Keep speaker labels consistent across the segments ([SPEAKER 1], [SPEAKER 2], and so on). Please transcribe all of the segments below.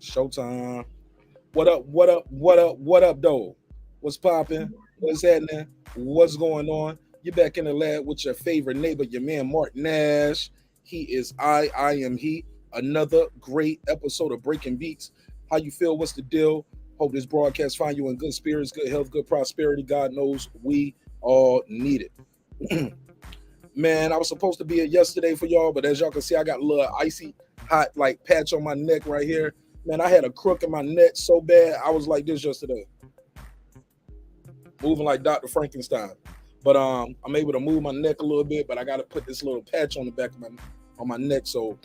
[SPEAKER 1] Showtime. What up? What up? What up? What up, though? What's popping? What's happening? What's going on? You're back in the lab with your favorite neighbor, your man Mark Nash. He is I am he. Another great episode of Breaking Beats. How you feel? What's the deal? Hope this broadcast find you in good spirits, good health, good prosperity. God knows we all need it. Man, I was supposed to be here yesterday for y'all, but as y'all can see, I got a little icy hot like patch on my neck right here. Man, I had a crook in my neck so bad, I was like this yesterday. Moving like Dr. Frankenstein. But I'm able to move my neck a little bit, but I got to put this little patch on the back of my neck. So,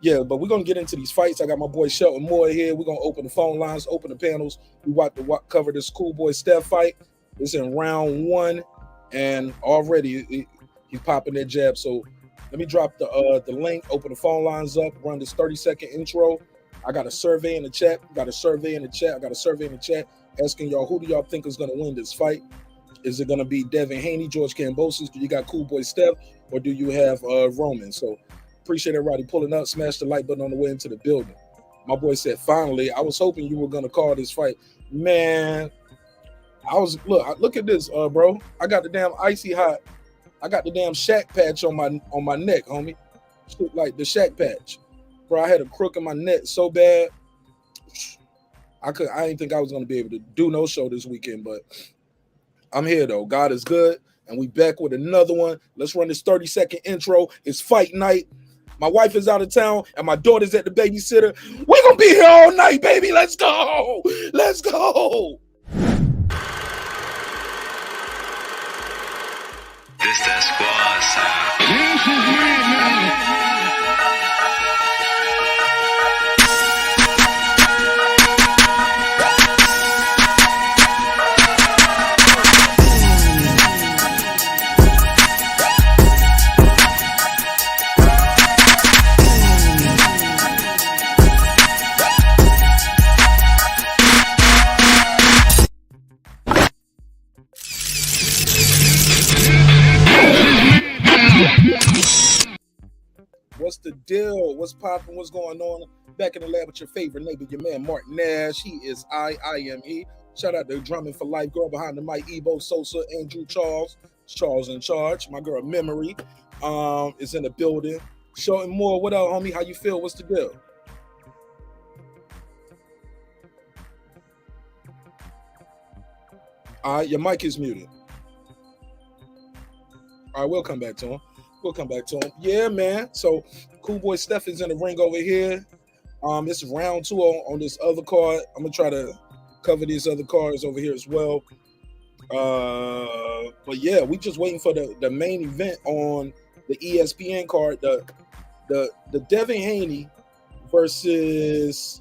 [SPEAKER 1] yeah, but we're going to get into these fights. I got my boy Shelton Moore here. We're going to open the phone lines, open the panels. We want to cover this Schoolboy Steph fight. It's in round one, and already he's popping that jab. So let me drop the link, open the phone lines up, run this 30-second intro. I got a survey in the chat. Asking y'all, who do y'all think is going to win this fight? Is it going to be Devin Haney, George Kambosos? Do you got Cool Boy Steph, or do you have Roman? So appreciate everybody pulling up. Smash the like button on the way into the building. My boy said, finally, I was hoping you were going to call this fight. Man, look at this, bro. I got the damn icy hot. I got the damn Shaq patch on my neck, homie. Like the Shaq patch. Bro, I had a crook in my neck so bad. I didn't think I was going to be able to do no show this weekend, but I'm here, though. God is good, and we back with another one. Let's run this 30-second intro. It's fight night. My wife is out of town, and my daughter's at the babysitter. We're going to be here all night, baby. Let's go. Let's go.
[SPEAKER 2] This that squad sound. This is me, man.
[SPEAKER 1] What's the deal? What's popping? What's going on? Back in the lab with your favorite neighbor, your man Mark Nash. He is I am he. Shout out to Drumming for Life, girl behind the mic, Ebo Sosa, Andrew Charles in charge. My girl Memory is in the building. Showing more. What up, homie? How you feel? What's the deal? All right, your mic is muted. All right, we'll come back to him. Yeah, man. So, Cool Boy Steph is in the ring over here. It's round two on this other card. I'm gonna try to cover these other cards over here as well. But yeah, we just waiting for the main event on the ESPN card. The Devin Haney versus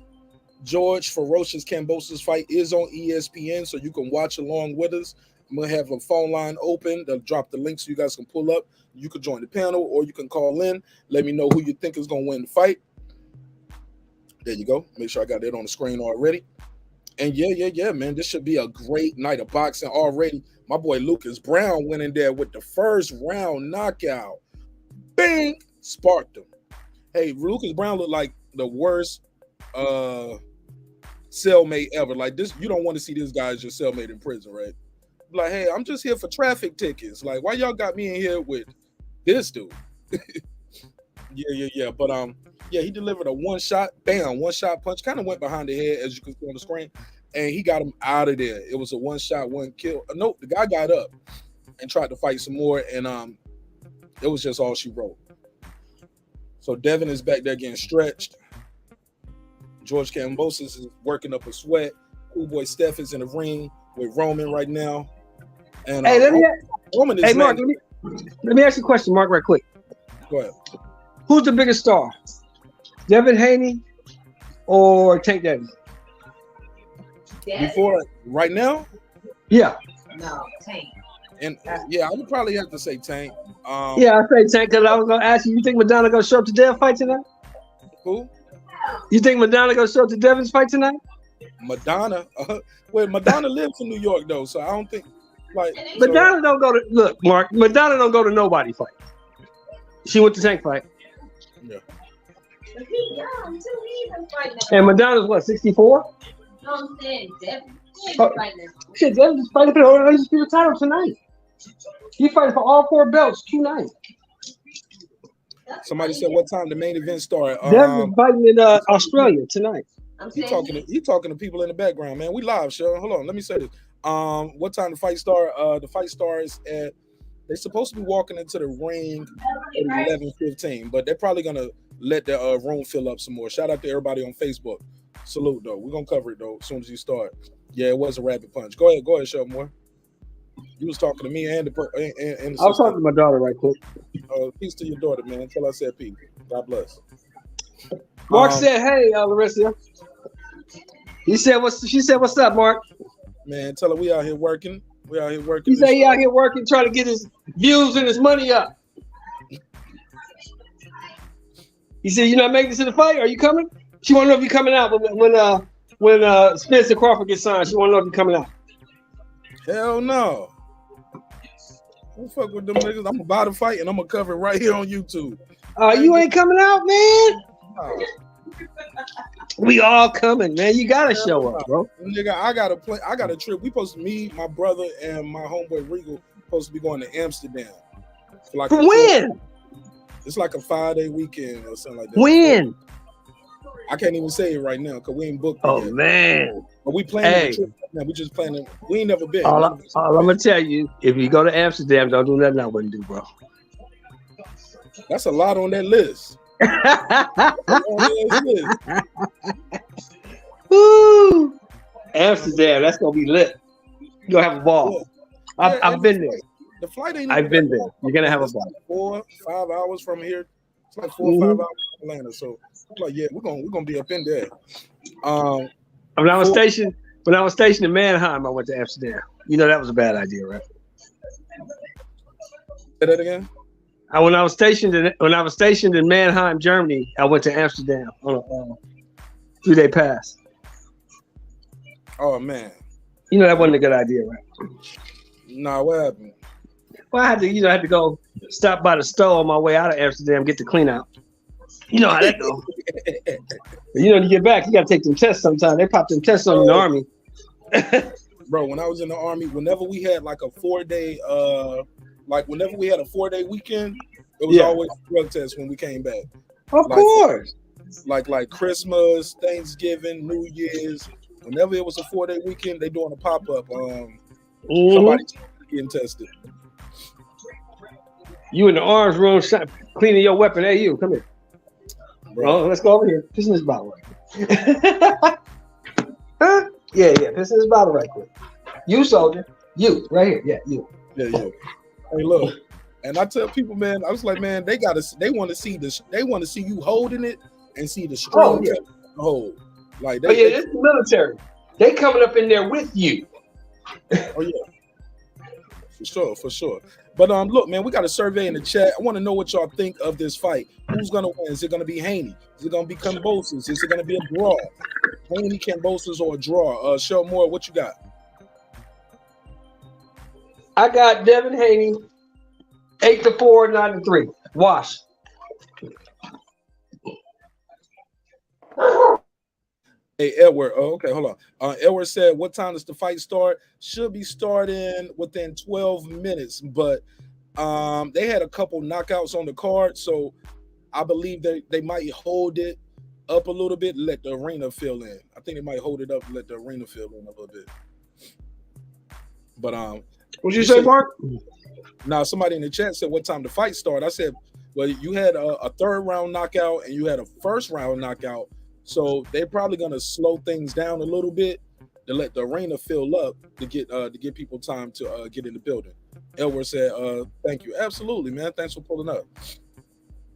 [SPEAKER 1] George Ferocious Kambosos fight is on ESPN, so you can watch along with us. I'm gonna have a phone line open. They'll drop the link so you guys can pull up. You can join the panel, or you can call in. Let me know who you think is gonna win the fight. There you go. Make sure I got that on the screen already. And yeah, man, this should be a great night of boxing already. My boy Lucas Brown went in there with the first round knockout. Bing! Sparked him. Hey, Lucas Brown looked like the worst cellmate ever. Like this, you don't want to see this guy as your cellmate in prison, right? Like, hey, I'm just here for traffic tickets. Like, why y'all got me in here with this dude? Yeah. But yeah, he delivered a one-shot punch. Kind of went behind the head, as you can see on the screen, and he got him out of there. It was a one-shot, one kill. No, the guy got up and tried to fight some more, and it was just all she wrote. So Devin is back there getting stretched. George Kambosos is working up a sweat. Cool Boy Steph is in the ring with Roman right now. And
[SPEAKER 3] hey,
[SPEAKER 1] Roman is
[SPEAKER 3] Mark, let me ask you a question, Mark, right quick.
[SPEAKER 1] Go ahead.
[SPEAKER 3] Who's the biggest star? Devin Haney or Tank Davis?
[SPEAKER 1] Before right now?
[SPEAKER 3] Yeah.
[SPEAKER 4] No, Tank.
[SPEAKER 1] And yeah, I would probably have to say Tank.
[SPEAKER 3] Yeah, I say Tank because I was gonna ask you. You think Madonna gonna show up to Dev's fight tonight?
[SPEAKER 1] Who?
[SPEAKER 3] You think Madonna gonna show up to Devin's fight tonight?
[SPEAKER 1] Madonna. Well, Madonna lives in New York though, so I don't think like
[SPEAKER 3] Madonna don't go to look, Mark. Madonna don't go to nobody fight. She went to Tank fight.
[SPEAKER 1] Yeah.
[SPEAKER 3] And Madonna's what, 64?
[SPEAKER 4] No, I'm saying Devin.
[SPEAKER 3] Oh, shit, Devin's fighting for the Undisputed title tonight. He's fighting for all 4 belts tonight.
[SPEAKER 1] Somebody said what time the main event start.
[SPEAKER 3] Devin's fighting in Australia tonight.
[SPEAKER 1] You talking to people in the background, man. We live, Cheryl. Hold on, let me say this. What time the fight start? The fight starts at. They're supposed to be walking into the ring at 11:15, but they're probably gonna let the room fill up some more. Shout out to everybody on Facebook. Salute though. We're gonna cover it though as soon as you start. Yeah, it was a rabbit punch. Go ahead, Cheryl Moore. You was talking to me and the
[SPEAKER 3] I was talking to my daughter right quick.
[SPEAKER 1] Peace to your daughter, man. Tell her I said peace. God bless.
[SPEAKER 3] Mark said, "Hey, Larissa." She said, "What's up, Mark?"
[SPEAKER 1] Man, tell her we out here working. We out here working.
[SPEAKER 3] He said he out here working, trying to get his views and his money up. He said, "You're not making it to the fight. Are you coming?" She want to know if you're coming out when Spencer Crawford gets signed. She want to know if you're coming out.
[SPEAKER 1] Hell no. Don't fuck with them niggas. I'm about to fight and I'm gonna cover it right here on YouTube.
[SPEAKER 3] You ain't coming out, man.
[SPEAKER 1] No.
[SPEAKER 3] We all coming, man. You gotta show up, bro.
[SPEAKER 1] Nigga, I got a trip. We supposed to meet my brother and my homeboy Regal supposed to be going to Amsterdam.
[SPEAKER 3] For when?
[SPEAKER 1] It's like a 5-day weekend or something like that.
[SPEAKER 3] When?
[SPEAKER 1] I can't even say it right now because we ain't booked.
[SPEAKER 3] Oh
[SPEAKER 1] yet.
[SPEAKER 3] Man.
[SPEAKER 1] But we planning the trip right now. We just planning. We ain't never been.
[SPEAKER 3] All I'm gonna tell you, if you go to Amsterdam, don't do nothing I wouldn't do, bro.
[SPEAKER 1] That's a lot on that list.
[SPEAKER 3] Woo! Amsterdam, that's gonna be lit. You're gonna have a ball.
[SPEAKER 1] Yeah,
[SPEAKER 3] I've been there.
[SPEAKER 1] The flight ain't.
[SPEAKER 3] I've been there. You're gonna have a ball.
[SPEAKER 1] Like 4-5 hours from here. It's like 4 or 5 hours from Atlanta. So, like, yeah, we're gonna be up in there.
[SPEAKER 3] When I was stationed in Mannheim, I went to Amsterdam. You know that was a bad idea, right?
[SPEAKER 1] Say that again.
[SPEAKER 3] When I was stationed in Mannheim, Germany, I went to Amsterdam on a 3-day pass.
[SPEAKER 1] Oh man.
[SPEAKER 3] You know that wasn't a good idea, right?
[SPEAKER 1] Nah, what happened?
[SPEAKER 3] Well, I had to go stop by the store on my way out of Amsterdam, get the clean out. You know how that go. You know, when you get back, you gotta take them tests sometimes. They pop them tests on in the army.
[SPEAKER 1] Bro, when I was in the army, whenever we had like a 4-day whenever we had a 4-day weekend, it was always a drug test when we came back.
[SPEAKER 3] Of course.
[SPEAKER 1] Like Christmas, Thanksgiving, New Year's. Whenever it was a 4-day weekend, they doing a pop-up. Somebody getting tested.
[SPEAKER 3] You in the arms room cleaning your weapon. Hey, you, come here. Bro, let's go over here. Piss in this bottle right quick. Huh? Yeah, piss in this bottle right quick. You, soldier. You, right here. Yeah, you.
[SPEAKER 1] Yeah. Hey, look. And I tell people, man, I was like, man, they want to see this. They want to see you holding it and see the strength hold. Like,
[SPEAKER 3] it's the military. They coming up in there with you.
[SPEAKER 1] Oh yeah, for sure. But look, man, we got a survey in the chat. I want to know what y'all think of this fight. Who's gonna win? Is it gonna be Haney? Is it gonna be Kambosos? Is it gonna be a draw? Haney, Kambosos, or a draw? Shell Moore, what you got?
[SPEAKER 3] I got Devin Haney, 8-4, 9-3. Wash.
[SPEAKER 1] Hey, Edward. Oh, okay, hold on. Edward said, what time does the fight start? Should be starting within 12 minutes, but they had a couple knockouts on the card, so I believe they might hold it up a little bit, let the arena fill in. I think they might hold it up and let the arena fill in a little bit. But
[SPEAKER 3] what'd you say, Mark?
[SPEAKER 1] Now, somebody in the chat said, what time the fight start? I said, well, you had a 3rd round knockout and you had a 1st round knockout. So they're probably going to slow things down a little bit to let the arena fill up to get people time to get in the building. Edward said, thank you. Absolutely, man. Thanks for pulling up.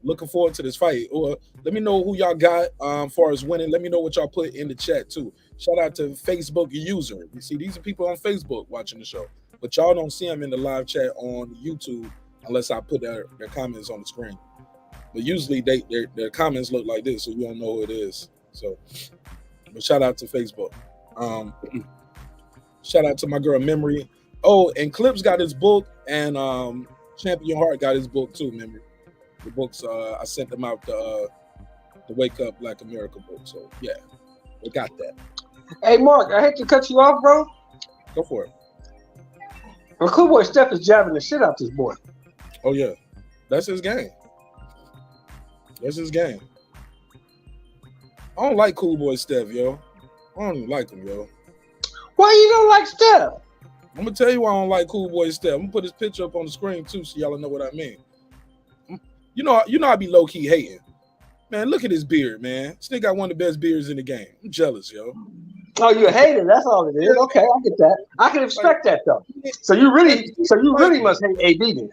[SPEAKER 1] Looking forward to this fight. Or let me know who y'all got as far as winning. Let me know what y'all put in the chat too. Shout out to Facebook user. You see, these are people on Facebook watching the show, but y'all don't see them in the live chat on YouTube unless I put their comments on the screen. But usually their comments look like this, so you don't know who it is. So, but shout out to Facebook. Shout out to my girl Memory. Oh, and Clips got his book, and Champion Heart got his book too. Memory, the books I sent them out the Wake Up Black America book. So yeah, we got that.
[SPEAKER 3] Hey, Mark, I hate to cut you off, bro.
[SPEAKER 1] Go for it.
[SPEAKER 3] Well, Cool Boy Steph is jabbing the shit out this boy.
[SPEAKER 1] Oh yeah, that's his game. That's his game. I don't like Cool Boy Steph, yo. I don't even like him, yo.
[SPEAKER 3] Why you don't like Steph?
[SPEAKER 1] I'm gonna tell you why I don't like Cool Boy Steph. I'm gonna put his picture up on the screen too, so y'all know what I mean. You know I be low key hating. Man, look at his beard, man. This nigga got one of the best beards in the game. I'm jealous, yo.
[SPEAKER 3] Oh, you a hater? That's all it is. Okay, I get that. I can expect that though. So you really must hate AB then.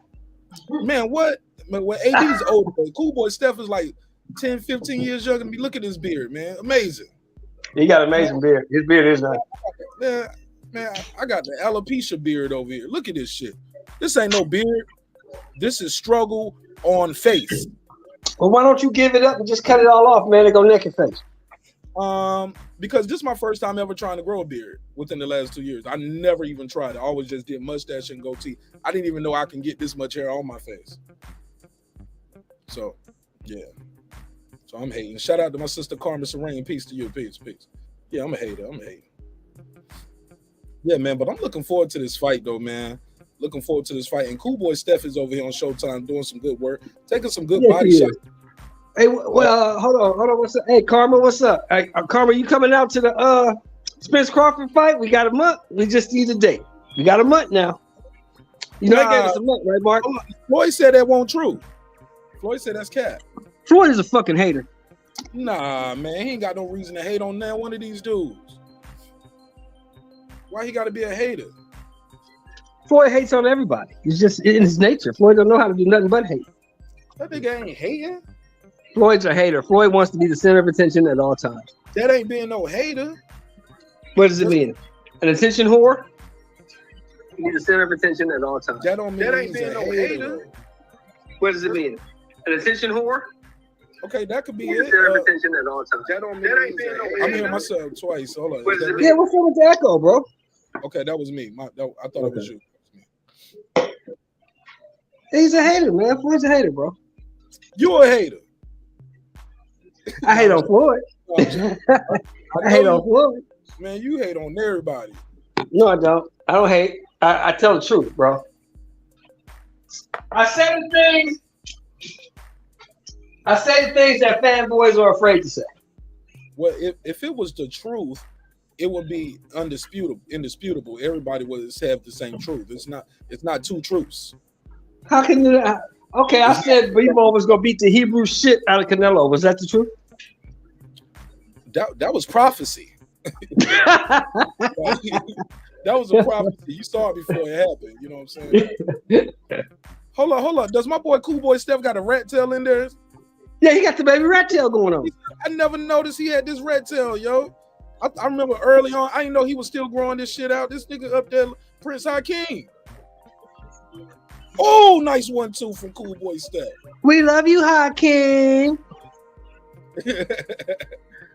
[SPEAKER 1] Man, what? Man, when AD's older, Cool Boy Steph is like 10, 15 years younger than me. Look at his beard, man. Amazing.
[SPEAKER 3] He got an amazing beard. His beard is nice.
[SPEAKER 1] Man, I got the alopecia beard over here. Look at this shit. This ain't no beard. This is struggle on face.
[SPEAKER 3] Well, why don't you give it up and just cut it all off, man, and go naked face?
[SPEAKER 1] Because this is my first time ever trying to grow a beard within the last 2 years. I never even tried it. I always just did mustache and goatee. I didn't even know I can get this much hair on my face. So, yeah. So I'm hating. Shout out to my sister Carmen Serene. Peace to you. Peace. Yeah, I'm a hater. Yeah, man, but I'm looking forward to this fight, though, man. Looking forward to this fight. And Cool Boy Steph is over here on Showtime doing some good work, taking some good body shots.
[SPEAKER 3] Hey, well, hold on. What's up? Hey, Karma, what's up? Hey, Karma, you coming out to the Spence Crawford fight? We got a month. We just need a date. We got a month now. You know, I gave us a month, right, Mark?
[SPEAKER 1] Floyd said that won't true. Floyd said that's cap.
[SPEAKER 3] Floyd is a fucking hater.
[SPEAKER 1] Nah, man, he ain't got no reason to hate on that one of these dudes. Why he got to be a hater?
[SPEAKER 3] Floyd hates on everybody. It's just in his nature. Floyd don't know how to do nothing but hate.
[SPEAKER 1] That nigga ain't hating.
[SPEAKER 3] Floyd's a hater. Floyd wants to be the center of attention at all times.
[SPEAKER 1] That ain't being no hater.
[SPEAKER 3] What does it mean? An attention whore? Be the center of attention at all times.
[SPEAKER 1] That don't mean that ain't being no hater.
[SPEAKER 3] What does it mean? An attention whore?
[SPEAKER 1] Okay, that could be
[SPEAKER 3] Be
[SPEAKER 1] it.
[SPEAKER 3] the center of attention at all times.
[SPEAKER 1] That don't mean that ain't being no hater. I'm hearing myself twice. Hold on.
[SPEAKER 3] What does it mean? Yeah, what's up with the echo, bro?
[SPEAKER 1] Okay, that was me. I thought it was you.
[SPEAKER 3] He's a hater, man. Floyd's a hater, bro.
[SPEAKER 1] You a hater.
[SPEAKER 3] I hate on Floyd. I hate on Floyd.
[SPEAKER 1] Man, you hate on everybody.
[SPEAKER 3] No, I don't. I don't hate. I tell the truth, bro. I say the things that fanboys are afraid to say.
[SPEAKER 1] Well, if it was the truth, it would be indisputable. Everybody would have the same truth. It's not two truths.
[SPEAKER 3] How can you? Okay, I said Bebo was gonna beat the Hebrew shit out of Canelo. Was that the truth?
[SPEAKER 1] That was prophecy. That was a prophecy. You saw it before it happened. You know what I'm saying? Hold on. Does my boy Cool Boy Steph got a rat tail in there?
[SPEAKER 3] Yeah, he got the baby rat tail going on.
[SPEAKER 1] I never noticed he had this rat tail, yo. I remember early on, I didn't know he was still growing this shit out. This nigga up there, Prince Hakeem. Oh, nice 1-2 from Cool Boy Steph.
[SPEAKER 3] We love you, Hakeem.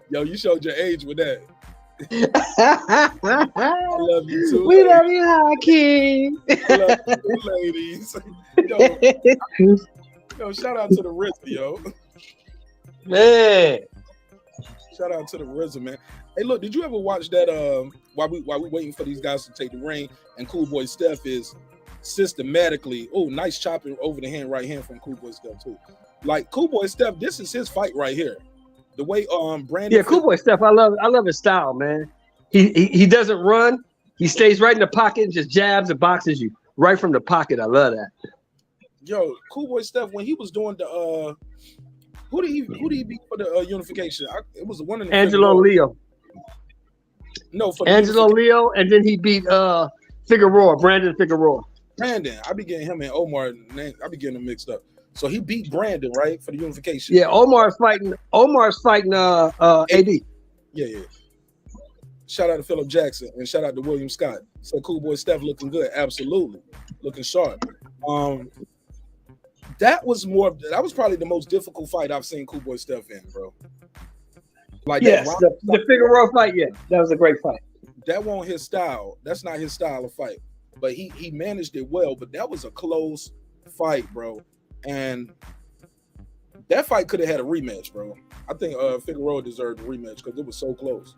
[SPEAKER 1] Yo, you showed your age with that. I love you too.
[SPEAKER 3] We love you, Hakeem.
[SPEAKER 1] I love you, ladies. Yo, shout out to the RZA, yo.
[SPEAKER 3] Man.
[SPEAKER 1] Shout out to the RZA, man. Hey, look, did you ever watch that? While we waiting for these guys to take the ring, and Cool Boy Steph is systematically, nice chopping over the right hand from Cool Boy Steph too. Like Cool Boy Steph, this is his fight right here. The way Brandon.
[SPEAKER 3] Yeah, Cool Boy Steph, I love his style, man. He doesn't run. He stays right in the pocket and just jabs and boxes you right from the pocket. I love that.
[SPEAKER 1] Yo, Cool Boy Steph, when he was doing the who did he beat for the unification? It was one of the
[SPEAKER 3] Angelo Leo.
[SPEAKER 1] No, for
[SPEAKER 3] Angelo Leo, and then he beat Brandon Figueroa.
[SPEAKER 1] Brandon, I be getting him and Omar. I be getting them mixed up. So he beat Brandon, right, for the unification.
[SPEAKER 3] Yeah, Omar's fighting AB.
[SPEAKER 1] Yeah. Shout out to Phillip Jackson and shout out to William Scott. So Cool Boy Steph looking good, absolutely, looking sharp. That was probably the most difficult fight I've seen Cool Boy Steph in, bro. Like
[SPEAKER 3] yes, the Figueroa fight. Yeah, that was a great fight.
[SPEAKER 1] That wasn't his style. That's not his style of fight. But he managed it well. But that was a close fight, bro. And That fight could have had a rematch, bro. I think Figueroa deserved a rematch because it was so close.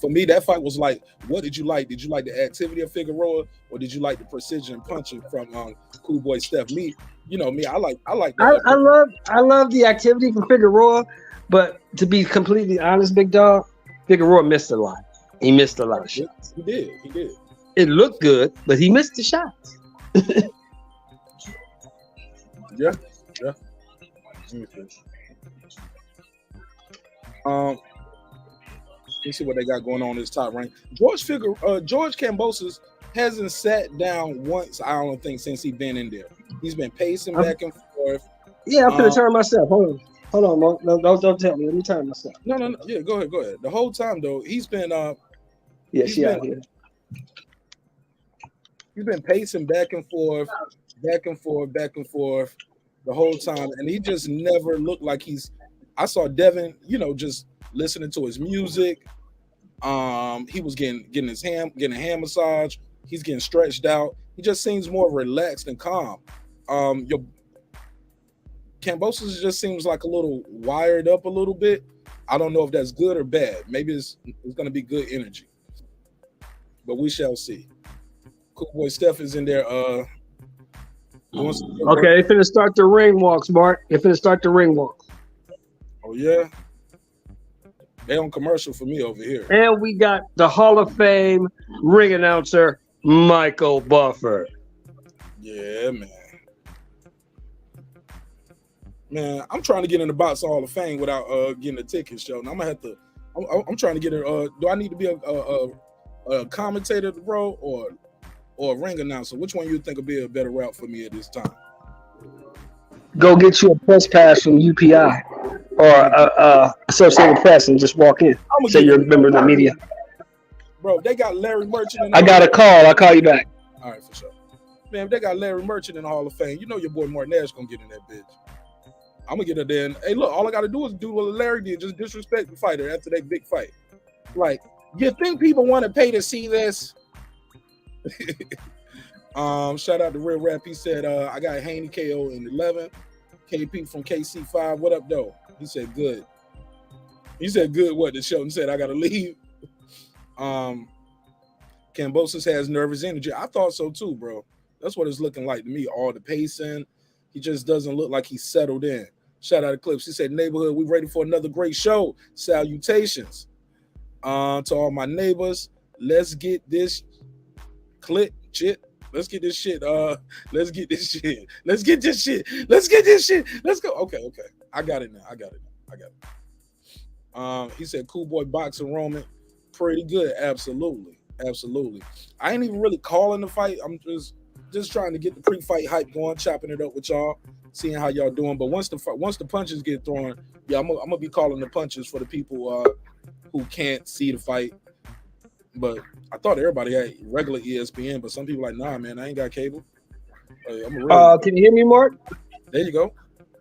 [SPEAKER 1] For me, that fight was like, what did you like? Did you like the activity of Figueroa, or did you like the precision punching from Cool Boy Steph? Me, I like.
[SPEAKER 3] I love the activity from Figueroa, but to be completely honest, big dog, Figueroa missed a lot. He missed a lot of shots.
[SPEAKER 1] He did.
[SPEAKER 3] It looked good, but he missed the shots.
[SPEAKER 1] Yeah. Let's see what they got going on in this top rank. George Kambosos hasn't sat down once, I don't think, since he's been in there. He's been pacing back and forth.
[SPEAKER 3] Yeah, I'm gonna turn myself. Hold on, Mark. No, don't tell me. Let me turn myself.
[SPEAKER 1] No. Yeah, go ahead. The whole time though, he's been out here. He's been pacing back and forth the whole time, and he just never looked like I saw Devin, just listening to his music. He was getting a hand massage. He's getting stretched out. He just seems more relaxed and calm. Your Kambosos just seems like a little wired up a little bit. I don't know if that's good or bad. Maybe it's going to be good energy, but we shall see. Cool Boy Steph is in there. Okay,
[SPEAKER 3] they finna start the ring walks, Mark. They finna start the ring walks.
[SPEAKER 1] Oh yeah, they on commercial for me over here.
[SPEAKER 3] And we got the Hall of Fame ring announcer, Michael Buffer.
[SPEAKER 1] Yeah, man, I'm trying to get in the Box Hall of Fame without getting a ticket show. And I'm gonna have to. I'm trying to get it. Do I need to be a commentator, bro, or a ring announcer? Which one you think would be a better route for me at this time?
[SPEAKER 3] Go get you a press pass from UPI or Associated Press and just walk in. Say you're a member of the media.
[SPEAKER 1] Bro, they got Larry Merchant.
[SPEAKER 3] I got a call. I'll call you back.
[SPEAKER 1] All right, for sure. Man, if they got Larry Merchant in the Hall of Fame, your boy Martin Nash gonna get in that bitch. I'm gonna get it in. Hey, look, all I gotta do is do what Larry did, just disrespect the fighter after that big fight. Like, you think people want to pay to see this? Shout out to Real Rap. He said, I got Haney KO in 11. KP from KC5. What up, though? He said, good. He said, good. What? The Shelton said, I gotta leave. Kambosos has nervous energy. I thought so too, bro. That's what it's looking like to me. All the pacing. He just doesn't look like he's settled in. Shout out to Clips. He said, neighborhood, we ready for another great show. Salutations. To all my neighbors. Let's get this shit. Let's get this shit. Let's get this shit. Let's get this shit. Let's get this shit. Let's go. Okay. I got it now. He said, cool boy boxing Roman. Pretty good. Absolutely. I ain't even really calling the fight. I'm just trying to get the pre-fight hype going, chopping it up with y'all, seeing how y'all doing. But once the punches get thrown, yeah, I'm gonna be calling the punches for the people who can't see the fight. But I thought everybody had regular ESPN, but some people like, nah, man, I ain't got cable.
[SPEAKER 3] Can you hear me, Mark?
[SPEAKER 1] There you go.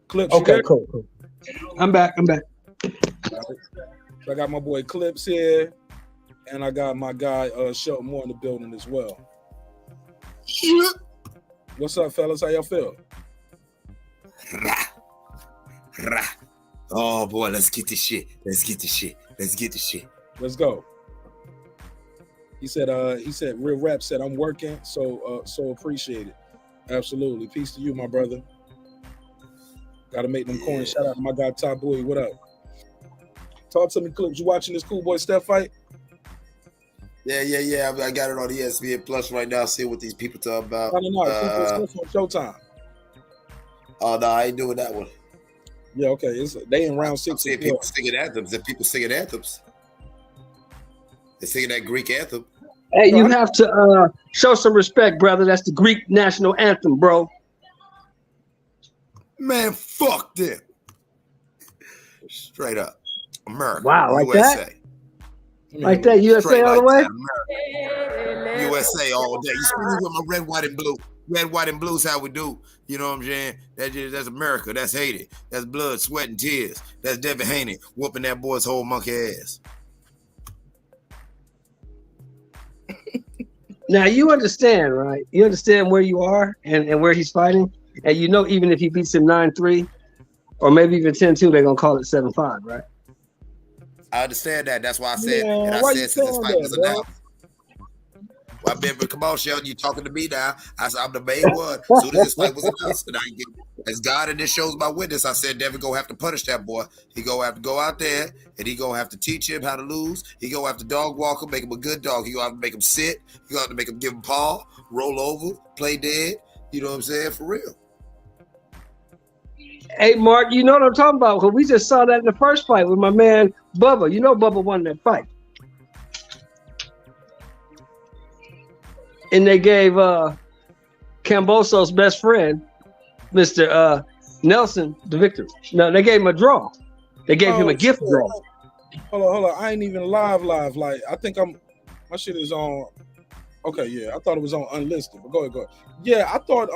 [SPEAKER 1] Clips.
[SPEAKER 3] Okay, cool. I'm back.
[SPEAKER 1] Right. So I got my boy Clips here, and I got my guy Shelton Moore in the building as well. What's up, fellas? How y'all feel?
[SPEAKER 5] Oh boy, let's get this shit. Let's
[SPEAKER 1] Let's go. He said, Real Rap said, I'm working, so appreciate it. Absolutely. Peace to you, my brother. Gotta make them coins. Shout out to my guy Top Boy. What up? Talk to me, Clips. You watching this Cool Boy Steph fight?
[SPEAKER 5] Yeah. I got it on ESPN Plus right now. See what these people talk about.
[SPEAKER 1] No. It's on Showtime.
[SPEAKER 5] Oh no, I ain't doing that one.
[SPEAKER 1] Yeah, okay. They in round 6.
[SPEAKER 5] See people singing anthems. They're singing that Greek anthem.
[SPEAKER 3] Hey, you have to show some respect, brother. That's the Greek national anthem, bro.
[SPEAKER 5] Man, fuck them. Straight up. America.
[SPEAKER 3] Wow, like
[SPEAKER 5] USA.
[SPEAKER 3] that? Like that, USA all the way?
[SPEAKER 5] USA all day. You see me with my red, white, and blue. Red, white, and blue is how we do. You know what I'm saying? That's America. That's Haiti. That's blood, sweat, and tears. That's Devin Haney whooping that boy's whole monkey ass.
[SPEAKER 3] Now, you understand, right? You understand where you are and where he's fighting? And even if he beats him 9-3 or maybe even 10-2, they're gonna call it 7-5, right?
[SPEAKER 5] I understand that. That's why I said, and I
[SPEAKER 1] why you
[SPEAKER 5] said since this
[SPEAKER 1] saying
[SPEAKER 5] fight
[SPEAKER 1] that,
[SPEAKER 5] was
[SPEAKER 1] bro?
[SPEAKER 5] announced. Well, remember, come on, Sheldon, you talking to me now. I said I'm the main one. As soon as this fight was announced, and as God and this shows my witness, I said Devin gonna have to punish that boy. He gonna have to go out there and he gonna have to teach him how to lose. He gonna have to dog walk him, make him a good dog. He gonna have to make him sit. He gonna have to make him give him paw, roll over, play dead. You know what I'm saying? For real.
[SPEAKER 3] Hey, Mark, you know what I'm talking about? Because we just saw that in the first fight with my man Bubba. You know Bubba won that fight. And they gave Kambosos' best friend, Mr. Nelson, the victory. No, they gave him a draw. They gave him a gift draw.
[SPEAKER 1] Hold on. I ain't even live. Like, I think my shit is on. Okay, yeah. I thought it was on unlisted, but go ahead. Yeah, I thought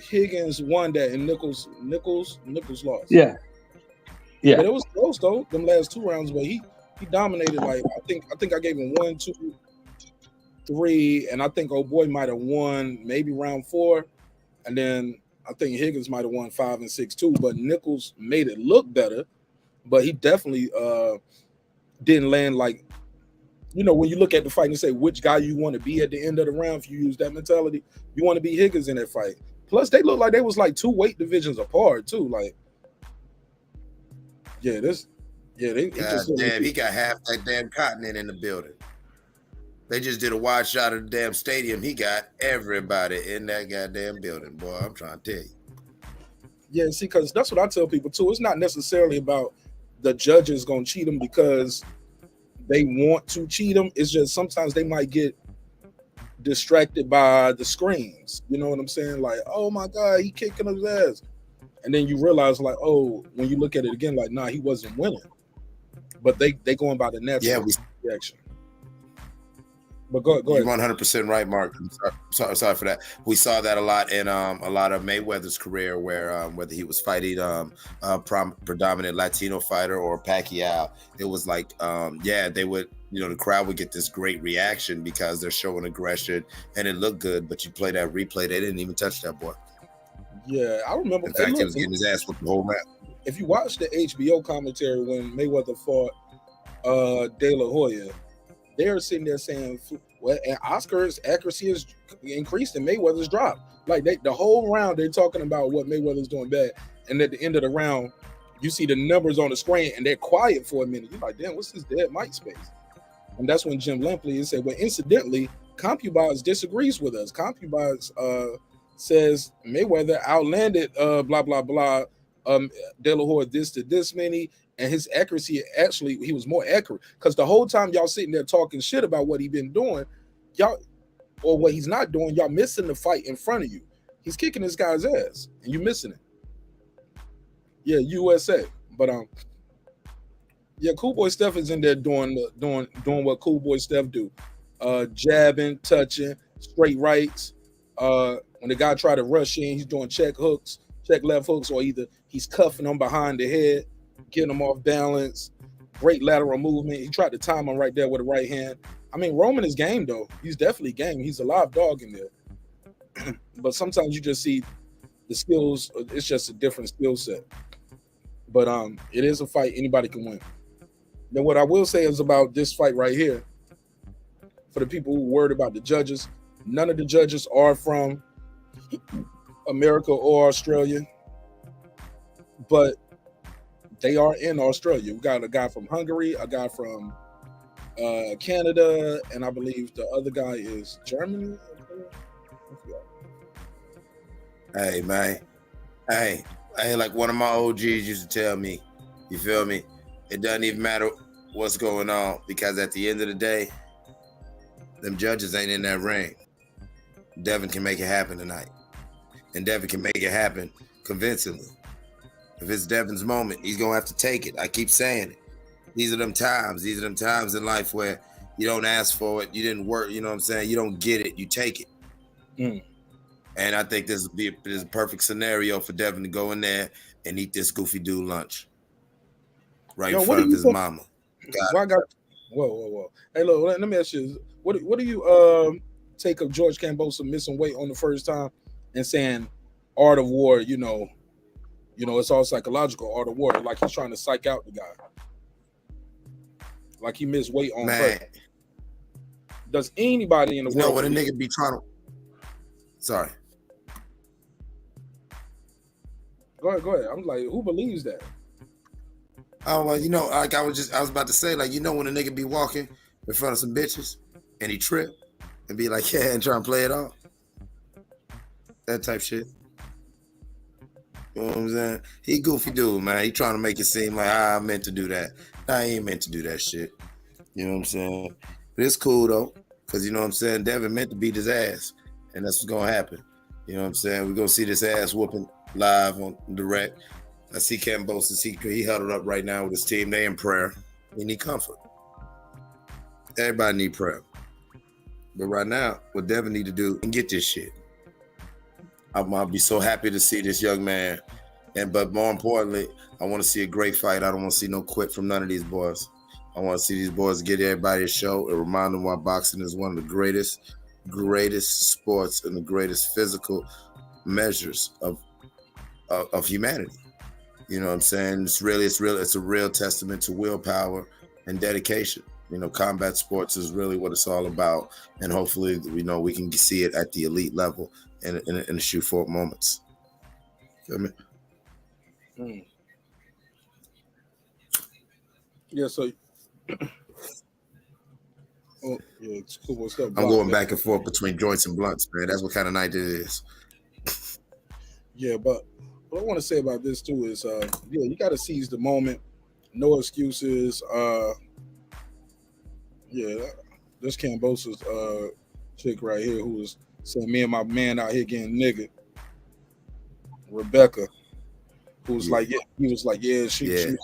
[SPEAKER 1] Higgins won that and Nichols lost.
[SPEAKER 3] Yeah.
[SPEAKER 1] But it was close though, them last 2 rounds, but he dominated. Like, I think I gave him 1, 2, 3, and I think old boy might have won maybe round 4, and then I think Higgins might have won 5 and 6 too. But Nichols made it look better, but he definitely didn't land like, when you look at the fight and say which guy you want to be at the end of the round, if you use that mentality, you want to be Higgins in that fight. Plus, they look like they was like 2 weight divisions apart too. Like, he just
[SPEAKER 5] damn, he got half that damn continent in the building. They just did a wide shot of the damn stadium. He got everybody in that goddamn building, boy. I'm trying to tell you.
[SPEAKER 1] Yeah, see, because that's what I tell people too. It's not necessarily about the judges gonna cheat them because they want to cheat them. It's just sometimes they might get distracted by the screams. You know what I'm saying? Like, oh my God, he kicking his ass. And then you realize, like, oh, when you look at it again, like, nah, he wasn't winning. But they going by the natural reaction. But go ahead.
[SPEAKER 5] You're 100% right, Mark. Sorry for that. We saw that a lot in a lot of Mayweather's career, where whether he was fighting a predominant Latino fighter or Pacquiao, it was like, they would, the crowd would get this great reaction because they're showing aggression and it looked good. But you play that replay, they didn't even touch that boy.
[SPEAKER 1] Yeah, I remember.
[SPEAKER 5] In fact, he was getting his ass with the whole match.
[SPEAKER 1] If you watch the HBO commentary when Mayweather fought De La Hoya, they're sitting there saying, well, and Oscar's accuracy has increased and Mayweather's dropped. Like, the whole round, they're talking about what Mayweather's doing bad. And at the end of the round, you see the numbers on the screen and they're quiet for a minute. You're like, damn, what's this dead mic space? And that's when Jim Lampley said, well, incidentally, CompuBox disagrees with us. CompuBox says Mayweather outlanded blah, blah, blah, De La Hoya this to this many. And his accuracy, actually, he was more accurate. Because the whole time y'all sitting there talking shit about what he been doing, y'all, or what he's not doing, y'all missing the fight in front of you. He's kicking this guy's ass, and you missing it. Yeah, USA. But Cool Boy Steph is in there doing what Cool Boy Steph do. Jabbing, touching, straight rights. When the guy try to rush in, he's doing check left hooks, or either he's cuffing him behind the head, getting him off balance, great lateral movement. He tried to time him right there with the right hand. I mean, Roman is game, though. He's definitely game. He's a live dog in there. But sometimes you just see the skills. It's just a different skill set. But it is a fight anybody can win. Then what I will say is about this fight right here, for the people who are worried about the judges, none of the judges are from America or Australia. But they are in Australia. We got a guy from Hungary, a guy from Canada, and I believe the other guy is Germany.
[SPEAKER 5] Hey, man. Hey, like one of my OGs used to tell me, you feel me? It doesn't even matter what's going on, because at the end of the day, them judges ain't in that ring. Devin can make it happen tonight. And Devin can make it happen convincingly. If it's Devin's moment, he's going to have to take it. I keep saying it. These are them times in life where you don't ask for it. You didn't work. You know what I'm saying? You don't get it. You take it. And I think this is a perfect scenario for Devin to go in there and eat this goofy dude lunch right in front of his mama. Whoa.
[SPEAKER 1] Hey, look, let me ask you, what do you take of George Kambosos missing weight on the first time and saying art of war, it's all psychological, art of war, like he's trying to psych out the guy. Like he missed weight on
[SPEAKER 5] Man.
[SPEAKER 1] purpose. Does anybody in the world
[SPEAKER 5] when a nigga be trying to sorry.
[SPEAKER 1] Go ahead. I'm like, who believes that?
[SPEAKER 5] Oh well, like I was about to say, like, when a nigga be walking in front of some bitches and he trip and be like, yeah, and try and play it off. That type shit. You know what I'm saying? He goofy dude, man. He trying to make it seem like I meant to do that. I ain't meant to do that shit. You know what I'm saying? But it's cool though, because you know what I'm saying, Devin meant to beat his ass, and that's what's gonna happen. You know what I'm saying? We're gonna see this ass whooping live on direct. I see Kambosos, he huddled up right now with his team. They in prayer. They need comfort. Everybody need prayer. But right now, what Devin need to do and get this shit. I'll be so happy to see this young man. But more importantly, I want to see a great fight. I don't want to see no quit from none of these boys. I want to see these boys get everybody a show and remind them why boxing is one of the greatest sports and the greatest physical measures of humanity. You know what I'm saying? It's a real testament to willpower and dedication. Combat sports is really what it's all about. And hopefully, we can see it at the elite level in the shoot for moments. Feel me?
[SPEAKER 1] Yeah, so oh yeah, it's cool. What's up?
[SPEAKER 5] I'm going back and forth between joints and blunts, man. That's what kind of night it is.
[SPEAKER 1] Yeah, but what I want to say about this too is you gotta seize the moment. No excuses. This Kambosos chick right here who was saying me and my man out here getting nigga. Rebecca, who was like, he was like, she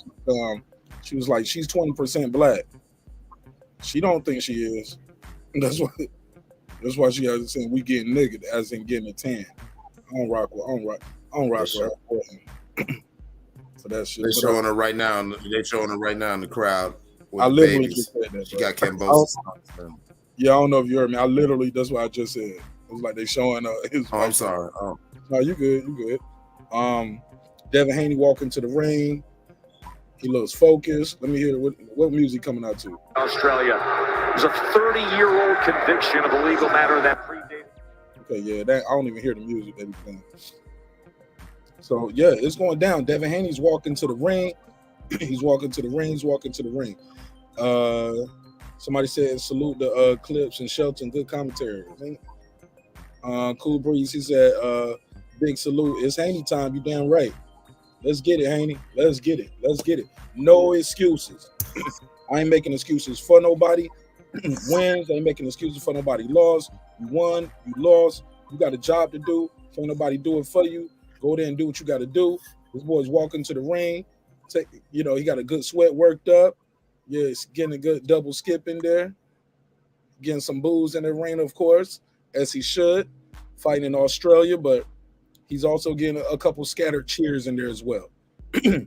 [SPEAKER 1] was like, she's 20% black. She don't think she is. That's why she has saying we getting nigga as in getting a tan. I don't rock with her for that shit.
[SPEAKER 5] They're showing her right now. They're showing her right now in the crowd.
[SPEAKER 1] I literally just said that.
[SPEAKER 5] She got Kambosos.
[SPEAKER 1] Yeah, I don't know if you heard me. That's what I just said. It was like they showing his.
[SPEAKER 5] Oh, I'm sorry. Oh.
[SPEAKER 1] No, you good. Devin Haney walking to the ring. He looks focused. Let me hear what music coming out to.
[SPEAKER 6] Australia. There's a 30-year-old conviction of a legal matter that predated.
[SPEAKER 1] Okay, yeah, I don't even hear the music that he's playing. So yeah, it's going down. Devin Haney's walking to the ring. He's walking to the ring. Somebody said salute the Clips and Shelton. Good commentary. Cool Breeze. He said big salute. It's Haney time. You damn right. Let's get it, Haney. Let's get it. No excuses. I ain't making excuses for nobody. Wins. I ain't making excuses for nobody. Lost. You won. You lost. You got a job to do. Can't nobody do it for you. Go there and do what you got to do. This boy's walking to the ring. He got a good sweat worked up. Yeah, he's getting a good double skip in there. Getting some booze in the ring, of course, as he should. Fighting in Australia, but he's also getting a couple scattered cheers in there as well. Because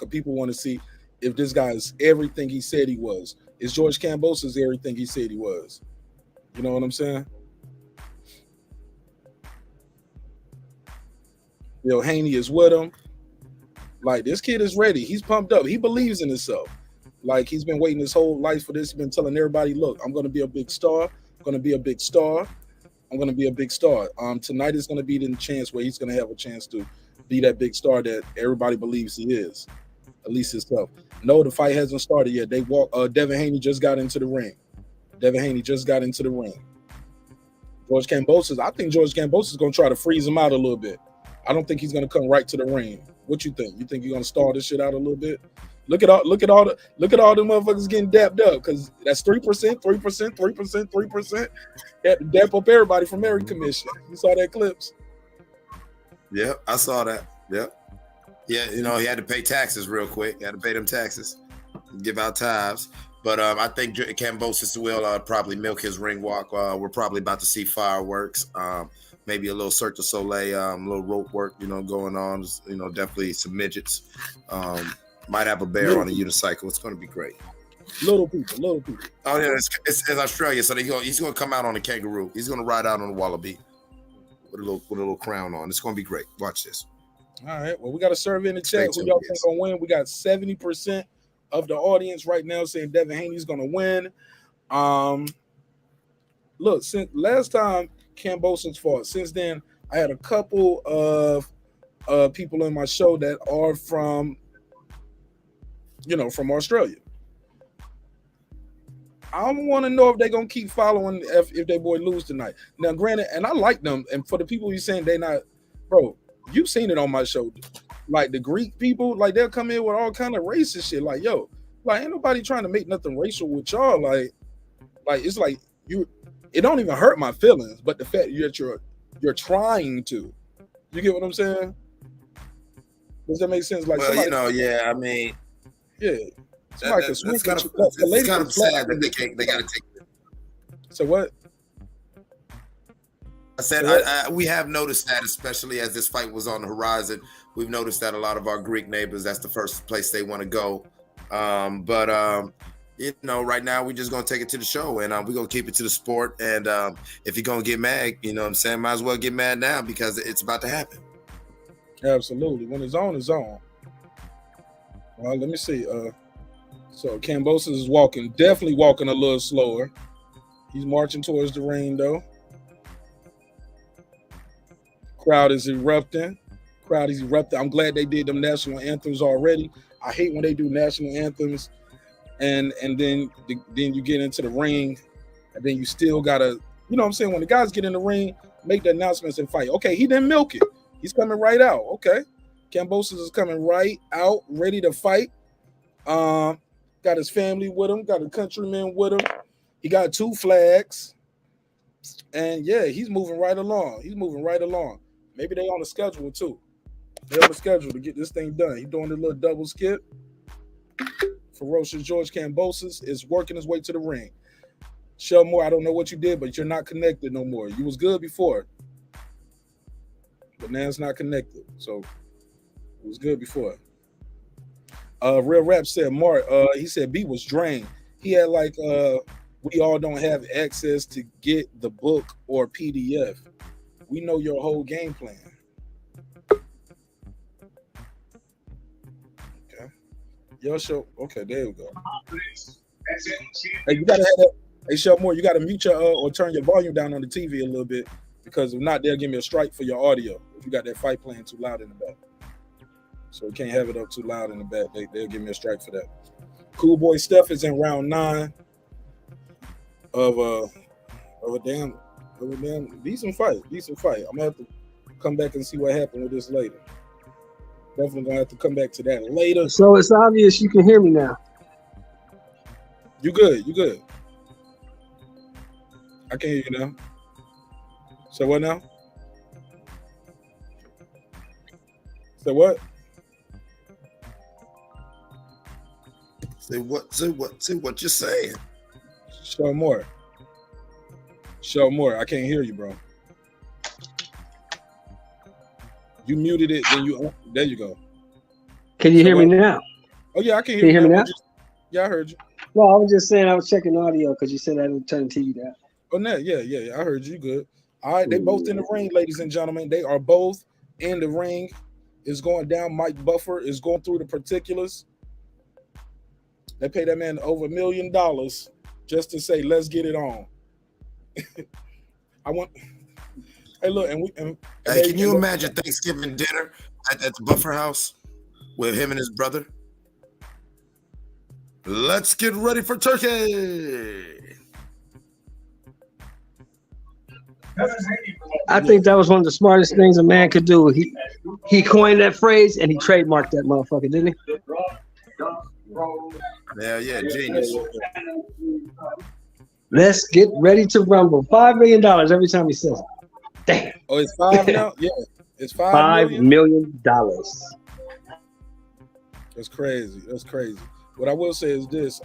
[SPEAKER 1] people want to see if this guy is everything he said he was. Is George Kambosos everything he said he was? You know what I'm saying? Haney is with him. Like, this kid is ready. He's pumped up. He believes in himself. Like, he's been waiting his whole life for this. He's been telling everybody, look, I'm going to be a big star. I'm going to be a big star. Tonight is going to be the chance where he's going to have a chance to be that big star that everybody believes he is, at least himself. No, the fight hasn't started yet. Devin Haney just got into the ring. George Kambosos, I think George Kambosos is going to try to freeze him out a little bit. I don't think he's going to come right to the ring. What you think? You think you're going to stall this shit out a little bit? Look at all the motherfuckers getting dapped up, because that's 3%. Had to dap up everybody from every commission. You saw that clips?
[SPEAKER 5] Yeah, I saw that. Yep. Yeah, he had to pay taxes real quick. He had to pay them taxes, give out tithes. But I think Kambosos will probably milk his ring walk. We're probably about to see fireworks. Maybe a little Cirque du Soleil, a little rope work, going on. Definitely some midgets. Might have a bear on a unicycle. It's going to be great.
[SPEAKER 1] Little people.
[SPEAKER 5] Oh yeah, it's Australia, so he's gonna come out on a kangaroo. He's gonna ride out on a wallaby with a little crown on. It's gonna be great. Watch this.
[SPEAKER 1] All right. Well, we got a survey in the chat. Who y'all think gonna win? We got 70% of the audience right now saying Devin Haney's gonna win. Look, since last time Kambosos fought, since then I had a couple of people in my show that are from Australia. I want to know if they're gonna keep following if their boy lose tonight. Now, granted, and I like them, and for the people you saying they not, bro, you've seen it on my show. Like the Greek people, like they'll come in with all kind of racist shit. Like, yo, like ain't nobody trying to make nothing racial with y'all. Like it's like it don't even hurt my feelings, but the fact that you're trying to, you get what I'm saying? Does that make sense? Like,
[SPEAKER 5] well, I mean,
[SPEAKER 1] yeah.
[SPEAKER 5] It's kind of sad that they got to take it.
[SPEAKER 1] So what?
[SPEAKER 5] I said we have noticed that, especially as this fight was on the horizon. We've noticed that a lot of our Greek neighbors, that's the first place they want to go. But right now we're just gonna take it to the show, and we're gonna keep it to the sport. And if you're gonna get mad, what I'm saying, might as well get mad now because it's about to happen.
[SPEAKER 1] Absolutely. When it's on, it's on. Well, let me see. So Kambosos is definitely walking a little slower. He's marching towards the ring, though. Crowd is erupting. I'm glad they did them national anthems already. I hate when they do national anthems, and then you get into the ring, and then you still gotta, what I'm saying? When the guys get in the ring, make the announcements and fight. Okay, he didn't milk it. He's coming right out. Okay, Kambosos is coming right out, ready to fight. Got his family with him, got a countryman with him. He got 2 flags. And yeah, he's moving right along. Maybe they on the schedule too. They're on the schedule to get this thing done. He's doing a little double skip. Ferocious George Kambosos is working his way to the ring. Shelmore, I don't know what you did, but you're not connected no more. You was good before, but now it's not connected. So it was good before. Real Rap said Mark, he said B was drained. He had we all don't have access to get the book or PDF. We know your whole game plan. Okay. Your show. Okay, there we go. Hey, you gotta have that. Hey, Shelmore, you gotta mute your or turn your volume down on the TV a little bit, because if not, they'll give me a strike for your audio if you got that fight playing too loud in the back. So we can't have it up too loud in the back. They'll give me a strike for that. Cool Boy Steph is in round 9 of a damn decent fight. I'm gonna have to come back and see what happened with this later. Definitely gonna have to come back to that later.
[SPEAKER 3] So it's obvious you can hear me now.
[SPEAKER 1] You good? I can hear you now. So what now? So what?
[SPEAKER 5] Say what you're saying.
[SPEAKER 1] Show more. I can't hear you, bro. You muted it, then there you go.
[SPEAKER 3] Can you hear me now?
[SPEAKER 1] Oh yeah, I can hear you.
[SPEAKER 3] Can you hear me now?
[SPEAKER 1] Yeah, I heard you.
[SPEAKER 3] Well, I was just saying I was checking audio because you said I didn't turn the TV down.
[SPEAKER 1] Oh no, yeah. I heard you good. All right, they both in the ring, ladies and gentlemen. They are both in the ring. It's going down. Mike Buffer is going through the particulars. They paid that man over $1 million just to say, "Let's get it on." Hey, look,
[SPEAKER 5] hey, can you imagine Thanksgiving dinner at the Buffer house with him and his brother? Let's get ready for turkey.
[SPEAKER 3] I think that was one of the smartest things a man could do. He coined that phrase and he trademarked that motherfucker, didn't he?
[SPEAKER 5] Yeah, genius.
[SPEAKER 3] Let's get ready to rumble. $5 million every time he says it. Damn.
[SPEAKER 1] Oh, it's 5 now? Yeah, it's
[SPEAKER 3] $5 million.
[SPEAKER 1] That's crazy. What I will say is this,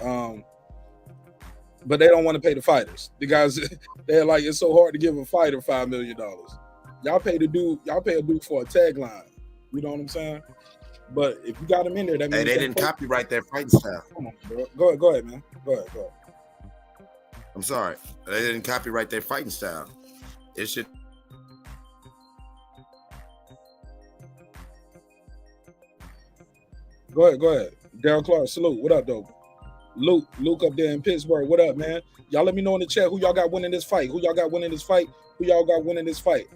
[SPEAKER 1] but they don't want to pay the fighters. The guys, they're like, it's so hard to give a fighter $5 million. Y'all pay a dude for a tagline. You know what I'm saying? But if you got him in there, that means
[SPEAKER 5] Hey, they didn't copyright that fighting style.
[SPEAKER 1] Come on, bro. Go ahead, man. Go ahead.
[SPEAKER 5] I'm sorry. They didn't copyright their fighting style. It should.
[SPEAKER 1] Go ahead. Daryl Clark, salute. What up, though? Luke up there in Pittsburgh. What up, man? Y'all let me know in the chat who y'all got winning this fight. Who y'all got winning this fight?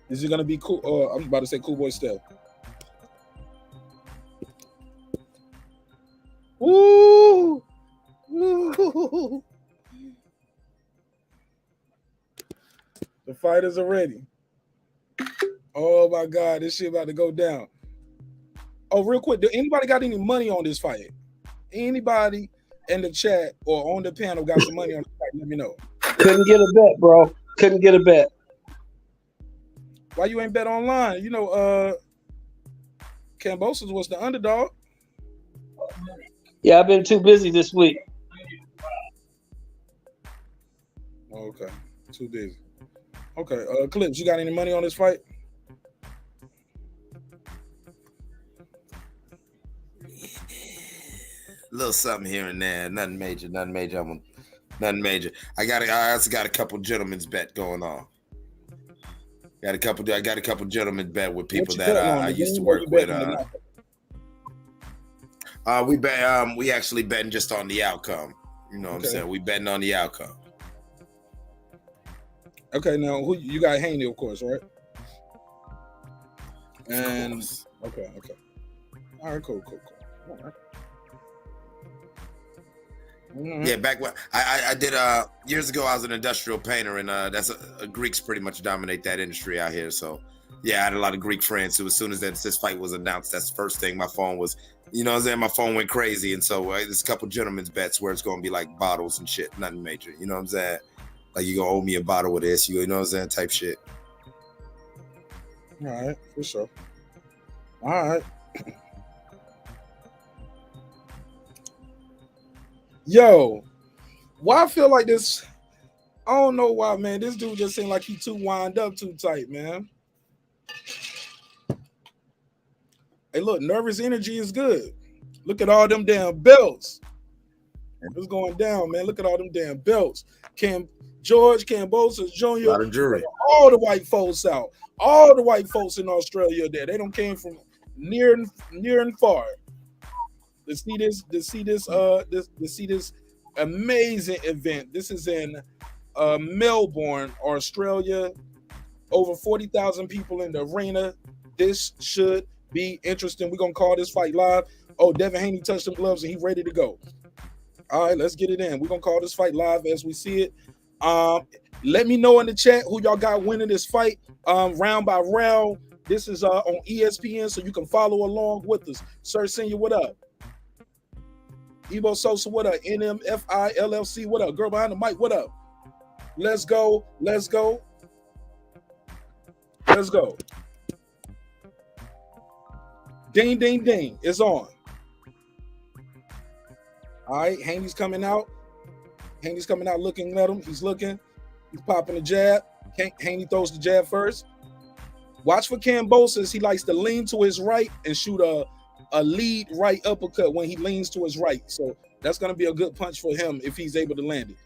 [SPEAKER 1] Is it gonna be cool? I'm about to say Cool Boy Steph. Woo! Woo! The fighters are ready. Oh my God, this shit about to go down. Oh, real quick, do anybody got any money on this fight? Anybody in the chat or on the panel got some money on the fight? Let me know.
[SPEAKER 3] Couldn't get a bet, bro. Couldn't get a bet.
[SPEAKER 1] Why you ain't bet online? You know, Kambosos was the underdog.
[SPEAKER 3] Yeah, I've been too busy this week.
[SPEAKER 1] Okay, too busy. Okay, Clips, you got any money on this fight?
[SPEAKER 5] Little something here and there, nothing major. I also got a couple gentlemen's bet going on. I got a couple gentlemen bet with people that I used to work with. We actually betting just on the outcome. You know what I'm saying? We betting on the outcome.
[SPEAKER 1] Okay, now who you got? Haney, of course, right? And okay. All right, cool. All right. Mm-hmm.
[SPEAKER 5] Yeah, back when I did years ago, I was an industrial painter, and that's Greeks pretty much dominate that industry out here. So yeah, I had a lot of Greek friends who, as soon as this fight was announced, that's the first thing my phone was. You know what I'm saying? My phone went crazy, and so there's a couple gentlemen's bets where it's gonna be like bottles and shit, nothing major. You know what I'm saying? Like you gonna owe me a bottle of this, you know what I'm saying? Type shit.
[SPEAKER 1] All right, for sure. All right. Yo, why I feel like this? I don't know why, man. This dude just seemed like he too wind up too tight, man. Hey, look, nervous energy is good. Look at all them damn belts. What's going down, man? Look at all them damn belts. George Kambosos Jr.
[SPEAKER 5] A lot of jury.
[SPEAKER 1] All the white folks out. All the white folks in Australia there. They don't came from near and far. To see this amazing event. This is in Melbourne, Australia. Over 40,000 people in the arena. This should be interesting. We're gonna call this fight live. Oh, Devin Haney touched them gloves and he's ready to go. All right, let's get it in. We're gonna call this fight live as we see it. Let me know in the chat who y'all got winning this fight round by round. This is on ESPN, so you can follow along with us. Sir Senior, what up? Ebo Sosa, what up? NMFI LLC, what up? Girl behind the mic, what up? Let's go. Ding, ding, ding. It's on. All right, Haney's coming out. Looking at him. He's looking. He's popping a jab. Haney throws the jab first. Watch for Kambosos. He likes to lean to his right and shoot a lead right uppercut when he leans to his right. So that's going to be a good punch for him if he's able to land it.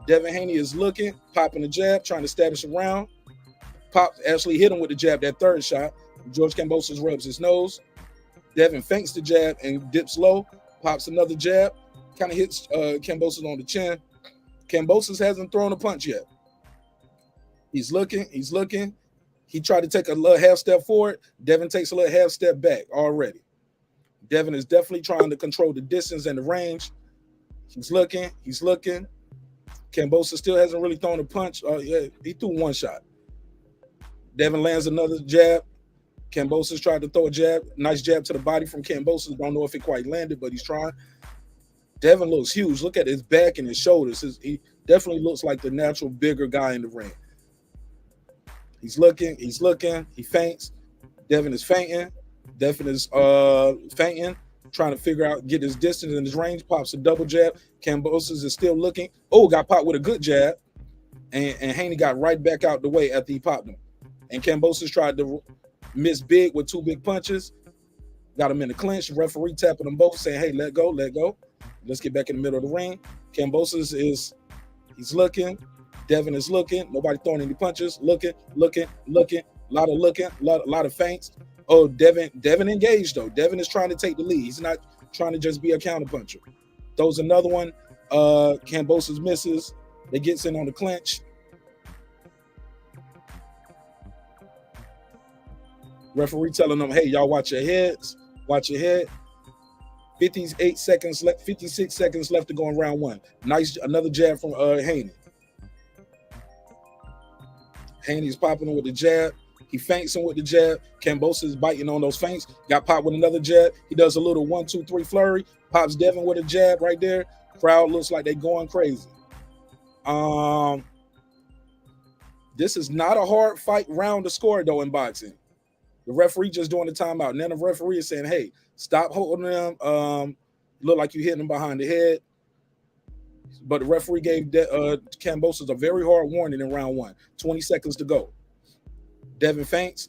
[SPEAKER 1] Devin Haney is looking, popping a jab, trying to establish a round. Actually hit him with the jab, that third shot. George Kambosos rubs his nose. Devin feints the jab and dips low, pops another jab, kind of hits Kambosos on the chin. Kambosos hasn't thrown a punch yet. He's looking. He tried to take a little half step forward. Devin takes a little half step back already. Devin is definitely trying to control the distance and the range. He's looking. Kambosos still hasn't really thrown a punch. Yeah, he threw one shot. Devin lands another jab. Kambosos tried to throw a jab. Nice jab to the body from Kambosos. Don't know if it quite landed, but he's trying. Devin looks huge. Look at his back and his shoulders. He definitely looks like the natural bigger guy in the ring. He's looking. He feints. Devin is fainting. Trying to figure out, get his distance and his range. Pops a double jab. Kambosos is still looking. Oh, got popped with a good jab. And Haney got right back out the way after he popped him. And Kambosos tried to missed big with 2 big punches. Got him in the clinch. Referee tapping them both, saying, "Hey, let go, let go. Let's get back in the middle of the ring." Kambosos he's looking. Devin is looking. Nobody throwing any punches. Looking. A lot of looking. A lot of feints. Oh, Devin engaged though. Devin is trying to take the lead. He's not trying to just be a counterpuncher. Throws another one. Kambosos misses. They gets in on the clinch. Referee telling them, "Hey, y'all watch your heads. Watch your head." 56 seconds left to go in round 1. Nice, another jab from Haney. Haney's popping him with the jab. He feints him with the jab. Kambosos is biting on those feints. Got popped with another jab. He does a little 1, 2, 3 flurry. Pops Devin with a jab right there. Crowd looks like they going crazy. This is not a hard fight round to score though in boxing. The referee just doing the timeout. And then the referee is saying, "Hey, stop holding them. Look like you hitting them behind the head." But the referee gave Kambosos a very hard warning in round 1. 20 seconds to go. Devin feints,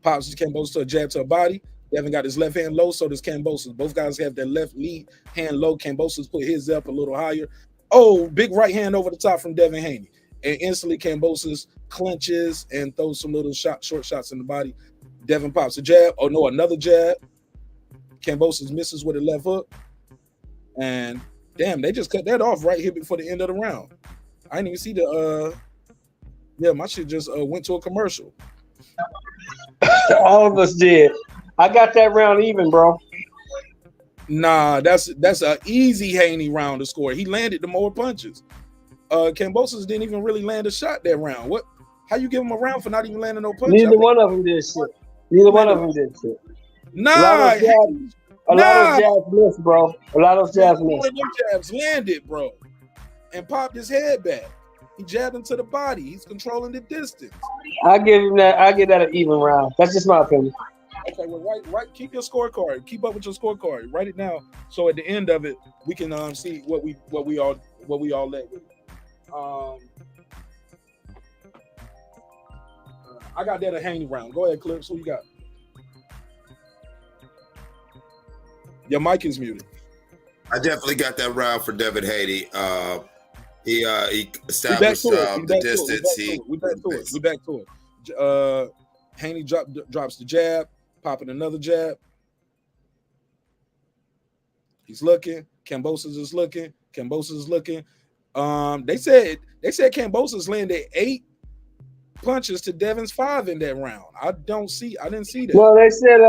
[SPEAKER 1] pops Kambosos to a jab to a body. Devin got his left hand low, so does Kambosos. Both guys have their left lead hand low. Kambosos put his up a little higher. Oh, big right hand over the top from Devin Haney. And instantly Kambosos clinches and throws some little short shots in the body. Devin pops a jab. Oh no, another jab. Kambosos misses with a left hook. And damn, they just cut that off right here before the end of the round. I didn't even see the my shit just went to a commercial.
[SPEAKER 3] All of us did. I got that round even, bro.
[SPEAKER 1] Nah, that's an easy Haney round to score. He landed the more punches. Kambosos didn't even really land a shot that round. What? How you give him a round for not even landing no punches?
[SPEAKER 3] Neither one of them did shit.
[SPEAKER 1] Nah,
[SPEAKER 3] a lot of jabs missed, bro. A lot of jabs missed.
[SPEAKER 1] One of them jabs landed, bro, and popped his head back. He jabbed him to the body. He's controlling the distance.
[SPEAKER 3] I give him that. I give that an even round. That's just my opinion.
[SPEAKER 1] Okay, well, right. Keep your scorecard. Keep up with your scorecard. Write it down so at the end of it we can see what we all let with. I got that a Haney round. Go ahead, Clips. Who you got? Your mic is muted.
[SPEAKER 5] I definitely got that round for Devin Haney. He established the distance.
[SPEAKER 1] We back to it. Haney drops the jab, popping another jab. He's looking. Kambosos is looking. They said Kambosos landed 8 punches to Devin's 5 in that round. I didn't see that.
[SPEAKER 3] Well, they said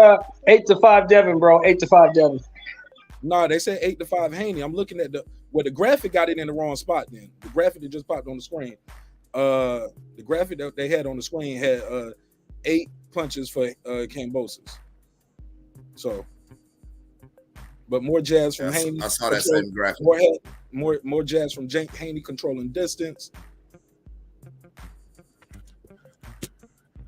[SPEAKER 3] 8-5 Devin, bro. 8-5 Devin.
[SPEAKER 1] No, they said 8-5 Haney. I'm looking at the graphic got it in the wrong spot. Then the graphic that just popped on the screen. The graphic that they had on the screen had 8 punches for Kambosos. So, but more jabs from Haney.
[SPEAKER 5] I saw that same graphic.
[SPEAKER 1] More jabs from Haney controlling distance.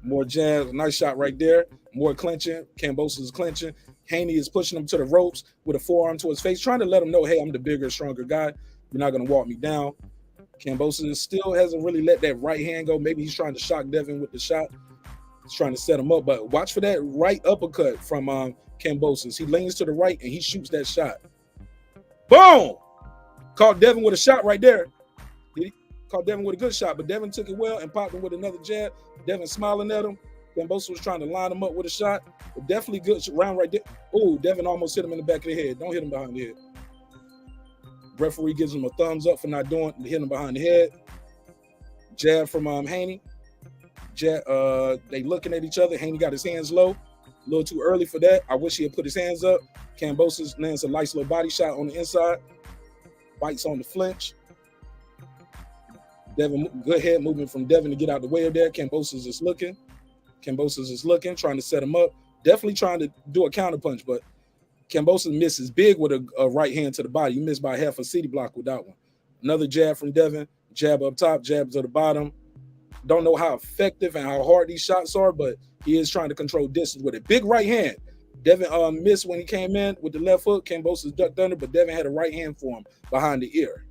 [SPEAKER 1] More jabs. Nice shot right there. More clinching. Kambosos is clinching. Haney is pushing him to the ropes with a forearm to his face, trying to let him know, hey, I'm the bigger, stronger guy. You're not going to walk me down. Kambosos still hasn't really let that right hand go. Maybe he's trying to shock Devin with the shot. He's trying to set him up. But watch for that right uppercut from Kambosos. He leans to the right, and he shoots that shot. Boom! Caught Devin with a shot right there. He caught Devin with a good shot, but Devin took it well and popped him with another jab. Devin smiling at him. Kambosos was trying to line him up with a shot. But definitely good round right there. Oh, Devin almost hit him in the back of the head. Don't hit him behind the head. Referee gives him a thumbs up for not hitting him behind the head. Jab from Haney. They looking at each other. Haney got his hands low. A little too early for that. I wish he had put his hands up. Kambosos lands a nice little body shot on the inside. Bites on the flinch. Devin, good head movement from Devin to get out the way of that. Kambosos is looking, trying to set him up. Definitely trying to do a counter punch, but Kambosos misses big with a right hand to the body. He missed by half a city block with that one. Another jab from Devin. Jab up top, jab to the bottom. Don't know how effective and how hard these shots are, but he is trying to control distance with it. Big right hand. Devin missed when he came in with the left hook. Kambosos ducked under, but Devin had a right hand for him behind the ear.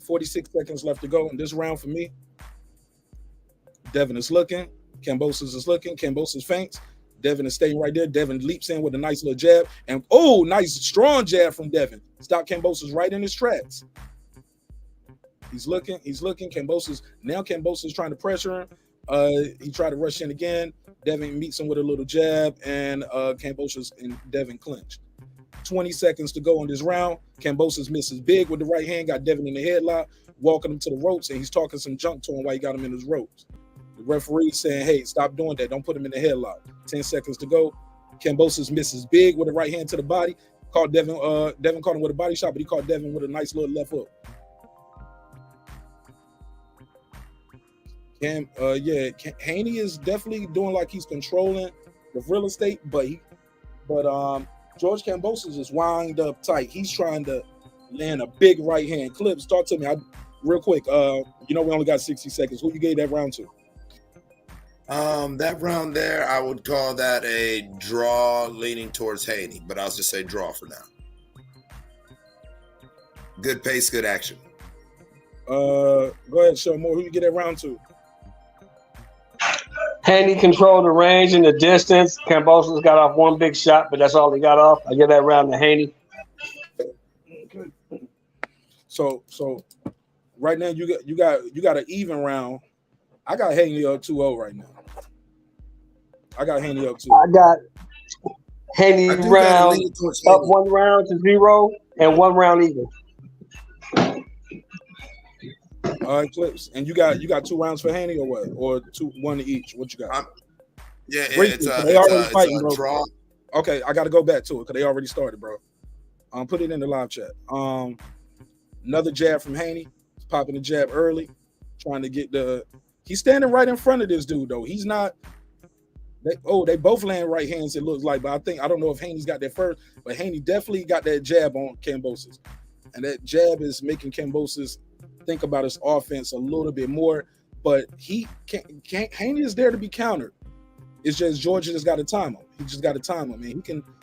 [SPEAKER 1] 46 seconds left to go in this round for me. Devin is looking. Kambosos is looking. Kambosos feints. Devin is staying right there. Devin leaps in with a nice little jab. And, oh, nice strong jab from Devin. Stop Kambosos right in his tracks. He's looking. Kambosos trying to pressure him. He tried to rush in again. Devin meets him with a little jab, and Kambosos and Devin clinch. 20 seconds to go on this round. Kambosos misses big with the right hand, got Devin in the headlock, walking him to the ropes, and he's talking some junk to him while he got him in his ropes. The referee saying, hey, stop doing that. Don't put him in the headlock. 10 seconds to go. Kambosos misses big with the right hand to the body. Caught Devin caught him with a body shot, but he caught Devin with a nice little left hook. Haney is definitely doing like he's controlling the real estate, but George Kambosos is wound up tight. He's trying to land a big right hand. Clips, talk to me real quick. We only got 60 seconds. Who you gave that round to?
[SPEAKER 5] That round there, I would call that a draw leaning towards Haney, but I'll just say draw for now. Good pace, good action.
[SPEAKER 1] Go ahead, show more. Who you get that round to?
[SPEAKER 3] Haney controlled the range and the distance. Kambosos got off one big shot, but that's all he got off. I give that round to Haney.
[SPEAKER 1] Okay. So right now you got an even round. I got Haney up 2-0 right now. I got Haney up 2.
[SPEAKER 3] I got Haney round up 1 round to 0 and 1 round even.
[SPEAKER 1] All right, Clips. And you got 2 rounds for Haney or what? Or 1 each? What you got?
[SPEAKER 5] It's a draw.
[SPEAKER 1] Okay, I got to go back to it because they already started, bro. Put it in the live chat. Another jab from Haney. He's popping the jab early, trying to get he's standing right in front of this dude, though. He's not. They both land right hands, it looks like. But I don't know if Haney's got that first, but Haney definitely got that jab on Kambosos. And that jab is making Kambosos think about his offense a little bit more. But Haney is there to be countered. It's just Georgia just got to time him. He just got to time him, man.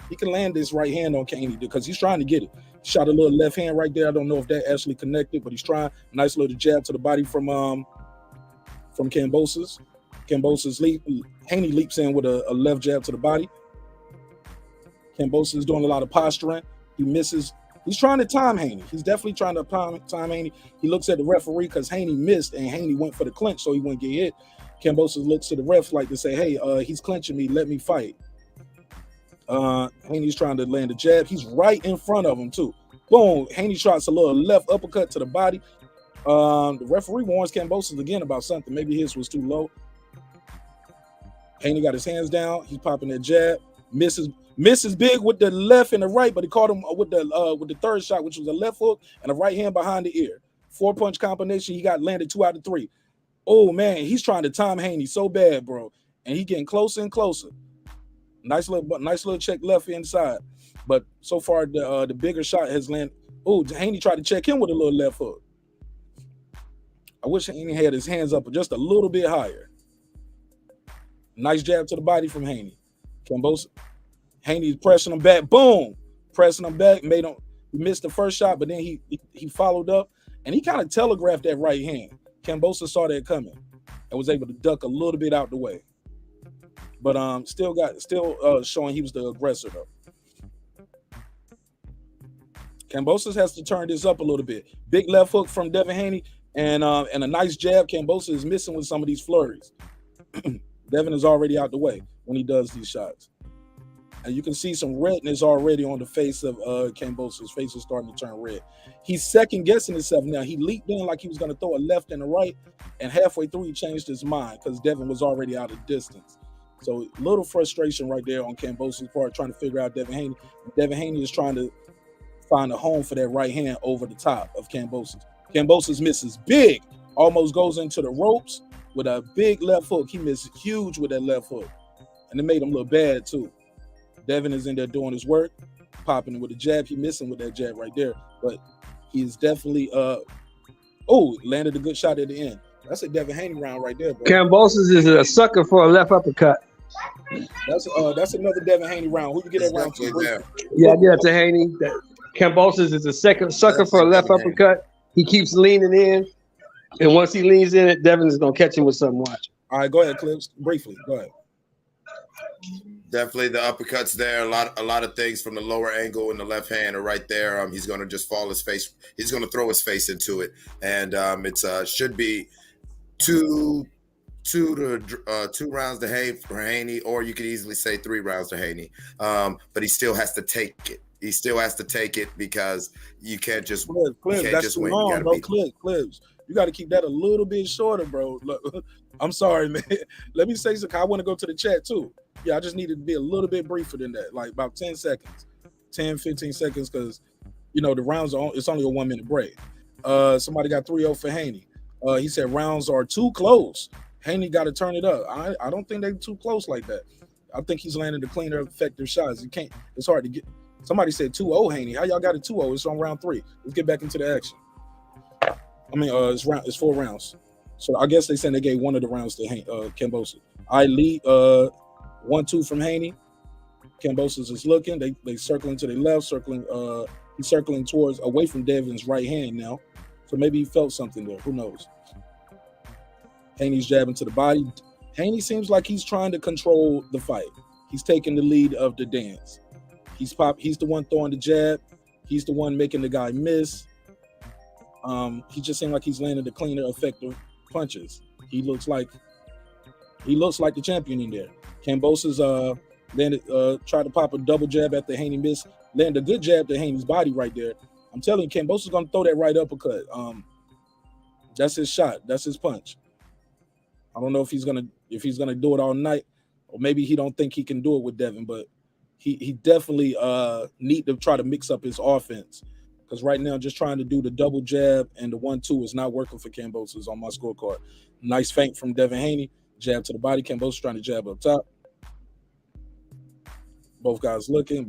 [SPEAKER 1] He can land this right hand on Haney because he's trying to get it. He shot a little left hand right there. I don't know if that actually connected, but he's trying. Nice little jab to the body from Kambosos. Haney leaps in with a left jab to the body. Kambosos is doing a lot of posturing. He misses. He's trying to time Haney. He's definitely trying to time Haney. He looks at the referee because Haney missed and Haney went for the clinch so he wouldn't get hit. Kambosos looks to the refs like to say, hey, he's clinching me. Let me fight. Haney's trying to land a jab. He's right in front of him, too. Boom. Haney shots a little left uppercut to the body. The referee warns Kambosos again about something. Maybe his was too low. Haney got his hands down. He's popping that jab. Misses big with the left and the right, but he caught him with the third shot, which was a left hook and a right hand behind the ear. 4-punch combination. He got landed 2 out of 3. Oh, man, he's trying to time Haney so bad, bro. And he getting closer and closer. Nice little check left inside. But so far, the bigger shot has landed. Oh, Haney tried to check him with a little left hook. I wish Haney had his hands up just a little bit higher. Nice jab to the body from Haney. Kambosos. Haney's pressing him back. Boom. Pressing him back. He missed the first shot, but then he followed up. And he kind of telegraphed that right hand. Kambosos saw that coming and was able to duck a little bit out the way. But still showing he was the aggressor, though. Kambosos has to turn this up a little bit. Big left hook from Devin Haney and a nice jab. Kambosos is missing with some of these flurries. Devin is already out the way when he does these shots. And you can see some redness already on the face of Kambosos. His face is starting to turn red. He's second guessing himself now. He leaped in like he was going to throw a left and a right, and halfway through he changed his mind because Devin was already out of distance. So a little frustration right there on Kambosos' part, trying to figure out Devin Haney. Devin Haney is trying to find a home for that right hand over the top of Kambosos. Kambosos misses big, almost goes into the ropes with a big left hook. He missed huge with that left hook, and it made him look bad too. Devin is in there doing his work, popping with a jab. He missing with that jab right there, but he's definitely landed a good shot at the end. That's a Devin Haney round right there, bro.
[SPEAKER 3] Kambosos is a sucker for a left uppercut.
[SPEAKER 1] That's another Devin Haney round. Who you get that round to?
[SPEAKER 3] Yeah, I get it to Haney. Kambosos is a second sucker for a left uppercut. He keeps leaning in, and once he leans in, Devin is gonna catch him with something. Watch.
[SPEAKER 1] All right, go ahead, Clips. Briefly, go ahead.
[SPEAKER 5] Definitely the uppercuts there. A lot of things from the lower angle in the left hand are right there. He's going to just fall his face. He's going to throw his face into it, and it's should be two rounds for Haney, or you could easily say 3 rounds to Haney. But he still has to take it. He still has to take it because you can't just
[SPEAKER 1] Clips,
[SPEAKER 5] you can't
[SPEAKER 1] that's
[SPEAKER 5] just
[SPEAKER 1] too
[SPEAKER 5] win.
[SPEAKER 1] long,
[SPEAKER 5] You got to
[SPEAKER 1] bro.
[SPEAKER 5] beat.
[SPEAKER 1] Clips. You got to keep that a little bit shorter, bro. Look, I'm sorry, man. Let me say something. I want to go to the chat too. Yeah, I just needed to be a little bit briefer than that, like about 10 seconds, 10, 15 seconds, because, you know, the rounds are it's only a 1 minute break. Somebody got 3-0 for Haney. He said rounds are too close. Haney got to turn it up. I don't think they're too close like that. I think he's landing the cleaner, effective shots. You can't. It's hard to get. Somebody said 2-0 Haney. How y'all got a 2-0? It's on round 3. Let's get back into the action. I mean, it's 4 rounds. So I guess they said they gave one of the rounds to Kambosos. I lead 1-2 from Haney. Kambosos is looking. They circling to the left, he's circling towards away from Devin's right hand now. So maybe he felt something there. Who knows? Haney's jabbing to the body. Haney seems like he's trying to control the fight. He's taking the lead of the dance. He's the one throwing the jab. He's the one making the guy miss. He just seemed like he's landing the cleaner, effective punches. He looks like the champion in there. Kambosos tried to pop a double jab after Haney missed. Landed a good jab to Haney's body right there. I'm telling you, Kambosos is gonna throw that right uppercut. That's his shot. That's his punch. I don't know if he's gonna do it all night, or maybe he don't think he can do it with Devin, but he definitely need to try to mix up his offense, because right now just trying to do the double jab and the 1-2 is not working for Kambosos on my scorecard. Nice feint from Devin Haney, jab to the body. Kambosos trying to jab up top. Both guys looking.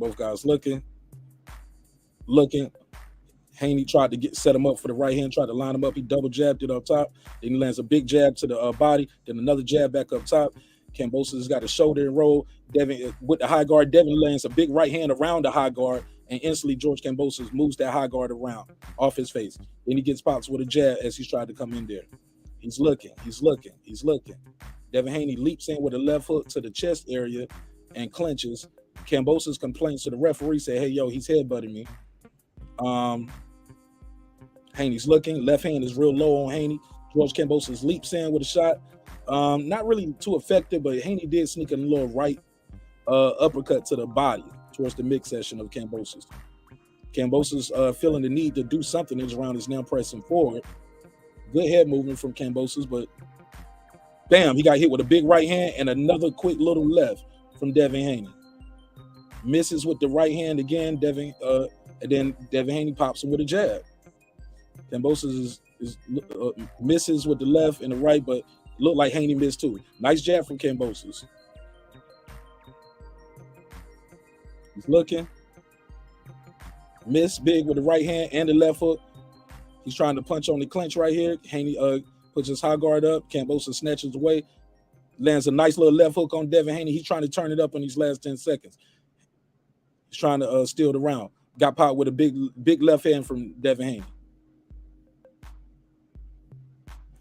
[SPEAKER 1] Haney tried to set him up for the right hand, tried to line him up. He double jabbed it up top. Then he lands a big jab to the body, then another jab back up top. Kambosos has got a shoulder and roll. Devin with the high guard. Devin lands a big right hand around the high guard, and instantly George Kambosos moves that high guard around off his face. Then he gets pops with a jab as he's tried to come in there. He's looking. Devin Haney leaps in with a left hook to the chest area and clinches. Kambosos complains to the referee, say, "Hey, yo, he's headbutting me." Haney's looking. Left hand is real low on Haney. George Kambosos leaps in with a shot. Not really too effective, but Haney did sneak in a little right uppercut to the body towards the midsection of Kambosos. Kambosos feeling the need to do something in his round is now pressing forward. Good head movement from Kambosos, but bam, he got hit with a big right hand and another quick little left from Devin Haney. Misses with the right hand again, and then Devin Haney pops him with a jab. Kambosos misses with the left and the right, but looked like Haney missed too. Nice jab from Kambosos. He's looking. Miss big with the right hand and the left hook. He's trying to punch on the clinch right here. Haney puts his high guard up. Kambosos snatches away. Lands a nice little left hook on Devin Haney. He's trying to turn it up in these last 10 seconds. He's trying to steal the round. Got popped with a big left hand from Devin Haney.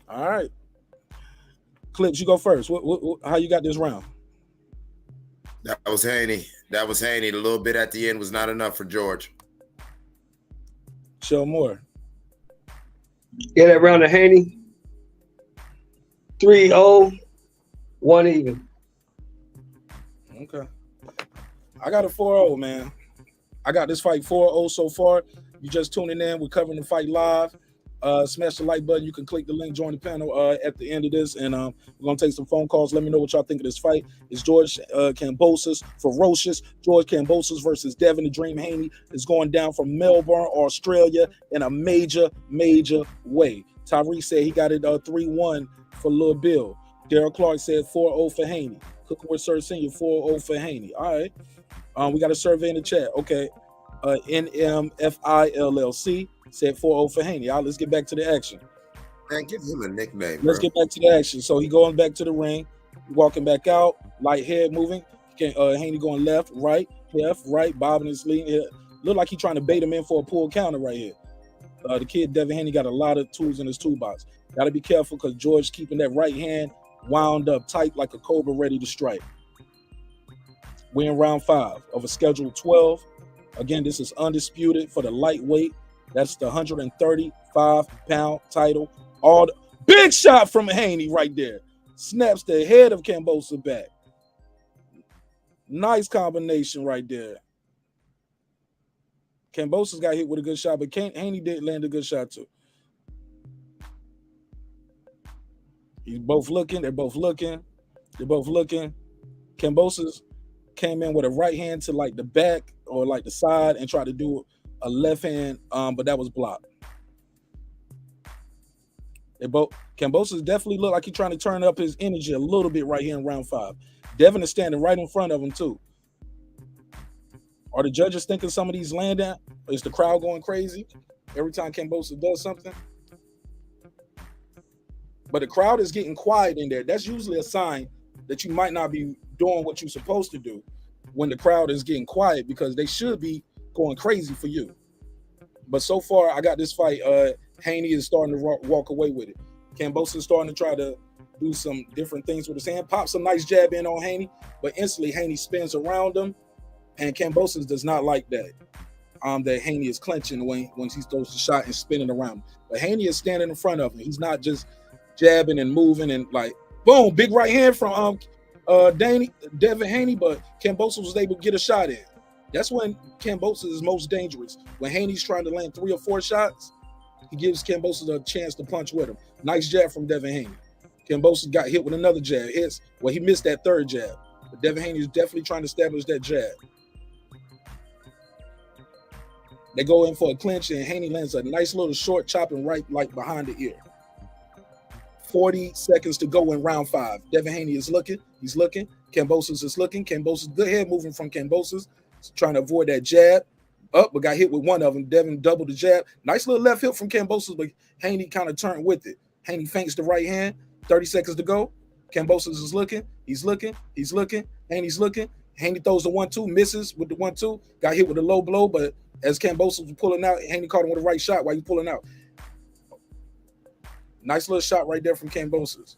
[SPEAKER 1] All right. Clips, you go first. How you got this round?
[SPEAKER 5] That was Haney. The little bit at the end was not enough for George.
[SPEAKER 1] Show more.
[SPEAKER 3] Yeah, that round of Haney. 3-0, 1 even.
[SPEAKER 1] Okay. I got a 4-0, man. I got this fight 4-0 so far. You just tuning in. We're covering the fight live. Smash the like button. You can click the link, join the panel at the end of this, and we're going to take some phone calls. Let me know what y'all think of this fight. It's George Kambosos, ferocious. George Kambosos versus Devin the Dream Haney is going down from Melbourne, Australia in a major way. Tyree said he got it 3-1 for Lil Bill. Daryl Clark said 4-0 for Haney. Cooking with Sir Senior, 4-0 for Haney. All right. We got a survey in the chat. Okay. NMFILLC said 4-0 for Haney. All right, let's get back to the action.
[SPEAKER 5] Man, give him a nickname,
[SPEAKER 1] Let's get back to the action. So he going back to the ring, walking back out, light head moving. Haney going left, right, bobbing his lead. Look like he trying to bait him in for a pull counter right here. The kid Devin Haney got a lot of tools in his toolbox. Got to be careful because George keeping that right hand wound up tight like a cobra ready to strike. We're in round 5 of a scheduled 12. Again, this is Undisputed for the lightweight. That's the 135-pound title. Big shot from Haney right there. Snaps the head of Kambosos back. Nice combination right there. Kambosos got hit with a good shot, but Haney did land a good shot too. They're both looking. Kambosos came in with a right hand to like the back or like the side and tried to do a left hand, but that was blocked. Kambosos definitely looked like he's trying to turn up his energy a little bit right here in round 5. Devin is standing right in front of him too. Are the judges thinking some of these landing? Is the crowd going crazy every time Kambosos does something? But the crowd is getting quiet in there. That's usually a sign that you might not be doing what you're supposed to do when the crowd is getting quiet, because they should be going crazy for you. But so far, I got this fight. Haney is starting to walk away with it. Kambosos is starting to try to do some different things with his hand. Pops a nice jab in on Haney, but instantly Haney spins around him, and Kambosos does not like that. That Haney is clenching when he throws the shot and spinning around. But Haney is standing in front of him. He's not just jabbing and moving and like, boom, big right hand from Devin Haney, but Kambosos was able to get a shot in. That's when Kambosos is most dangerous. When Haney's trying to land 3 or 4 shots, he gives Kambosos a chance to punch with him. Nice jab from Devin Haney. Kambosos got hit with another jab. He missed that third jab. But Devin Haney is definitely trying to establish that jab. They go in for a clinch, and Haney lands a nice little short chopping right like behind the ear. 40 seconds to go in round 5. Devin Haney is looking. He's looking. Kambosos is looking. Kambosos, good head moving from Kambosos. Trying to avoid that jab. Up, but got hit with one of them. Devin doubled the jab. Nice little left hook from Kambosos, but Haney kind of turned with it. Haney feints the right hand. 30 seconds to go. Kambosos is looking. He's looking. Haney's looking. Haney throws the 1-2, misses with the 1-2. Got hit with a low blow, but as Kambosos was pulling out, Haney caught him with the right shot while he's pulling out. Nice little shot right there from Kambosos.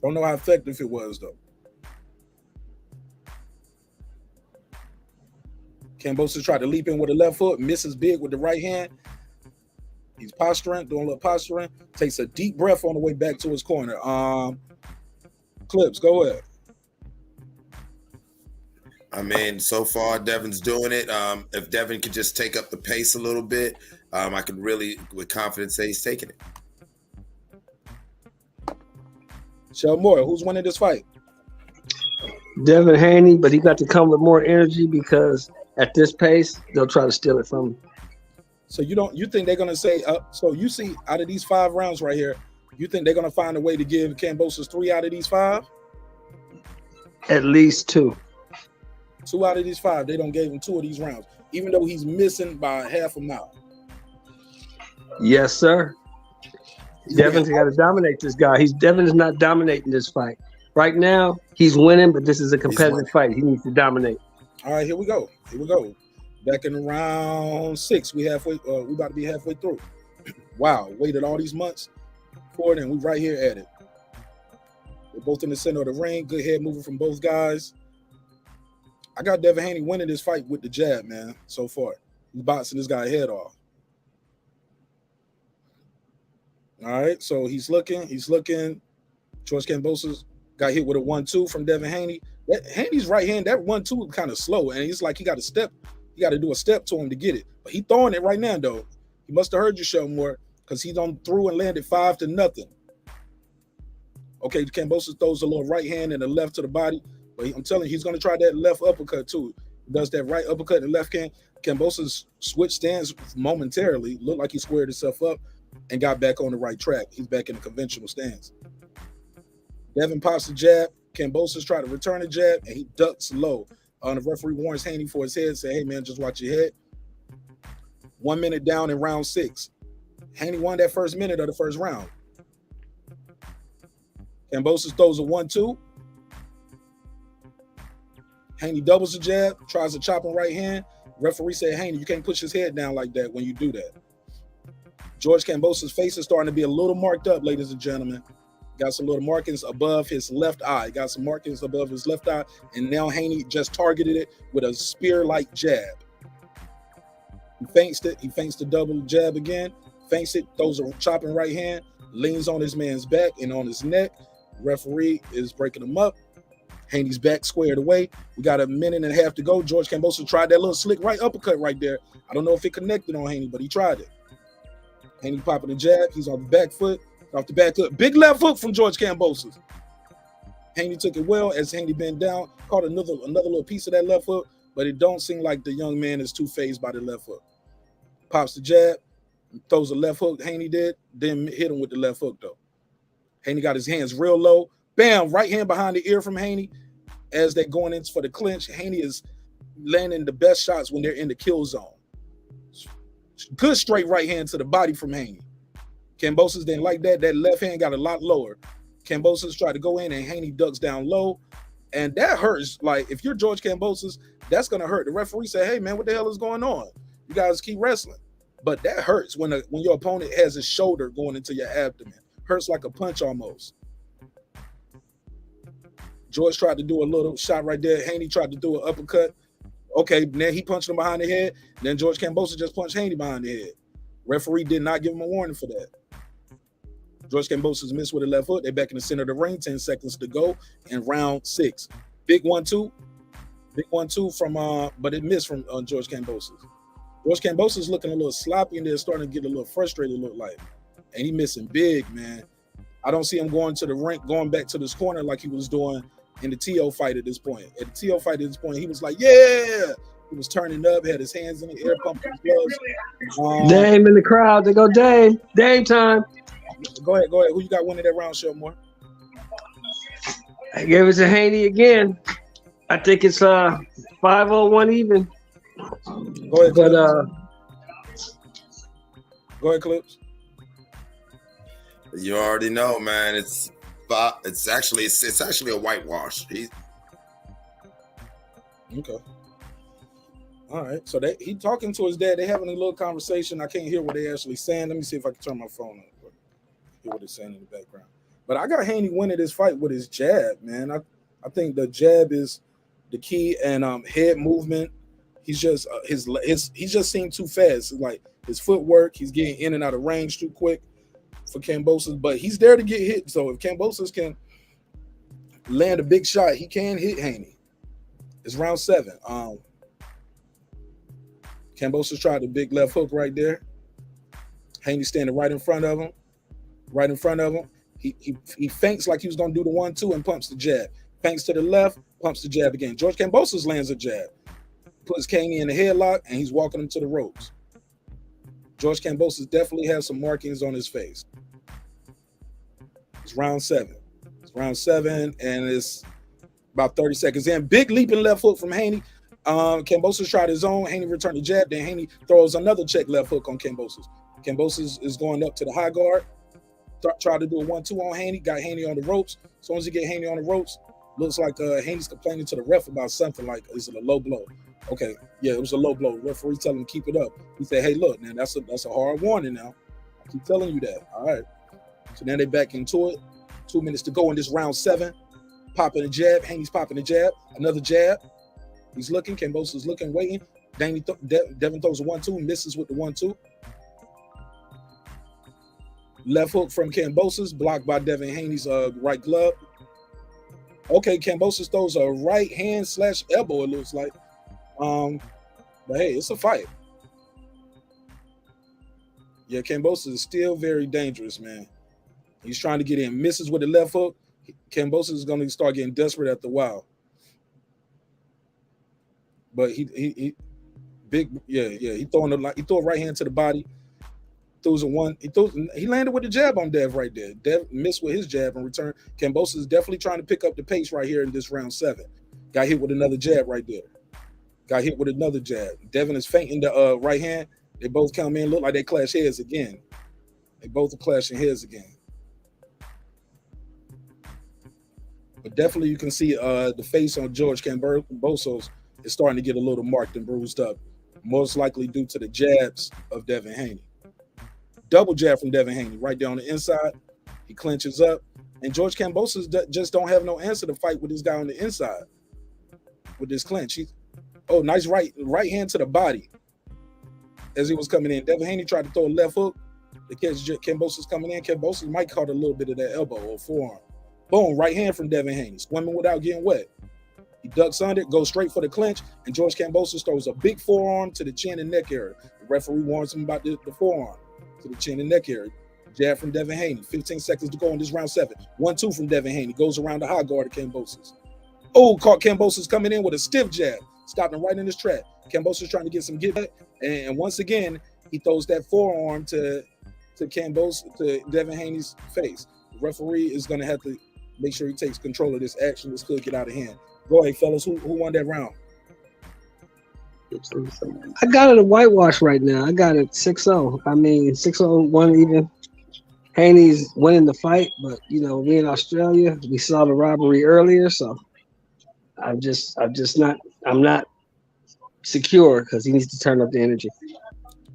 [SPEAKER 1] Don't know how effective it was, though. Kambosos tried to leap in with a left foot, misses big with the right hand. He's posturing, doing a little posturing. Takes a deep breath on the way back to his corner. Clips, go ahead.
[SPEAKER 5] I mean, so far Devin's doing it. If Devin could just take up the pace a little bit, I could really, with confidence, say he's taking it.
[SPEAKER 1] Shell Moore, who's winning this fight?
[SPEAKER 3] Devin Haney, but he got to come with more energy because at this pace, they'll try to steal it from him.
[SPEAKER 1] So you think they're gonna say? So you see, out of these 5 rounds right here, you think they're gonna find a way to give Kambosos 3 out of these 5?
[SPEAKER 3] At least 2.
[SPEAKER 1] 2 out of these 5, they don't gave him 2 of these rounds, even though he's missing by half a mile.
[SPEAKER 3] Yes, sir. Devin's got to dominate this guy. Devin is not dominating this fight right now. He's winning, but this is a competitive fight. He needs to dominate.
[SPEAKER 1] All right, here we go. Back in round 6, we about to be halfway through. Wow, waited all these months for it, and we right here at it. We're both in the center of the ring. Good head moving from both guys. I got Devin Haney winning this fight with the jab, man, so far. He's boxing this guy's head off. All right, so he's looking. George Kambosos got hit with a 1-2 from Devin Haney. Haney's right hand, that 1-2 kind of slow, and it's like he got to do a step to him to get it. But he throwing it right now, though. He must have heard you, show more, because he's on through and landed 5-0. Okay, Kambosos throws a little right hand and a left to the body, but I'm telling you, he's going to try that left uppercut too. He does that right uppercut and left hand. Kambosos switched stance momentarily, looked like he squared himself up and got back on the right track. He's back in the conventional stance. Devin pops the jab. Kambosos tried to return the jab, and he ducks low. The referee warns Haney for his head, say, hey, man, just watch your head. 1 minute down in round 6. Haney won that first minute of the first round. Kambosos throws a 1-2. Haney doubles the jab, tries to chop him right hand. Referee said, Haney, you can't push his head down like that when you do that. George Kambosos' face is starting to be a little marked up, ladies and gentlemen. Got some little markings above his left eye. Got some markings above his left eye. And now Haney just targeted it with a spear-like jab. He feints it. He feints the double jab again. Feints it, throws a chopping right hand, leans on his man's back and on his neck. Referee is breaking him up. Haney's back squared away. We got a minute and a half to go. George Kambosos tried that little slick right uppercut right there. I don't know if it connected on Haney, but he tried it. Haney popping the jab. He's on the back foot. Off the back hook. Big left hook from George Kambosos. Haney took it well as Haney bent down. Caught another little piece of that left hook, but it don't seem like the young man is too fazed by the left hook. Pops the jab. Throws a left hook. Haney did. Then hit him with the left hook, though. Haney got his hands real low. Bam! Right hand behind the ear from Haney. As they're going in for the clinch, Haney is landing the best shots when they're in the kill zone. Good straight right hand to the body from Haney. Kambosos didn't like that. That left hand got a lot lower. Kambosos tried to go in and Haney ducks down low. And that hurts. Like, if you're George Kambosos, that's going to hurt. The referee said, hey, man, what the hell is going on? You guys keep wrestling. But that hurts when your opponent has his shoulder going into your abdomen. Hurts like a punch almost. George tried to do a little shot right there. Haney tried to do an uppercut. Okay, then he punched him behind the head. Then George Kambosos just punched Haney behind the head. Referee did not give him a warning for that. George Kambosos missed with a left hook. They're back in the center of the ring. 10 seconds to go in round 6. Big 1-2. Big 1-2 from, but it missed from George Kambosos. George Kambosos looking a little sloppy and they're starting to get a little frustrated, look like. And he missing big, man. I don't see him going to the ring, going back to this corner like he was doing in the Teo fight at this point. At the Teo fight at this point, he was like, yeah! He was turning up, had his hands in the air, pumping his gloves.
[SPEAKER 3] Dame in the crowd. They go, Dame. Dame time.
[SPEAKER 1] Go ahead. Who you got winning that round, Showmore?
[SPEAKER 3] I gave it to Haney again. I think it's 5-0-1 even.
[SPEAKER 1] Go ahead,
[SPEAKER 3] But
[SPEAKER 1] go ahead, Clips.
[SPEAKER 5] You already know, man. It's actually a whitewash.
[SPEAKER 1] Okay. All right. So he talking to his dad. They having a little conversation. I can't hear what they actually saying. Let me see if I can turn my phone up. Hear what they're saying in the background. But I got Haney winning this fight with his jab, man. I think the jab is the key, and head movement. He's just he just seemed too fast. Like his footwork, he's getting in and out of range too quick for Kambosos, but he's there to get hit. So if Kambosos can land a big shot, he can hit Haney. It's round 7. Kambosos tried the big left hook right there. Haney standing right in front of him. He feints like he was gonna do the 1-2 and pumps the jab. Feints to the left, pumps the jab again. George Kambosos lands a jab, puts Haney in the headlock, and he's walking him to the ropes. George Kambosos definitely has some markings on his face. It's round 7. And it's about 30 seconds in. Big leaping left hook from Haney. Kambosos tried his own. Haney returned the jab. Then Haney throws another check left hook on Kambosos. Kambosos is going up to the high guard. Tried to do a 1-2 on Haney. Got Haney on the ropes. As soon as he get Haney on the ropes, looks like Haney's complaining to the ref about something like, is it a low blow? Okay, yeah, it was a low blow. Referee telling him to keep it up. He said, hey, look, man, that's a hard warning now. I keep telling you that. All right. So now they're back into it. 2 minutes to go in this round 7. Popping a jab. Haney's popping a jab. Another jab. He's looking. Kambosos is looking, waiting. Devin throws a 1-2, misses with the 1-2. Left hook from Kambosos, blocked by Devin Haney's right glove. Okay, Kambosos throws a right hand / elbow, it looks like. But hey, it's a fight. Yeah, Kambosos is still very dangerous, man. He's trying to get in, misses with the left hook. Kambosos is going to start getting desperate after a while. But he throw a right hand to the body. He landed with the jab on Dev right there. Dev missed with his jab and returned. Kambosos is definitely trying to pick up the pace right here in this round 7. Got hit with another jab right there. Devin is feinting the right hand. They both come in, look like they clash heads again. They both are clashing heads again. But definitely you can see the face on George Kambosos is starting to get a little marked and bruised up, most likely due to the jabs of Devin Haney. Double jab from Devin Haney right there on the inside. He clinches up. And George Kambosos just don't have no answer to fight with this guy on the inside with this clinch. Nice right hand to the body as he was coming in. Devin Haney tried to throw a left hook to catch Kambosos coming in. Kambosos might caught a little bit of that elbow or forearm. Boom, right hand from Devin Haney, swimming without getting wet. He ducks under it, goes straight for the clinch, and George Kambosos throws a big forearm to the chin and neck area. The referee warns him about the forearm to the chin and neck area. Jab from Devin Haney. 15 seconds to go in this round 7. 1-2 from Devin Haney. Goes around the high guard of Kambosos. Caught Kambosos coming in with a stiff jab. Stopped him right in his track. Kambosos trying to get some get back. And once again, he throws that forearm to Devin Haney's face. The referee is going to have to make sure he takes control of this action. This could get out of hand. Go ahead, fellas. Who won that round?
[SPEAKER 3] I got it a whitewash right now. I got it 6-0. I mean, 6-0 one even. Haney's winning the fight, but we in Australia, we saw the robbery earlier, so I'm not secure because he needs to turn up the energy.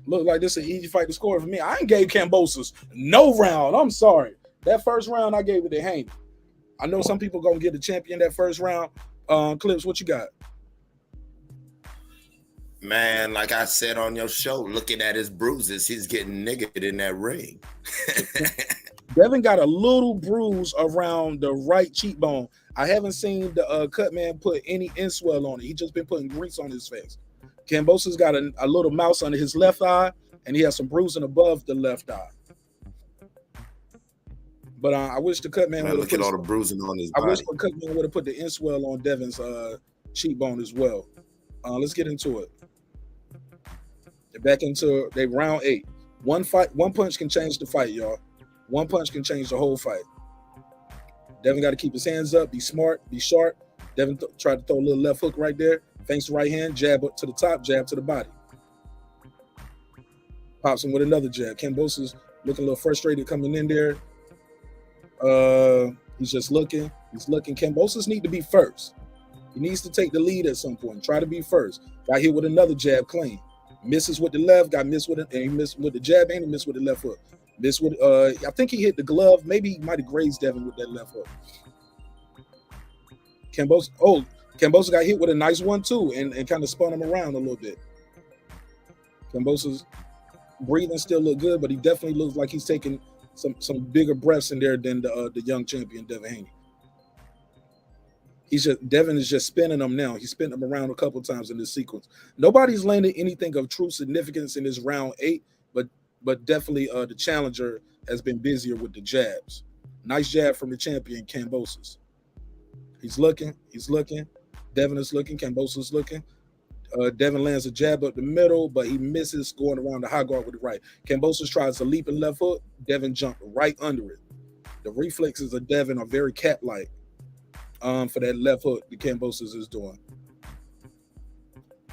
[SPEAKER 1] Look like this is an easy fight to score for me. I ain't gave Kambosos no round. I'm sorry. That first round I gave it to Haney. I know some people gonna get the champion that first round. Clips, what you got?
[SPEAKER 5] Man, like I said on your show, looking at his bruises, he's getting niggered in that ring.
[SPEAKER 1] Devin got a little bruise around the right cheekbone. I haven't seen the cut man put any inswell on it. He just been putting grease on his face. Kambosos got a little mouse under his left eye, and he has some bruising above the left eye. But I wish the cut man would have
[SPEAKER 5] look at all the bruising on his body.
[SPEAKER 1] I wish the cut man would have put the inswell on Devin's cheekbone as well. Let's get into it. They're back into round 8. One punch can change the fight, y'all. One punch can change the whole fight. Devin got to keep his hands up, be smart, be sharp. Devin tried to throw a little left hook right there. Feints the right hand, jab up to the top, jab to the body. Pops him with another jab. Kambosos looking a little frustrated coming in there. He's just looking. He's looking. Kambosos need to be first. He needs to take the lead at some point. Try to be first. Got hit with another jab clean. Misses with the left, got missed with it, and he missed with the jab and he missed with the left hook. Missed with I think he hit the glove. Maybe he might have grazed Devin with that left hook. Kambosos got hit with a nice 1-2 and kind of spun him around a little bit. Kambosos breathing still look good, but he definitely looks like he's taking some bigger breaths in there than the young champion Devin Haney. Devin is just spinning them now. He's spinning them around a couple times in this sequence. Nobody's landed anything of true significance in this round 8, but definitely the challenger has been busier with the jabs. Nice jab from the champion Kambosos. He's looking. Devin is looking. Kambosos is looking. Devin lands a jab up the middle, but he misses going around the high guard with the right. Kambosos tries a leaping left hook. Devin jumped right under it. The reflexes of Devin are very cat-like for that left hook that Kambosos is doing.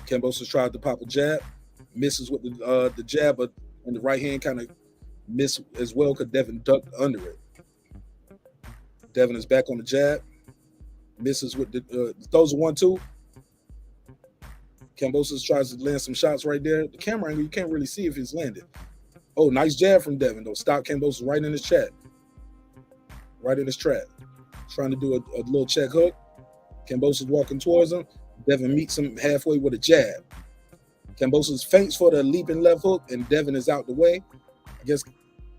[SPEAKER 1] Kambosos tried to pop a jab, misses with the jab, but in the right hand kind of missed as well because Devin ducked under it. Devin is back on the jab, misses with the throws a 1-2. Kambosos tries to land some shots right there. The camera angle, you can't really see if it's landed. Oh, nice jab from Devin, though. Stop Kambosos right in his chat. Right in his track. Trying to do a little check hook. Kambosos walking towards him. Devin meets him halfway with a jab. Kambosos feints for the leaping left hook, and Devin is out the way. I guess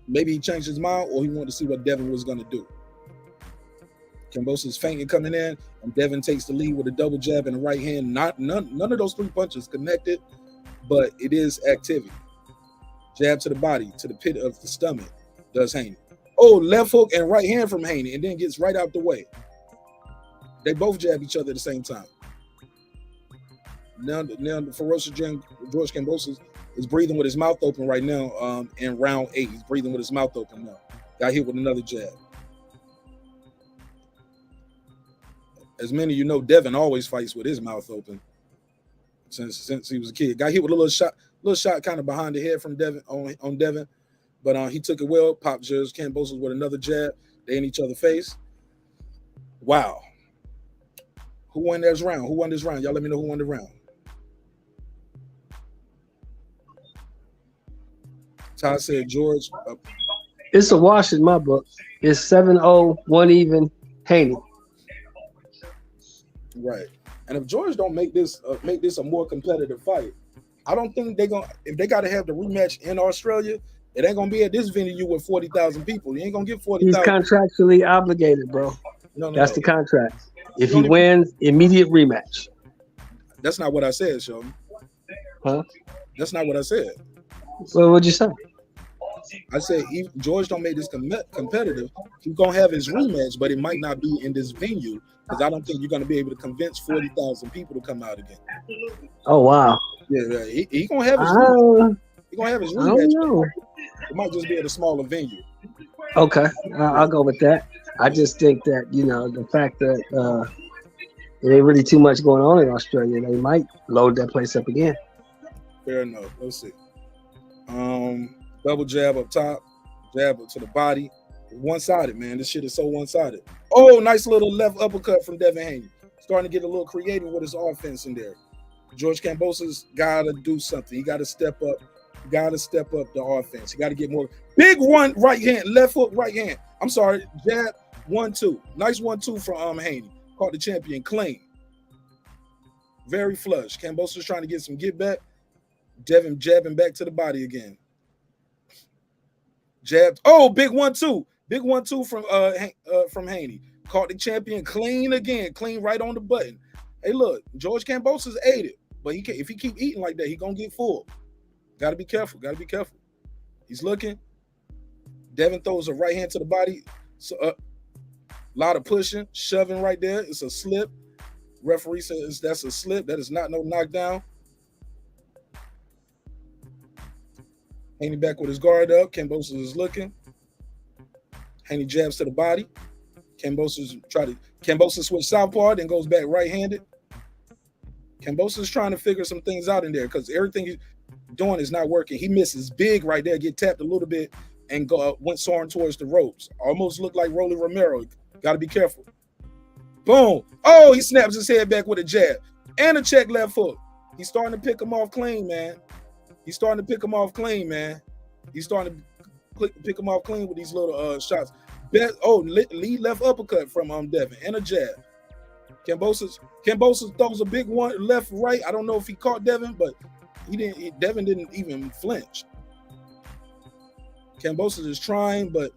[SPEAKER 1] maybe he changed his mind, or he wanted to see what Devin was going to do. Kambosos feinting coming in, and Devin takes the lead with a double jab in the right hand. None of those 3 punches connected, but it is activity. Jab to the body, to the pit of the stomach, does Haney. Oh, left hook and right hand from Haney, and then gets right out the way. They both jab each other at the same time. Now the ferocious George Kambosos is breathing with his mouth open right now in round 8. He's breathing with his mouth open now. Got hit with another jab. As many of you know, Devin always fights with his mouth open since he was a kid. Got hit with a little shot kind of behind the head from Devin on Devin, but he took it well. Popped George Kambosos with another jab. They in each other's face. Wow. Who won this round? Who won this round? Y'all let me know who won the round. Todd said George.
[SPEAKER 3] It's a wash in my book. It's 7-0, 1 even, Haney.
[SPEAKER 1] Right. And if George don't make this a more competitive fight, I don't think they're gonna. If they got to have the rematch in Australia, it ain't gonna be at this venue with 40,000 people. You ain't gonna get 40,000.
[SPEAKER 3] He's contractually obligated, bro.
[SPEAKER 1] No.
[SPEAKER 3] That's the contract. If
[SPEAKER 1] You
[SPEAKER 3] he
[SPEAKER 1] don't
[SPEAKER 3] wins, immediate rematch.
[SPEAKER 1] That's not what I said, Sheldon.
[SPEAKER 3] Huh?
[SPEAKER 1] That's not what I said.
[SPEAKER 3] Well, what'd you say?
[SPEAKER 1] I said if George don't make this competitive, he's gonna have his rematch, but it might not be in this venue because I don't think you're gonna be able to convince 40,000 people to come out again.
[SPEAKER 3] Oh wow.
[SPEAKER 1] Yeah, he gonna have his rematch. He gonna have his
[SPEAKER 3] I don't
[SPEAKER 1] rematch.
[SPEAKER 3] know.
[SPEAKER 1] It might just be at a smaller venue.
[SPEAKER 3] Okay, I'll go with that. I just think that the fact that there ain't really too much going on in Australia, they might load that place up again.
[SPEAKER 1] Fair enough. Let's see. Double jab up top, jab up to the body. One-sided, man. This shit is so one-sided. Oh, nice little left uppercut from Devin Haney. Starting to get a little creative with his offense in there. George Kambosos gotta do something. He gotta step up. Gotta step up the offense. He gotta get more. Big one, right hand, left hook, right hand. I'm sorry, jab, 1-2. Nice 1-2 from Haney. Caught the champion clean. Very flush. Kambosos trying to get some get back. Devin jabbing back to the body again. Jabbed. Oh, big 1-2. Big 1-2 from Haney. Caught the champion clean again. Clean right on the button. Hey, look, George Kambosos ate it, but if he keep eating like that, he gonna get full. Gotta be careful. Gotta be careful. He's looking. Devin throws a right hand to the body. So a lot of pushing, shoving right there. It's a slip. Referee says that's a slip. That is not no knockdown. Haney back with his guard up. Kambosos is looking. Haney jabs to the body. Kambosos switch southpaw, then goes back right-handed. Kambosos trying to figure some things out in there because everything he's doing is not working. He misses big right there, get tapped a little bit, and went soaring towards the ropes. Almost looked like Rolly Romero. Got to be careful. Boom. Oh, he snaps his head back with a jab and a check left hook. He's starting to pick him off clean, man. He's starting to pick him off clean, man. He's starting to pick him off clean with these little shots. Lead left uppercut from Devin and a jab. Kambosos throws a big one left right. I don't know if he caught Devin, but Devin didn't even flinch. Kambosos is trying, but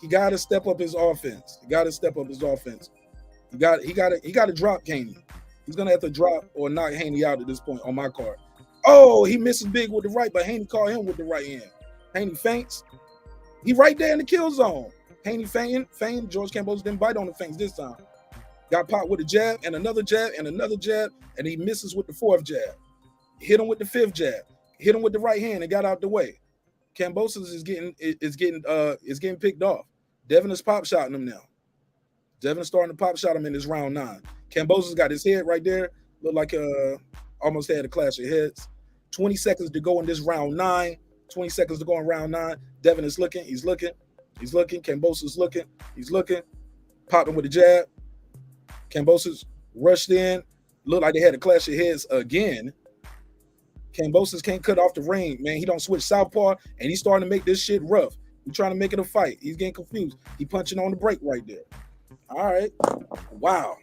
[SPEAKER 1] he got to step up his offense. He got to drop Haney. He's gonna have to drop or knock Haney out at this point on my card. Oh, he misses big with the right, but Haney caught him with the right hand. Haney feints. He right there in the kill zone. Haney feinting. George Kambosos didn't bite on the feints this time. Got popped with a jab and another jab and another jab, and he misses with the fourth jab. Hit him with the fifth jab. Hit him with the right hand and got out the way. Kambosos is getting picked off. Devin is pop shotting him now. Devin is starting to pop shot him in this round 9. Kambosos got his head right there. Looked like almost had a clash of heads. 20 seconds to go in this round 9. 20 seconds to go in round 9. Devin is looking. He's looking. Kambosos looking. He's looking. Popping with a jab. Kambosos rushed in. Looked like they had a clash of heads again. Kambosos can't cut off the ring, man. He don't switch southpaw, and he's starting to make this shit rough. He's trying to make it a fight. He's getting confused. He punching on the brake right there. All right. Wow.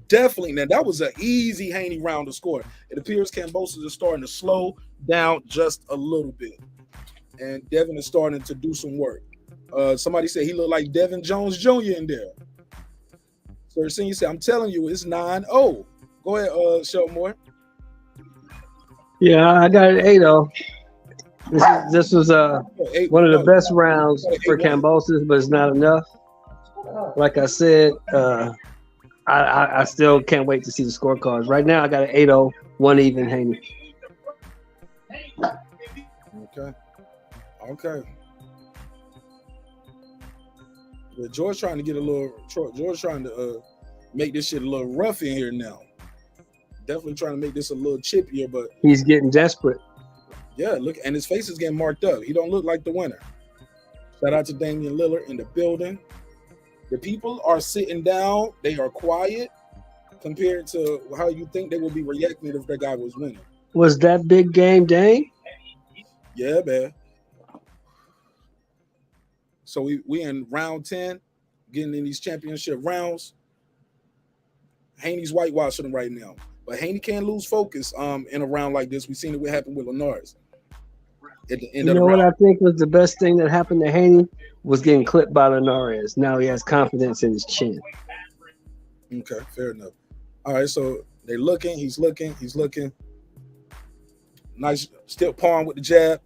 [SPEAKER 1] Definitely. Now, that was an easy Haney round to score. It appears Kambosos is starting to slow down just a little bit. And Devin is starting to do some work. Somebody said he looked like Devin Jones Jr. in there. So you said, I'm telling you, it's 9-0. Go ahead, Sheldon Moore.
[SPEAKER 3] Yeah, I got an 8-0. This was one of the best rounds for Kambosos, but it's not enough. Like I said, I still can't wait to see the scorecards. Right now, I got an 8-0, 1 even Haney.
[SPEAKER 1] Okay. Yeah, George trying to make this shit a little rough in here now. Definitely trying to make this a little chippier, but
[SPEAKER 3] he's getting desperate.
[SPEAKER 1] Yeah, look, and his face is getting marked up. He don't look like the winner. Shout out to Damian Lillard in the building. The people are sitting down. They are quiet compared to how you think they would be reacting if that guy was winning.
[SPEAKER 3] Was that big game, Dame?
[SPEAKER 1] Yeah, man. So we in round 10, getting in these championship rounds. Haney's whitewashing him right now. But Haney can't lose focus in a round like this. We've seen it what happened with Linares. At the end
[SPEAKER 3] You
[SPEAKER 1] of the
[SPEAKER 3] know what I
[SPEAKER 1] round.
[SPEAKER 3] think was the best thing that happened to Haney was getting clipped by Linares. Now he has confidence in his chin.
[SPEAKER 1] Okay, fair enough. All right, so they looking, he's looking. Nice still palm with the jab.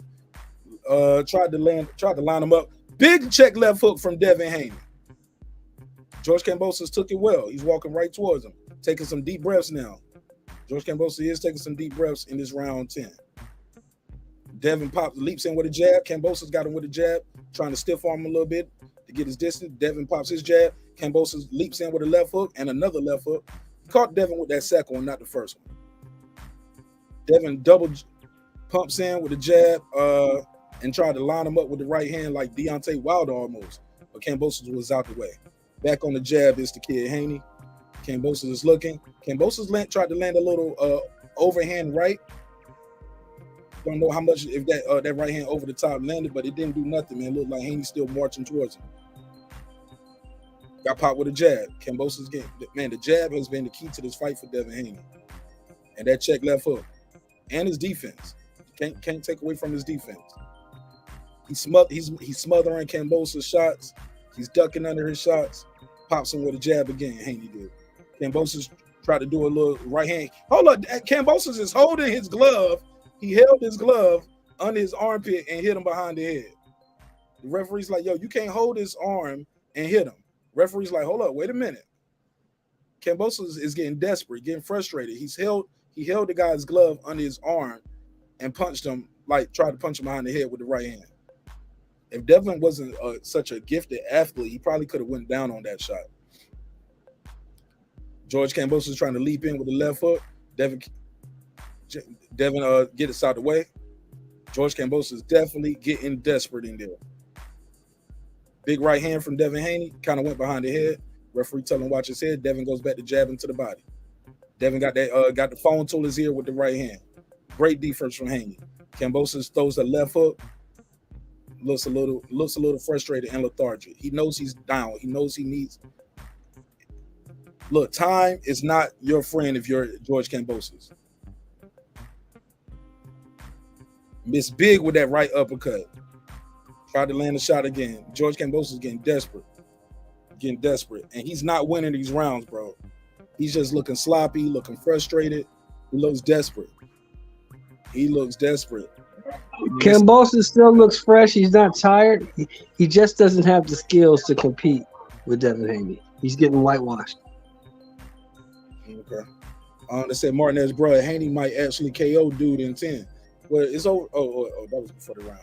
[SPEAKER 1] Tried to line him up. Big check left hook from Devin Haney. George Kambosos took it well. He's walking right towards him, taking some deep breaths now. George Kambosos is taking some deep breaths in this round 10. Devin leaps in with a jab. Kambosos got him with a jab, trying to stiff arm him a little bit to get his distance. Devin pops his jab. Kambosos leaps in with a left hook and another left hook. He caught Devin with that second one, not the first one. Devin double pumps in with a jab and tried to line him up with the right hand like Deontay Wilder almost. But Kambosos was out the way. Back on the jab is the kid Haney. Kambosos is looking. Kambosos tried to land a little overhand right. Don't know how much if that right hand over the top landed, but it didn't do nothing, man. It looked like Haney still marching towards him. Got popped with a jab. Kambosos the jab has been the key to this fight for Devin Haney. And that check left hook. And his defense. Can't take away from his defense. He's smothering Kambosos' shots. He's ducking under his shots. Pops him with a jab again, Haney did. Kambosos tried to do a little right hand. Hold up, Kambosos is holding his glove. He held his glove under his armpit and hit him behind the head. The referee's like, yo, you can't hold his arm and hit him. Referee's like, hold up, wait a minute. Kambosos is getting desperate, getting frustrated. He held the guy's glove under his arm and punched him, tried to punch him behind the head with the right hand. If Devin wasn't such a gifted athlete, he probably could have went down on that shot. George Kambosos is trying to leap in with the left hook. Devin get us out the way. George Kambosos is definitely getting desperate in there. Big right hand from Devin Haney, kind of went behind the head. Referee telling him watch his head. Devin goes back to jabbing to the body. Devin got the phone to his ear with the right hand. Great defense from Haney. Kambosos throws the left hook. Looks a little frustrated and lethargic. He knows he's down. He knows he needs. Look, time is not your friend if you're George Kambosos. Missed big with that right uppercut. Tried to land a shot again. George Kambosos is getting desperate. And he's not winning these rounds, bro. He's just looking sloppy, looking frustrated. He looks desperate.
[SPEAKER 3] Kambosos still looks fresh. He's not tired. He just doesn't have the skills to compete with Devin Haney. He's getting whitewashed.
[SPEAKER 1] Okay. They said Martinez, bro, Haney might actually KO dude in 10. Well, it's over. Oh, that was before the round.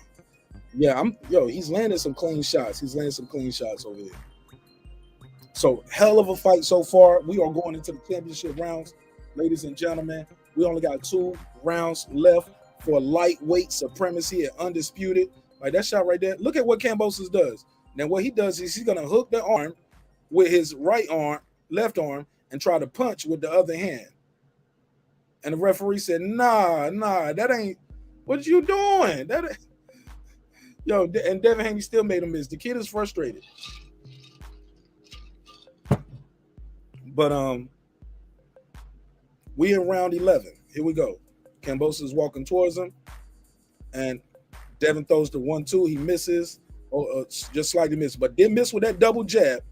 [SPEAKER 1] Yeah, he's landing some clean shots. Over here. So, hell of a fight so far. We are going into the championship rounds. Ladies and gentlemen, we only got 2 rounds left for lightweight supremacy at Undisputed. Like that shot right there. Look at what Kambosos does. Now, what he does is he's going to hook the arm with his left arm, and try to punch with the other hand. And the referee said, nah, that ain't, what you doing? That ain't. Yo, and Devin Haney still made him miss. The kid is frustrated. But we in round 11. Here we go. Kambosos is walking towards him, and Devin throws the 1-2. He misses, just slightly missed, but didn't miss with that double jab.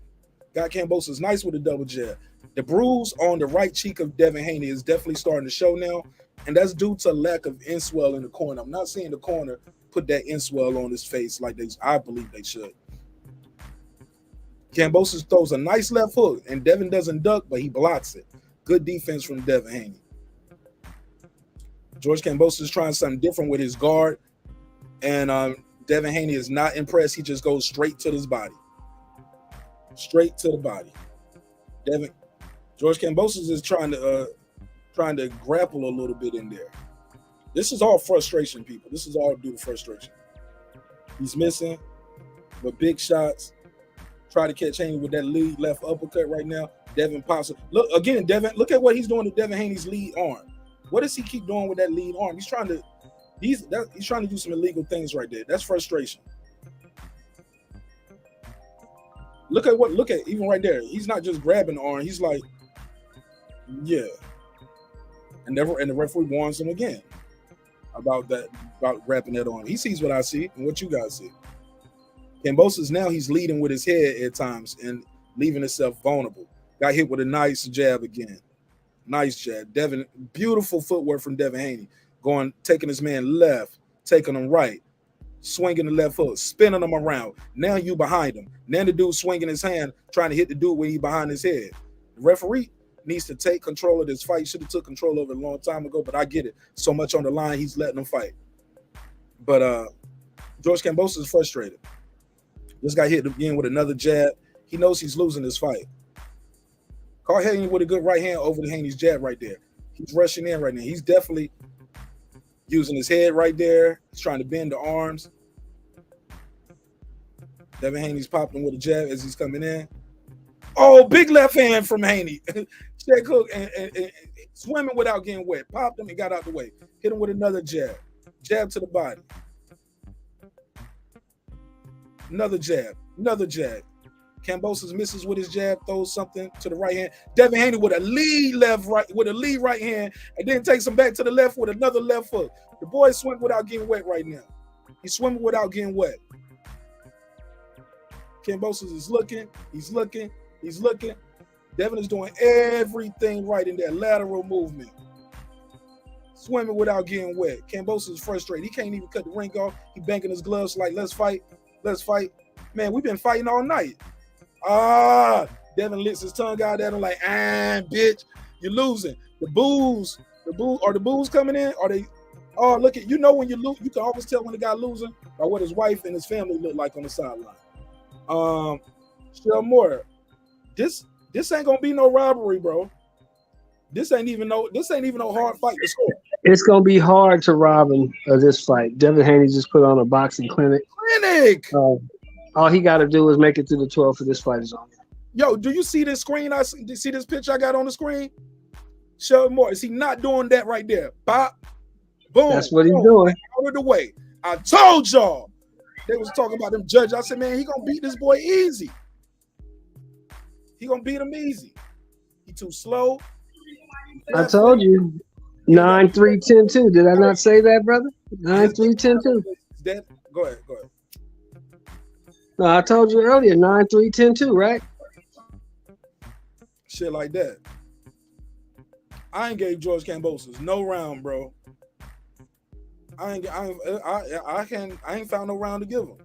[SPEAKER 1] Got Kambosos nice with a double jab. The bruise on the right cheek of Devin Haney is definitely starting to show now, and that's due to lack of inswell in the corner. I'm not seeing the corner put that inswell on his face like I believe they should. Kambosos throws a nice left hook, and Devin doesn't duck, but he blocks it. Good defense from Devin Haney. George Kambosos is trying something different with his guard, and Devin Haney is not impressed. He just goes straight to his body. Straight to the body. George Kambosos is trying to grapple a little bit in there. This is all frustration, people. This is all due to frustration. He's missing, but big shots. Try to catch Haney with that lead left uppercut right now. Devin pops it. Look again, Devin. Look at what he's doing to Devin Haney's lead arm. What does he keep doing with that lead arm? He's trying to do some illegal things right there. That's frustration. Look at even right there. He's not just grabbing the arm. He's like, yeah. And the referee warns him again about grabbing that arm. He sees what I see and what you guys see. Kambosos now he's leading with his head at times and leaving himself vulnerable. Got hit with a nice jab again. Nice jab. Devin, beautiful footwork from Devin Haney. Taking his man left, taking him right, swinging the left foot, spinning him around. Now you behind him. Now the dude swinging his hand, trying to hit the dude when he behind his head. The referee needs to take control of this fight. Should have took control of it a long time ago, but I get it. So much on the line, he's letting them fight. But George Kambosos is frustrated. This guy hit again with another jab. He knows he's losing this fight. Caught Haney with a good right hand over the Haney's jab right there. He's rushing in right now. He's definitely using his head right there. He's trying to bend the arms. Devin Haney's popping with a jab as he's coming in. Oh, big left hand from Haney. Check hook and swimming without getting wet. Popped him and got out the way. Hit him with another jab. Jab to the body. Another jab. Another jab. Kambosos misses with his jab, throws something to the right hand. Devin Haney with a lead right hand, and then takes him back to the left with another left foot. The boy is swimming without getting wet right now. He's swimming without getting wet. Kambosos is looking. He's looking. He's looking. Devin is doing everything right in that lateral movement. Swimming without getting wet. Kambosos is frustrated. He can't even cut the ring off. He banging his gloves like, let's fight. Let's fight. Man, we've been fighting all night. Devin licks his tongue out at him like, bitch, you're losing. The bulls coming in? Are they? Oh, look at, when you lose, you can always tell when the guy losing by what his wife and his family look like on the sideline. Shell Moore, this ain't gonna be no robbery, bro. This ain't even no hard fight to score.
[SPEAKER 3] It's gonna be hard to rob him of this fight. Devin Haney just put on a boxing clinic. All he got to do is make it to the 12 for this fight is on.
[SPEAKER 1] Yo, do you see this screen? See this picture I got on the screen? Show more. Is he not doing that right there? Pop, boom.
[SPEAKER 3] That's what he's doing.
[SPEAKER 1] Out of the way. I told y'all. They was talking about them judges. I said, man, he gonna beat this boy easy. He gonna beat him easy. He too slow.
[SPEAKER 3] I told you. 9-3-10-2. Did I not say that, brother? 9-3-10-2.
[SPEAKER 1] Go ahead.
[SPEAKER 3] No, I told you earlier, 9-3-10-2, right?
[SPEAKER 1] Shit like that. I ain't gave George Kambosos no round, bro. I ain't found no round to give him.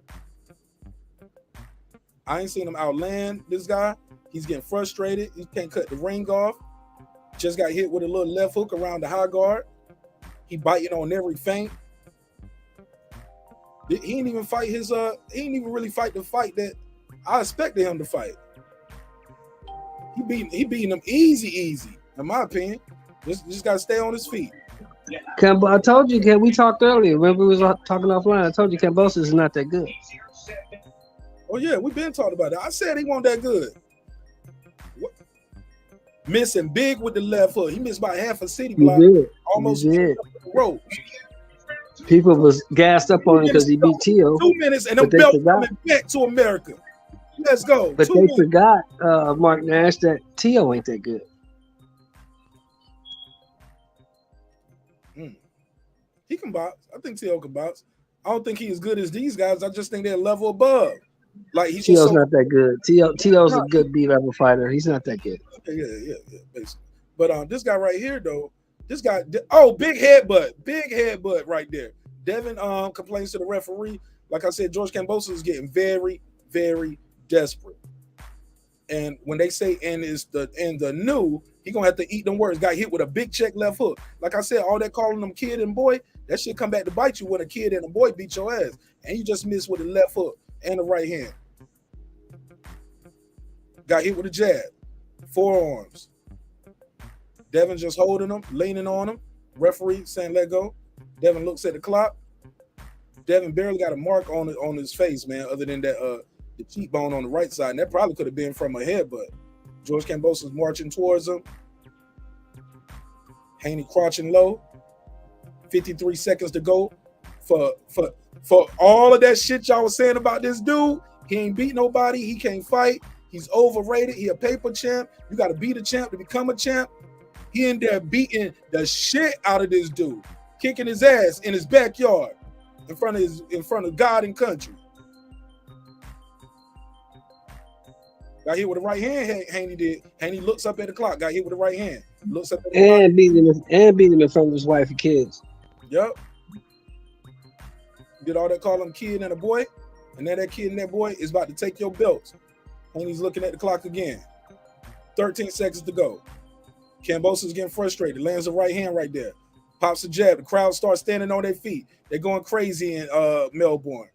[SPEAKER 1] I ain't seen him outland this guy. He's getting frustrated. He can't cut the ring off. Just got hit with a little left hook around the high guard. He biting on every feint. He didn't even fight he didn't even really fight the fight that I expected him to fight. He beating him easy, in my opinion. Just gotta stay on his feet.
[SPEAKER 3] I told you, we talked earlier. Remember we was talking offline. I told you Kambosos is not that good.
[SPEAKER 1] Oh yeah, we've been talking about that. I said he wasn't that good. What? Missing big with the left foot. He missed by half a city block. Almost the road.
[SPEAKER 3] People was gassed up on him because he beat Teo.
[SPEAKER 1] 2 minutes and them belts coming back to America. Let's go.
[SPEAKER 3] But they forgot, Mark Nash, that Teo ain't that good.
[SPEAKER 1] He can box. I think Teo can box. I don't think he's as good as these guys. I just think they're a level above. Like
[SPEAKER 3] Teo's not that good. Teo's a good B-level fighter. He's not that good.
[SPEAKER 1] Yeah, basically. But this guy right here, though, this guy, big headbutt right there. Devin complains to the referee. Like I said, George Kambosos is getting very, very desperate. And when they say the new, he gonna have to eat them words. Got hit with a big check left hook. Like I said, all that calling them kid and boy, that shit come back to bite you when a kid and a boy beat your ass. And you just missed with the left hook and the right hand. Got hit with a jab. Forearms. Devin just holding him, leaning on him. Referee saying let go. Devin looks at the clock. Devin barely got a mark on his face, man, other than that the cheekbone on the right side. And that probably could have been from a headbutt. George Kambosos marching towards him. Haney crouching low. 53 seconds to go. For all of that shit y'all was saying about this dude, he ain't beat nobody. He can't fight. He's overrated. He a paper champ. You got to beat a champ to become a champ. He in there beating the shit out of this dude, kicking his ass in his backyard, in front of God and country. Got hit with the right hand. Haney did. Haney looks up at the clock. Got hit with the right hand. Looks up at the clock.
[SPEAKER 3] Beat him in front of his wife and kids.
[SPEAKER 1] Yep. Did all that, call him kid and a boy, and then that kid and that boy is about to take your belts. Haney's looking at the clock again. 13 seconds to go. Kambosos getting frustrated. Lands a right hand right there. Pops a jab. The crowd starts standing on their feet. They're going crazy in Melbourne.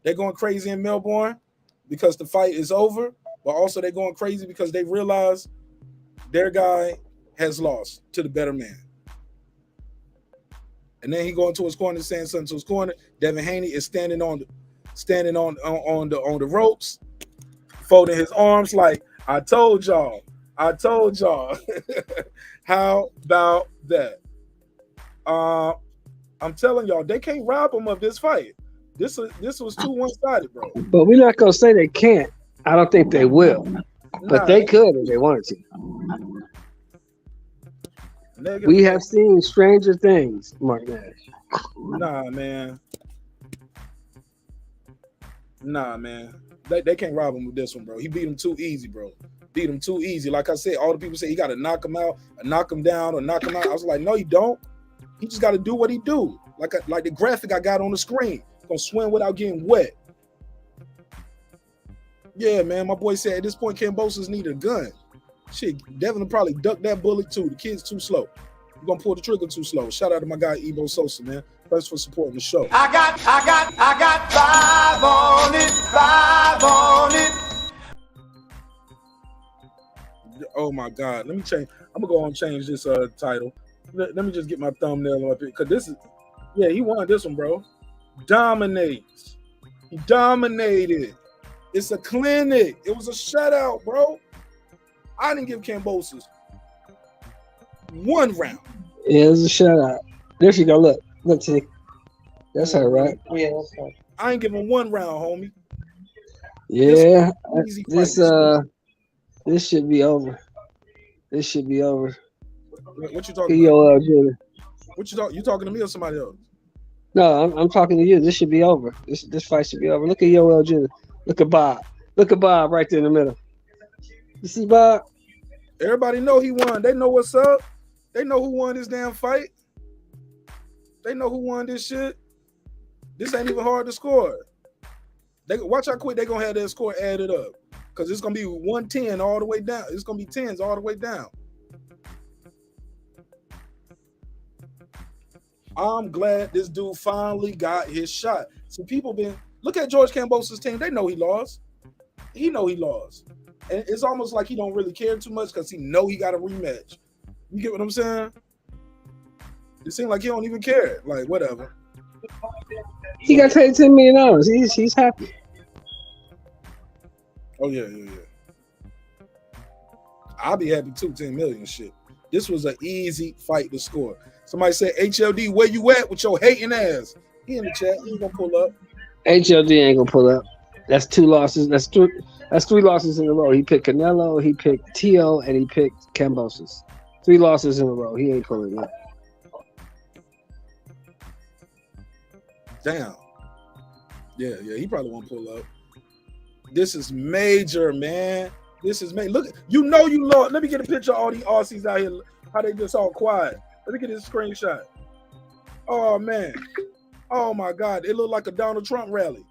[SPEAKER 1] They're going crazy in Melbourne because the fight is over, but also they're going crazy because they realize their guy has lost to the better man. And then he going to his corner, saying something to his corner. Devin Haney is standing on the ropes, folding his arms like, I told y'all. How about that? I'm telling y'all, they can't rob him of this fight. This was too one-sided, bro.
[SPEAKER 3] But we're not gonna say they can't. I don't think they will. But they could if they wanted to. We have seen stranger things, Mark Nash.
[SPEAKER 1] Nah, man. They can't rob him with this one, bro. He beat him too easy, bro. Beat him too easy. Like I said, all the people say he got to knock him out, or knock him down, or knock him out. I was like, no, you don't. He just got to do what he do. Like the graphic I got on the screen. Gonna swim without getting wet. Yeah, man. My boy said at this point, Kambosos need a gun. Shit, Devin will probably duck that bullet too. The kid's too slow. You're gonna pull the trigger too slow. Shout out to my guy Ebo Sosa, man. Thanks for supporting the show.
[SPEAKER 7] I got 5 on it.
[SPEAKER 1] Oh my God. Let me change. I'm gonna go on and change this title. Let me just get my thumbnail up here. Cause this is, yeah, he won this one, bro. Dominates. He dominated. It's a clinic. It was a shutout, bro. I didn't give Kambosos 1 round.
[SPEAKER 3] Yeah, it was a shutout. There she go. Look, see. That's her, right?
[SPEAKER 7] Yeah, that's her.
[SPEAKER 1] I ain't giving 1 round, homie.
[SPEAKER 3] Yeah, this should be over. This should be over.
[SPEAKER 1] What you talking about? What you talking to me or somebody else?
[SPEAKER 3] No, I'm talking to you. This should be over. This fight should be over. Look at Yoel Jr. Look at Bob. Look at Bob right there in the middle. You see Bob?
[SPEAKER 1] Everybody know he won. They know what's up. They know who won this damn fight. They know who won this shit. This ain't even hard to score. They watch how quick they gonna have their score added up. Because it's gonna be 110 all the way down. It's gonna be 10s all the way down. I'm glad this dude finally got his shot. So people look at George Kambosos' team. They know he lost. He know he lost. And it's almost like he don't really care too much because he know he got a rematch. You get what I'm saying? It seems like he don't even care. Like, whatever.
[SPEAKER 3] He got paid $10 million. He's happy.
[SPEAKER 1] Oh, yeah. I'll be happy too, 10 million shit. This was an easy fight to score. Somebody said, HLD, where you at with your hating ass? He in the chat. He ain't gonna pull up.
[SPEAKER 3] HLD ain't gonna pull up. That's 2 losses. That's 3 losses in a row. He picked Canelo, he picked Teo, and he picked Kambosos. 3 losses in a row. He ain't pulling up.
[SPEAKER 1] Damn. Yeah, he probably won't pull up. This is major, man. This is major. Look, you lost. Let me get a picture of all these Aussies out here, how they just all quiet. Let me get this screenshot. Oh, man. Oh, my God. It looked like a Donald Trump rally.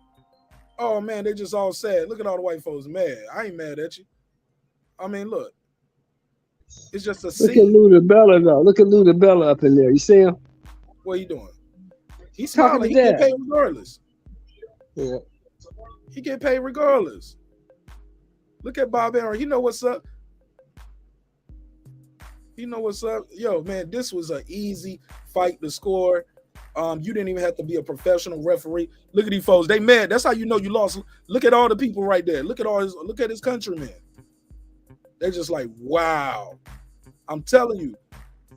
[SPEAKER 1] Oh, man, they just all sad. Look at all the white folks mad. I ain't mad at you. I mean, look. It's just a scene.
[SPEAKER 3] Look at Ludabella, though. Look at Ludabella up in there. You see him?
[SPEAKER 1] What are you doing? He's smiling. He get paid regardless.
[SPEAKER 3] Yeah.
[SPEAKER 1] He get paid regardless. Look at Bob Aaron. He know what's up. Yo, man, this was an easy fight to score. You didn't even have to be a professional referee. Look at these folks. They mad. That's how you know you lost. Look at all the people right there. Look at his countrymen. They're just like, wow. I'm telling you,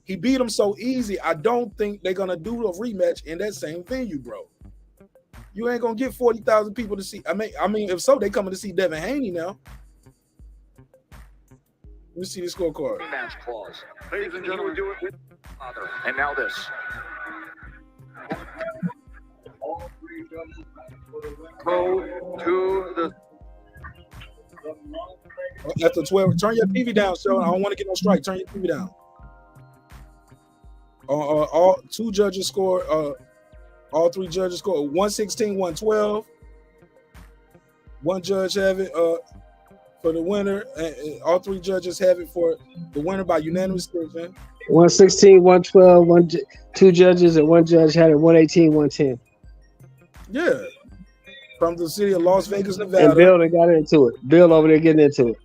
[SPEAKER 1] he beat him so easy. I don't think they're gonna do a rematch in that same venue, bro. You ain't gonna get 40,000 people to see. I mean, if so, they coming to see Devin Haney now. me see the scorecard.
[SPEAKER 6] Rematch clause. Ladies and gentlemen, do it with father. And now this. Go to the
[SPEAKER 1] After 12, turn your TV down, so I don't want to get no strike. Turn your TV down. All two judges score. All three judges score 116, 112. One judge have it for the winner, and all three judges have it for the winner by unanimous decision.
[SPEAKER 3] 116, 112, two judges and one judge had it 118, 110.
[SPEAKER 1] Yeah, from the city of Las Vegas, Nevada.
[SPEAKER 3] And Bill they got into it. Bill over there getting into it.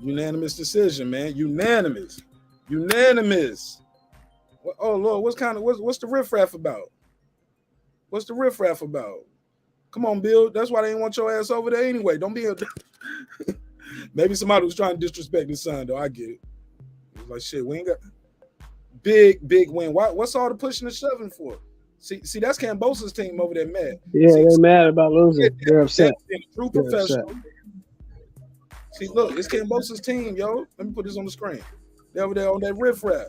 [SPEAKER 1] Unanimous decision, man. Unanimous. Oh Lord, what's the riffraff about? What's the riffraff about? Come on, Bill. That's why they didn't want your ass over there anyway. Don't be a maybe somebody was trying to disrespect his son, though. I get it. It was like, shit, we ain't got big win. What's all the pushing and shoving for? See, that's Kambosos' team over there mad.
[SPEAKER 3] Yeah, they're mad about losing. They're upset.
[SPEAKER 1] True professional. See, look, it's Kambosos' team, yo. Let me put this on the screen. They're over there on that riffraff.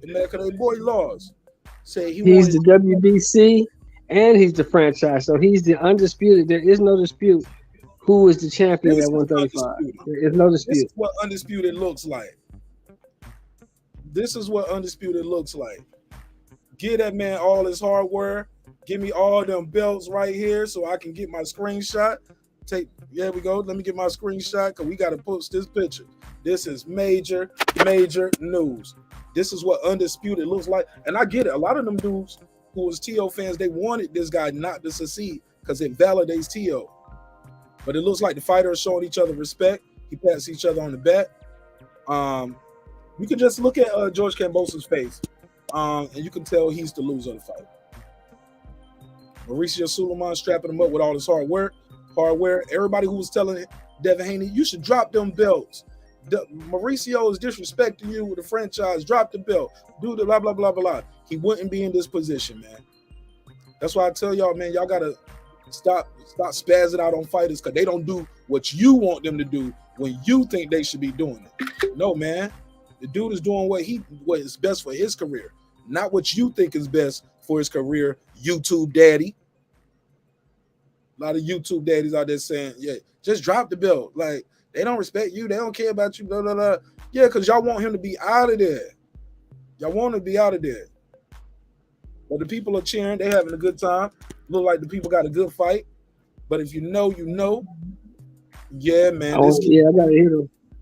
[SPEAKER 1] They're mad because their boy lost. Say
[SPEAKER 3] he's the WBC and he's the franchise, so he's the undisputed. There is no dispute who is the champion at 135. There is no dispute.
[SPEAKER 1] This is what undisputed looks like. This is what undisputed looks like. Give that man all his hardware. Give me all them belts right here so I can get my screenshot. There we go. Let me get my screenshot because we got to post this picture. This is major news. This is what undisputed looks like. And I get it. A lot of them dudes who was Teo fans, they wanted this guy not to succeed because it validates Teo. But it looks like the fighters showing each other respect. He pats each other on the back. You can just look at George Kambosos' face, and you can tell he's the loser of the fight. Mauricio Suleiman strapping him up with all his hardware. Everybody who was telling Devin Haney, you should drop them belts. Mauricio is disrespecting you with the franchise. Drop the belt. Do the blah, blah, blah, blah. He wouldn't be in this position, man. That's why I tell y'all, man, y'all got to stop spazzing out on fighters because they don't do what you want them to do when you think they should be doing it. No, man. The dude is doing what is best for his career, not what you think is best for his career, YouTube daddy. A lot of YouTube daddies out there saying, yeah, just drop the belt. Like, they don't respect you. They don't care about you, blah, blah, blah. Yeah, because y'all want him to be out of there. Y'all want him to be out of there. But the people are cheering. They're having a good time. Look like the people got a good fight. But if you know, you know. Yeah, man.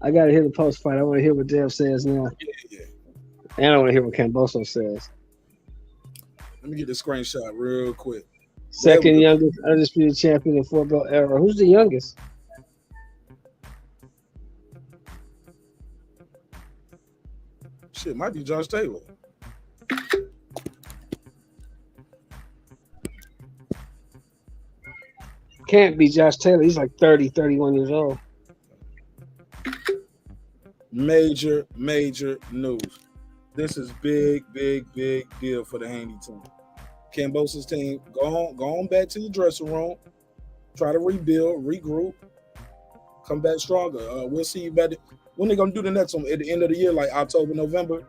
[SPEAKER 3] I gotta hear the post fight. I want to hear what Dev says now.
[SPEAKER 1] Yeah.
[SPEAKER 3] And I want to hear what Kambosos says.
[SPEAKER 1] Let me get the screenshot real quick.
[SPEAKER 3] Second youngest undisputed champion in 4-belt era. Who's the youngest?
[SPEAKER 1] Shit, might be Josh Taylor.
[SPEAKER 3] Can't be Josh Taylor. He's like 30, 31 years old.
[SPEAKER 1] Major news. This is big deal for the Haney team. Kambosos' team, go on back to your dressing room. Try to rebuild, regroup, come back stronger. We'll see you back. When they gonna do the next one? At the end of the year, like October, November?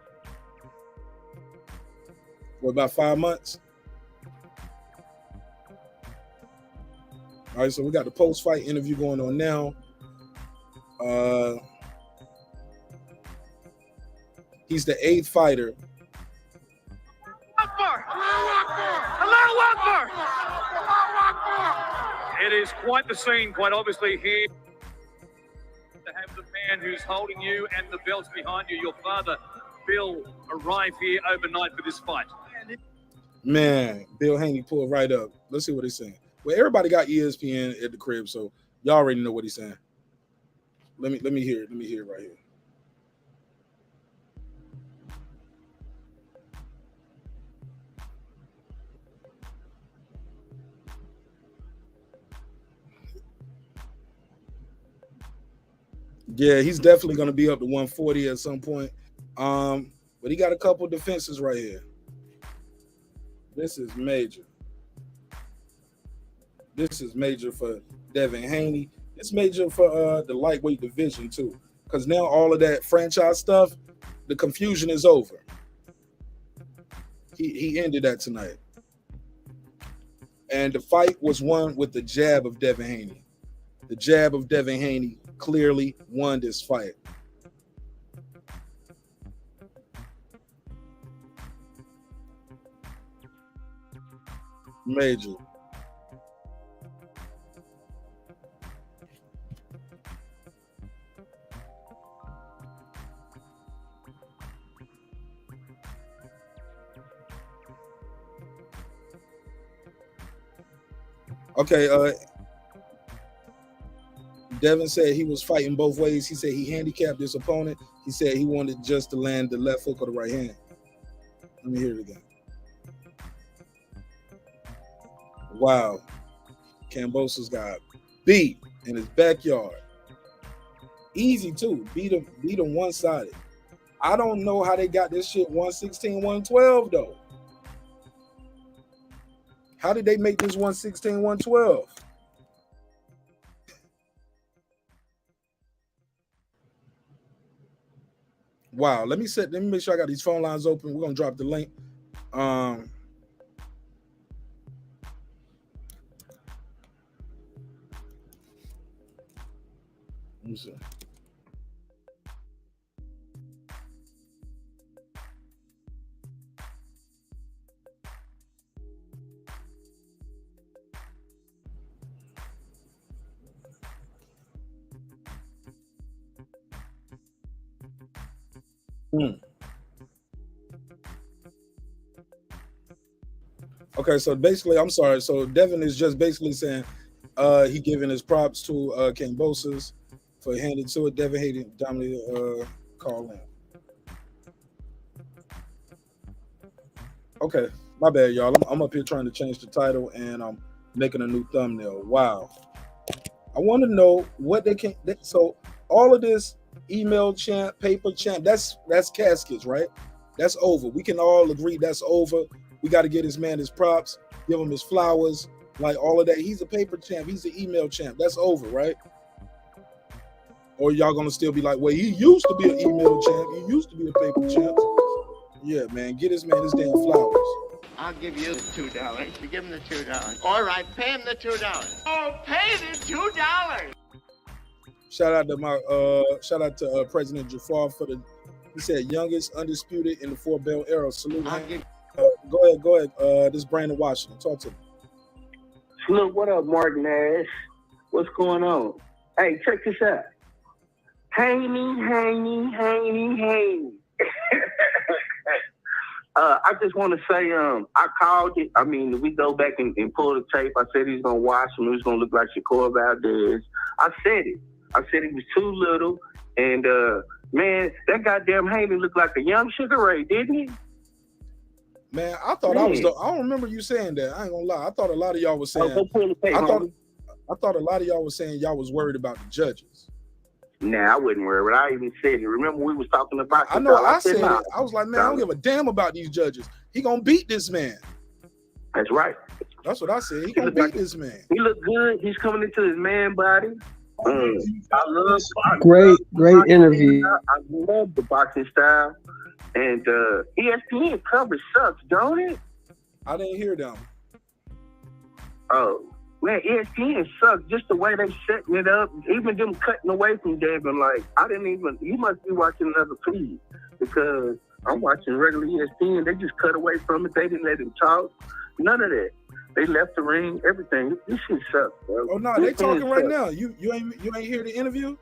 [SPEAKER 1] For about 5 months. All right, so we got the post-fight interview going on now. He's the 8th fighter.
[SPEAKER 6] It is quite the scene, quite obviously here. To have the man who's holding you and the belts behind you, your father, Bill, arrive here overnight for this fight.
[SPEAKER 1] Man, Bill Haney pulled right up. Let's see what he's saying. Well, everybody got ESPN at the crib, so y'all already know what he's saying. Let me hear it. Let me hear it right here. Yeah, he's definitely going to be up to 140 at some point. But he got a couple defenses right here. This is major. This is major for Devin Haney. It's major for the lightweight division too, because now all of that franchise stuff, the confusion is over. He ended that tonight, and the fight was won with the jab of Devin Haney. The jab of Devin Haney clearly won this fight. Major. Okay, Devin said he was fighting both ways. He said he handicapped his opponent. He said he wanted just to land the left hook or the right hand. Let me hear it again. Wow. Kambosos got beat in his backyard. Easy too. Beat him one-sided. I don't know how they got this shit 116, 112 though. How did they make this 116, 112? Wow. Let me make sure I got these phone lines open. We're gonna drop the link. Let me see. Okay, so basically, I'm sorry. So Devin is just basically saying he giving his props to Kambosos for handing to it. Devin Haney dominated call in. Okay, my bad, y'all. I'm up here trying to change the title and I'm making a new thumbnail. Wow. I want to know what they can. So all of this email chant, paper chant, that's caskets, right? That's over. We can all agree that's over. We got to get this man his props, give him his flowers, like all of that. He's a paper champ. He's an email champ. That's over, right? Or y'all gonna still be like, well, he used to be an email champ. He used to be a paper champ. Yeah, man, get this man his damn flowers.
[SPEAKER 7] I'll give you the $2. You give him the $2. All right, pay him the $2. Oh, pay the $2.
[SPEAKER 1] Shout out to President Jafar for he said youngest undisputed in the 4-belt era. Salute him. Go ahead. This is Brandon Washington. Talk to me.
[SPEAKER 8] Look, what up, Martin Ash? What's going on? Hey, check this out. Haney. I just want to say, I called it. I mean, we go back and pull the tape. I said he's going to watch him. He's going to look like Shakur Valdez. I said it. I said he was too little. And, man, that goddamn Haney looked like a young Sugar Ray, didn't he?
[SPEAKER 1] Man, I thought I don't remember you saying that. I ain't gonna lie. I thought a lot of y'all was saying. I thought a lot of y'all was saying y'all was worried about the judges.
[SPEAKER 8] Nah, I wasn't worried. But I even said it. Remember, we was talking about.
[SPEAKER 1] I know. I said it. I was like, man, I don't give a damn about these judges. He gonna beat this man.
[SPEAKER 8] That's right.
[SPEAKER 1] That's what I said. He gonna beat this man.
[SPEAKER 8] He look good. He's coming into his man body. I love
[SPEAKER 3] great interview.
[SPEAKER 8] I love the boxing style. And ESPN coverage sucks, don't it?
[SPEAKER 1] I didn't hear them.
[SPEAKER 8] Oh, man, ESPN sucks. Just the way they setting it up, even them cutting away from Devin. Like, you must be watching another feed because I'm watching regular ESPN. They just cut away from it. They didn't let him talk. None of that. They left the ring, everything. This shit sucks, bro.
[SPEAKER 1] Oh, no, they talking right now. You ain't hear the interview?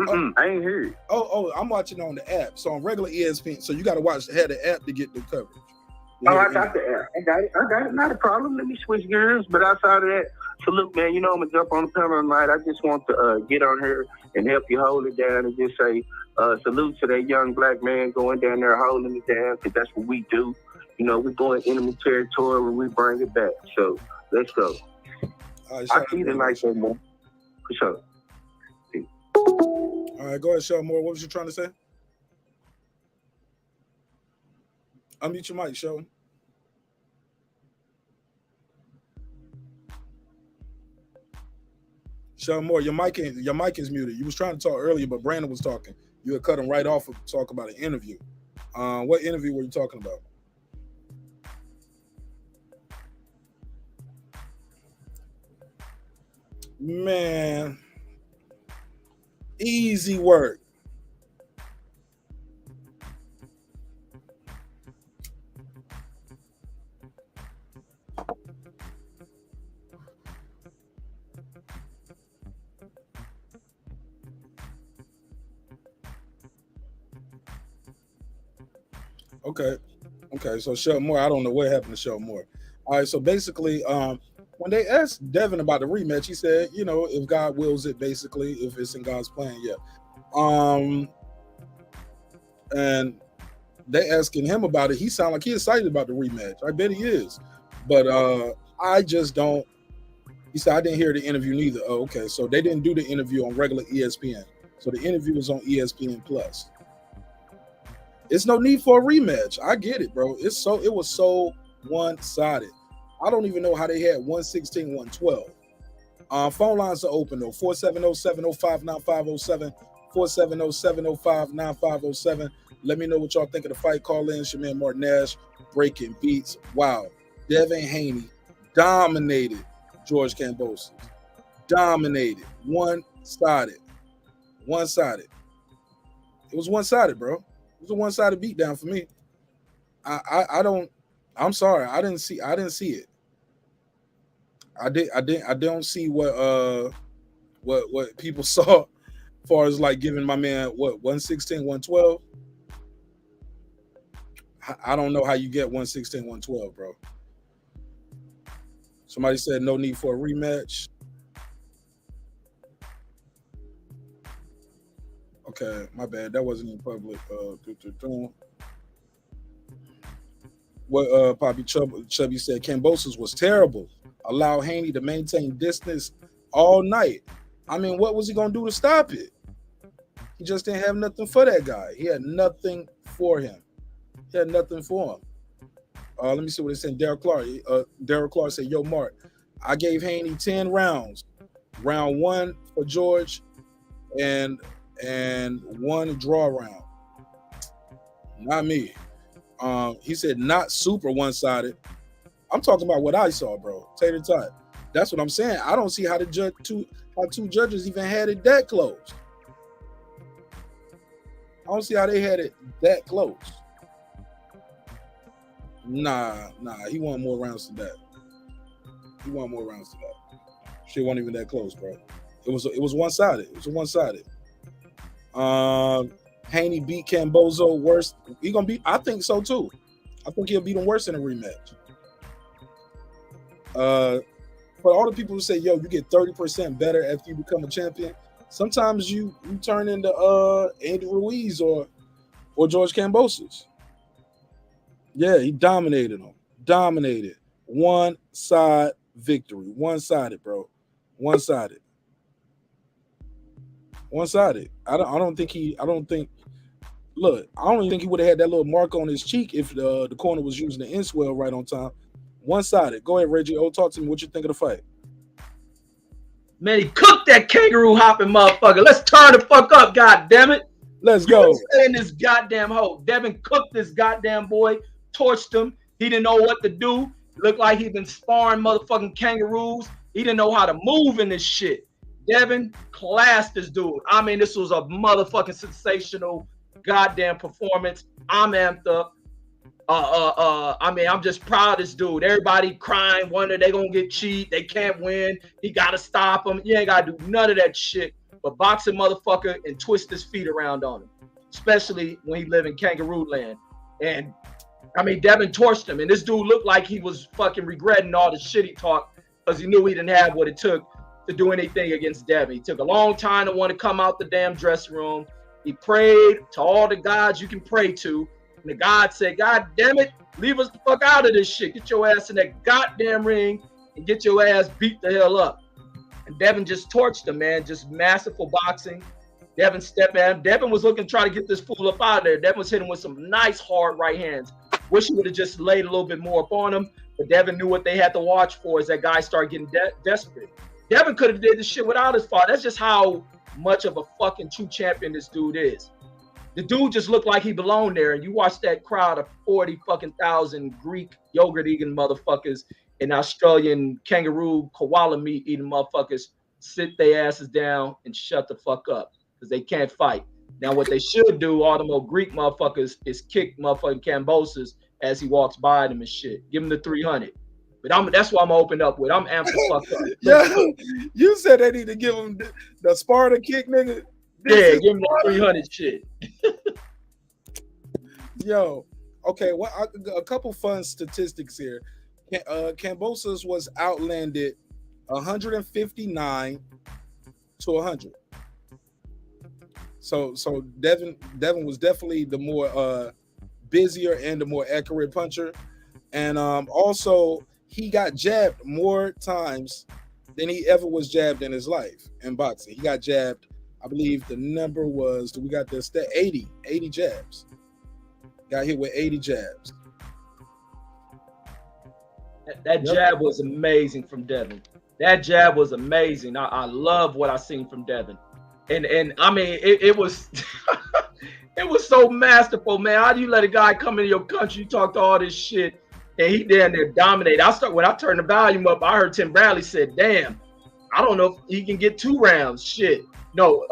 [SPEAKER 8] I ain't hear it.
[SPEAKER 1] Oh, I'm watching on the app. So on regular ESPN, so you got to have the app to get the coverage.
[SPEAKER 8] I got the app. I got it. Not a problem. Let me switch gears. But outside of that, so look, man, you know I'm gonna jump on the panel tonight. I just want to get on here and help you hold it down and just say salute to that young black man going down there holding it down, because that's what we do. You know, we go in enemy territory when we bring it back. So let's go. I see the night so more. For sure.
[SPEAKER 1] All right, go ahead, Sean Moore. What was you trying to say? Unmute your mic, Sean. Sean Moore, your mic is muted. You was trying to talk earlier, but Brandon was talking. You had cut him right off of talk about an interview. What interview were you talking about? Man, easy work. Okay. So Sheldon Moore, I don't know what happened to Sheldon Moore. All right, so basically, when they asked Devin about the rematch, he said, you know, if God wills it, basically, if it's in God's plan, yeah. And they asking him about it. He sounded like he's excited about the rematch. I bet he is, but I just don't. He said I didn't hear the interview neither. Oh, okay, so they didn't do the interview on regular ESPN. So the interview was on ESPN Plus. It's no need for a rematch. I get it, bro. It was so one-sided. I don't even know how they had 116, 112. Phone lines are open though. 470-705-9507. 470-705-9507. Let me know what y'all think of the fight. Call in. Shaman Martin Nash, breaking beats. Wow. Devin Haney dominated George Kambosos. Dominated. One-sided. One-sided. It was one-sided, bro. It was a one-sided beatdown for me. I'm sorry. I didn't see it. I don't see what people saw as far as like giving my man 116, 112. I don't know how you get 116, 112, bro. Somebody said no need for a rematch. Okay, my bad. That wasn't in public. What Poppy Chubby said, Kambosos was terrible. Allow Haney to maintain distance all night. I mean, what was he going to do to stop it? He just didn't have nothing for that guy. He had nothing for him. He had nothing for him. Let me see what it said. Daryl Clark said, yo, Mark, I gave Haney 10 rounds. Round 1 for George and 1 draw round. Not me. He said not super one-sided. I'm talking about what I saw, bro. Tater tot. That's what I'm saying. I don't see how two judges even had it that close. I don't see how they had it that close. Nah. He wanted more rounds than that. Shit wasn't even that close, bro. It was one-sided. It was one-sided. Haney beat Kambosos worse. He gonna beat. I think so too. I think he'll beat him worse in a rematch. For all the people who say, "Yo, you get 30% better after you become a champion," sometimes you turn into Andy Ruiz or George Kambosos. Yeah, he dominated him. Dominated. One-side victory. One-sided, bro. One-sided. One-sided. I don't think he would have had that little mark on his cheek if the corner was using the inswell right on time. One-sided. Go ahead, Reggie. Talk to me. What you think of the fight?
[SPEAKER 3] Man, he cooked that kangaroo hopping motherfucker. Let's turn the fuck up, goddammit.
[SPEAKER 1] Let's go.
[SPEAKER 3] In this goddamn hole. Devin cooked this goddamn boy, torched him. He didn't know what to do. Looked like he'd been sparring motherfucking kangaroos. He didn't know how to move in this shit. Devin classed this dude. I mean, this was a motherfucking sensational goddamn performance. I'm amped up. I mean, I'm just proud of this dude. Everybody crying, wondering they gonna get cheat. They can't win. He gotta stop him. You ain't gotta do none of that shit. But box a motherfucker and twist his feet around on him, especially when he live in kangaroo land. And I mean, Devin torched him, and this dude looked like he was fucking regretting all the shit he talked because he knew he didn't have what it took to do anything against Devin. He took a long time to want to come out the damn dressing room. He prayed to all the gods you can pray to. And the God said, God damn it, leave us the fuck out of this shit. Get your ass in that goddamn ring and get your ass beat the hell up. And Devin just torched him, man. Just masterful boxing. Devin stepped at him. Devin was looking to try to get this fool up out of there. Devin was hitting with some nice hard right hands. Wish he would have just laid a little bit more up on him. But Devin knew what they had to watch for as that guy started getting desperate.
[SPEAKER 9] Devin could have did this shit without his fault. That's just how much of a fucking true champion this dude is. The dude just looked like he belonged there. And you watch that crowd of 40 fucking thousand Greek yogurt eating motherfuckers and Australian kangaroo koala meat eating motherfuckers sit their asses down and shut the fuck up because they can't fight. Now, what they should do, all them old Greek motherfuckers, is kick motherfucking Kambosos as he walks by them and shit. Give him the 300. But that's what I'm gonna open up with. I'm amped the fuck up.
[SPEAKER 1] Yo, you said they need to give him the Sparta kick, nigga.
[SPEAKER 9] Yeah, give him the 300 shit.
[SPEAKER 1] Yo, okay. Well, a couple fun statistics here. Kambosos was outlanded 159 to 100. So Devin was definitely the more busier and the more accurate puncher, and also he got jabbed more times than he ever was jabbed in his life in boxing. He got jabbed, I believe the number was, we got this, 80 jabs. Got hit with 80 jabs.
[SPEAKER 9] That jab was amazing from Devin. That jab was amazing. I love what I seen from Devin. And I mean, it was it was so masterful, man. How do you let a guy come into your country, talk to all this shit, and he down there dominate? When I turned the volume up, I heard Tim Bradley said, "Damn, I don't know if he can get 2 rounds." Shit, no,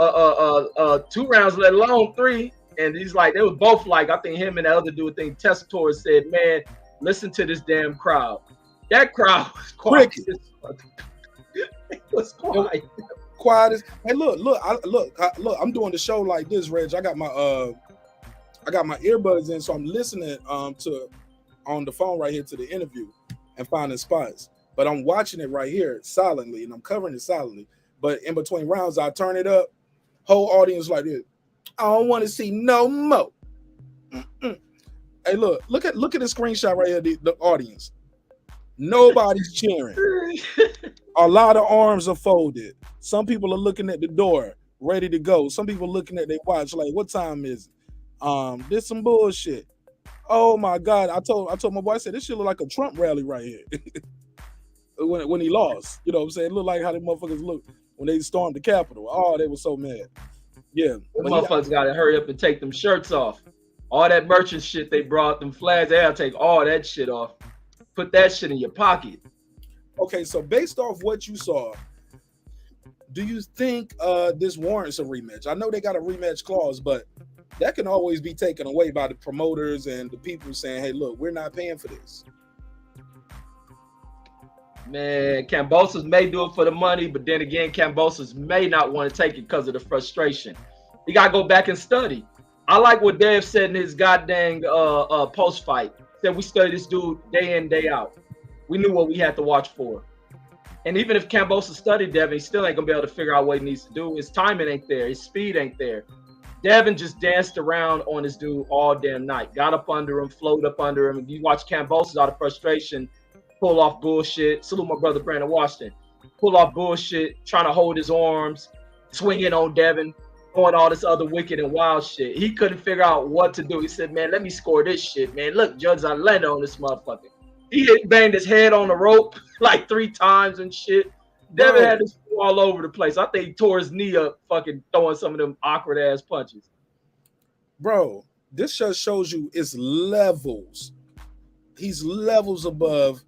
[SPEAKER 9] 2 rounds, let alone 3. And he's like, they was both like, I think him and the other dude, I think Tessitore said, "Man, listen to this damn crowd." That crowd was quiet. It was quiet.
[SPEAKER 1] Quiet as, hey, look, I'm doing the show like this, Reg. I got my earbuds in, so I'm listening to on the phone right here to the interview and finding spots. But I'm watching it right here silently, and I'm covering it silently. But in between rounds, I turn it up. Whole audience like this. I don't want to see no more. Hey, look at the screenshot right here. The audience. Nobody's cheering. A lot of arms are folded. Some people are looking at the door, ready to go. Some people looking at their watch, like, what time is it? This some bullshit. Oh my God. I told my boy, I said, this shit look like a Trump rally right here. when he lost. You know what I'm saying? It looked like how the motherfuckers look when they stormed the Capitol. Oh, they were so mad. Yeah.
[SPEAKER 9] The motherfuckers gotta hurry up and take them shirts off. All that merchant shit they brought, them flags, they gotta take all that shit off. Put that shit in your pocket.
[SPEAKER 1] Okay, so based off what you saw, do you think this warrants a rematch? I know they got a rematch clause, but that can always be taken away by the promoters and the people saying, hey, look, we're not paying for this.
[SPEAKER 9] Man, Kambosos may do it for the money, but then again, Kambosos may not want to take it because of the frustration. You got to go back and study. I like what Dave said in his goddamn post-fight. Said we studied this dude day in, day out. We knew what we had to watch for. And even if Kambosos studied Devin, he still ain't going to be able to figure out what he needs to do. His timing ain't there. His speed ain't there. Devin just danced around on this dude all damn night. Got up under him, floated up under him. If you watch Kambosos out of frustration, pull off bullshit. Salute my brother Brandon Washington. Pull off bullshit, trying to hold his arms, swinging on Devin, doing all this other wicked and wild shit. He couldn't figure out what to do. He said, man, let me score this shit, man. Look, Judge, I landed on this motherfucker. He banged his head on the rope like 3 times and shit. Devin had this all over the place. I think he tore his knee up fucking throwing some of them awkward ass punches.
[SPEAKER 1] Bro, this just shows you it's levels. He's levels above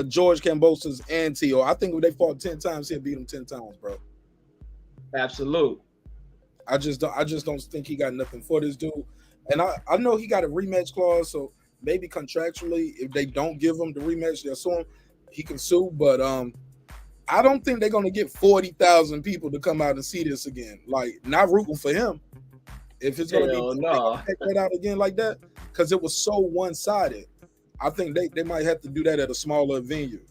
[SPEAKER 1] George Kambosos and Teo. I think if they fought 10 times, he'd beat him 10 times, bro.
[SPEAKER 9] Absolute.
[SPEAKER 1] I just don't think he got nothing for this dude. And I know he got a rematch clause, so maybe contractually, if they don't give him the rematch, they'll sue him. He can sue, but I don't think they're gonna get 40,000 people to come out and see this again. Like, not rooting for him. If it's gonna take that out again like that, because it was so one-sided. I think they might have to do that at a smaller venue.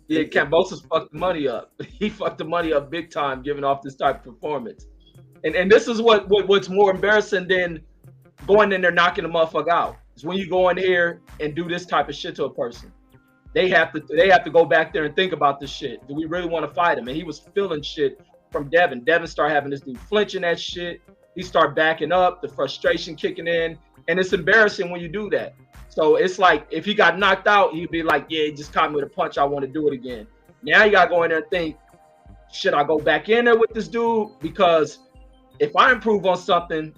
[SPEAKER 9] Yeah, Kambosos fucked the money up. He fucked the money up big time giving off this type of performance. And this is what's more embarrassing than going in there knocking the motherfucker out. Is when you go in here and do this type of shit to a person. They have to go back there and think about this shit. Do we really want to fight him? And he was feeling shit from Devin. Devin started having this dude flinching that shit. He started backing up, the frustration kicking in. And it's embarrassing when you do that. So it's like if he got knocked out, he'd be like, yeah, he just caught me with a punch. I want to do it again. Now you gotta go in there and think, should I go back in there with this dude? Because if I improve on something,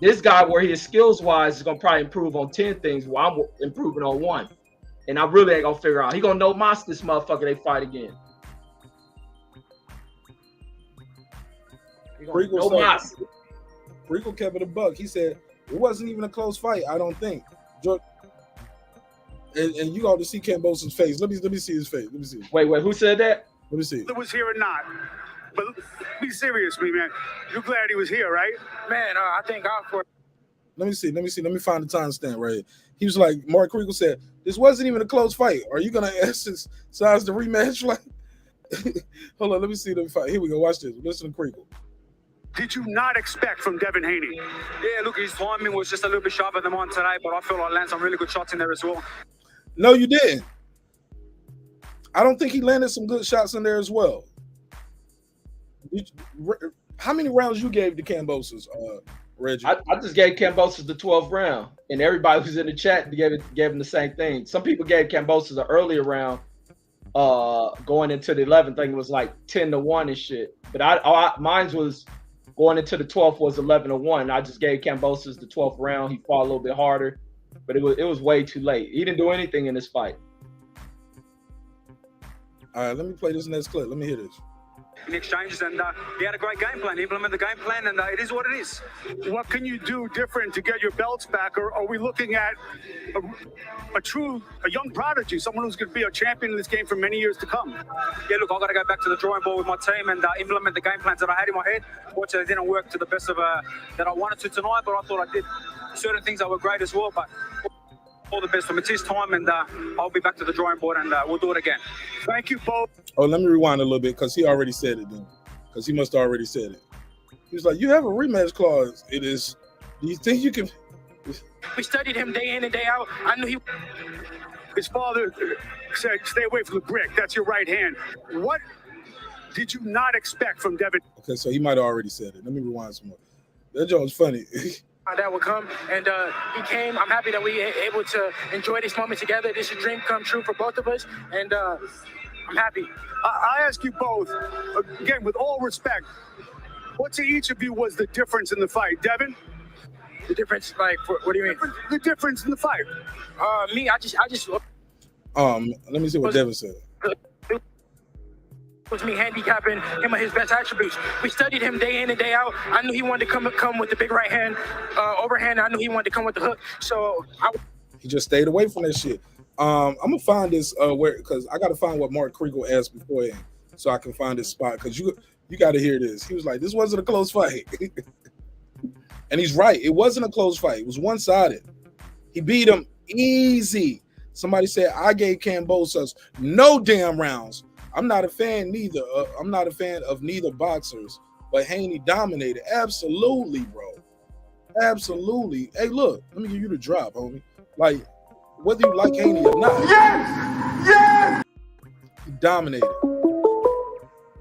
[SPEAKER 9] this guy, where he is skills wise, is gonna probably improve on 10 things while I'm improving on one. And I really ain't gonna figure out. He gonna no mas this motherfucker they fight again.
[SPEAKER 1] Rico kept it a buck. He said it wasn't even a close fight. I don't think. And you got to see Kambosos' face. Let me see his face. Let me see.
[SPEAKER 9] Wait, who said that?
[SPEAKER 1] Let me see.
[SPEAKER 6] It was here or not. But be serious, me man. You glad he was here, right?
[SPEAKER 8] Man, I thank God for it.
[SPEAKER 1] Let me see. Let me find the timestamp right here. He was like, Mark Kriegel said, this wasn't even a close fight. Are you gonna exercise the rematch? Like, hold on, let me see the fight. Here we go. Watch this. Listen to Kriegel.
[SPEAKER 6] Did you not expect from Devin Haney?
[SPEAKER 10] Yeah, look, his timing was just a little bit sharper than mine today, but I feel like I landed some really good shots in there as well.
[SPEAKER 1] No, you didn't. I don't think he landed some good shots in there as well. How many rounds you gave to Kambosos, Reggie?
[SPEAKER 9] I just gave Kambosos the 12th round, and everybody who's in the chat gave him the same thing. Some people gave Kambosos an earlier round, going into the 11th. I think it was like 10-1 and shit. But mine was going into the 12th was 11-1. I just gave Kambosos the 12th round. He fought a little bit harder, but it was way too late. He didn't do anything in this fight.
[SPEAKER 1] All right, let me play this next clip. Let me hear this.
[SPEAKER 10] In exchanges, and he had a great game plan. He implemented the game plan, and it is what it is.
[SPEAKER 6] What can you do different to get your belts back? Or are we looking at a young prodigy, someone who's going to be a champion in this game for many years to come?
[SPEAKER 10] Yeah, look, I've got to go back to the drawing board with my team and implement the game plans that I had in my head. Fortunately, it didn't work to the best of that I wanted to tonight, but I thought I did certain things that were great as well. But all the best for It's his time, and I'll be back to the drawing board, and we'll do it again.
[SPEAKER 6] Thank you both.
[SPEAKER 1] Oh, let me rewind a little bit because he already said it then. Because he must have already said it. He was like, you have a rematch clause. It is, do you think you can?
[SPEAKER 8] We studied him day in and day out. I knew
[SPEAKER 6] His father said, stay away from the brick. That's your right hand. What did you not expect from Devin?
[SPEAKER 1] Okay, so he might have already said it. Let me rewind some more. That joke was funny.
[SPEAKER 8] that would come, and he came. I'm happy that we were able to enjoy this moment together. This is a dream come true for both of us, and I'm happy.
[SPEAKER 6] I ask you both, again, with all respect, what to each of you was the difference in the fight? Devin?
[SPEAKER 8] The difference, like, what do you mean?
[SPEAKER 6] The difference in the fight.
[SPEAKER 8] Me, I just.
[SPEAKER 1] Let me see what Devin said.
[SPEAKER 8] It was me handicapping him of his best attributes. We studied him day in and day out. I knew he wanted to come with the big right hand, overhand. I knew he wanted to come with the hook. So
[SPEAKER 1] he just stayed away from that shit. I'm gonna find this because I gotta find what Mark Kriegel asked beforehand, so I can find this spot because you got to hear this. He was like, "This wasn't a close fight," and he's right. It wasn't a close fight. It was one-sided. He beat him easy. Somebody said I gave Kambosos no damn rounds. I'm not a fan neither. I'm not a fan of neither boxers, but Haney dominated. Absolutely, bro. Absolutely. Hey, look, let me give you the drop, homie. Like, whether you like Haney or not. Yes! He dominated.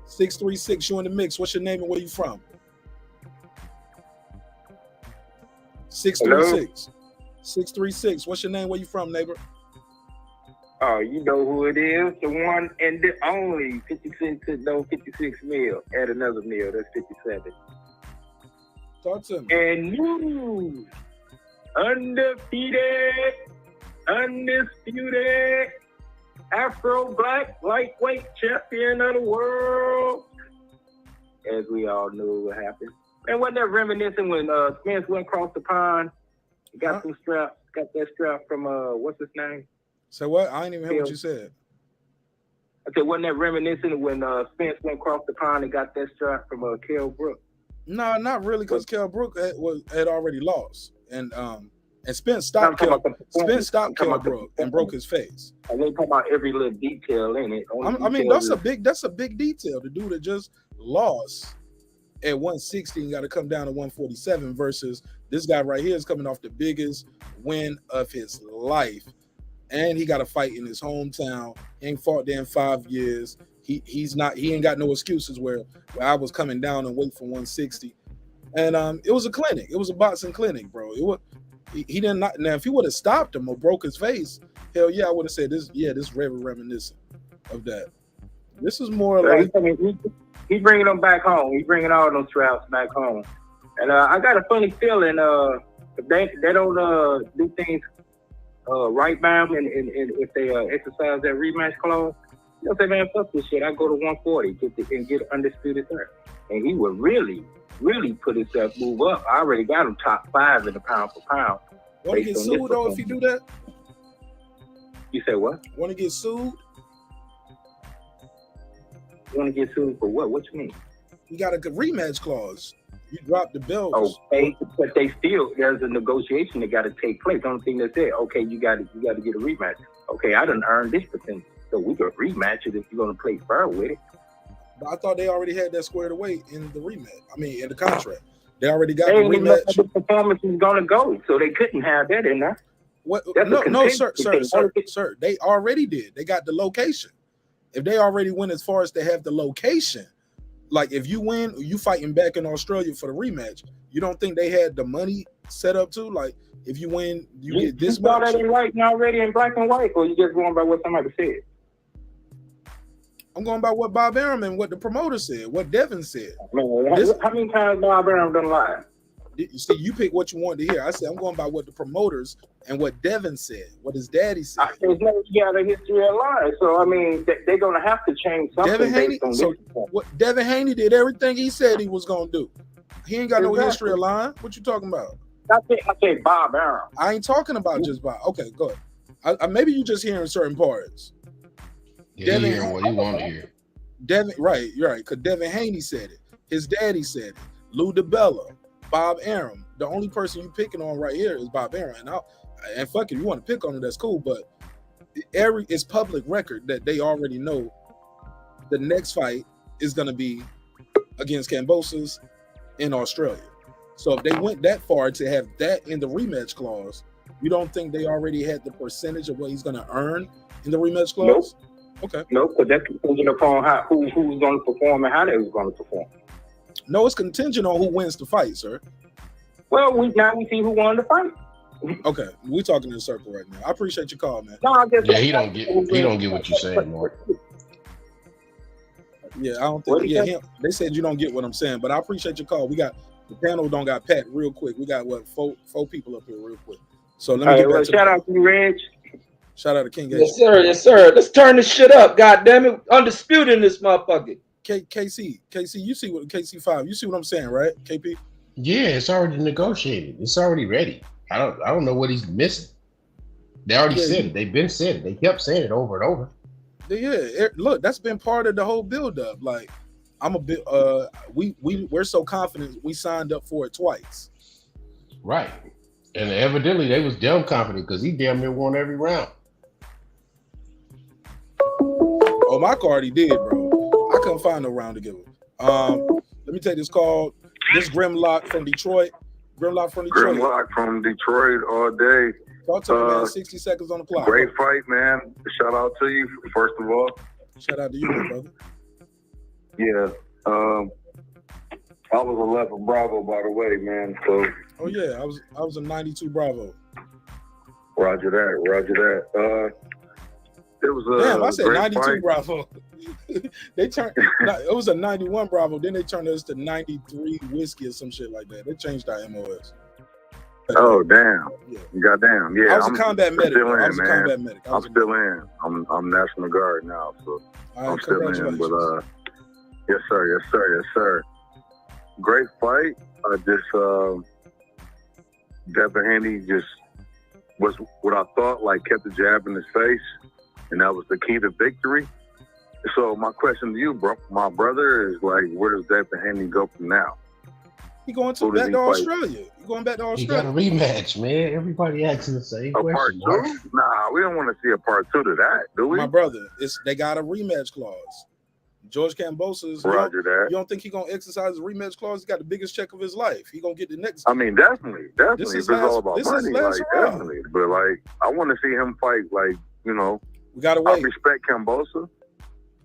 [SPEAKER 1] 636, you in the mix. What's your name and where you from? 636. 636. What's your name? Where you from, neighbor?
[SPEAKER 11] Oh, you know who it is. The one and the only 56 mil. Add another mil. That's 57.
[SPEAKER 1] Talk to me.
[SPEAKER 11] And you, undisputed, Afro Black lightweight champion of the world. As we all knew what happened. And wasn't that reminiscent when Spence went across the pond? He got some straps. Got that strap from what's his name?
[SPEAKER 1] So what? I didn't even hear what you said.
[SPEAKER 11] I said, wasn't that reminiscent when Spence went across the pond and got that strap from Kell Brook?
[SPEAKER 1] No, not really, because Kell Brook had already lost, and Spence stopped Kell Brook and broke his face.
[SPEAKER 11] And they talk about every little detail in it.
[SPEAKER 1] I mean, that's a big detail. The dude that just lost at 160 and got to come down to 147 versus this guy right here is coming off the biggest win of his life. And he got a fight in his hometown. He ain't fought there in 5 years. He ain't got no excuses where I was coming down and wait for 160. And it was a clinic. It was a boxing clinic, bro. He didn't now if he would have stopped him or broke his face, hell yeah, I would have said this, yeah, this is very reminiscent of that. This is more
[SPEAKER 11] So
[SPEAKER 1] like
[SPEAKER 11] he bringing them back home. He bringing all those straps back home. And I got a funny feeling if they don't do things right by them and if they exercise that rematch clause, they'll say, man, fuck this shit. I go to 140 and get undisputed third. And he would really put himself move up. I already got him top 5 in the pound for pound.
[SPEAKER 1] Want to get sued though if you do that?
[SPEAKER 11] You say what?
[SPEAKER 1] Want to get sued?
[SPEAKER 11] You want to get sued for what? What you mean?
[SPEAKER 1] You got a rematch clause. You drop the belts.
[SPEAKER 11] Okay, but there's a negotiation that got to take place. The only thing that said, okay, you got to get a rematch. Okay, I done earned this percentage, so we could rematch it if you're gonna play fair with it.
[SPEAKER 1] But I thought they already had that squared away in the rematch. I mean, in the contract, they already got the rematch.
[SPEAKER 11] The performance is gonna go, so they couldn't have that in there.
[SPEAKER 1] What? No, sir. They already did. They got the location. If they already went as far as to have the location, like if you win, you fighting back in Australia for the rematch. You don't think they had the money set up too? Like if you win, you get this much.
[SPEAKER 11] You saw that in writing already in black and white, or you just going by what somebody said?
[SPEAKER 1] I'm going by what Bob Arum and what the promoter said, what Devin said.
[SPEAKER 11] Man, how many times Bob Arum done lied?
[SPEAKER 1] You see, you pick what you want to hear. I said I'm going by what the promoters and what Devin said, what his daddy said.
[SPEAKER 11] There's no got a history of lies, so I mean they're gonna have to change something.
[SPEAKER 1] Devin Haney, Devin Haney did everything he said he was gonna do. He ain't got no history of lying. What you talking about?
[SPEAKER 11] I say Bob Arum.
[SPEAKER 1] I ain't talking about just Bob. Okay, go ahead. Maybe you just hearing certain parts.
[SPEAKER 12] Yeah, Devin, hearing what you want to hear.
[SPEAKER 1] Devin, right, you're right. Because Devin Haney said it. His daddy said it. Lou DiBella, Bob Arum. The only person you picking on right here is Bob Arum. And fuck it, you want to pick on him, that's cool. But it's public record that they already know the next fight is going to be against Kambosos in Australia. So if they went that far to have that in the rematch clause, you don't think they already had the percentage of what he's going to earn in the rematch clause?
[SPEAKER 11] Nope.
[SPEAKER 1] Okay.
[SPEAKER 11] No, because that's contingent upon who's going to perform and how they're going to perform.
[SPEAKER 1] No, it's contingent on who wins the fight, sir.
[SPEAKER 11] Well, we see who won the fight.
[SPEAKER 1] Okay, we're talking in a circle right now. I appreciate your call, man.
[SPEAKER 11] No, I guess
[SPEAKER 12] he don't get what you're saying, Mark.
[SPEAKER 1] Yeah, I don't think. They said you don't get what I'm saying, but I appreciate your call. We got the panel don't got packed real quick. We got four people up here real quick. So let me get back to
[SPEAKER 11] shout out to you, Reg.
[SPEAKER 1] Shout out to King.
[SPEAKER 9] Yes, sir. Yes, sir. Let's turn this shit up. God damn it, undisputed in this motherfucker.
[SPEAKER 1] KC, you see what KC5? You see what I'm saying, right? KP.
[SPEAKER 12] Yeah, it's already negotiated. It's already ready. I don't know what he's missing. They already said it. They've been saying it. They kept saying it over and over.
[SPEAKER 1] Yeah, look, that's been part of the whole build-up. Like, I'm a bit. We're so confident we signed up for it twice.
[SPEAKER 12] Right, and evidently they was damn confident because he damn near won every round.
[SPEAKER 1] Oh, my card he did, bro. I couldn't find no round to give him. Let me take this call. This Grimlock from Detroit. Grimlock from Detroit
[SPEAKER 13] all day.
[SPEAKER 1] Talk to me, man. 60 seconds on the clock.
[SPEAKER 13] Great fight, man. Shout out to you, first of all.
[SPEAKER 1] Shout out to you, my brother.
[SPEAKER 13] Yeah. I was 11 Bravo, by the way, man. So.
[SPEAKER 1] Oh yeah, I was a 92 Bravo.
[SPEAKER 13] Roger that. It was a
[SPEAKER 1] damn. I said 92
[SPEAKER 13] fight.
[SPEAKER 1] Bravo. They turned. It was a 91 Bravo. Then they turned us to 93 Whiskey or some shit like that. They changed our MOS.
[SPEAKER 13] Oh damn!
[SPEAKER 1] Yeah.
[SPEAKER 13] Goddamn! Yeah,
[SPEAKER 1] I was a combat medic.
[SPEAKER 13] I'm still in. I'm National Guard now, so I'm still in. But yes sir. Great fight. Devin Haney just was what I thought. Like kept the jab in his face, and that was the key to victory. So my question to you, my brother, is like, where does Devin Haney go from now?
[SPEAKER 1] He going back to Australia. He going back to Australia.
[SPEAKER 12] He got a rematch, man. Everybody asking the same question.
[SPEAKER 13] Part two? Nah, we don't want to see a part 2 to that, do we?
[SPEAKER 1] My brother, they got a rematch clause. George Kambosos.
[SPEAKER 13] Roger that.
[SPEAKER 1] You don't think he gonna exercise the rematch clause? He got the biggest check of his life. He gonna get the next.
[SPEAKER 13] I mean, definitely. If it's all about money, like definitely. But like, I want to see him fight. Like, you know,
[SPEAKER 1] we gotta wait.
[SPEAKER 13] I respect Kambosos.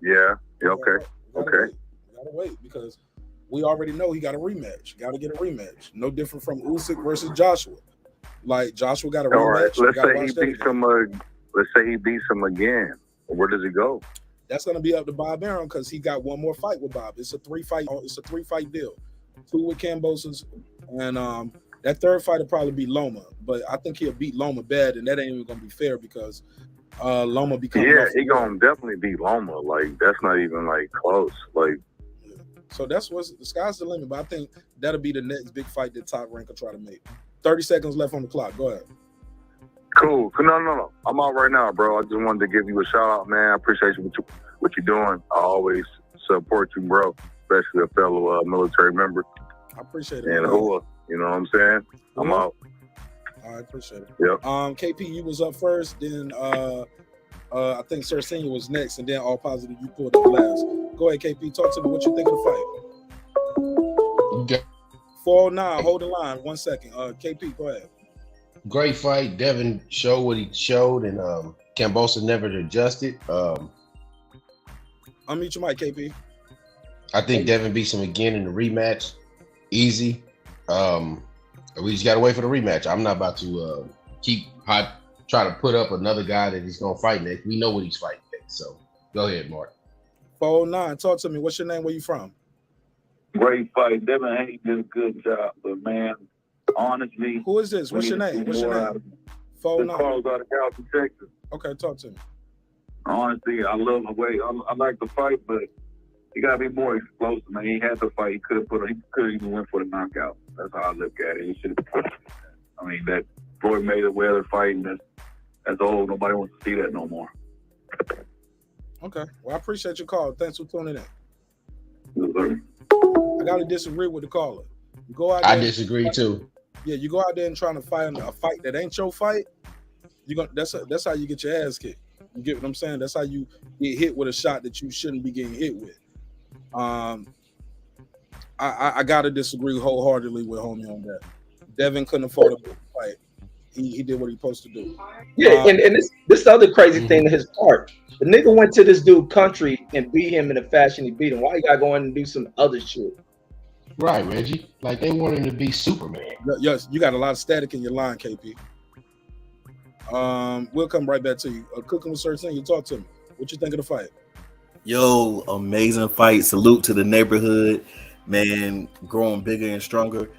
[SPEAKER 13] Yeah. Okay.
[SPEAKER 1] We gotta wait because we already know he got a rematch. Got to get a rematch. No different from Usyk versus Joshua. Like Joshua got a rematch.
[SPEAKER 13] All right. Let's say he beats him. Let's say he beats him again. Where does he go?
[SPEAKER 1] That's going to be up to Bob Arum because he got one more fight with Bob. It's a three-fight deal. 2 with Kambosos, and that third fight will probably be Loma. But I think he'll beat Loma bad, and that ain't even going to be fair because Loma becomes.
[SPEAKER 13] Yeah, he gonna definitely beat Loma. Like that's not even like close. Like,
[SPEAKER 1] so that's what's the sky's the limit. But I think that'll be the next big fight that Top Rank will try to make. 30 seconds left on the clock. Go ahead.
[SPEAKER 13] cool. No. I'm out right now, bro. I just wanted to give you a shout out, man. I appreciate what you're doing. I always support you, bro. Especially a fellow military member.
[SPEAKER 1] I appreciate it.
[SPEAKER 13] And you know what I'm saying? I'm out.
[SPEAKER 1] I appreciate it.
[SPEAKER 13] Yep.
[SPEAKER 1] KP, you was up first, then I think Sir Senior was next, and then All Positive you pulled up last. Go ahead, KP. Talk to me. What you think of the fight? 409. Hold the line. 1 second. KP, go ahead.
[SPEAKER 12] Great fight. Devin showed what he showed, and Kambosos never adjusted.
[SPEAKER 1] Unmute your mic, KP.
[SPEAKER 12] I think Devin beats him again in the rematch. Easy. We just got to wait for the rematch. I'm not about to try to put up another guy that he's going to fight next. We know what he's fighting next. So go ahead, Mark.
[SPEAKER 1] 409. Talk to me. What's your name? Where you from?
[SPEAKER 14] Great fight. Devin Haney did a good job, but man, honestly,
[SPEAKER 1] who is this? What's your name? 409.
[SPEAKER 14] Carlos out of Galveston, Texas.
[SPEAKER 1] Okay, talk to me.
[SPEAKER 14] Honestly, I love the way I like the fight, but he gotta be more explosive, man. He had the fight. He could even went for the knockout. That's how I look at it. He should have. I mean, that Floyd Mayweather fighting, that's old. Nobody wants to see that no more.
[SPEAKER 1] Okay. Well, I appreciate your call. Thanks for tuning in.
[SPEAKER 14] Yes, sir.
[SPEAKER 1] I gotta disagree with the caller. You go out.
[SPEAKER 12] I disagree too.
[SPEAKER 1] Yeah, you go out there and trying to fight a fight that ain't your fight. That's how you get your ass kicked. You get what I'm saying? That's how you get hit with a shot that you shouldn't be getting hit with. I gotta disagree wholeheartedly with homie on that. Devin couldn't afford a big fight. He did what he supposed to do.
[SPEAKER 9] Yeah, and this other crazy thing to his part. The nigga went to this dude country and beat him in the fashion he beat him. Why you gotta go in and do some other shit?
[SPEAKER 12] Right, Reggie. Like they want him to be Superman.
[SPEAKER 1] Yes, you got a lot of static in your line, KP. We'll come right back to you. Cooking with Sir Senior, talk to me. What you think of the fight?
[SPEAKER 15] Yo, amazing fight. Salute to the neighborhood, man. Growing bigger and stronger.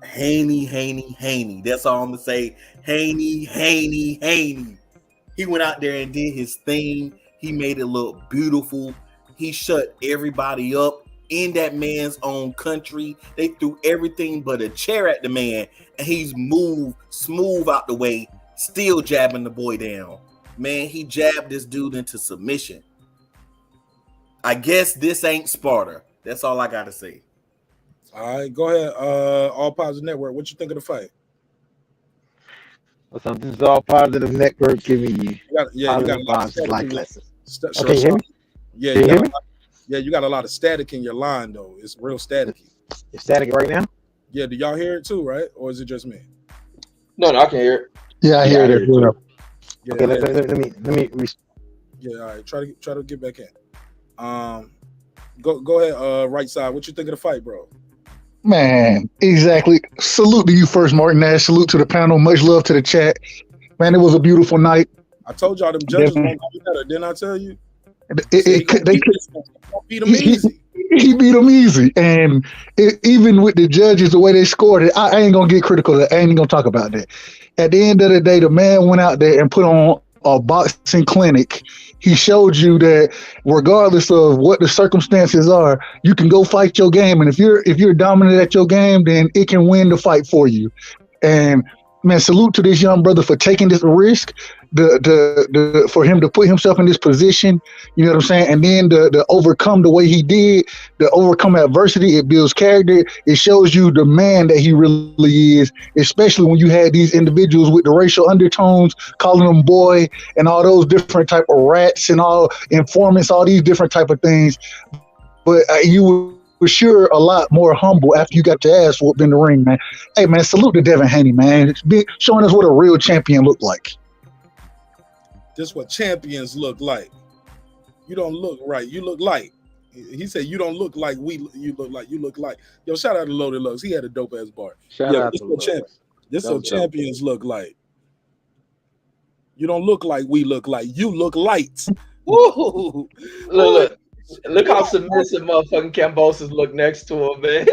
[SPEAKER 15] Haney. That's all I'm gonna say. Haney. He went out there and did his thing. He made it look beautiful. He shut everybody up in that man's own country. They threw everything but a chair at the man, and he's moved smooth out the way, still jabbing the boy down. Man, he jabbed this dude into submission. I guess this ain't Sparta. That's all I gotta say.
[SPEAKER 1] All right, go ahead. All Positive Network. What you think of the fight?
[SPEAKER 16] What's up? This is All Positive Network giving you
[SPEAKER 1] you got a lot of
[SPEAKER 16] positive life lessons.
[SPEAKER 1] Okay,
[SPEAKER 16] hear me?
[SPEAKER 1] Yeah,
[SPEAKER 16] Can you hear me?
[SPEAKER 1] You got a lot of static in your line though. It's real staticky.
[SPEAKER 16] It's static right now?
[SPEAKER 1] Yeah, do y'all hear it too, right? Or is it just me?
[SPEAKER 9] No, I can hear it.
[SPEAKER 16] Yeah, I hear it.
[SPEAKER 1] Yeah,
[SPEAKER 16] okay, let me.
[SPEAKER 1] Yeah, all right. Try to get back in. Go ahead. Right side. What you think of the fight, bro?
[SPEAKER 17] Man, exactly. Salute to you first, Martin Nash. Salute to the panel. Much love to the chat. Man, it was a beautiful night.
[SPEAKER 1] I told y'all them judges won't be better. Didn't I tell you?
[SPEAKER 17] They
[SPEAKER 1] beat them easy.
[SPEAKER 17] He beat them easy. And even with the judges, the way they scored it, I ain't going to get critical. I ain't going to talk about that. At the end of the day, the man went out there and put on a boxing clinic. He showed you that regardless of what the circumstances are, you can go fight your game. And if you're dominant at your game, then it can win the fight for you. And man, salute to this young brother for taking this risk, for him to put himself in this position, you know what I'm saying? And then to overcome the way he did, to overcome adversity, it builds character. It shows you the man that he really is, especially when you had these individuals with the racial undertones, calling them boy and all those different type of rats and all informants, all these different type of things. But you were sure a lot more humble after you got your ass whooped in the ring, man. Hey, man, salute to Devin Haney, man. It's showing us what a real champion looked like.
[SPEAKER 1] This is what champions look like. You don't look right. You look like. He said you don't look like you look like. You look like. Yo, shout out to Loaded Lux. He had a dope ass bar.
[SPEAKER 16] Shout out to
[SPEAKER 1] This is what champions look like. You don't look like we look like. You look light. Woo!
[SPEAKER 9] Look how submissive motherfucking Kambosos look next to him, man.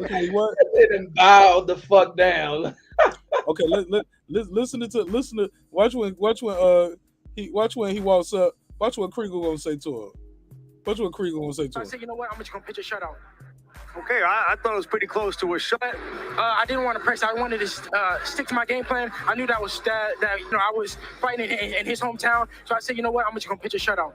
[SPEAKER 1] Okay, what?
[SPEAKER 9] They done bowed the fuck down.
[SPEAKER 1] Okay, listen to watch when he walks up. Watch what Krieger gonna say to him. Watch what Krieger gonna say to
[SPEAKER 10] I
[SPEAKER 1] him.
[SPEAKER 10] said, you know what? I'm just gonna pitch a shutout. Okay, I thought it was pretty close to a shut. I didn't want to press. I wanted to stick to my game plan. I knew that was that I was fighting in his hometown. So I said, you know what? I'm just gonna pitch a shutout.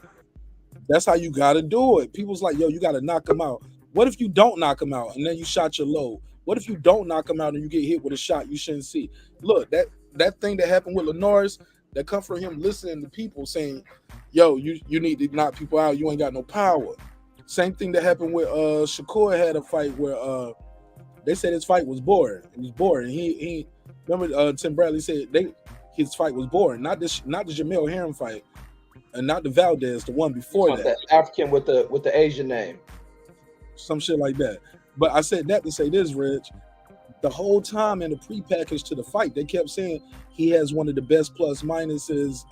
[SPEAKER 1] That's how you gotta do it. People's like, yo, you gotta knock him out. What if you don't knock him out and then you shot your low? What if you don't knock him out and you get hit with a shot you shouldn't see? Look, that thing that happened with Linares, that come from him listening to people saying, yo, you need to knock people out. You ain't got no power. Same thing that happened with Shakur had a fight where they said his fight was boring. It was boring. He remember Tim Bradley said his fight was boring. Not the Jamil Herring fight, and not the Valdez, the one before that.
[SPEAKER 9] The African with the Asian name.
[SPEAKER 1] Some shit like that. But I said that to say this, Reg. The whole time in the pre-package to the fight, they kept saying he has one of the best plus minuses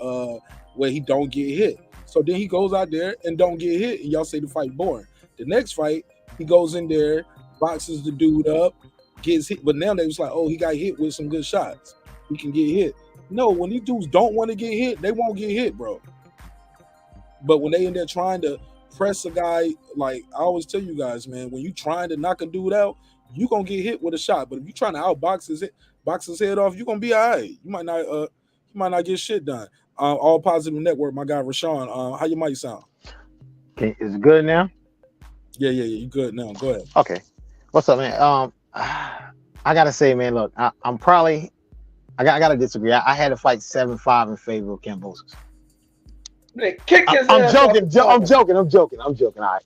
[SPEAKER 1] where he don't get hit. So then he goes out there and don't get hit, and y'all say the fight boring. The next fight, he goes in there, boxes the dude up, gets hit. But now they was like, oh, he got hit with some good shots. He can get hit. No, when these dudes don't want to get hit, they won't get hit, bro. But when they in there trying to press a guy, like I always tell you guys, man, when you trying to knock a dude out, you gonna get hit with a shot. But if you trying to outbox his head off, you gonna be all right. You might not get shit done. All Positive Network, my guy Rashawn. How your mic sound?
[SPEAKER 16] Okay, is it good now?
[SPEAKER 1] Yeah, you good now. Go ahead.
[SPEAKER 16] Okay. What's up, man? I gotta say, man, look, I gotta disagree. I had to fight 7-5 in favor of Kambosos.
[SPEAKER 9] Man, kick his
[SPEAKER 16] I'm
[SPEAKER 9] ass
[SPEAKER 16] joking.
[SPEAKER 9] off.
[SPEAKER 16] I'm joking. All right.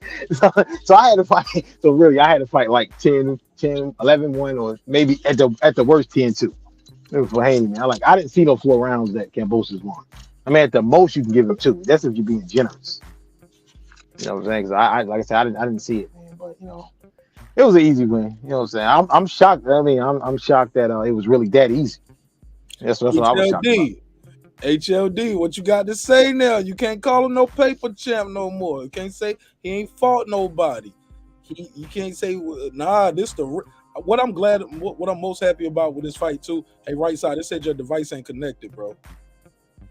[SPEAKER 16] So I had to fight. So really, I had to fight like 10, 11-1, or maybe at the worst 10-2. It was for Haney, man. I didn't see those 4 rounds that Kambosos won. I mean, at the most you can give him 2. That's if you're being generous. You know what I'm saying? 'Cause I like I said, I didn't see it, man. But it was an easy win. You know what I'm saying? I'm shocked. I mean, I'm shocked that it was really that easy. That's what I was shocked about.
[SPEAKER 1] HLD, what you got to say now? You can't call him no paper champ no more. You can't say he ain't fought nobody. You can't say, nah, this the what I'm glad, what I'm most happy about with this fight too. Hey, right side, it said your device ain't connected, bro.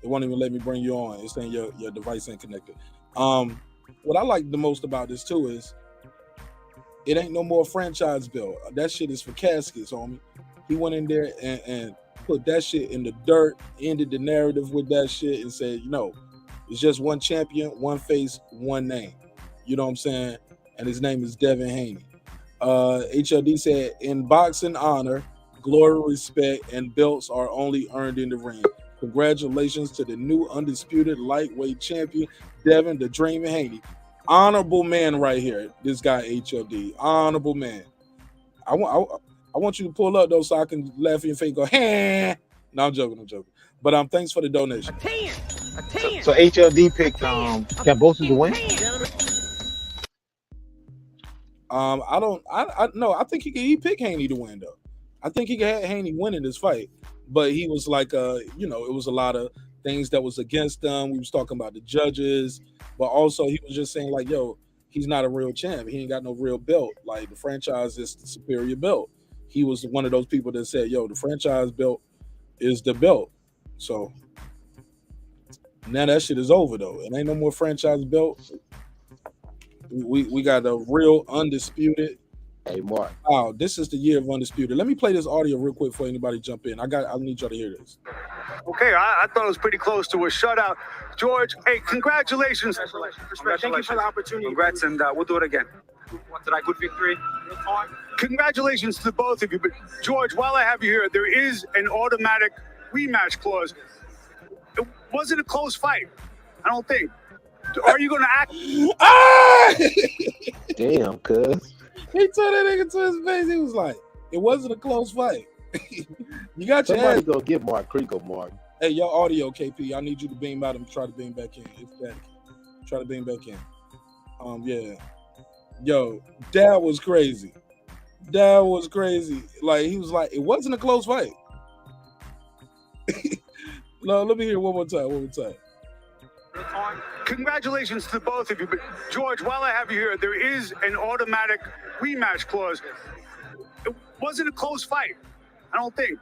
[SPEAKER 1] It won't even let me bring you on. It's saying your device ain't connected. What I like the most about this too is it ain't no more franchise bill. That shit is for caskets, homie. He went in there and put that shit in the dirt, ended the narrative with that shit, and said, it's just one champion, one face, one name. You know what I'm saying? And his name is Devin Haney. HLD said, in boxing, honor, glory, respect, and belts are only earned in the ring. Congratulations to the new undisputed lightweight champion, Devin the Dream Haney. Honorable man right here, this guy HLD. Honorable man. I want you to pull up though so I can laugh in your face and go, hey. No, I'm joking. But thanks for the donation.
[SPEAKER 16] So HLD picked Kambosos to win?
[SPEAKER 1] I think he picked Haney to win though. I think he had Haney winning this fight, but he was like, it was a lot of things that was against them. We was talking about the judges, but also he was just saying like, yo, he's not a real champ. He ain't got no real belt. Like the franchise is the superior belt. He was one of those people that said, yo, the franchise belt is the belt. So now that shit is over though. It ain't no more franchise belt. We got a real undisputed.
[SPEAKER 12] Hey, Mark.
[SPEAKER 1] Wow, this is the year of undisputed. Let me play this audio real quick before anybody jump in. I need y'all to hear this.
[SPEAKER 6] Okay, I thought it was pretty close to a shutout. George, hey, congratulations.
[SPEAKER 10] Thank you for the opportunity.
[SPEAKER 6] Congrats, and we'll do it again.
[SPEAKER 10] Wanted a good victory.
[SPEAKER 6] Congratulations to both of you. But George, while I have you here, there is an automatic rematch clause. It wasn't a close fight, I don't think. Are you going to act?
[SPEAKER 16] Damn, cuz.
[SPEAKER 1] He told that nigga to his face. He was like, it wasn't a close fight. You got your
[SPEAKER 12] Somebody
[SPEAKER 1] ass.
[SPEAKER 12] go get Mark Kriegel, Mark.
[SPEAKER 1] Hey, your audio, KP. I need you to beam out and try to beam back in. It's static. Try to beam back in. Yeah. Yo, that was crazy. Like, he was like, it wasn't a close fight. No, let me hear one more time.
[SPEAKER 6] Congratulations to both of you. But George, while I have you here, there is an automatic rematch clause. It wasn't a close fight, I don't think.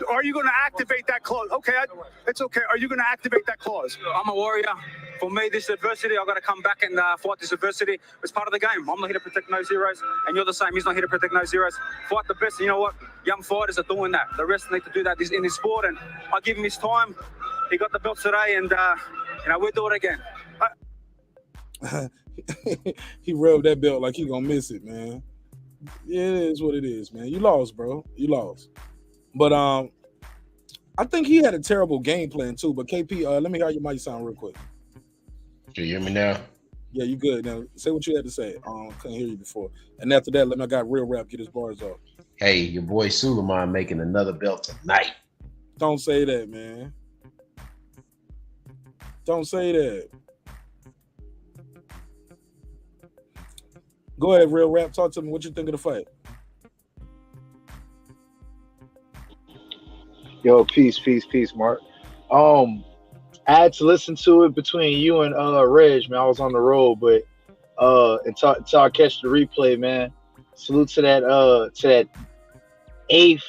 [SPEAKER 6] Are you going to activate that clause? Okay, it's okay. Are you going to activate that clause?
[SPEAKER 10] I'm a warrior. For me, this adversity, I've got to come back and fight this adversity. It's part of the game. I'm not here to protect no zeros, and you're the same. He's not here to protect no zeros. Fight the best. And you know what? Young fighters are doing that. The rest need to do that in this sport, and I give him his time. He got the belt today, and we'll do it again.
[SPEAKER 1] He rubbed that belt like he gonna miss it, man. Yeah, it is what it is, man. You lost, bro. You lost. But I think he had a terrible game plan too. But KP, let me hear your mic sound real quick.
[SPEAKER 12] Can you hear me now?
[SPEAKER 1] Yeah, you good. Now say what you had to say. Couldn't hear you before. And after that, let me got real rap get his bars off.
[SPEAKER 12] Hey, your boy Suleiman making another belt tonight.
[SPEAKER 1] Don't say that, man. Don't say that. Go ahead, real rap. Talk to me. What you think of the fight?
[SPEAKER 16] Yo, peace, Mark. I had to listen to it between you and Reg, man. I was on the road, but until I catch the replay, man. Salute to that eighth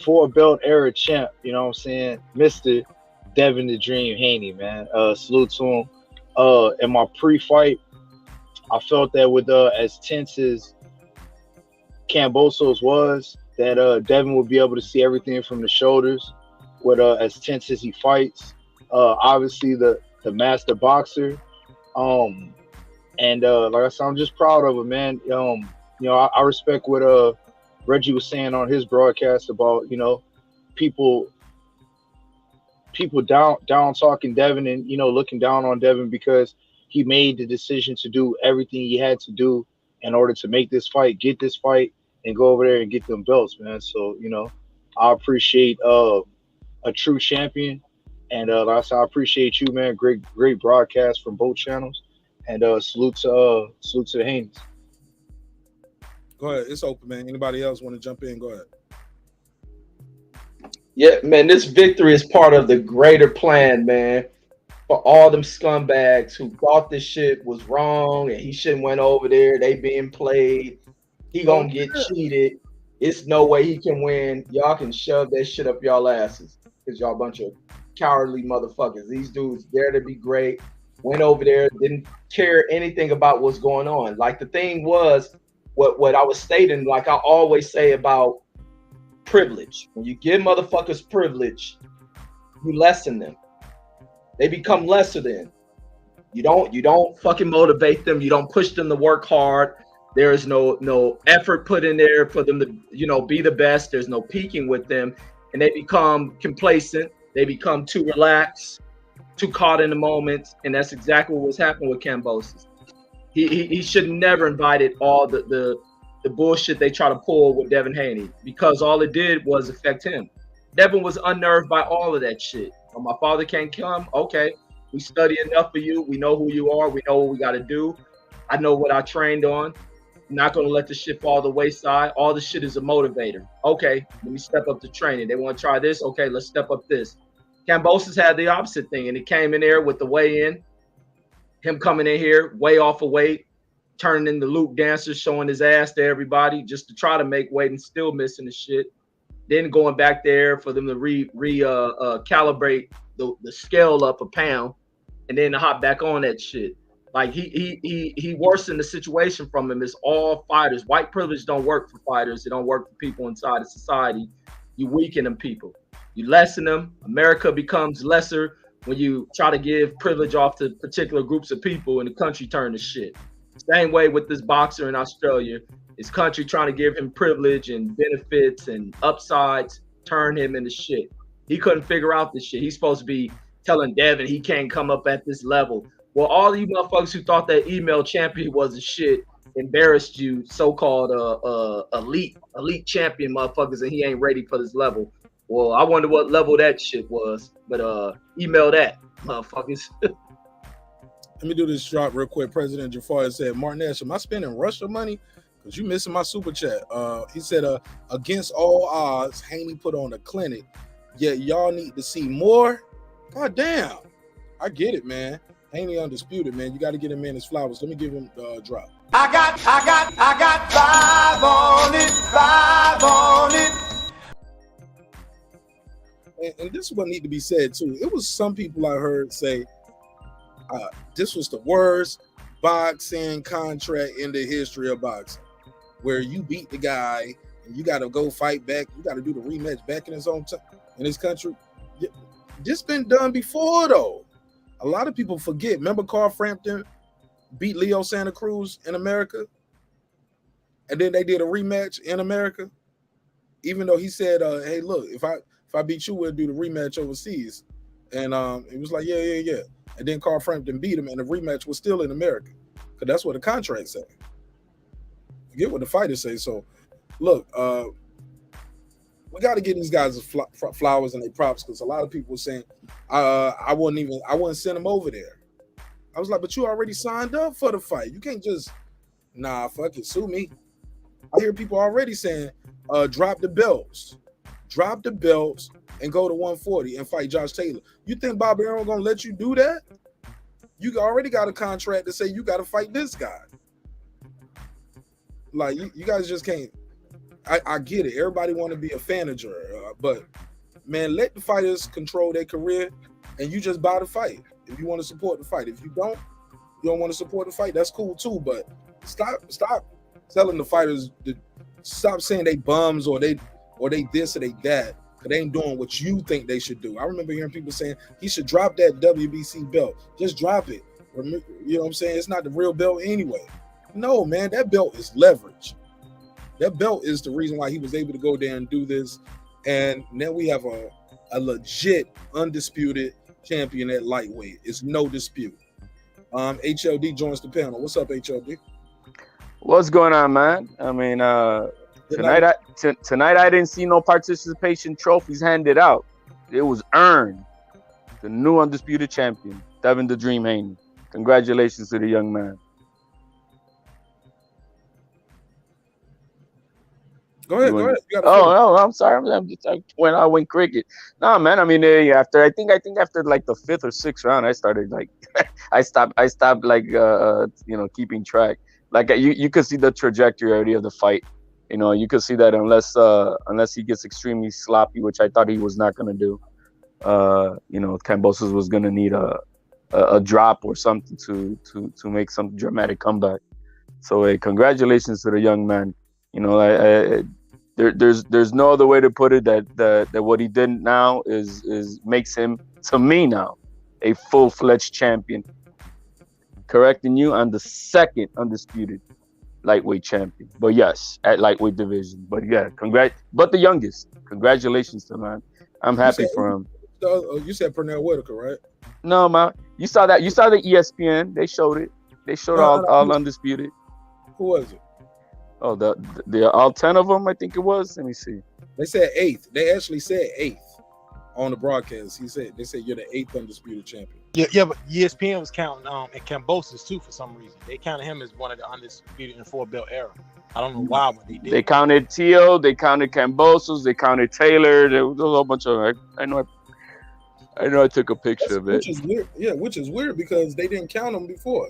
[SPEAKER 16] four belt era champ. You know what I'm saying, Mr. Devin the Dream Haney, man. Salute to him. In my pre-fight, I felt that with as tense as Kambosos was, that Devin would be able to see everything from the shoulders. With as tense as he fights, obviously the master boxer, and like I said, I'm just proud of him, man. I respect what Reggie was saying on his broadcast about people down talking Devin and looking down on Devin because he made the decision to do everything he had to do in order to make this fight, get this fight, and go over there and get them belts, man. So I appreciate a true champion, and like I said, I appreciate you, man. Great broadcast from both channels, and salute to the Haneys.
[SPEAKER 1] Go ahead, it's open, man. Anybody else want to jump in? Go ahead.
[SPEAKER 9] Yeah, man, this victory is part of the greater plan, man. For all them scumbags who thought this shit was wrong and he shouldn't went over there, they being played. He gonna get cheated. It's no way he can win. Y'all can shove that shit up y'all asses because y'all a bunch of cowardly motherfuckers. These dudes dare to be great. Went over there, didn't care anything about what's going on. Like the thing was, what I was stating, like I always say about privilege. When you give motherfuckers privilege, you lessen them. They become lesser than. You don't fucking motivate them. You don't push them to work hard. There is no effort put in there for them to be the best. There's no peaking with them, and they become complacent. They become too relaxed, too caught in the moment, and that's exactly what was happening with Kambosos. He should never invited all the bullshit they try to pull with Devin Haney because all it did was affect him. Devin was unnerved by all of that shit. Oh, my father can't come. Okay, we study enough for you. We know who you are. We know what we got to do. I know what I trained on. I'm not going to let the shit fall to the wayside. All the shit is a motivator. Okay, let me step up the training. They want to try this. Okay, let's step up this. Kambosos had the opposite thing, and he came in there with the weigh-in. Him coming in here way off of weight, turning into Luke Dancer, showing his ass to everybody just to try to make weight and still missing the shit. Then going back there for them to calibrate the scale up a pound, and then to hop back on that shit. Like he worsened the situation from him. It's all fighters. White privilege don't work for fighters. It don't work for people inside of society. You weaken them people. You lessen them. America becomes lesser when you try to give privilege off to particular groups of people, and the country turn to shit. Same way with this boxer in Australia. His country trying to give him privilege and benefits and upsides, turn him into shit. He couldn't figure out this shit. He's supposed to be telling Devin he can't come up at this level. Well, all you motherfuckers who thought that email champion was a shit embarrassed you, so-called elite champion motherfuckers, and he ain't ready for this level. Well, I wonder what level that shit was, but email that, motherfuckers.
[SPEAKER 1] Let me do this drop real quick. President Jafar said, Martin Ash, am I spending Russia money? Because you missing my super chat. He said, against all odds, Haney put on a clinic, yet y'all need to see more. God damn. I get it, man. Haney undisputed, man. You got to get him in his flowers. Let me give him drop.
[SPEAKER 7] I got 5 on it.
[SPEAKER 1] And this is what need to be said too. It was some people I heard say this was the worst boxing contract in the history of boxing, where you beat the guy and you got to go fight back. You got to do the rematch back in his own in his country. This been done before though. A lot of people forget. Remember Carl Frampton beat Leo Santa Cruz in America, and then they did a rematch in America. Even though he said, "Hey, look, if I beat you, we'll do the rematch overseas," and it was like, yeah. And then Carl Frampton beat him, and the rematch was still in America, because that's what the contract said. Forget what the fighters say. So, look, we got to give these guys flowers and their props, because a lot of people were saying, I wouldn't send them over there. I was like, but you already signed up for the fight. You can't just, fuck it, sue me. I hear people already saying, drop the belts, and go to 140 and fight Josh Taylor. You think Bob Arum gonna let you do that? You already got a contract to say you got to fight this guy. Like you guys just can't. I get it. Everybody want to be a manager, but man, let the fighters control their career, and you just buy the fight if you want to support the fight. If you don't want to support the fight, that's cool too. But stop telling the fighters to stop saying they bums or they this or they that, because they ain't doing what you think they should do. I remember hearing people saying he should drop that WBC belt. Just drop it. You know what I'm saying? It's not the real belt anyway. No, man, that belt is leverage. That belt is the reason why he was able to go there and do this. And now we have a legit undisputed champion at lightweight. It's no dispute. HLD joins the panel. What's up, HLD?
[SPEAKER 18] What's going on, man? I mean, tonight I didn't see no participation trophies handed out. It was earned. The new undisputed champion, Devin the Dream Haney. Congratulations to the young man.
[SPEAKER 1] Go ahead.
[SPEAKER 18] I'm sorry. I went cricket. No, man. I mean, after I think after like the 5th or 6th round, I started like I stopped like keeping track. Like you could see the trajectory already of the fight. You could see that unless he gets extremely sloppy, which I thought he was not gonna do. Kambosos was gonna need a drop or something to make some dramatic comeback. So congratulations to the young man. There's no other way to put it that what he did now is makes him, to me now, a full-fledged champion. Correcting you, I'm the second undisputed lightweight champion. But yes, at lightweight division. But yeah, but the youngest. Congratulations to man. I'm happy for him.
[SPEAKER 1] You said Pernell Whitaker, right?
[SPEAKER 18] No, man. You saw that. You saw the ESPN. They showed it. They showed all undisputed.
[SPEAKER 1] Who was it?
[SPEAKER 18] Oh, the all 10 of them, I think it was. Let me see.
[SPEAKER 1] They said 8th. They actually said 8th on the broadcast. They said you're the 8th undisputed champion.
[SPEAKER 16] Yeah, but ESPN was counting and Kambosos too for some reason. They counted him as one of the undisputed in 4-belt era. I don't know why, but they did.
[SPEAKER 18] They counted Teo, they counted Kambosos, they counted Taylor. There was a whole bunch of. I know I took a picture of it.
[SPEAKER 1] Which is weird. Yeah, which is weird because they didn't count them before.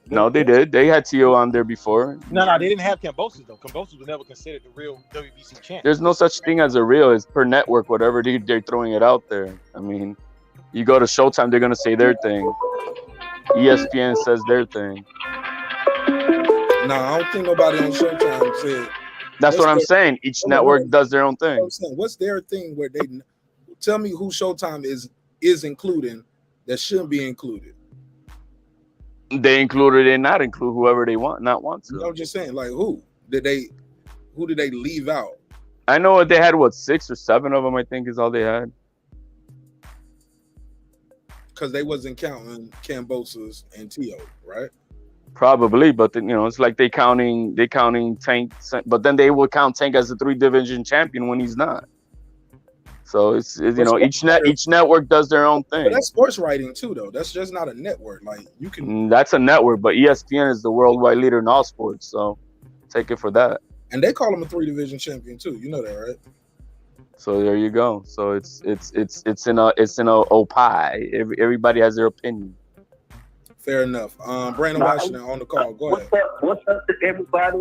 [SPEAKER 18] No, they did. They had Teo on there before.
[SPEAKER 16] No, they didn't have Kambosos though. Kambosos was never considered the real WBC champ.
[SPEAKER 18] There's no such thing as a real. It's per network, whatever they're throwing it out there. I mean, you go to Showtime, they're gonna say their thing. ESPN says their thing.
[SPEAKER 1] No, I don't think nobody on Showtime said.
[SPEAKER 18] That's what I'm saying. Each network does their own thing.
[SPEAKER 1] What's their thing where they tell me who Showtime is including that shouldn't be included?
[SPEAKER 18] They included and not include whoever they want to.
[SPEAKER 1] I'm just saying, like who did they leave out?
[SPEAKER 18] I know they had 6 or 7 of them. I think is all they had.
[SPEAKER 1] Because they wasn't counting Kambosos and Teo, right?
[SPEAKER 18] Probably, but it's like they counting Tank, but then they will count Tank as a 3-division champion when he's not. So it's each network does their own thing.
[SPEAKER 1] But that's sports writing too, though. That's just not a network. Like you can.
[SPEAKER 18] That's a network, but ESPN is the worldwide leader in all sports. So take it for that.
[SPEAKER 1] And they call him a 3-division champion too. You know that, right?
[SPEAKER 18] So there you go. So it's in a pie. Everybody has their opinion.
[SPEAKER 1] Fair enough. Brandon Washington on the call. Go ahead.
[SPEAKER 8] What's up to everybody?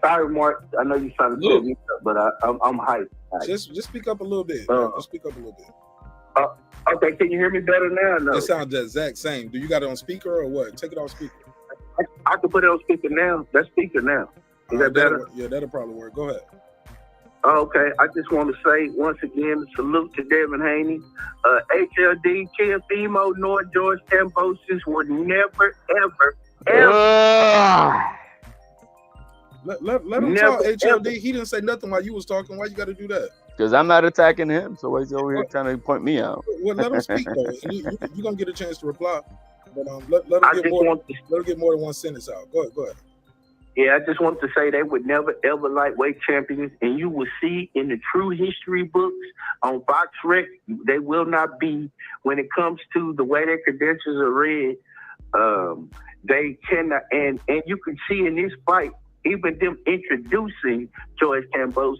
[SPEAKER 8] Sorry, Mark. I know you're trying to set me up, but I'm hyped.
[SPEAKER 1] Just speak up a little bit. Just speak up a little bit.
[SPEAKER 8] Okay, can you hear me better now? No.
[SPEAKER 1] It sounds the exact same. Do you got it on speaker or what? Take it off speaker.
[SPEAKER 8] I can put it on speaker now. That's speaker now. Is that better?
[SPEAKER 1] Yeah, that'll probably work. Go ahead.
[SPEAKER 8] Okay, I just want to say once again, salute to Devin Haney. HLD, Teofimo, nor George Kambosos would never, ever.
[SPEAKER 1] Let him talk, HLD. He didn't say nothing while you was talking. Why you got to do that?
[SPEAKER 18] Because I'm not attacking him, so he's over here trying to point me out.
[SPEAKER 1] Well, let him speak though. You're gonna get a chance to reply, but let him get more than one sentence out. Go ahead.
[SPEAKER 8] Yeah, I just want to say they would never ever lightweight champions, and you will see in the true history books on Fox Rec, they will not be when it comes to the way their credentials are read. They cannot, and you can see in this fight. Even them introducing George Kambosos,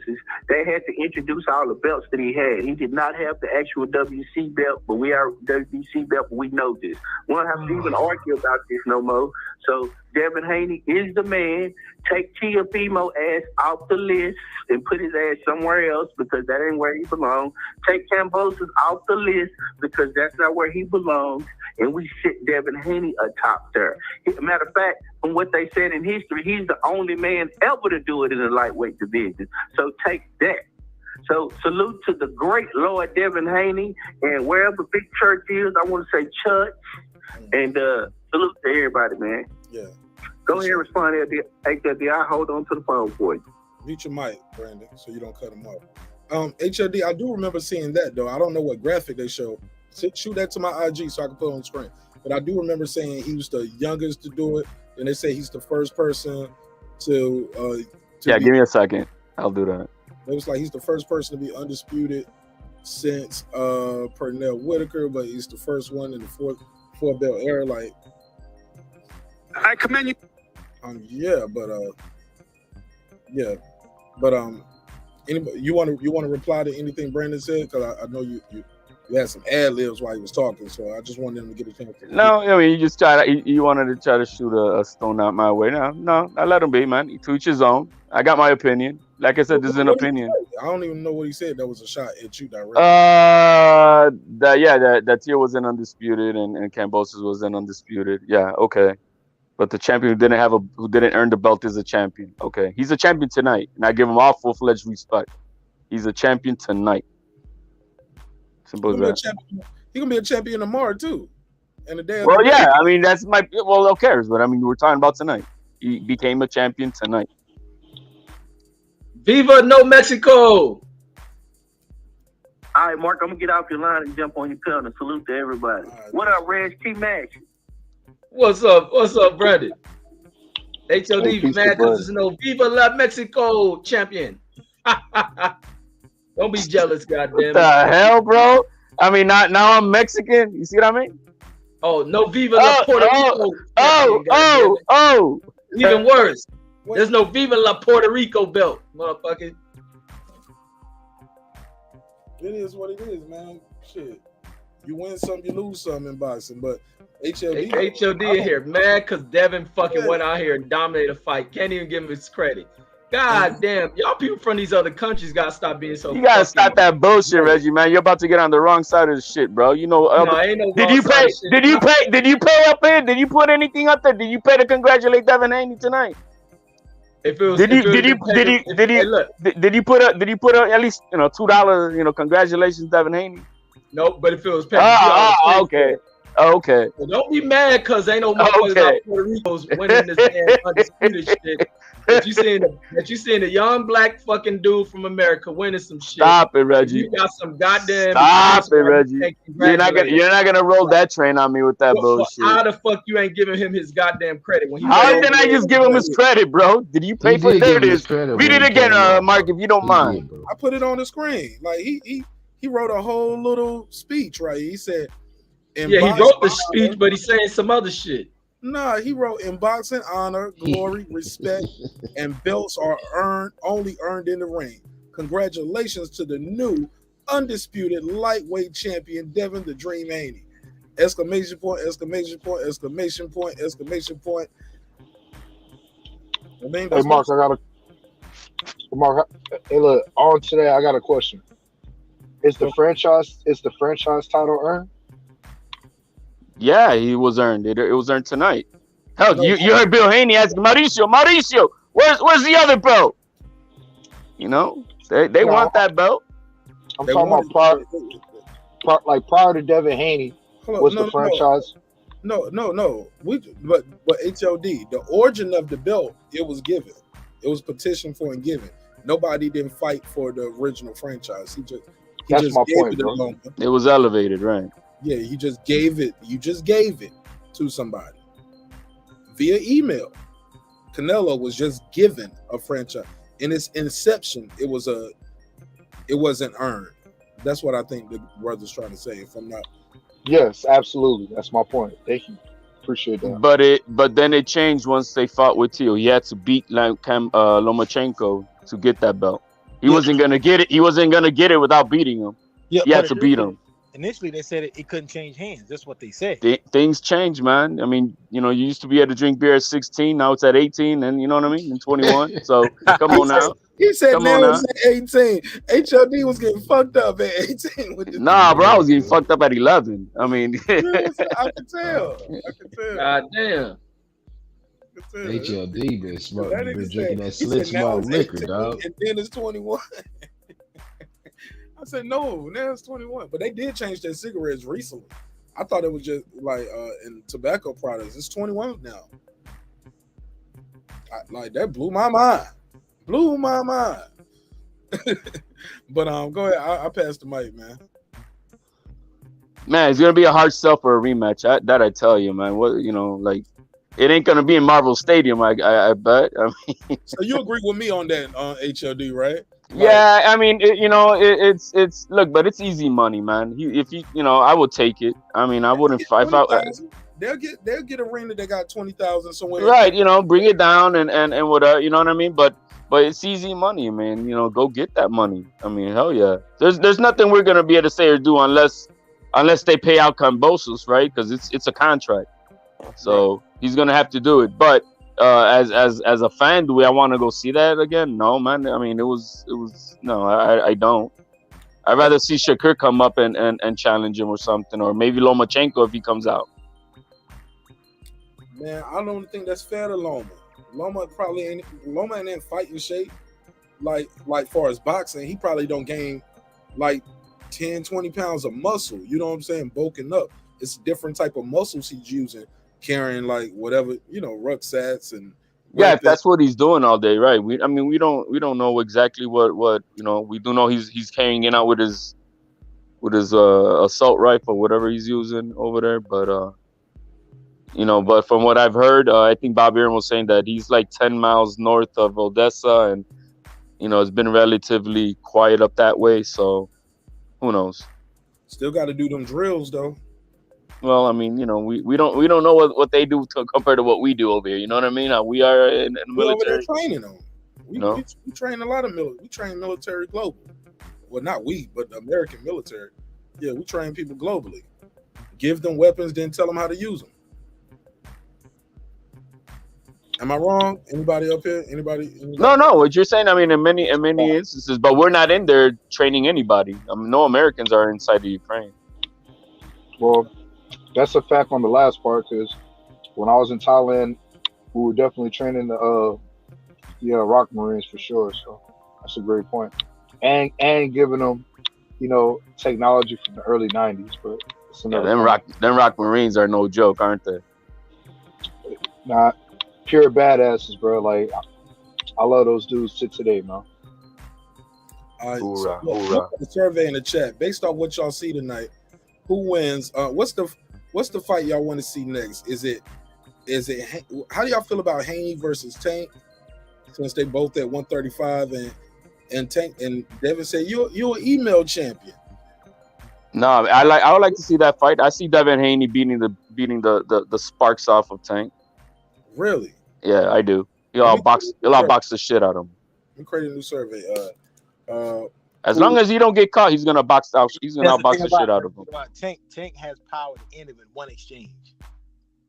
[SPEAKER 8] they had to introduce all the belts that he had. He did not have the actual WC belt, but we are WBC belt, but we know this. We don't have to even argue about this no more. So Devin Haney is the man. Take Teofimo ass off the list and put his ass somewhere else because that ain't where he belongs. Take Kambosos off the list because that's not where he belongs. And we sit Devin Haney atop there. Matter of fact, from what they said in history, he's the only man ever to do it in the lightweight division. So take that. So salute to the great Lord Devin Haney, and wherever Big Church is, I want to say church. And salute to everybody, man.
[SPEAKER 1] Yeah.
[SPEAKER 8] Go ahead and respond to HLD. I'll hold on to the phone for you.
[SPEAKER 1] Mute your mic, Brandon, so you don't cut him off. HLD, I do remember seeing that though. I don't know what graphic they show. Shoot that to my IG so I can put it on the screen. But I do remember saying he was the youngest to do it, and they say he's the first person to
[SPEAKER 18] yeah, give me a second. I'll do that.
[SPEAKER 1] It was like he's the first person to be undisputed since Pernell Whitaker, but he's the first one in the four belt era. Like,
[SPEAKER 6] I commend you.
[SPEAKER 1] Anybody, you want to reply to anything Brandon said? Because I know you had some ad libs while he was talking, so I just wanted him to get a chance.
[SPEAKER 18] No, I mean, you wanted to try to shoot a stone out my way. No, I let him be, man. He to each his own. I got my opinion. Like I said, this is an opinion.
[SPEAKER 1] I don't even know what he said. That was a shot at you directly.
[SPEAKER 18] That Tio was in Undisputed and Kambosos was in Undisputed. Yeah, okay. But the champion who didn't earn the belt is a champion. Okay, he's a champion tonight, and I give him all full-fledged respect. He's a champion tonight. Simple as that.
[SPEAKER 1] He's gonna be a champion tomorrow too. And the day.
[SPEAKER 18] Well, yeah, I mean who cares? But I mean, we're talking about tonight. He became a champion tonight.
[SPEAKER 9] Viva No Mexico!
[SPEAKER 8] All right, Mark, I'm gonna get off your line and jump on your panel. Salute to everybody. What up, Reg T-Max?
[SPEAKER 9] What's up, Brandon? HLD mad because there's no Viva La Mexico champion. Don't be jealous, goddamn.
[SPEAKER 18] What the hell, bro? I mean, now I'm Mexican. You see what I mean?
[SPEAKER 9] Oh, no Viva La Puerto Rico.
[SPEAKER 18] Oh.
[SPEAKER 9] Even worse. There's no Viva La Puerto Rico belt, motherfucker.
[SPEAKER 1] It is what it is, man. Shit. You win some, you lose some in boxing, but
[SPEAKER 9] HLD in here mad because Devin fucking went out here and dominated a fight. Can't even give him his credit. God damn, y'all people from these other countries gotta stop being so.
[SPEAKER 18] You gotta stop that bullshit, Reggie, man. You're about to get on the wrong side of the shit, bro. You know.
[SPEAKER 9] Ain't no
[SPEAKER 18] did you pay? Did you pay? Did you pay up there? Did you put anything up there? Did you pay to congratulate Devin Haney tonight?
[SPEAKER 9] If it was,
[SPEAKER 18] did you put at least $2? Congratulations, Devin Haney.
[SPEAKER 9] Nope, but if it was paid,
[SPEAKER 18] okay. Okay.
[SPEAKER 9] Well, don't be mad because ain't no motherfuckers out Puerto Rico's winning this damn undisputed shit. That you seeing a young black fucking dude from America winning some shit.
[SPEAKER 18] Stop it, Reggie.
[SPEAKER 9] You got some goddamn.
[SPEAKER 18] Stop it, Reggie. You're not gonna roll that train on me with that bullshit.
[SPEAKER 9] How the fuck you ain't giving him his goddamn credit when he?
[SPEAKER 18] How can I just give him his credit, bro? Did you pay for it? There it is. Read it again, Mark, if you don't mind.
[SPEAKER 1] I put it on the screen. Like he wrote a whole little speech, right? He said.
[SPEAKER 9] He wrote the speech, but he's saying some other shit.
[SPEAKER 1] Nah, he wrote in boxing, honor, glory, respect, and belts are only earned in the ring. Congratulations to the new undisputed lightweight champion, Devin the Dream Haney. Exclamation point, exclamation point, exclamation point, exclamation point. I mean,
[SPEAKER 16] Hey, Mark, hey, look, on today, I got a question. Is the franchise title earned?
[SPEAKER 18] Yeah, he was earned. It was earned tonight. Hell, you heard Bill Haney asking Mauricio, where's the other belt? You know, they want that belt.
[SPEAKER 16] I'm talking about prior to Devin Haney, the franchise.
[SPEAKER 1] No. But HLD, the origin of the belt, it was given. It was petitioned for and given. Nobody didn't fight for the original franchise. He just
[SPEAKER 16] my
[SPEAKER 1] gave
[SPEAKER 16] point,
[SPEAKER 1] it
[SPEAKER 16] bro.
[SPEAKER 1] alone.
[SPEAKER 18] It was elevated, right?
[SPEAKER 1] Yeah, he just gave it. You just gave it to somebody via email. Canelo was just given a franchise. In its inception, it wasn't earned. That's what I think the brother's trying to say. If I'm not.
[SPEAKER 16] Yes, absolutely. That's my point. Thank you. Appreciate that.
[SPEAKER 18] But then it changed once they fought with Teo. He had to beat Lomachenko to get that belt. He wasn't gonna get it. He wasn't gonna get it without beating him.
[SPEAKER 16] Yeah,
[SPEAKER 18] he had to beat him.
[SPEAKER 16] Initially, they said it couldn't change hands. That's what they said.
[SPEAKER 18] Things change, man. I mean, you used to be able to drink beer at 16. Now it's at 18, and you know what I mean, and 21. So come on now.
[SPEAKER 1] He said
[SPEAKER 18] Come
[SPEAKER 1] now
[SPEAKER 18] on
[SPEAKER 1] it's at 18. HLD was getting fucked up at 18. With
[SPEAKER 18] Nah, bro, I was getting fucked up at 11. I mean,
[SPEAKER 1] I can tell.
[SPEAKER 9] God damn.
[SPEAKER 12] HLD been smoking,
[SPEAKER 1] That
[SPEAKER 12] been
[SPEAKER 1] nigga
[SPEAKER 12] drinking
[SPEAKER 1] said-
[SPEAKER 12] that
[SPEAKER 1] he
[SPEAKER 12] slick
[SPEAKER 1] said now
[SPEAKER 12] small
[SPEAKER 1] it's
[SPEAKER 12] liquor,
[SPEAKER 1] 18,
[SPEAKER 12] dog.
[SPEAKER 1] And then it's 21. I said no, now it's 21. But they did change their cigarettes recently. I thought it was just like in tobacco products. It's 21 now. That blew my mind. But go ahead. I passed the mic, man.
[SPEAKER 18] man, it's gonna be a hard sell for a rematch. I tell you, man. What like, it ain't gonna be in Marvel Stadium. I bet. I mean,
[SPEAKER 1] So you agree with me on that HLD, right?
[SPEAKER 18] yeah, I mean, it's look, but it's easy money, man. I would take it. I mean, I wouldn't fight.
[SPEAKER 1] They'll get a ring that they got 20,000 somewhere.
[SPEAKER 18] Right, bring it down and whatever. You know what I mean? But it's easy money, man. Go get that money. I mean, hell yeah. There's nothing we're gonna be able to say or do unless they pay out Kambosos, right? Because it's a contract, so he's gonna have to do it. But as a fan, do I want to go see that again? No, man. I mean, it was no. I don't. I'd rather see Shakur come up and challenge him or something, or maybe Lomachenko if he comes out.
[SPEAKER 1] Man, I don't think that's fair to Loma. Loma ain't in fighting shape. Like far as boxing, he probably don't gain like 10, 20 pounds of muscle. You know what I'm saying? Bulking up. It's a different type of muscles he's using, carrying like whatever, rucksacks and
[SPEAKER 18] yeah, if that's what he's doing all day, right? We don't know exactly what we do know he's carrying it out with his assault rifle, whatever he's using over there, but but from what I've heard, I think Bob Aaron was saying that he's like 10 miles north of Odessa, and it's been relatively quiet up that way, so who knows?
[SPEAKER 1] Still got to do them drills though.
[SPEAKER 18] Well, I mean, we don't know what they do compared to what we do over here. You know what I mean? We are in the military.
[SPEAKER 1] Over there training them. We train a lot of military. We train military global. Well, not we, but the American military. Yeah, we train people globally. Give them weapons, then tell them how to use them. Am I wrong? Anybody up here? Anybody?
[SPEAKER 18] No. What you're saying, I mean, in many instances, but we're not in there training anybody. No Americans are inside the Ukraine.
[SPEAKER 16] Well, that's a fact on the last part, because when I was in Thailand, we were definitely training the Rock Marines for sure. So that's a great point, and giving them technology from the early '90s. But
[SPEAKER 18] them Rock Marines are no joke, aren't they?
[SPEAKER 16] Not pure badasses, bro. Like, I love those dudes to today, man.
[SPEAKER 1] Hoorah, hoorah. The survey in the chat, based on what y'all see tonight, who wins? What's the fight y'all want to see next? Is it how do y'all feel about Haney versus Tank? Since they both at 135 and Tank and Devin said you're an email champion.
[SPEAKER 18] No, I would like to see that fight. I see Devin Haney beating the sparks off of Tank.
[SPEAKER 1] Really?
[SPEAKER 18] Yeah, I do. He'll box the shit out of him.
[SPEAKER 1] We create a new survey.
[SPEAKER 18] As long as he don't get caught, he's gonna box out. He's gonna
[SPEAKER 16] That's the
[SPEAKER 18] outbox
[SPEAKER 16] thing
[SPEAKER 18] the shit out of him.
[SPEAKER 16] about Tank has power to end it with one exchange.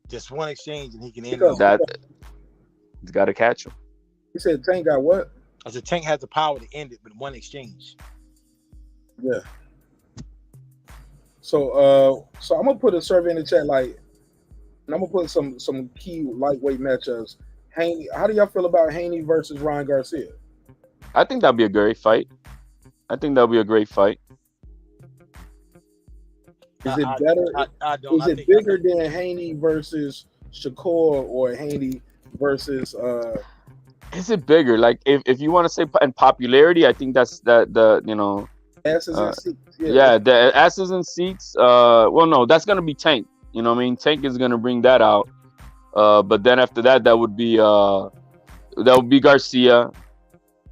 [SPEAKER 16] Just one exchange, and he can end it.
[SPEAKER 18] That he's got to catch him.
[SPEAKER 1] He said Tank got what?
[SPEAKER 16] I said Tank has the power to end it with one exchange.
[SPEAKER 1] Yeah. So I'm gonna put a survey in the chat, like, and I'm gonna put some key lightweight matchups. Haney, how do y'all feel about Haney versus Ryan Garcia?
[SPEAKER 18] I think that'd be a great fight. Is
[SPEAKER 1] it better? Is it bigger than Haney versus Shakur or Haney versus?
[SPEAKER 18] Is it bigger? Like if you want to say in popularity, I think that's the you know.
[SPEAKER 1] Asses and seats.
[SPEAKER 18] Yeah, the asses and seats. Well, no, that's gonna be Tank. You know what I mean? Tank is gonna bring that out. But then after that, that would be Garcia.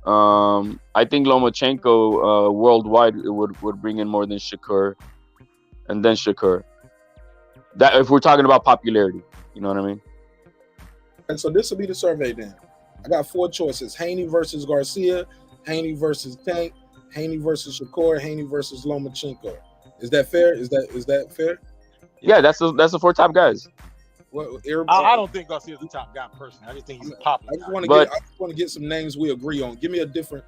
[SPEAKER 18] I think Lomachenko worldwide would bring in more than Shakur, and then Shakur. That if we're talking about popularity, you know what I mean?
[SPEAKER 1] And so this will be the survey then. I got 4 choices: Haney versus Garcia, Haney versus Tank, Haney versus Shakur, Haney versus Lomachenko. Is that fair? Is that fair?
[SPEAKER 18] Yeah, that's the 4 top guys.
[SPEAKER 1] Well,
[SPEAKER 16] I don't think Garcia's the top guy personally. I just think he's a popular.
[SPEAKER 1] I just want to get some names we agree on. Give me a 4th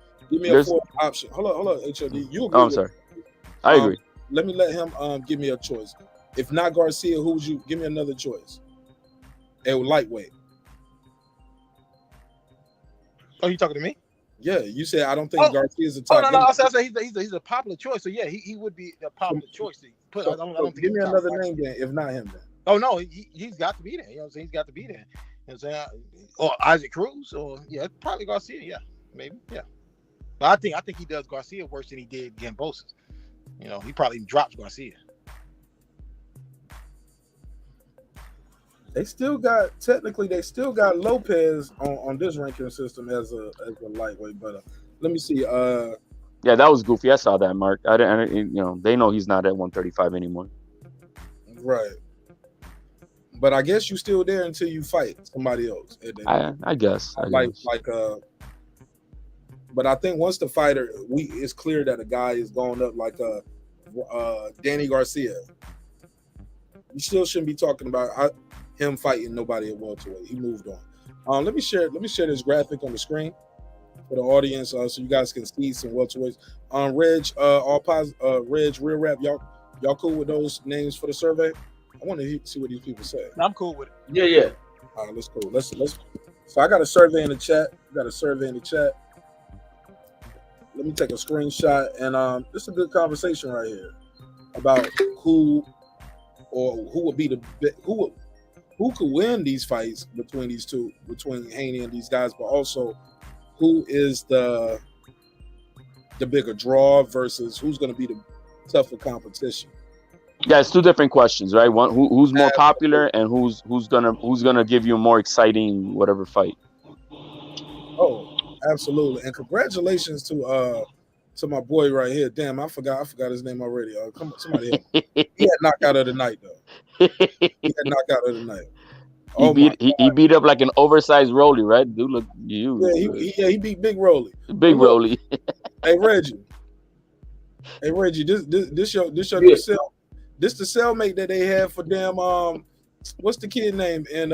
[SPEAKER 1] option. Hold on, HOD. You agree?
[SPEAKER 18] Oh, I'm sorry. I agree.
[SPEAKER 1] Let him give me a choice. If not Garcia, who would you give me another choice? Lightweight.
[SPEAKER 16] Oh, you talking to me?
[SPEAKER 1] Yeah, you said I don't think Garcia is the top.
[SPEAKER 16] No. I said he's a popular choice. So yeah, he would be a popular choice. I don't think
[SPEAKER 1] give me another name then. If not him, then.
[SPEAKER 16] Oh no, he's got to be there. You know what I'm saying? He's got to be there. You know what I'm saying? Or Isaac Cruz, or probably Garcia. Yeah, maybe. Yeah, but I think he does Garcia worse than he did Kambosos. You know, he probably drops Garcia.
[SPEAKER 1] They still got Lopez on this ranking system as a lightweight, but let me see.
[SPEAKER 18] Yeah, that was goofy. I saw that, Mark. I didn't. You know, they know he's not at 135 anymore.
[SPEAKER 1] Right. But I guess you still there until you fight somebody else.
[SPEAKER 18] I guess.
[SPEAKER 1] But I think once the fighter, it's clear that a guy is going up like Danny Garcia. You still shouldn't be talking about him fighting nobody at welterweight. He moved on. Let me share this graphic on the screen for the audience, so you guys can see some welterweights. Reg, Real Rap, y'all cool with those names for the survey? I want to see what these people say.
[SPEAKER 16] I'm cool with it.
[SPEAKER 9] Yeah.
[SPEAKER 1] All right, let's go. Let's. So I got a survey in the chat. Let me take a screenshot, and this is a good conversation right here about who would be who could win these fights between Haney and these guys, but also who is the bigger draw versus who's going to be the tougher competition.
[SPEAKER 18] Yeah, it's 2 different questions, right? One, who's more popular, and who's gonna give you a more exciting whatever fight.
[SPEAKER 1] Oh, absolutely, and congratulations to my boy right here. Damn, I forgot his name already. Come on, somebody help. He had knockout of the night though. Oh,
[SPEAKER 18] he beat up like an oversized Rolly, right? Dude, look you.
[SPEAKER 1] Yeah, he beat Big Rolly.
[SPEAKER 18] Rolly.
[SPEAKER 1] Hey Reggie, this your new cell. This the cellmate that they had for damn what's the kid name and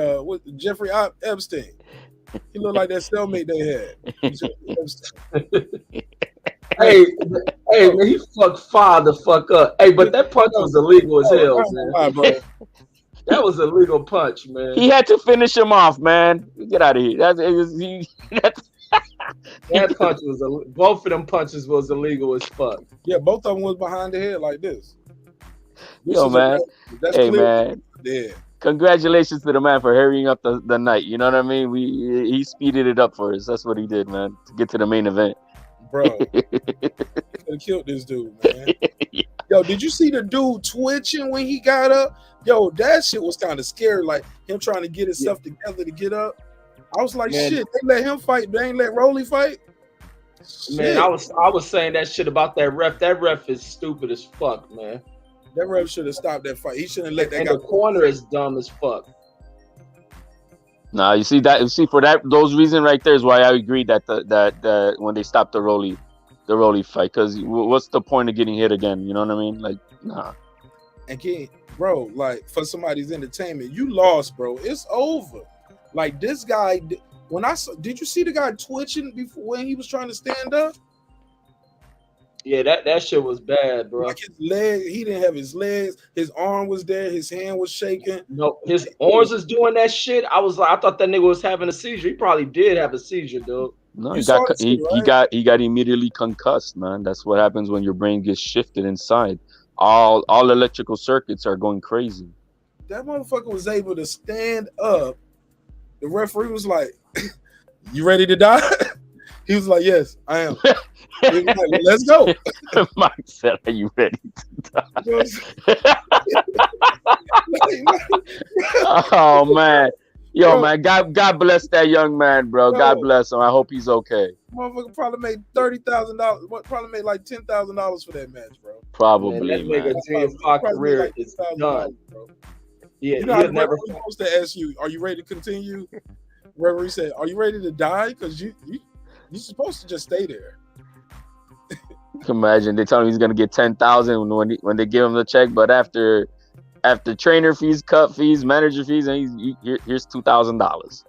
[SPEAKER 1] Jeffrey Epstein. He looked like that cellmate they had.
[SPEAKER 9] Hey, man, he fucked Fire the fuck up. Hey, but that punch was illegal as hell, man. That was a legal punch, man.
[SPEAKER 18] He had to finish him off, man. Get out of here.
[SPEAKER 9] That punch was both of them punches was illegal as fuck.
[SPEAKER 1] Yeah, both of them was behind the head like this.
[SPEAKER 18] Yo, man. Hey, man.
[SPEAKER 1] Yeah.
[SPEAKER 18] Congratulations to the man for hurrying up the night. You know what I mean? He speeded it up for us. That's what he did, man, to get to the main event.
[SPEAKER 1] Bro, he could have killed this dude, man. Yeah. Yo, did you see the dude twitching when he got up? Yo, that shit was kind of scary. Like him trying to get himself together to get up. I was like, man, shit, they let him fight. They ain't let Rolly fight.
[SPEAKER 9] Man, I was saying that shit about that ref. That ref is stupid as fuck, man.
[SPEAKER 1] That ref should have stopped that fight. He shouldn't let that guy.
[SPEAKER 9] The corner is dumb as fuck.
[SPEAKER 18] Nah, you see for those reasons right there is why I agree that when they stopped the Rolly the Rolly fight, because what's the point of getting hit again? You know what I mean? Like, nah.
[SPEAKER 1] Again, bro, like for somebody's entertainment, you lost, bro. It's over. Like this guy, when I saw, did you see the guy twitching before when he was trying to stand up?
[SPEAKER 9] Yeah, that shit was bad, bro.
[SPEAKER 1] Like his leg, he didn't have his legs. His arm was there. His hand was shaking.
[SPEAKER 9] No, his arms was doing that shit. I thought that nigga was having a seizure. He probably did have a seizure, dude.
[SPEAKER 18] No, he got immediately concussed, man. That's what happens when your brain gets shifted inside. All electrical circuits are going crazy.
[SPEAKER 1] That motherfucker was able to stand up. The referee was like, "You ready to die?" He was like, "Yes, I am." He was like, well, let's go.
[SPEAKER 18] Mike said, "Are you ready to die?" Oh man, yo, man, God bless that young man, bro. God bless him. I hope he's okay.
[SPEAKER 1] Motherfucker probably made $30,000. Probably made like $10,000 for that match, bro.
[SPEAKER 18] Probably,
[SPEAKER 9] man. That nigga career is done.
[SPEAKER 1] Bro.
[SPEAKER 9] Yeah,
[SPEAKER 1] you know how the referee supposed to ask you, "Are you ready to continue?" Referee said, "Are you ready to die?" Because you're supposed to just stay there.
[SPEAKER 18] Imagine they tell him he's gonna get 10,000 when they give him the check, but after trainer fees, cut fees, manager fees, and here's $2,000.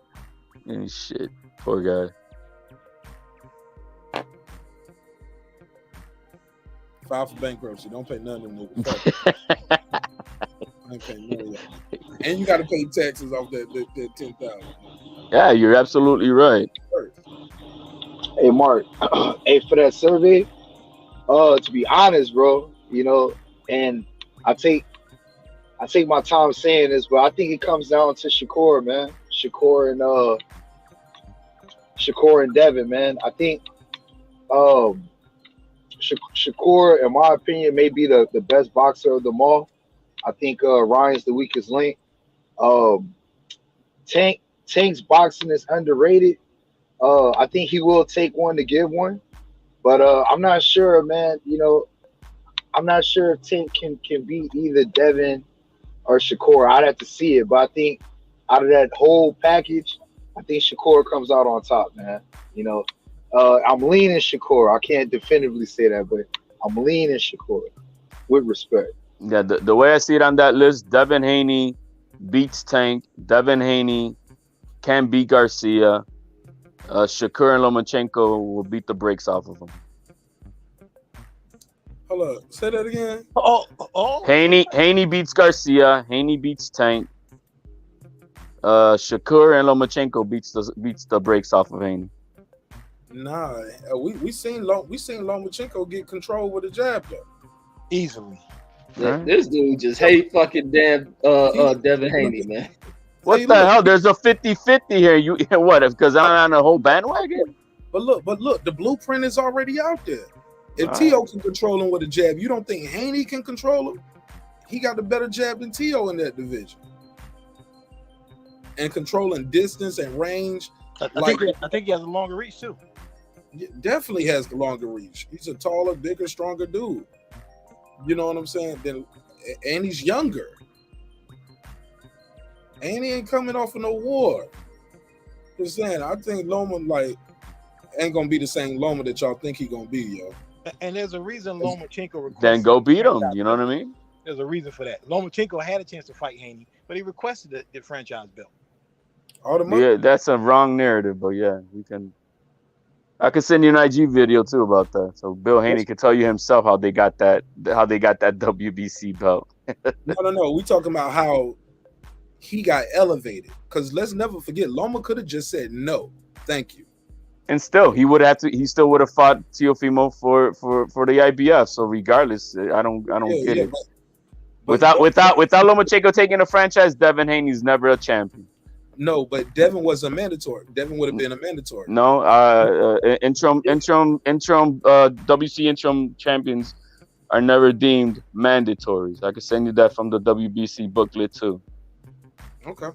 [SPEAKER 18] And shit, poor guy.
[SPEAKER 1] File for bankruptcy. Don't pay none of them niggas. I ain't paying none of y'all. And you got to pay taxes off that 10,000.
[SPEAKER 18] Yeah, you're absolutely right.
[SPEAKER 16] Hey, Mark. Hey, for that survey, to be honest, bro, and I take my time saying this, but I think it comes down to Shakur, man. Shakur and Devin, man. I think Shakur, in my opinion, may be the best boxer of them all. I think Ryan's the weakest link. Tank's boxing is underrated. I think he will take one to give one, but I'm not sure, man. I'm not sure if Tank can beat either Devin or Shakur. I'd have to see it, but I think out of that whole package, I think Shakur comes out on top, man. I'm leaning Shakur. I can't definitively say that, but I'm leaning Shakur with respect.
[SPEAKER 18] Yeah, the way I see it on that list, Devin Haney beats Tank. Devin Haney can beat Garcia. Shakur and Lomachenko will beat the brakes off of him.
[SPEAKER 1] Hold up. Say that again.
[SPEAKER 18] Haney beats Garcia. Haney beats Tank. Shakur and Lomachenko beats the brakes off of Haney.
[SPEAKER 1] Nah, we seen Lomachenko get control with a jab though.
[SPEAKER 16] Easily.
[SPEAKER 9] This dude just hate fucking damn Devin Haney, man.
[SPEAKER 18] What the hell? There's a 50-50 here. You what? Because I'm on a whole bandwagon.
[SPEAKER 1] But look, the blueprint is already out there. If Teo can control him with a jab, you don't think Haney can control him? He got the better jab than Teo in that division. And controlling distance and range.
[SPEAKER 16] I think he has a longer reach too.
[SPEAKER 1] Definitely has the longer reach. He's a taller, bigger, stronger dude. You know what I'm saying? And he's younger. And he ain't coming off of no war. Just saying, I think Loma ain't gonna be the same Loma that y'all think he gonna be, yo.
[SPEAKER 16] And there's a reason Lomachenko requested.
[SPEAKER 18] Then go beat him. You know what I mean?
[SPEAKER 16] There's a reason for that. Lomachenko had a chance to fight Haney, but he requested the franchise belt.
[SPEAKER 18] Yeah, that's a wrong narrative, but yeah, I could send you an IG video too about that. So Bill Haney could tell you himself how they got that WBC belt.
[SPEAKER 1] No. We talking about how he got elevated. Because let's never forget, Loma could have just said no, thank you.
[SPEAKER 18] And still, he still would have fought Teofimo for the IBF. So regardless, I don't get it. Without Lomachenko taking a franchise, Devin Haney's never a champion.
[SPEAKER 1] No, but Devin was a mandatory. Devin would have been a mandatory.
[SPEAKER 18] No, interim WC interim champions are never deemed mandatories. I can send you that from the WBC booklet too.
[SPEAKER 1] Okay.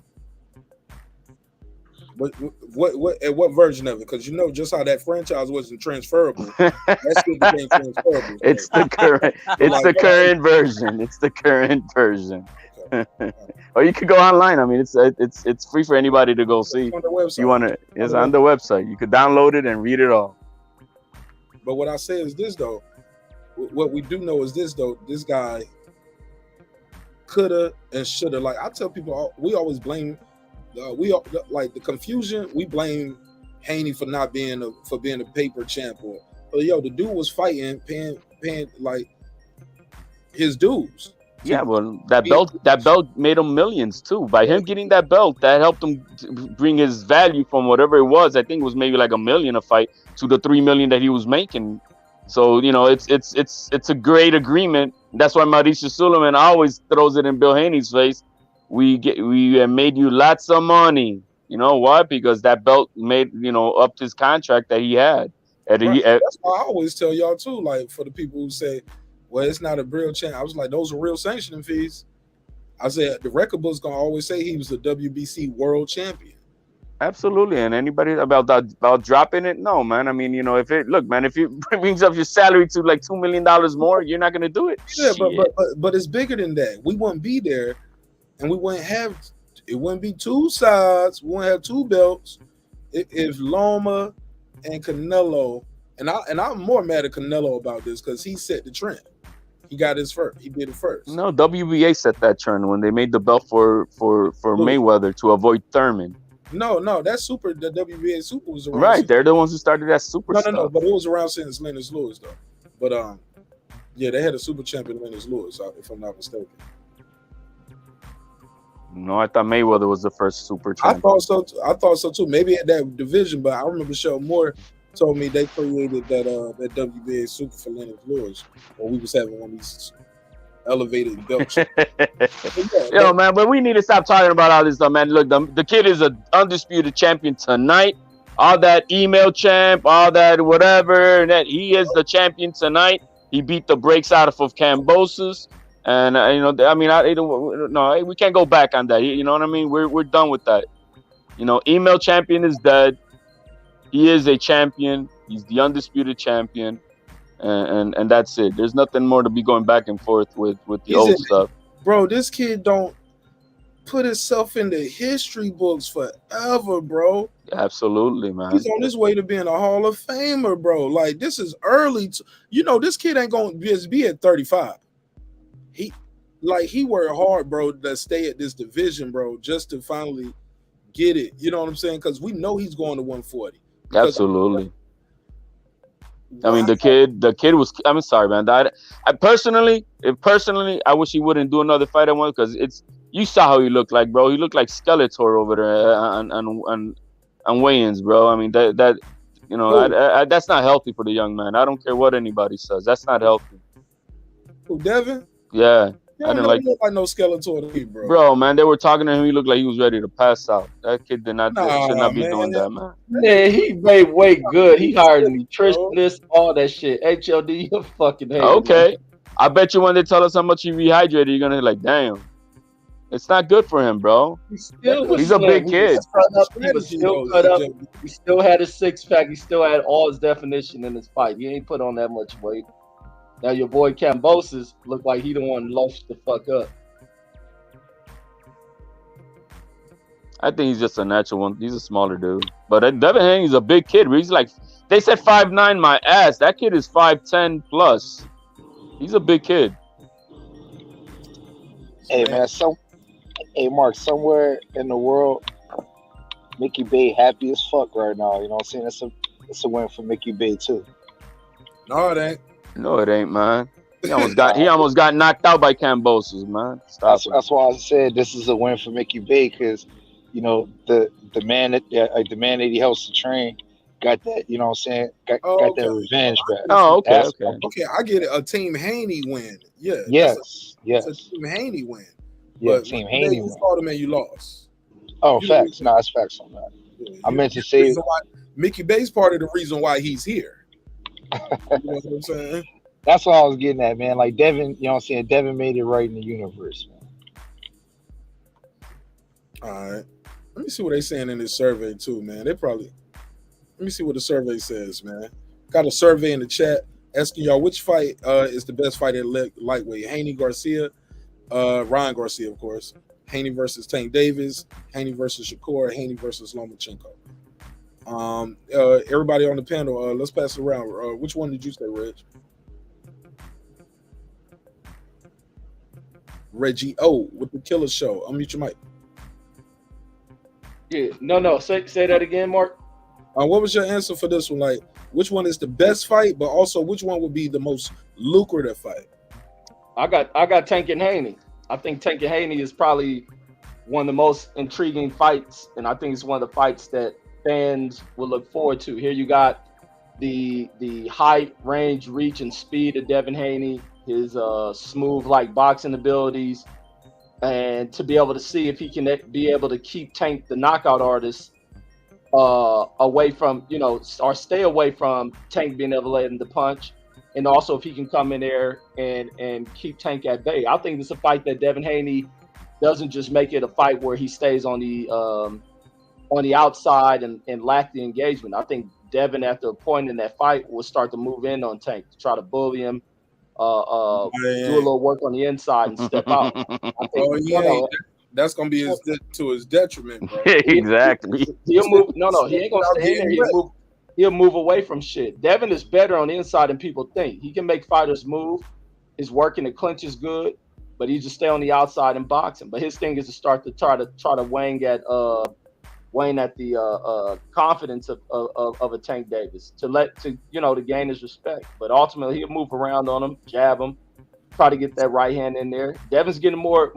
[SPEAKER 1] What version of it? Because just how that franchise wasn't transferable. That's became transferable.
[SPEAKER 18] It's the current. It's the current version. It's the current version. Okay. Or you could go online. I mean, it's free for anybody to go see.
[SPEAKER 1] It's on the website.
[SPEAKER 18] It's on the website. You could download it and read it all.
[SPEAKER 1] But what I say is this though. What we do know is this though. This guy coulda and shoulda. Like I tell people, we always blame. Like the confusion. We blame Haney for not being a paper champ or yo. The dude was fighting, paying like his dues.
[SPEAKER 18] Yeah, well, that belt made him millions too. By him getting that belt, that helped him bring his value from whatever it was. I think it was maybe like $1 million a fight to the $3 million that he was making. So it's a great agreement. That's why Mauricio Suleiman always throws it in Bill Haney's face. We made you lots of money. You know what? Because that belt made upped his contract that he had.
[SPEAKER 1] Right. That's why I always tell y'all too. Like for the people who say, "Well, it's not a real champ," I was like, "Those are real sanctioning fees." I said the record book's gonna always say he was the WBC world champion.
[SPEAKER 18] Absolutely, and anybody about dropping it? No, man. I mean, if it brings up your salary to like $2 million more, you're not gonna do it.
[SPEAKER 1] Yeah, but it's bigger than that. We wouldn't be there, and we wouldn't have. It wouldn't be two sides. We wouldn't have two belts. If Loma and Canelo, and I'm more mad at Canelo about this because he set the trend. He got his first. He did it first.
[SPEAKER 18] No, WBA set that trend when they made the belt for Mayweather to avoid Thurman.
[SPEAKER 1] No, that super, the WBA super was around.
[SPEAKER 18] Right, they're the ones who started that super stuff.
[SPEAKER 1] No, but it was around since Lennox Lewis though. But yeah, they had a super champion Lennox Lewis, if I'm not mistaken.
[SPEAKER 18] No, I thought Mayweather was the first super champion.
[SPEAKER 1] I thought so too. Maybe at that division, but I remember Sheldon Moore told me they created that WBA super for Lennox Lewis when we was having one of these elevated belts.
[SPEAKER 18] Yo, man, but we need to stop talking about all this stuff, man. Look, the kid is an undisputed champion tonight. All that email champ, all that whatever, and that he is the champion tonight. He beat the brakes out of Kambosos. And no, we can't go back on that. You know what I mean? We're done with that. Email champion is dead. He is a champion. He's the undisputed champion, and that's it. There's nothing more to be going back and forth with the old stuff.
[SPEAKER 1] Bro, this kid don't put himself in the history books forever, bro.
[SPEAKER 18] Absolutely, man.
[SPEAKER 1] He's on his way to being a Hall of Famer, bro. Like this is early. This kid ain't gonna just be at 35. He worked hard, bro, to stay at this division, bro, just to finally get it. You know what I'm saying? Because we know he's going to 140.
[SPEAKER 18] Absolutely. I mean, the kid was. I'm sorry, man. I personally, I wish he wouldn't do another fight at one because you saw how he looked like, bro. He looked like Skeletor over there on weigh-ins, bro. I mean, that's not healthy for the young man. I don't care what anybody says. That's not healthy.
[SPEAKER 1] Who, Devin?
[SPEAKER 18] Yeah.
[SPEAKER 1] I didn't like no Skeletor to me, bro.
[SPEAKER 18] Bro, man, they were talking to him. He looked like he was ready to pass out. That kid should not be doing that, man.
[SPEAKER 9] Yeah, he made weight good. He hired a nutritionist, all that shit. HLD, you fucking hate.
[SPEAKER 18] Okay. I bet you when they tell us how much he rehydrated, you're gonna be like, damn. It's not good for him, bro. He's a big kid.
[SPEAKER 9] He was still cut up. He still had his six pack. He still had all his definition in his fight. He ain't put on that much weight. Now your boy Kambosos look like he the one loafed the fuck up.
[SPEAKER 18] I think he's just a natural one. He's a smaller dude. But Devin Haney's a big kid. He's like, they said 5'9", my ass. That kid is 5'10" plus. He's a big kid.
[SPEAKER 16] Hey man, Mark, somewhere in the world, Mickey Bay happy as fuck right now. You know what I'm saying? It's a win for Mickey Bay too.
[SPEAKER 1] No, it ain't.
[SPEAKER 18] No, it ain't, man. He almost got knocked out by Kambosos, man.
[SPEAKER 16] That's why I said this is a win for Mickey Bay because, the man that he helps to train got that. You know what I'm saying? Got that revenge back.
[SPEAKER 18] Oh, okay,
[SPEAKER 1] okay. I get it. A Team Haney win. Yeah.
[SPEAKER 16] Yes.
[SPEAKER 1] It's a Team Haney win.
[SPEAKER 16] Yeah,
[SPEAKER 1] but
[SPEAKER 16] Team Haney
[SPEAKER 1] you
[SPEAKER 16] win.
[SPEAKER 1] fought him and you lost.
[SPEAKER 16] Oh, facts. No, it's facts on that.
[SPEAKER 1] Yeah,
[SPEAKER 16] I meant to say
[SPEAKER 1] Mickey Bay's part of the reason why he's here. You know what I'm saying?
[SPEAKER 16] That's what I was getting at, man. Like Devin, you know what I'm saying? Devin made it right in the universe, man.
[SPEAKER 1] All right. Let me see what they're saying in this survey, too, man. Let me see what the survey says, man. Got a survey in the chat asking y'all which fight is the best fight at lightweight. Haney Garcia, Ryan Garcia, of course. Haney versus Tank Davis, Haney versus Shakur, Haney versus Lomachenko. Everybody on the panel, let's pass it around. Which one did you say, Reg? Reggie O with the Killer Show. Unmute your mic.
[SPEAKER 9] Yeah, no. Say that again, Mark.
[SPEAKER 1] What was your answer for this one? Like, which one is the best fight, but also which one would be the most lucrative fight?
[SPEAKER 9] I got Tank and Haney. I think Tank and Haney is probably one of the most intriguing fights, and I think it's one of the fights that fans will look forward to. Here you got the height, range, reach, and speed of Devin Haney, his smooth like boxing abilities, and to be able to see if he can be able to keep Tank, the knockout artist, away from, or stay away from Tank being able to let him to punch, and also if he can come in there and keep Tank at bay. I think it's a fight that Devin Haney doesn't just make it a fight where he stays on the outside and lack the engagement. I think Devin, after a point in that fight, will start to move in on Tank to try to bully him, do a little work on the inside and step out. I think,
[SPEAKER 1] that's gonna be to his detriment, bro.
[SPEAKER 18] Exactly.
[SPEAKER 9] He'll move. No, he ain't gonna stay in there. He'll move away from shit. Devin is better on the inside than people think. He can make fighters move. His work in the clinch is good, but he just stay on the outside and boxing. But his thing is to start to try to wane at the confidence of a Tank Davis to gain his respect. But ultimately he'll move around on him, jab him, try to get that right hand in there. Devin's getting more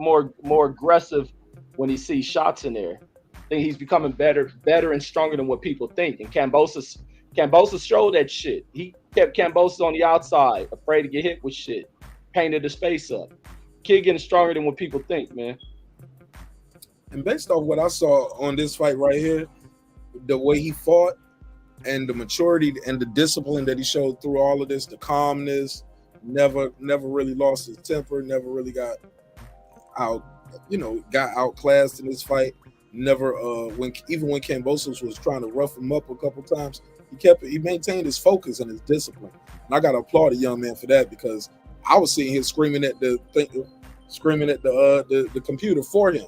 [SPEAKER 9] aggressive when he sees shots in there. I think he's becoming better and stronger than what people think. And Kambosos showed that shit. He kept Kambosos on the outside, afraid to get hit with shit, painted his face up. Kid getting stronger than what people think, man.
[SPEAKER 1] And based off what I saw on this fight right here, the way he fought and the maturity and the discipline that he showed through all of this, the calmness, never really lost his temper, never really got outclassed in this fight. Never when Kambosos was trying to rough him up a couple times, he maintained his focus and his discipline. And I gotta applaud the young man for that, because I was sitting here screaming at the computer for him.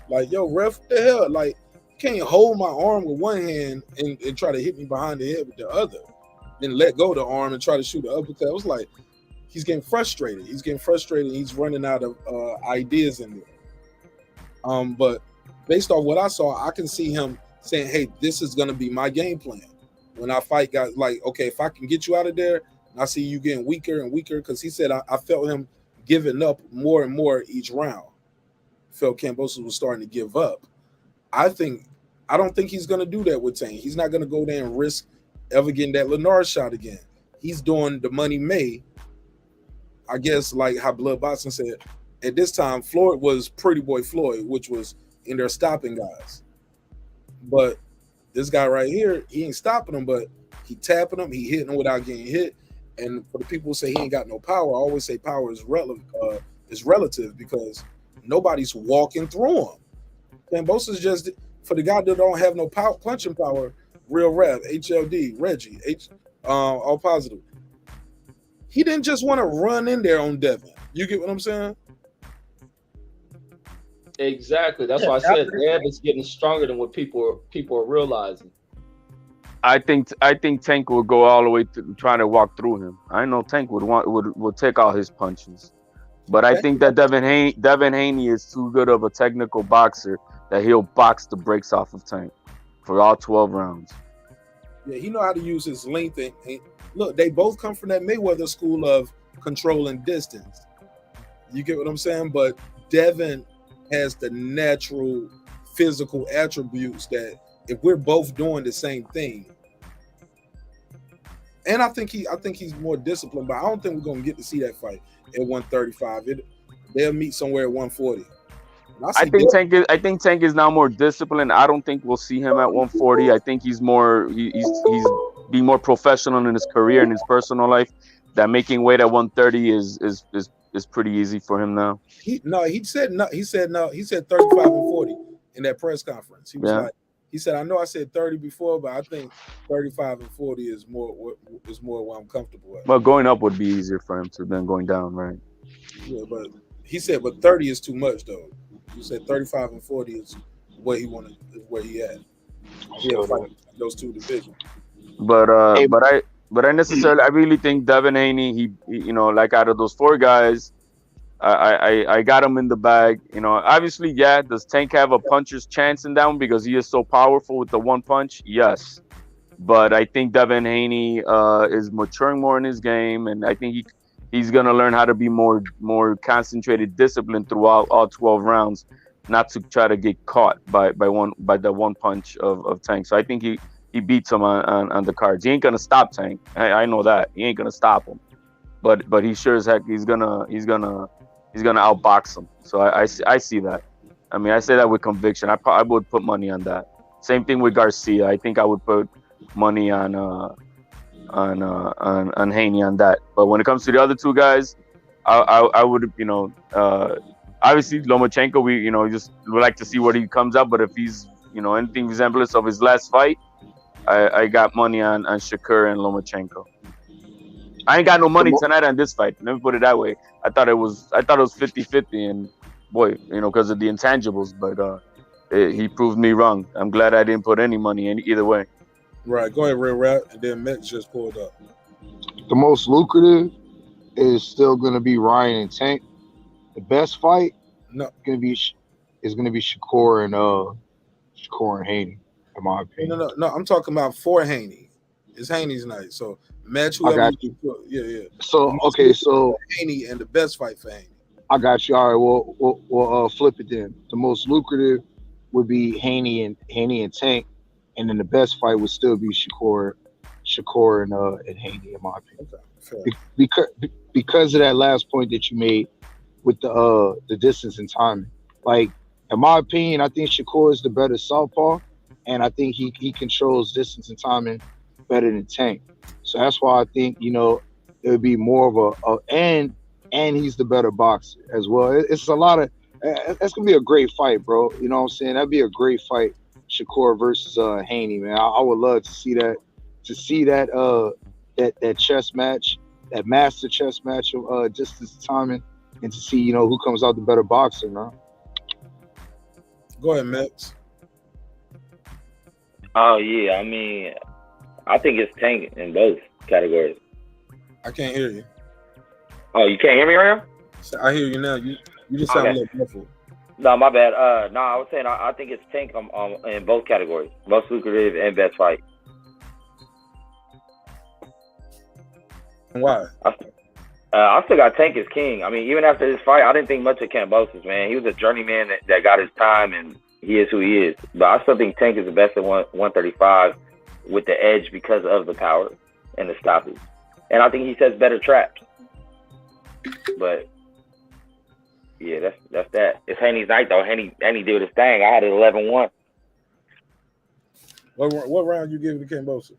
[SPEAKER 1] Like, yo, ref, what the hell? Like, you can't hold my arm with one hand and try to hit me behind the head with the other. Then let go of the arm and try to shoot the uppercut. I was like, he's getting frustrated. He's running out of ideas in there. But based on what I saw, I can see him saying, hey, this is going to be my game plan. When I fight guys, like, okay, if I can get you out of there, and I see you getting weaker and weaker, because he said I felt him giving up more and more each round. Felt Kambosos was starting to give up. I don't think he's going to do that with Tank. He's not going to go there and risk ever getting that Lenard shot again. He's doing the money May. I guess like how Blood Boxing said, at this time, Floyd was Pretty Boy Floyd, which was in there stopping guys. But this guy right here, he ain't stopping them, but he tapping them, he hitting them without getting hit. And for the people who say he ain't got no power, I always say power is relative, because nobody's walking through him. Kambosos just, for the guy that don't have no punching power, real rap, HLD, Reggie, all positive. He didn't just want to run in there on Devin. You get what I'm saying?
[SPEAKER 9] Exactly. That's why I said Dev is getting stronger than what people are realizing.
[SPEAKER 18] I think Tank would go all the way to trying to walk through him. I know Tank would take all his punches, but I think that Devin Haney is too good of a technical boxer that he'll box the brakes off of Tank for all 12 rounds.
[SPEAKER 1] Yeah, he know how to use his length. And look, they both come from that Mayweather school of controlling distance. You get what I'm saying? But Devin has the natural physical attributes that if we're both doing the same thing, and I think he's more disciplined, but I don't think we're gonna get to see that fight at 135. They'll meet somewhere at 140.
[SPEAKER 18] I think Tank is now more disciplined. I don't think we'll see him at 140. I think he's being more professional in his career and his personal life. That making weight at 130 is pretty easy for him now.
[SPEAKER 1] He said 35 and 40 in that press conference. He was like, he said, I know I said 30 before, but I think 35 and 40 is more what I'm comfortable at.
[SPEAKER 18] Well, going up would be easier for him than going down, right?
[SPEAKER 1] Yeah, but he said, but 30 is too much though. He said 35 and 40 is where he at. Yeah, fight between those two divisions.
[SPEAKER 18] But I really think Devin Haney, he you know, like out of those 4 guys, I got him in the bag. You know, obviously, yeah, does Tank have a puncher's chance in that one because he is so powerful with the one punch? Yes. But I think Devin Haney is maturing more in his game, and I think he's gonna learn how to be more concentrated, disciplined throughout all 12 rounds, not to try to get caught by the one punch of Tank. So I think he beats him on the cards. He ain't gonna stop Tank. I know that he ain't gonna stop him, but he sure as heck he's gonna outbox him. So I see that. I mean, I say that with conviction. I would put money on that. Same thing with Garcia. I think I would put money on Haney on that. But when it comes to the other 2 guys, I would, you know, obviously Lomachenko, we, you know, just would like to see what he comes up. But if he's, you know, anything resemblance of his last fight, I got money on Shakur and Lomachenko. I ain't got no money tonight on this fight. Let me put it that way. I thought it was 50-50, and boy, you know, because of the intangibles, but he proved me wrong. I'm glad I didn't put any money in either way.
[SPEAKER 1] Right, go ahead, Real Rap, and then Mex just pulled up.
[SPEAKER 19] The most lucrative is still going to be Ryan and Tank. The best fight is going to be Shakur and Haney, in my opinion.
[SPEAKER 1] No, I'm talking about for Haney. It's Haney's night, so match whoever.
[SPEAKER 19] I got you.
[SPEAKER 1] Yeah.
[SPEAKER 19] So okay, so
[SPEAKER 1] Haney and the best fight for Haney.
[SPEAKER 19] I got you. All right, we'll flip it then. The most lucrative would be Haney and Tank. And then the best fight would still be Shakur and Haney, in my opinion. Because of that last point that you made with the distance and timing. Like, in my opinion, I think Shakur is the better southpaw, and I think he controls distance and timing better than Tank. So that's why I think, you know, it would be more of and he's the better boxer as well. It's a lot of that's gonna be a great fight, bro. You know what I'm saying? That'd be a great fight. Shakur versus Haney, man. I would love to see that. That chess match, that master chess match of distance timing, and to see, you know, who comes out the better boxer, man.
[SPEAKER 1] Go ahead, Max.
[SPEAKER 20] Oh yeah, I mean, I think it's Tank in both categories.
[SPEAKER 1] I can't hear you.
[SPEAKER 20] Oh, you can't hear me right now?
[SPEAKER 1] I hear you now. You just sound a little muffled.
[SPEAKER 20] No, my bad. No, I was saying I think it's Tank in both categories, most lucrative and best fight.
[SPEAKER 1] Why?
[SPEAKER 20] I still got Tank as king. I mean, even after this fight, I didn't think much of Kambosos, man. He was a journeyman that got his time, and he is who he is. But I still think Tank is the best at 135 with the edge because of the power and the stoppage. And I think he sets better traps. But yeah, that's that. It's Haney's night though. Haney did his thing. I had it 11-1.
[SPEAKER 1] What round you give to Kambosos?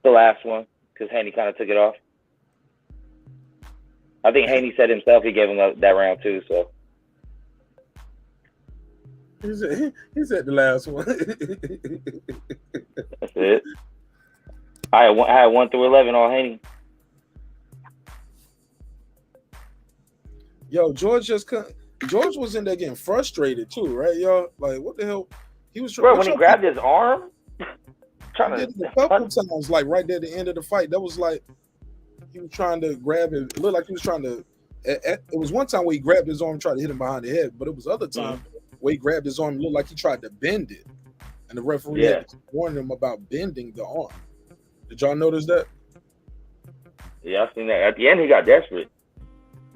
[SPEAKER 20] The last one, because Haney kind of took it off. I think Haney said himself he gave him that round too. So
[SPEAKER 1] he said the last one.
[SPEAKER 20] That's it. I had 1 through 11 on Haney.
[SPEAKER 1] Yo, George was in there getting frustrated too, right, y'all? Like, what the hell? He was
[SPEAKER 20] when he grabbed his arm.
[SPEAKER 1] He did it a couple times, like right there at the end of the fight. That was like he was trying to grab it. It looked like he was trying to. It was one time where he grabbed his arm, and tried to hit him behind the head, but it was other time where he grabbed his arm. It looked like he tried to bend it, and the referee had warned him about bending the arm. Did y'all notice that?
[SPEAKER 20] Yeah, I seen that. At the end, he got desperate.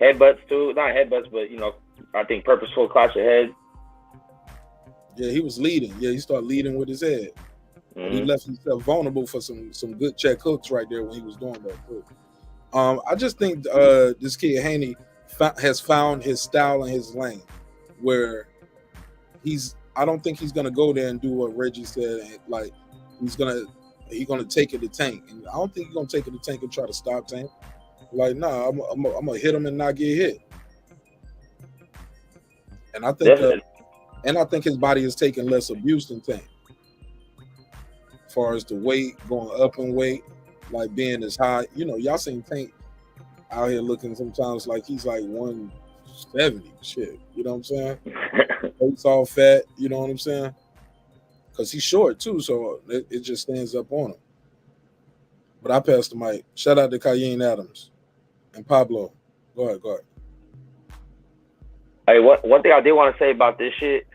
[SPEAKER 20] Headbutts too, not headbutts, but you know, I think purposeful clash of head.
[SPEAKER 1] Yeah, he was leading. Yeah, he started leading with his head. He left himself vulnerable for some good check hooks right there when he was doing that too. I just think this kid Haney has found his style and his lane, where I don't think he's gonna go there and do what Reggie said. Like he's gonna take it to Tank, and I don't think he's gonna take it to Tank and try to stop Tank. Like, nah, I'm gonna hit him and not get hit. And I think his body is taking less abuse than Tank. As far as the weight, going up in weight, like being as high. You know, y'all seen Tank out here looking sometimes like he's like 170. Shit. You know what I'm saying? He's all fat, you know what I'm saying? because he's short too, so it just stands up on him. But I passed the mic. Shout out to Cayenne Adams and Pablo. Go ahead.
[SPEAKER 20] Hey, one thing I did want to say about this shit,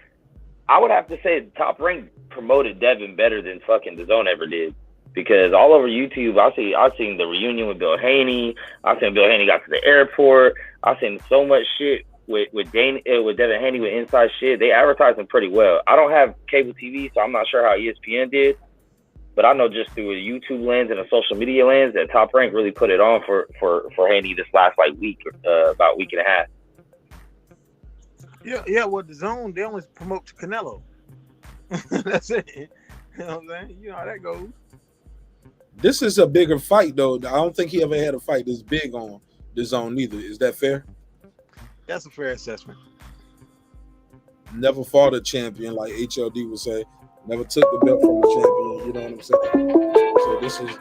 [SPEAKER 20] I would have to say Top Rank promoted Devin better than fucking DAZN ever did. Because all over YouTube, I've seen the reunion with Bill Haney. I've seen Bill Haney got to the airport. I've seen so much shit with Devin Haney with inside shit. They advertise him pretty well. I don't have cable TV, so I'm not sure how ESPN did. But I know just through a YouTube lens and a social media lens that Top Rank really put it on for Haney this last week, about a week and a half.
[SPEAKER 2] Yeah. Well, DAZN, they only promote to Canelo. That's it. You know what I'm saying? You know how that goes.
[SPEAKER 1] This is a bigger fight, though. I don't think he ever had a fight this big on DAZN either. Is that fair?
[SPEAKER 2] That's a fair assessment.
[SPEAKER 1] Never fought a champion, like HLD would say. Never took the belt from a champion. You know what I'm saying? So this is.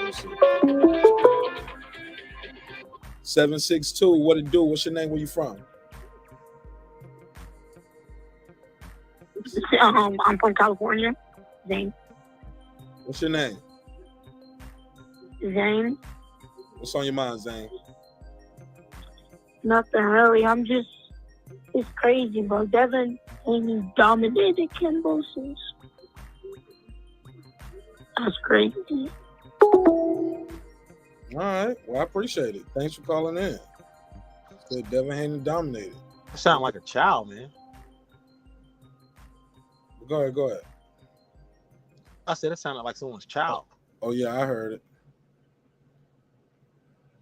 [SPEAKER 1] Let's see. 762. What it do? What's your name? Where you from?
[SPEAKER 21] I'm from California. Zane.
[SPEAKER 1] What's your name?
[SPEAKER 21] Zane.
[SPEAKER 1] What's on your mind, Zane?
[SPEAKER 21] Nothing really. It's crazy, bro. Devin Haney dominated Kambosos. That's crazy.
[SPEAKER 1] All right. Well, I appreciate it. Thanks for calling in. Said Devin Haney dominated.
[SPEAKER 2] You sound like a child, man.
[SPEAKER 1] Go ahead.
[SPEAKER 2] I said it sounded like someone's child.
[SPEAKER 1] Oh yeah, I heard it.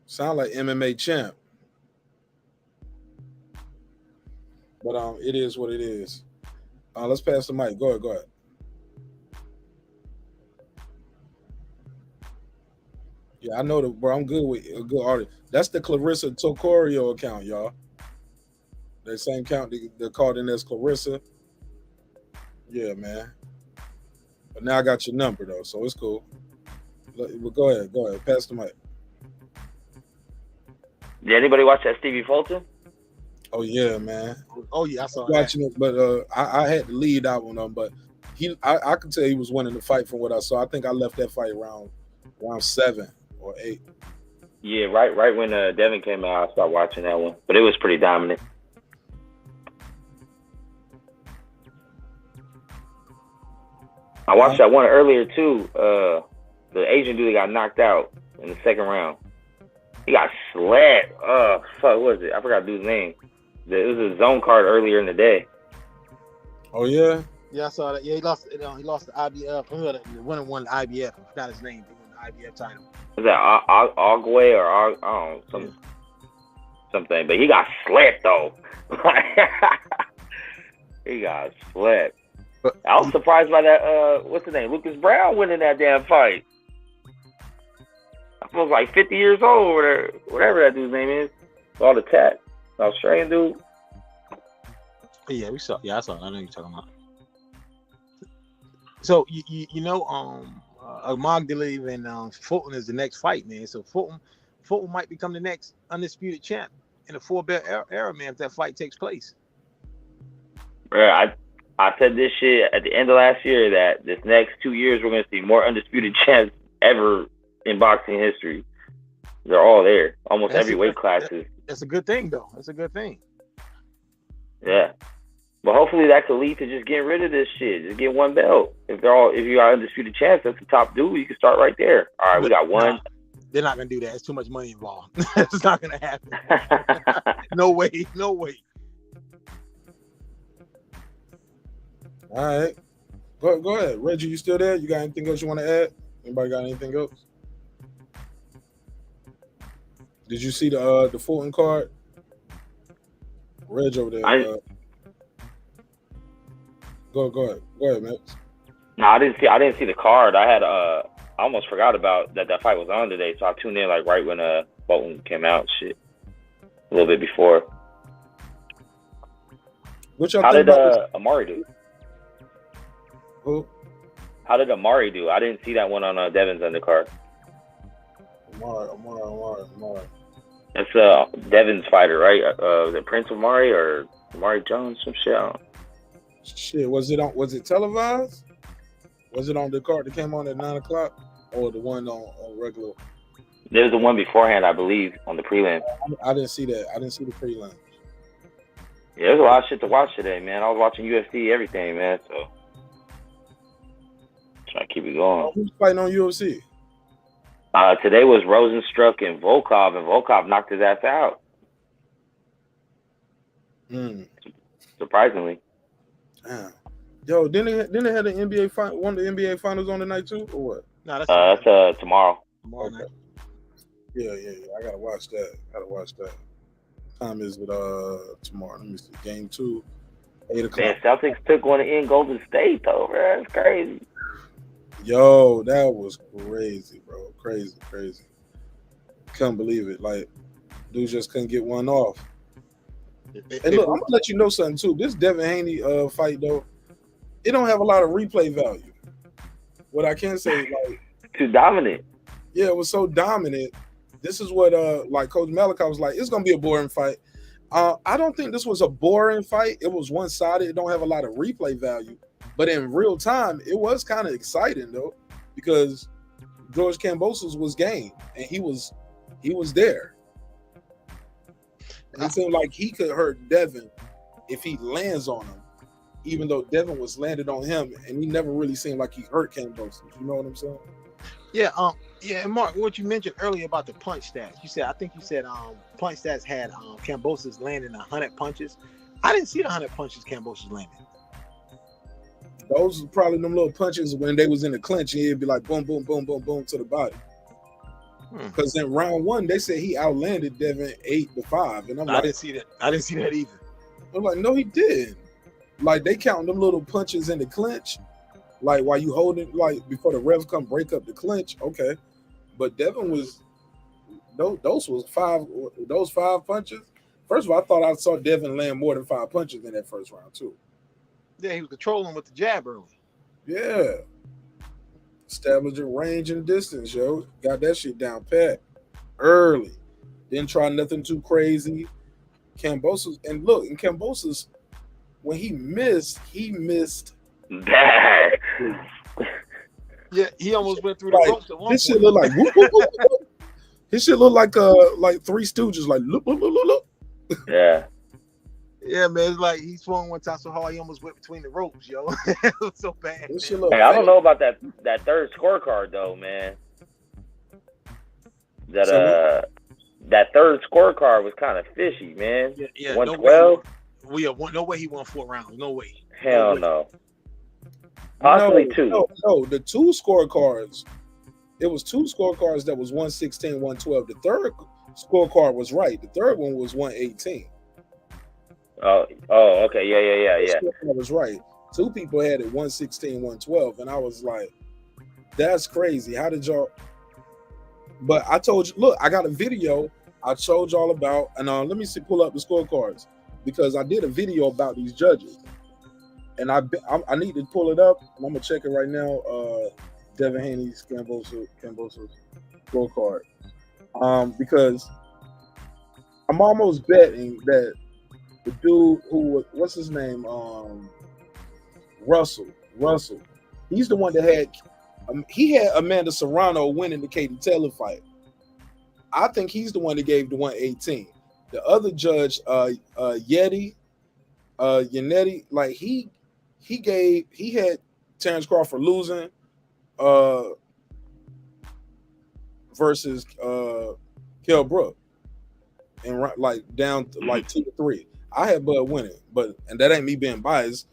[SPEAKER 1] Sound like MMA champ. But it is what it is. Let's pass the mic. Go ahead. Yeah, I know that, bro. I'm good with a good artist. That's the Clarissa Tocorio account, y'all. That same account they're called in as Clarissa. Yeah, man. But now I got your number though, so it's cool. But go ahead. Pass the mic.
[SPEAKER 20] Did anybody watch that Stevie Fulton?
[SPEAKER 1] Oh yeah, man.
[SPEAKER 2] Oh yeah, I saw
[SPEAKER 1] watching it, but I had to lead out on him, but I could tell he was winning the fight from what I saw. I think I left that fight around 7 or 8.
[SPEAKER 20] Yeah, right when Devin came out, I started watching that one, but it was pretty dominant. I watched that one earlier too. The Asian dude got knocked out in the second round. He got slapped. What was it? I forgot the dude's name. It was a zone card earlier in the day.
[SPEAKER 1] Oh yeah.
[SPEAKER 2] Yeah, I saw that. Yeah, he lost. He lost the IBF. The winner won the IBF. I forgot his name. He won the IBF title.
[SPEAKER 20] Was that Ogway or I don't know something? But he got slapped though. He got slapped. I was surprised by that. What's his name? Lucas Brown winning that damn fight. I was like 50 years old or whatever that dude's name is. All the tat. The Australian dude.
[SPEAKER 2] Yeah, we saw. Yeah, I saw it. I know what you're talking about. So you know, Magdalene and Fulton is the next fight, man. So Fulton might become the next undisputed champ in the 4-belt era, man. If that fight takes place.
[SPEAKER 20] Bro, I said this shit at the end of last year that this next 2 years we're gonna see more undisputed champs ever in boxing history. They're all there, almost every weight classes.
[SPEAKER 2] That's a good thing, though. That's a good thing.
[SPEAKER 20] Yeah, but hopefully that could lead to just getting rid of this shit. Just get one belt. If you are undisputed champs, that's the top dude. You can start right there. All right, we got one.
[SPEAKER 2] They're not gonna do that. It's too much money involved. It's not gonna happen. No way.
[SPEAKER 1] All right. Go ahead. Reggie, you still there? You got anything else you want to add? Anybody got anything else? Did you see the Fulton card? Reg over there. Go ahead, man.
[SPEAKER 20] No, I didn't see the card. I almost forgot about that fight was on today, so I tuned in like right when Fulton came out. Shit, a little bit before. How did Amari do?
[SPEAKER 1] Who?
[SPEAKER 20] How did Amari do? I didn't see that one on Devin's undercard.
[SPEAKER 1] Amari.
[SPEAKER 20] That's Devin's fighter, right? The Prince Amari or Amari Jones, some shit. I don't know.
[SPEAKER 1] Shit, was it televised? Was it on the card that came on at 9:00, or the one on regular?
[SPEAKER 20] There was the one beforehand, I believe, on the prelim.
[SPEAKER 1] I didn't see that. I didn't see the prelim.
[SPEAKER 20] Yeah, there's a lot of shit to watch today, man. I was watching UFC, everything, man. So trying to keep it going.
[SPEAKER 1] Who's fighting on UFC?
[SPEAKER 20] Today was Rosenstruck and Volkov knocked his ass out. Surprisingly.
[SPEAKER 1] Damn. Yo, didn't they have the NBA one of the NBA finals on the night too, or what?
[SPEAKER 2] No,
[SPEAKER 20] that's tomorrow.
[SPEAKER 2] Tomorrow night.
[SPEAKER 1] Yeah. I gotta watch that. Time is it tomorrow? Let me see. Game 2, 8:00.
[SPEAKER 20] Man, Celtics took one in Golden State though, bro. That's crazy.
[SPEAKER 1] Yo, that was crazy, bro. Crazy. Couldn't believe it. Like, dude just couldn't get one off. And look, I'm gonna let you know something too. This Devin Haney fight though, it don't have a lot of replay value. What I can say, like,
[SPEAKER 20] too dominant.
[SPEAKER 1] Yeah, it was so dominant. This is what like Coach Malachi was like, it's gonna be a boring fight. I don't think this was a boring fight. It was one-sided. It don't have a lot of replay value. But in real time, it was kind of exciting though, because George Kambosos was game and he was there. And it seemed like he could hurt Devin if he lands on him, even though Devin was landed on him, and he never really seemed like he hurt Kambosos. You know what I'm saying?
[SPEAKER 2] Yeah, and Mark, what you mentioned earlier about the punch stats. I think you said punch stats had Kambosos landing 100 punches. I didn't see the 100 punches Kambosos landed.
[SPEAKER 1] Those were probably them little punches when they was in the clinch, and it'd be like boom, boom, boom, boom, boom to the body. Because in round 1, they said he outlanded Devin 8-5, and
[SPEAKER 2] I didn't see that. I didn't see that either.
[SPEAKER 1] I'm like, no, he did. Like, they counting them little punches in the clinch, like while you holding, like before the refs come break up the clinch. Okay, but Devin was those 5 punches. First of all, I thought I saw Devin land more than 5 punches in that first round too.
[SPEAKER 2] Yeah, he was controlling with the jab early.
[SPEAKER 1] Yeah. Establishing range and distance, yo. Got that shit down pat early. Didn't try nothing too crazy. Kambosos, and look, in Kambosos, when he missed
[SPEAKER 20] bad.
[SPEAKER 2] Yeah, he almost went through the ropes at one point.
[SPEAKER 1] This shit look like whoop, whoop, whoop, whoop. His shit look like Three Stooges, like look, look, look, look.
[SPEAKER 20] Yeah.
[SPEAKER 2] Yeah, man, it's like he swung one time so hard he almost went between the ropes, yo. It was so bad.
[SPEAKER 20] Hey, I don't know about that third scorecard though, man. That third scorecard was kind of fishy, man.
[SPEAKER 2] Yeah,
[SPEAKER 20] 112.
[SPEAKER 2] No way he won 4 rounds. No way.
[SPEAKER 20] Hell no. Possibly 2.
[SPEAKER 1] No, the 2 scorecards. It was 2 scorecards that was 116, 112. The third scorecard was right. The third one was 118.
[SPEAKER 20] Oh, okay. Yeah.
[SPEAKER 1] That was right. 2 people had it 116, 112, and I was like, that's crazy. How did y'all? But I told you, look, I got a video I told y'all about, and let me pull up the scorecards, because I did a video about these judges, and I need to pull it up. I'm gonna check it right now. Devin Haney's Kambosos scorecard, because I'm almost betting that the dude who, what's his name, Russell, he's the one that had he had Amanda Serrano winning the Katie Taylor fight. I think he's the one that gave the 118. The other judge, Yannetti, like he had Terrence Crawford losing versus Kell Brook, and like down to like 2-3. I had Bud winning, and that ain't me being biased.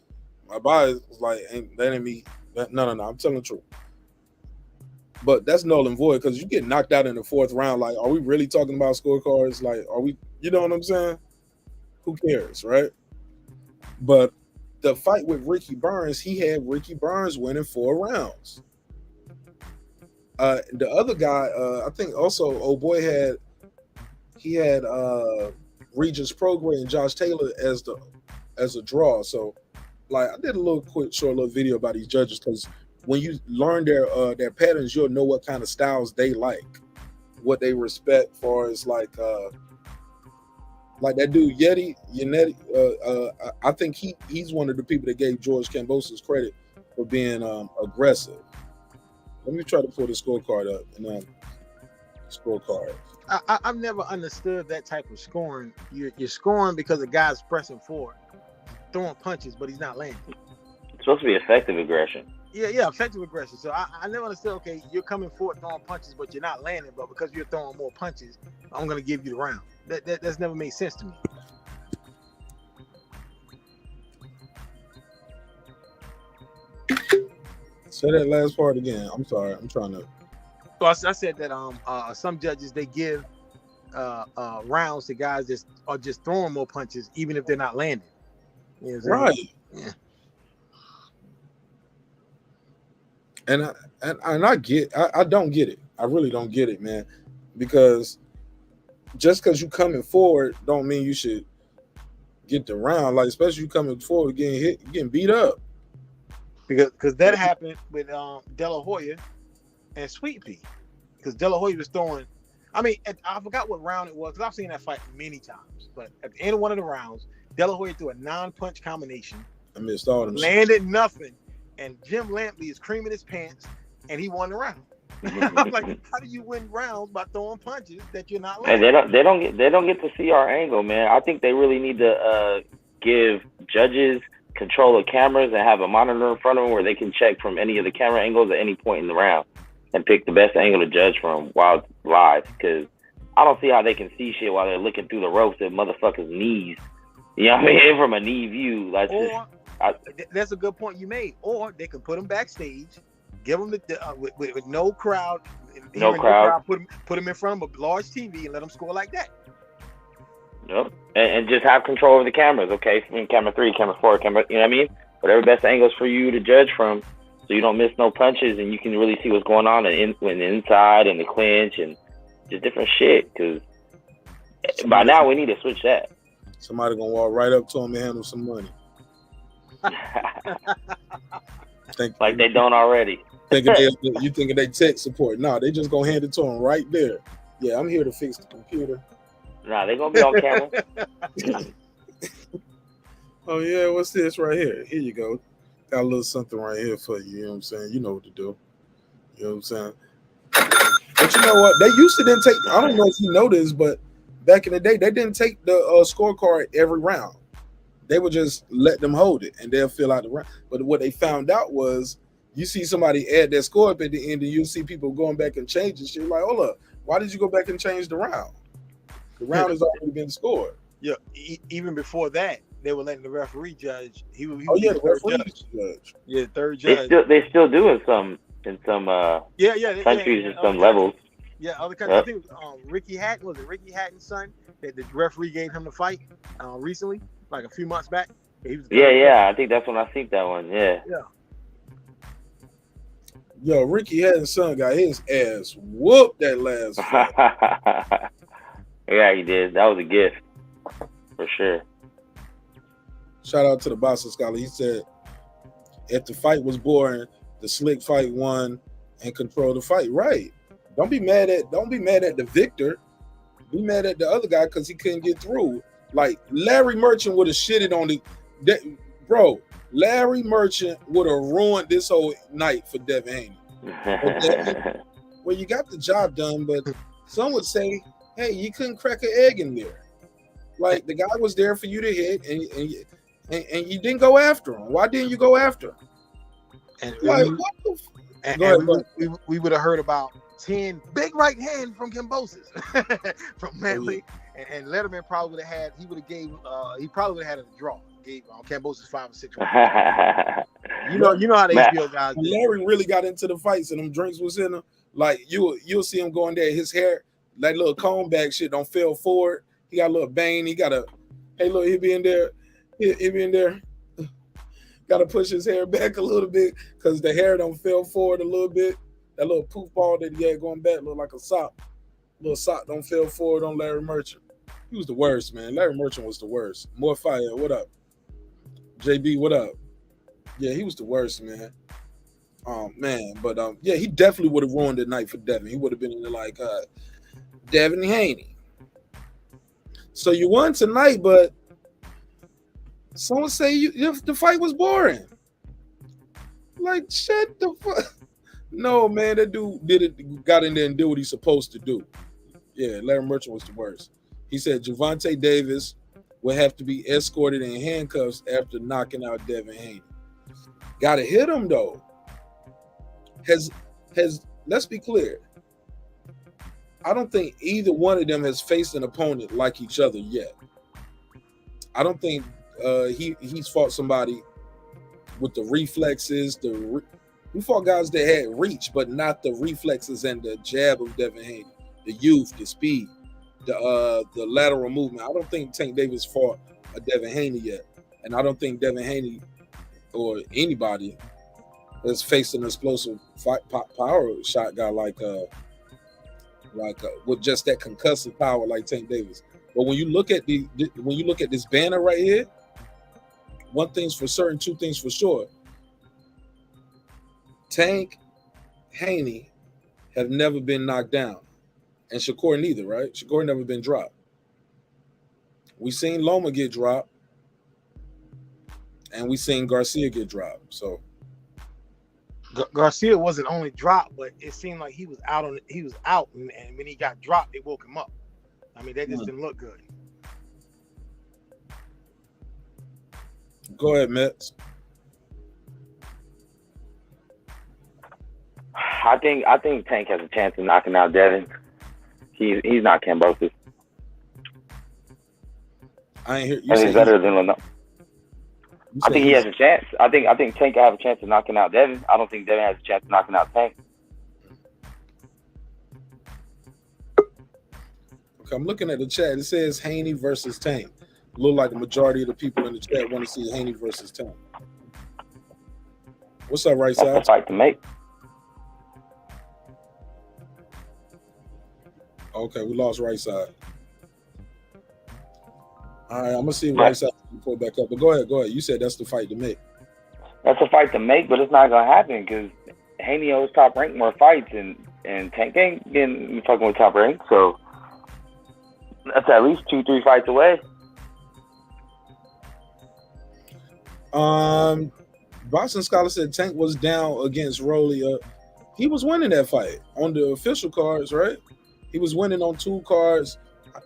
[SPEAKER 1] My bias was like, that ain't me. No, I'm telling the truth. But that's null and void, because you get knocked out in the 4th round. Like, are we really talking about scorecards? Like, are we? You know what I'm saying? Who cares, right? But the fight with Ricky Burns, he had Ricky Burns winning 4 rounds. The other guy, I think also, old boy had Regis Prograis and Josh Taylor as a draw. So, like, I did a short little video about these judges, because when you learn their patterns, you'll know what kind of styles they like, what they respect, far as like Like that dude Yannetti, I think he's one of the people that gave George Kambosos credit for being aggressive. Let me try to pull the scorecard up and scorecard.
[SPEAKER 2] I've never understood that type of scoring. You're scoring because the guy's pressing forward, throwing punches, but he's not landing.
[SPEAKER 20] It's supposed to be effective aggression.
[SPEAKER 2] Yeah, effective aggression. So I never understood. Okay, you're coming forward throwing punches, but you're not landing. But because you're throwing more punches, I'm gonna give you the round. That's never made sense to me.
[SPEAKER 1] Say that last part again. I'm sorry. I'm trying to.
[SPEAKER 2] So I said that some judges they give rounds to guys that are just throwing more punches, even if they're not landing. You know
[SPEAKER 1] Right.
[SPEAKER 2] Yeah.
[SPEAKER 1] And I don't get it. I really don't get it, man. Because just because you coming forward don't mean you should get the round. Like especially you coming forward getting hit, getting beat up.
[SPEAKER 2] Because that happened with De La Hoya and Sweet Pea. Because De La Hoya was throwing. I mean, I forgot what round it was because I've seen that fight many times. But at the end of one of the rounds, De La Hoya threw a non-punch combination.
[SPEAKER 1] I missed all them.
[SPEAKER 2] Landed nothing, and Jim Lampley is creaming his pants, and he won the round. I'm like, how do you win rounds by throwing punches that you're not
[SPEAKER 20] And
[SPEAKER 2] landing?
[SPEAKER 20] they don't get to see our angle, man. I think they really need to give judges control of cameras and have a monitor in front of them where they can check from any of the camera angles at any point in the round and pick the best angle to judge from while it's live. Because I don't see how they can see shit while they're looking through the ropes at motherfuckers' knees. You know what I mean? From a knee view, like.
[SPEAKER 2] That's a good point you made. Or they can put them backstage, give them with no crowd,
[SPEAKER 20] No crowd.
[SPEAKER 2] Put them in front of a large TV and let them score like that.
[SPEAKER 20] Yep. And just have control of the cameras, okay? In camera 3, camera 4, camera, you know what I mean? Whatever best angles for you to judge from, so you don't miss no punches and you can really see what's going on in the inside and the clinch and just different shit. Because by now we need to switch that.
[SPEAKER 1] Somebody gonna walk right up to him and hand him some money.
[SPEAKER 20] Like they don't already.
[SPEAKER 1] You thinking they tech support? No, they just gonna hand it to him right there. Yeah, I'm here to fix the computer.
[SPEAKER 20] Nah, they gonna be on camera.
[SPEAKER 1] Oh yeah, what's this right here? Here you go. Got a little something right here for you. You know what I'm saying? You know what to do. You know what I'm saying? But you know what? They used to didn't take. I don't know if you know this, but back in the day, they didn't take the scorecard every round. They would just let them hold it, and they'll fill out the round. But what they found out was, you see somebody add their score up at the end, and you see people going back and changing shit. Like, hold up, why did you go back and change the round? The round has already been scored.
[SPEAKER 2] Yeah, even before that, they were letting the referee judge. He was
[SPEAKER 1] the
[SPEAKER 2] third
[SPEAKER 1] referee
[SPEAKER 2] judge. Yeah, third judge.
[SPEAKER 20] They still do in some countries and some levels.
[SPEAKER 2] Yeah, other countries. I think Ricky Hatton, was it Ricky Hatton's son that the referee gave him the fight recently, like a few months back? He was
[SPEAKER 20] I think that's when I seen that one. Yeah.
[SPEAKER 1] Yo, Ricky Hatton's son got his ass whooped that last fight.
[SPEAKER 20] Yeah, he did. That was a gift for sure.
[SPEAKER 1] Shout out to the Boston Scholar. He said, if the fight was boring, the slick fight won and controlled the fight. Right. Don't be mad at the victor. Be mad at the other guy because he couldn't get through. Like Larry Merchant would have shitted on bro. Larry Merchant would have ruined this whole night for Devin Haney. Well, you got the job done, but some would say, hey, you couldn't crack an egg in there. Like the guy was there for you to hit, and you didn't go after him. Why didn't you go after him?
[SPEAKER 2] And,
[SPEAKER 1] like,
[SPEAKER 2] we would have heard about 10 big right hand from Kambosos from Manley, and Letterman probably would have had. He probably would have had a draw. Gave Kambosos 5 or 6. You know how the HBO guys.
[SPEAKER 1] Larry really got into the fights, and them drinks was in him. Like you'll see him going there. His hair, that little comb back shit, don't fell forward. He got a little bane. He got a look. He be in there. He be in there. Got to push his hair back a little bit because the hair don't fell forward a little bit. That little poof ball that he had going back looked like a sock. Little sock don't fell forward on Larry Merchant. He was the worst, man. Larry Merchant was the worst. More fire. What up? JB, what up? Yeah, he was the worst, man. Man, but yeah, he definitely would have ruined the night for Devin. He would have been in there like Devin Haney. So you won tonight, but someone say the fight was boring. Like, shut the fuck. No, man, that dude got in there and did what he's supposed to do. Yeah, Larry Merchant was the worst. He said Gervonta Davis will have to be escorted in handcuffs after knocking out Devin Haney. Gotta hit him though. Let's be clear. I don't think either one of them has faced an opponent like each other yet. I don't think he's fought somebody with the reflexes. We fought guys that had reach, but not the reflexes and the jab of Devin Haney, the youth, the speed, the lateral movement. I don't think Tank Davis fought a Devin Haney yet, and I don't think Devin Haney or anybody has faced an explosive power shot guy like with just that concussive power like Tank Davis. But when you look at this banner right here, one thing's for certain, two things for sure. Tank, Haney have never been knocked down, and Shakur neither, right? Shakur never been dropped. We seen Loma get dropped, and we seen Garcia get dropped. So
[SPEAKER 2] Garcia wasn't only dropped, but it seemed like he was out, and when he got dropped, they woke him up. I mean, that just didn't look good.
[SPEAKER 1] Go ahead, Mets.
[SPEAKER 20] I think Tank has a chance of knocking out Devin. He's not Kambosos.
[SPEAKER 1] I ain't hear you.
[SPEAKER 20] I think he's better than Leno. I think he has a chance. I think Tank will have a chance of knocking out Devin. I don't think Devin has a chance of knocking out Tank.
[SPEAKER 1] Okay, I'm looking at the chat. It says Haney versus Tank. Look like the majority of the people in the chat want to see Haney versus Tank. What's up, right side?
[SPEAKER 20] That's a fight to make.
[SPEAKER 1] Okay, we lost right side. All right, I'm gonna see if right side can pull back up. But go ahead. You said that's the fight to make.
[SPEAKER 20] That's a fight to make, but it's not gonna happen because Haney owes Top Rank more fights, and Tank ain't getting fucking with Top Rank, so that's at least 2-3 fights away.
[SPEAKER 1] Boston Scholar said Tank was down against Rolly. He was winning that fight on the official cards, right? He was winning on 2 cards.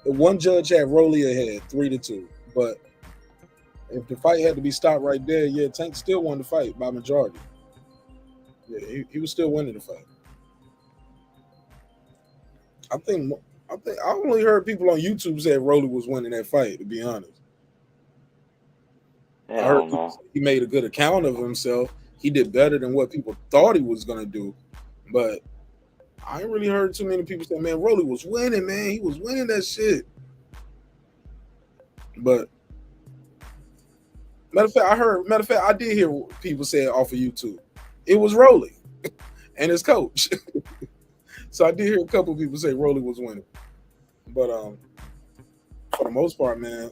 [SPEAKER 1] One judge had Rolly ahead, 3-2. But if the fight had to be stopped right there, yeah, Tank still won the fight by majority. Yeah, he was still winning the fight. I only heard people on YouTube say Rolly was winning that fight, to be honest. I heard people say he made a good account of himself. He did better than what people thought he was going to do. But I ain't really heard too many people say, man, Rolly was winning, man. He was winning that shit. But matter of fact, I did hear people say it off of YouTube. It was Rolly and his coach. So I did hear a couple of people say Rolly was winning. But for the most part, man,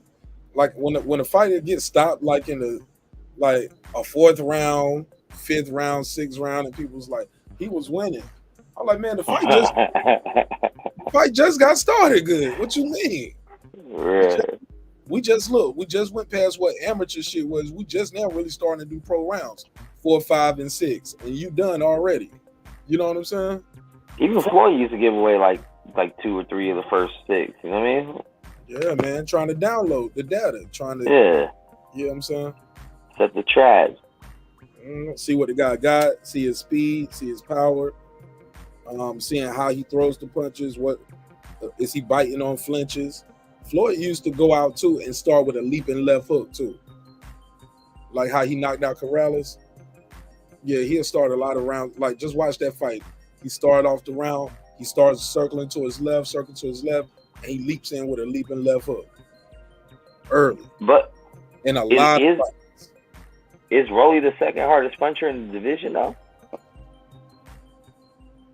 [SPEAKER 1] like when a fighter gets stopped, like in a 4th round, 5th round, 6th round, and people's like, he was winning. I'm like, man, the fight just got started good. What you mean?
[SPEAKER 20] Yeah.
[SPEAKER 1] We just went past what amateur shit was. We just now really starting to do pro rounds, 4, 5, and 6, and you done already. You know what I'm saying?
[SPEAKER 20] Even Floyd used to give away like 2 or 3 of the first 6. You know what I mean?
[SPEAKER 1] Yeah, man. Trying to download the data. You know what I'm saying?
[SPEAKER 20] Set the trash.
[SPEAKER 1] See what the guy got. See his speed. See his power. Seeing how he throws the punches. What is he biting on flinches? Floyd used to go out too and start with a leaping left hook too. Like how he knocked out Corrales. Yeah, he'll start a lot of rounds. Like, just watch that fight. He started off the round. He starts circling to his left, and he leaps in with a leaping left hook early.
[SPEAKER 20] But
[SPEAKER 1] in a lot of fights.
[SPEAKER 20] Is Rolly the second hardest puncher in the division though?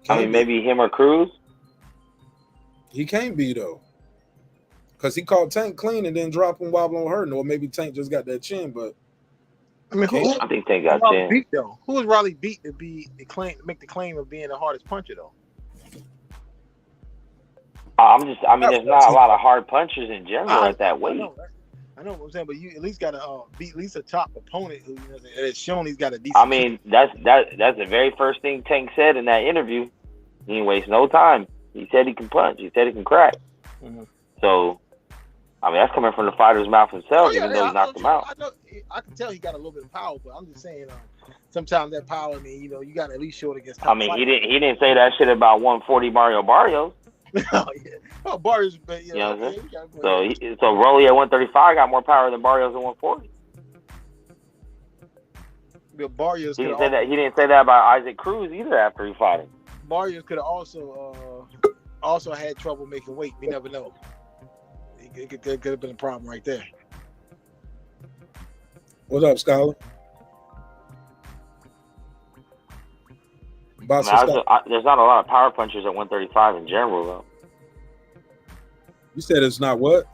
[SPEAKER 20] I mean, maybe him or Cruz.
[SPEAKER 1] He can't be though, because he caught Tank clean and then dropped him wobbling on hurting, or maybe Tank just got that chin. But
[SPEAKER 2] I mean,
[SPEAKER 20] I think Tank got chin.
[SPEAKER 2] Beat though? Who was Raleigh beat to make the claim of being the hardest puncher though?
[SPEAKER 20] I mean, there's not a lot of hard punchers in general at that weight.
[SPEAKER 2] I know what I'm saying, but you at least got to beat at least a top opponent who it's shown he's got a decent.
[SPEAKER 20] I mean, that's the very first thing Tank said in that interview. He didn't waste no time. He said he can punch. He said he can crack.
[SPEAKER 2] Mhm.
[SPEAKER 20] So, I mean, that's coming from the fighter's mouth himself, even though he knocked him out.
[SPEAKER 2] I can tell he got a little bit of power, but I'm just saying, sometimes that power, I mean, you got to at least show it against top
[SPEAKER 20] I mean,
[SPEAKER 2] fighters.
[SPEAKER 20] he didn't say that shit about 140 Mario Barrios.
[SPEAKER 2] Oh, Barrios, but
[SPEAKER 20] You know what I'm saying? So Rolly at 135 got more power than Barrios at 140.
[SPEAKER 2] Barrios
[SPEAKER 20] He didn't say that about Isaac Cruz either after he fought him.
[SPEAKER 2] Barrios could have also had trouble making weight. We never know. It could have been a problem right there.
[SPEAKER 1] What's up, Scholar?
[SPEAKER 20] There's not a lot of power punchers at 135 in general, though.
[SPEAKER 1] You said it's not what?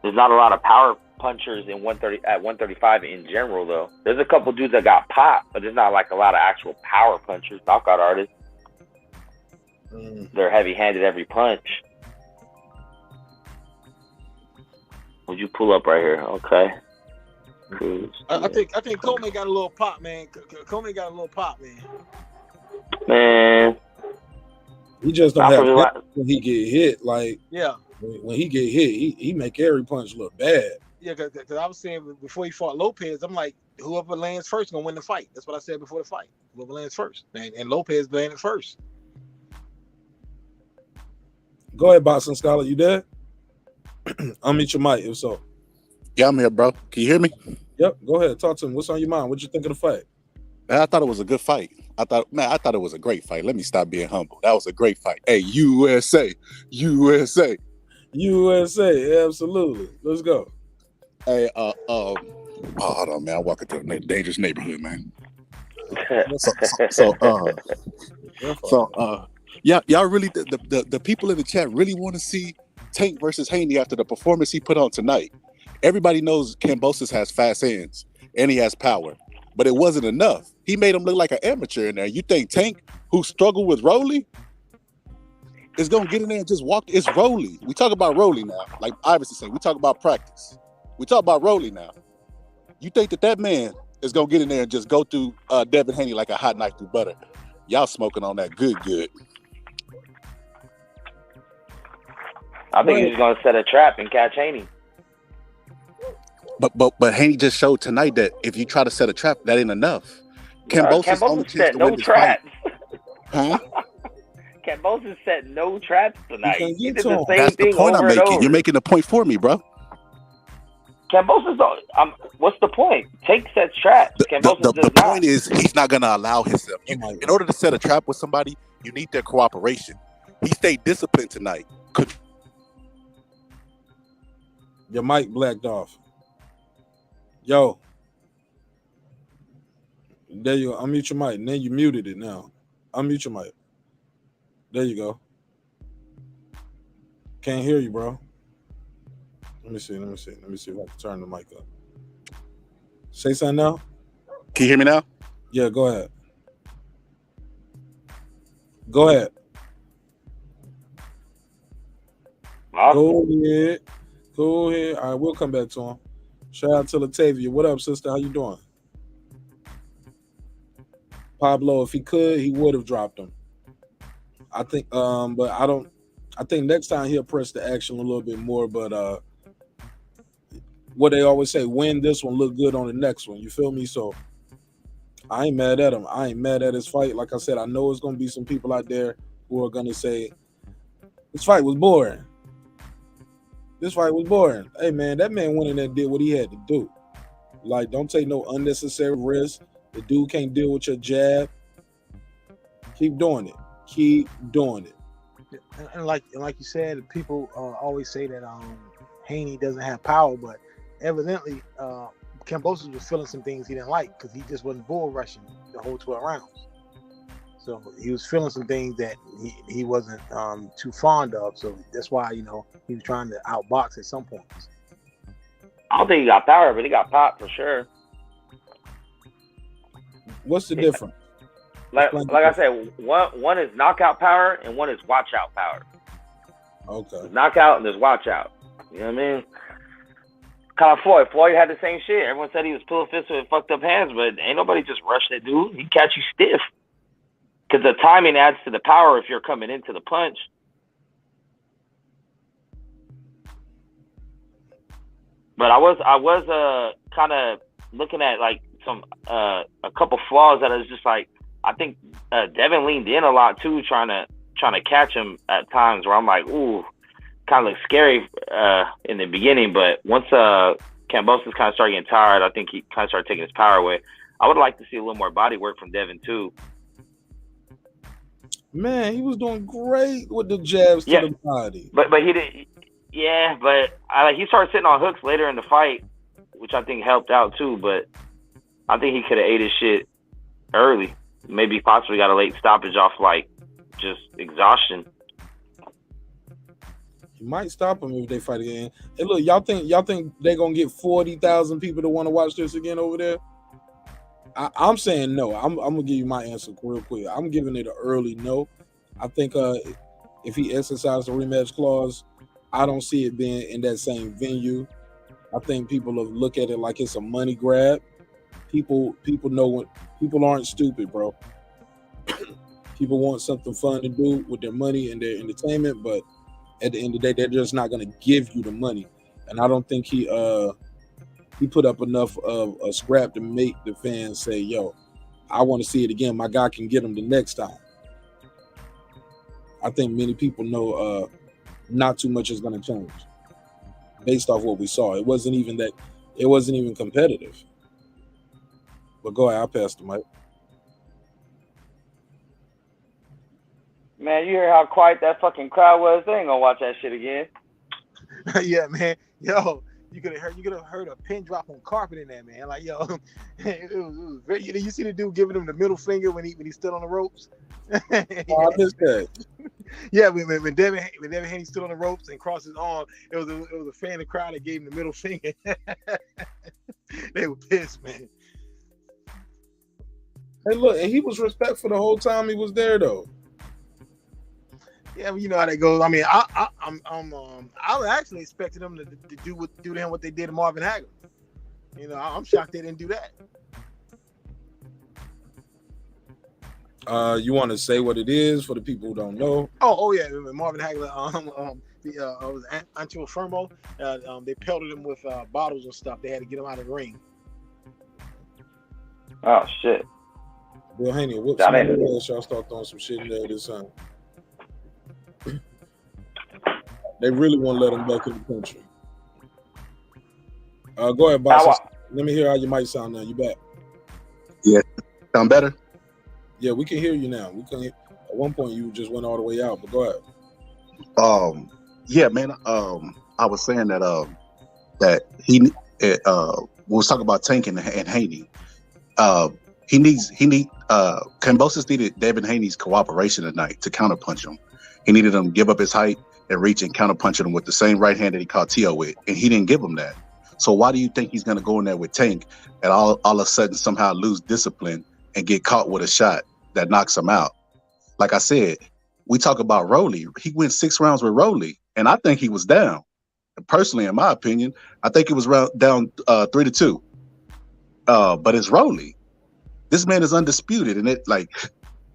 [SPEAKER 20] There's not a lot of power punchers at 135 in general, though. There's a couple dudes that got popped, but there's not like a lot of actual power punchers, knockout artists. They're heavy-handed every punch. Would you pull up right here? Okay.
[SPEAKER 2] I think Coleman got a little pop, man. Coleman got a little pop, man.
[SPEAKER 20] Man,
[SPEAKER 1] he just don't have hit when he get hit. Like,
[SPEAKER 2] yeah,
[SPEAKER 1] when he get hit, he make every punch look bad.
[SPEAKER 2] Yeah, because I was saying before he fought Lopez, I'm like, whoever lands first gonna win the fight. That's what I said before the fight. Whoever lands first, and Lopez landed first.
[SPEAKER 1] Go ahead, Boxing Scholar. You there? Unmute your mic if so.
[SPEAKER 4] Yeah, I'm here, bro. Can you hear me?
[SPEAKER 1] Yep. Go ahead. Talk to him. What's on your mind? What you think of the fight?
[SPEAKER 4] I thought it was a good fight. I thought it was a great fight. Let me stop being humble. That was a great fight. Hey, USA.
[SPEAKER 1] Absolutely. Let's go.
[SPEAKER 4] Hey, hold on, man. I'm walking through a dangerous neighborhood, man. Yeah, y'all really the people in the chat really want to see Tank versus Haney after the performance he put on tonight. Everybody knows Kambosos has fast hands and he has power, but it wasn't enough. He made him look like an amateur in there. You think Tank, who struggled with Rolly, is gonna get in there and just walk? It's Rolly. We talk about Rolly now, like Iverson said. We talk about practice. We talk about Rolly now. You think that man is gonna get in there and just go through Devin Haney like a hot knife through butter? Y'all smoking on that good.
[SPEAKER 20] I think he's going to set a trap and catch Haney.
[SPEAKER 4] But Haney just showed tonight that if you try to set a trap, that ain't enough. Kambosos
[SPEAKER 20] set no traps.
[SPEAKER 4] Huh?
[SPEAKER 20] Kambosos set no traps tonight. He did the same
[SPEAKER 4] That's
[SPEAKER 20] thing
[SPEAKER 4] the point
[SPEAKER 20] over
[SPEAKER 4] I'm
[SPEAKER 20] and
[SPEAKER 4] making.
[SPEAKER 20] over.
[SPEAKER 4] You're making the point for me, bro.
[SPEAKER 20] Kambosos, what's the point? Tank sets traps.
[SPEAKER 4] The point is he's not going to allow himself. In order to set a trap with somebody, you need their cooperation. He stayed disciplined tonight.
[SPEAKER 1] Your mic blacked off. Yo. There you go. Unmute your mic. And then you muted it now. Unmute your mic. There you go. Can't hear you, bro. Let me see if I can turn the mic up. Say something now.
[SPEAKER 4] Can you hear me now?
[SPEAKER 1] Yeah, go ahead. Go ahead. Go ahead. All right, we'll come back to him. Shout out to Latavia. What up, sister? How you doing? Pablo, if he could, he would have dropped him. I think, but I don't. I think next time he'll press the action a little bit more. But what they always say, win this one, look good on the next one. You feel me? So I ain't mad at him. I ain't mad at his fight. Like I said, I know it's gonna be some people out there who are gonna say this fight was boring. This fight was boring. Hey man, that man went in there and did what he had to do. Like, don't take no unnecessary risk. The dude can't deal with your jab. Keep doing it. Keep doing it.
[SPEAKER 2] And like you said, people always say that Haney doesn't have power, but evidently Kambosos was feeling some things he didn't like because he just wasn't bull rushing the whole 12 rounds. So he was feeling some things that he wasn't too fond of. So that's why, he was trying to outbox at some points.
[SPEAKER 20] I don't think he got power, but he got pop for sure.
[SPEAKER 1] What's the difference?
[SPEAKER 20] Like I said, one is knockout power and one is watch out power.
[SPEAKER 1] Okay.
[SPEAKER 20] There's knockout and there's watch out. You know what I mean? Kind of Floyd. Floyd had the same shit. Everyone said he was pillow fisted with fucked up hands, but ain't nobody just rush that dude. He catch you stiff. Because the timing adds to the power if you're coming into the punch. But I was kind of looking at like some a couple flaws that I was just like, I think Devin leaned in a lot too, trying to catch him at times where I'm like, ooh, kind of looked scary in the beginning. But once Kambosos kind of started getting tired, I think he kind of started taking his power away. I would like to see a little more body work from Devin too.
[SPEAKER 1] Man, he was doing great with the jabs to the body.
[SPEAKER 20] But he didn't. Yeah, but he started sitting on hooks later in the fight, which I think helped out too. But I think he could have ate his shit early. Maybe possibly got a late stoppage off like just exhaustion.
[SPEAKER 1] He might stop him if they fight again. Hey, look, y'all think they're gonna get 40,000 people to want to watch this again over there? I'm saying no. I'm gonna give you my answer real quick. I'm giving it an early no. I think if he exercised the rematch clause, I don't see it being in that same venue. I think people will look at it like it's a money grab. People know when people aren't stupid, bro. People want something fun to do with their money and their entertainment, but at the end of the day, they're just not gonna give you the money. And I don't think he put up enough of a scrap to make the fans say, yo, I want to see it again. My guy can get him the next time. I think many people know not too much is going to change based off what we saw. It wasn't even competitive. But go ahead, I'll pass the mic.
[SPEAKER 20] Man, you hear how quiet that fucking crowd was? They ain't gonna watch that shit again.
[SPEAKER 2] Yeah, man. Yo, you could have heard a pin drop on carpet in there, man. Like, yo, it was very. You see the dude giving him the middle finger when he stood on the ropes.
[SPEAKER 1] Oh, I missed that.
[SPEAKER 2] Yeah, when Devin Haney stood on the ropes and crossed his arm, it was a fan of the crowd that gave him the middle finger. They were pissed, man.
[SPEAKER 1] Hey, look, and he was respectful the whole time he was there, though.
[SPEAKER 2] Yeah, you know how that goes. I mean, I was actually expecting them to do to him what they did to Marvin Hagler. You know, I'm shocked they didn't do that.
[SPEAKER 1] You want to say what it is for the people who don't know?
[SPEAKER 2] Oh yeah, Marvin Hagler. Was teofimo. They pelted him with bottles and stuff. They had to get him out of the ring.
[SPEAKER 20] Oh shit.
[SPEAKER 1] Bill Haney, what's y'all start throwing some shit in there this time? They really want to let him back in the country. Go ahead, boss. Let me hear how you might sound now. You back?
[SPEAKER 4] Yeah, sound better.
[SPEAKER 1] Yeah, we can hear you now. We can. At one point, you just went all the way out, but go ahead.
[SPEAKER 4] Yeah, man. I was saying that he we was talking about Tank and Haney. Kambosos needed Devin Haney's cooperation tonight to counterpunch him. He needed him to give up his height and reach and counterpunch him with the same right hand that he caught Teo with, and he didn't give him that. So why do you think he's going to go in there with Tank and all of a sudden somehow lose discipline and get caught with a shot that knocks him out? Like I said, we talk about Rolly. He went 6 rounds with Rolly, and I think he was down. Personally, in my opinion, I think he was down 3-2. But it's Rolly. This man is undisputed, and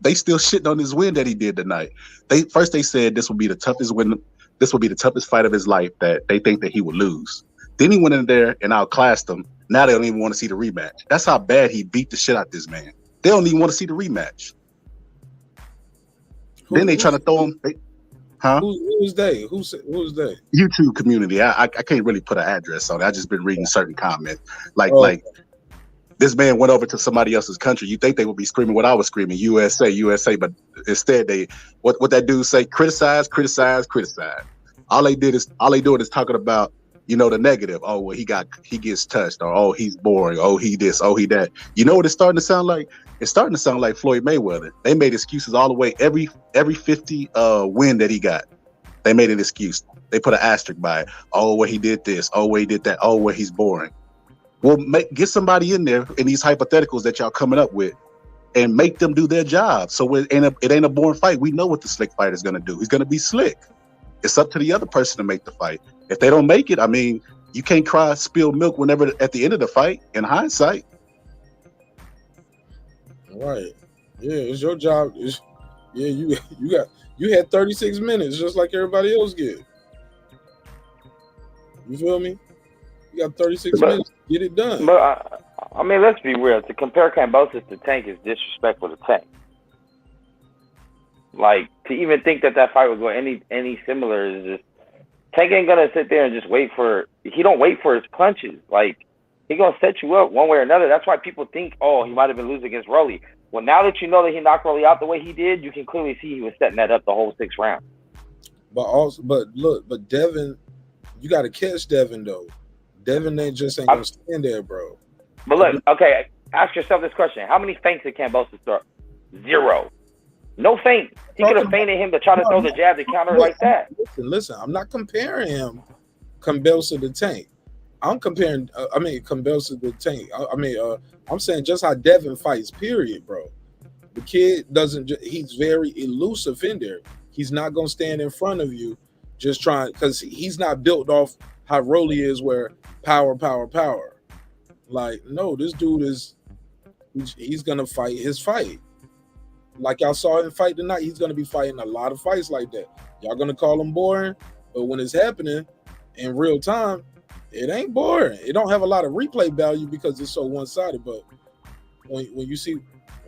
[SPEAKER 4] they still shitting on his win that he did tonight. They said this will be the toughest win. This will be the toughest fight of his life that they think that he would lose. Then he went in there and outclassed them. Now they don't even want to see the rematch. That's how bad he beat the shit out this man. They don't even want to see the rematch. Then they trying to throw him.
[SPEAKER 1] Who's they? Who's they?
[SPEAKER 4] YouTube community. I can't really put an address on it. I just been reading certain comments. Like this man went over to somebody else's country. You think they would be screaming what I was screaming, USA, USA, but instead what that dude say, criticize. All they doing is talking about, you know, the negative. Oh, well, he gets touched, or oh, he's boring, oh, he this, oh, he that. You know what it's starting to sound like? It's starting to sound like Floyd Mayweather. They made excuses all the way. Every 50 win that he got, they made an excuse. They put an asterisk by it. Oh, well, he did this. Oh, well, he did that. Oh, well, he's boring. Well, get somebody in there in these hypotheticals that y'all coming up with and make them do their job. So it ain't a boring fight. We know what the slick fighter is going to do. He's going to be slick. It's up to the other person to make the fight. If they don't make it, I mean, you can't spill milk whenever at the end of the fight. In hindsight,
[SPEAKER 1] Right. Yeah, it's your job. You had 36 minutes just like everybody else get. You feel me? You got 36 minutes to get it done.
[SPEAKER 20] But I mean, let's be real. To compare Kambosos to Tank is disrespectful to Tank. Like, to even think that fight was going any similar is just, Tank ain't gonna sit there and just he don't wait for his punches. Like, he gonna set you up one way or another. That's why people think, oh, he might have been losing against Rolly. Well, now that you know that he knocked Rolly out the way he did, you can clearly see he was setting that up the whole 6 rounds.
[SPEAKER 1] But Devin, you got to catch Devin though. Devin ain't gonna stand there, bro.
[SPEAKER 20] But look, okay, ask yourself this question: how many feints did Kambosos throw? 0. No feint. He could have feinted him to try to throw the jab to counter like that.
[SPEAKER 1] Listen, I'm not comparing him, Kambosos to Tank. I'm comparing. Kambosos to Tank. I'm saying just how Devin fights. Period, bro. The kid doesn't. He's very elusive in there. He's not gonna stand in front of you, just trying, because he's not built off how Rolly is, where power. Like, no, this dude he's gonna fight his fight. Like y'all saw him fight tonight, he's gonna be fighting a lot of fights like that. Y'all gonna call him boring, but when it's happening in real time, it ain't boring. It don't have a lot of replay value because it's so one-sided. But when you see,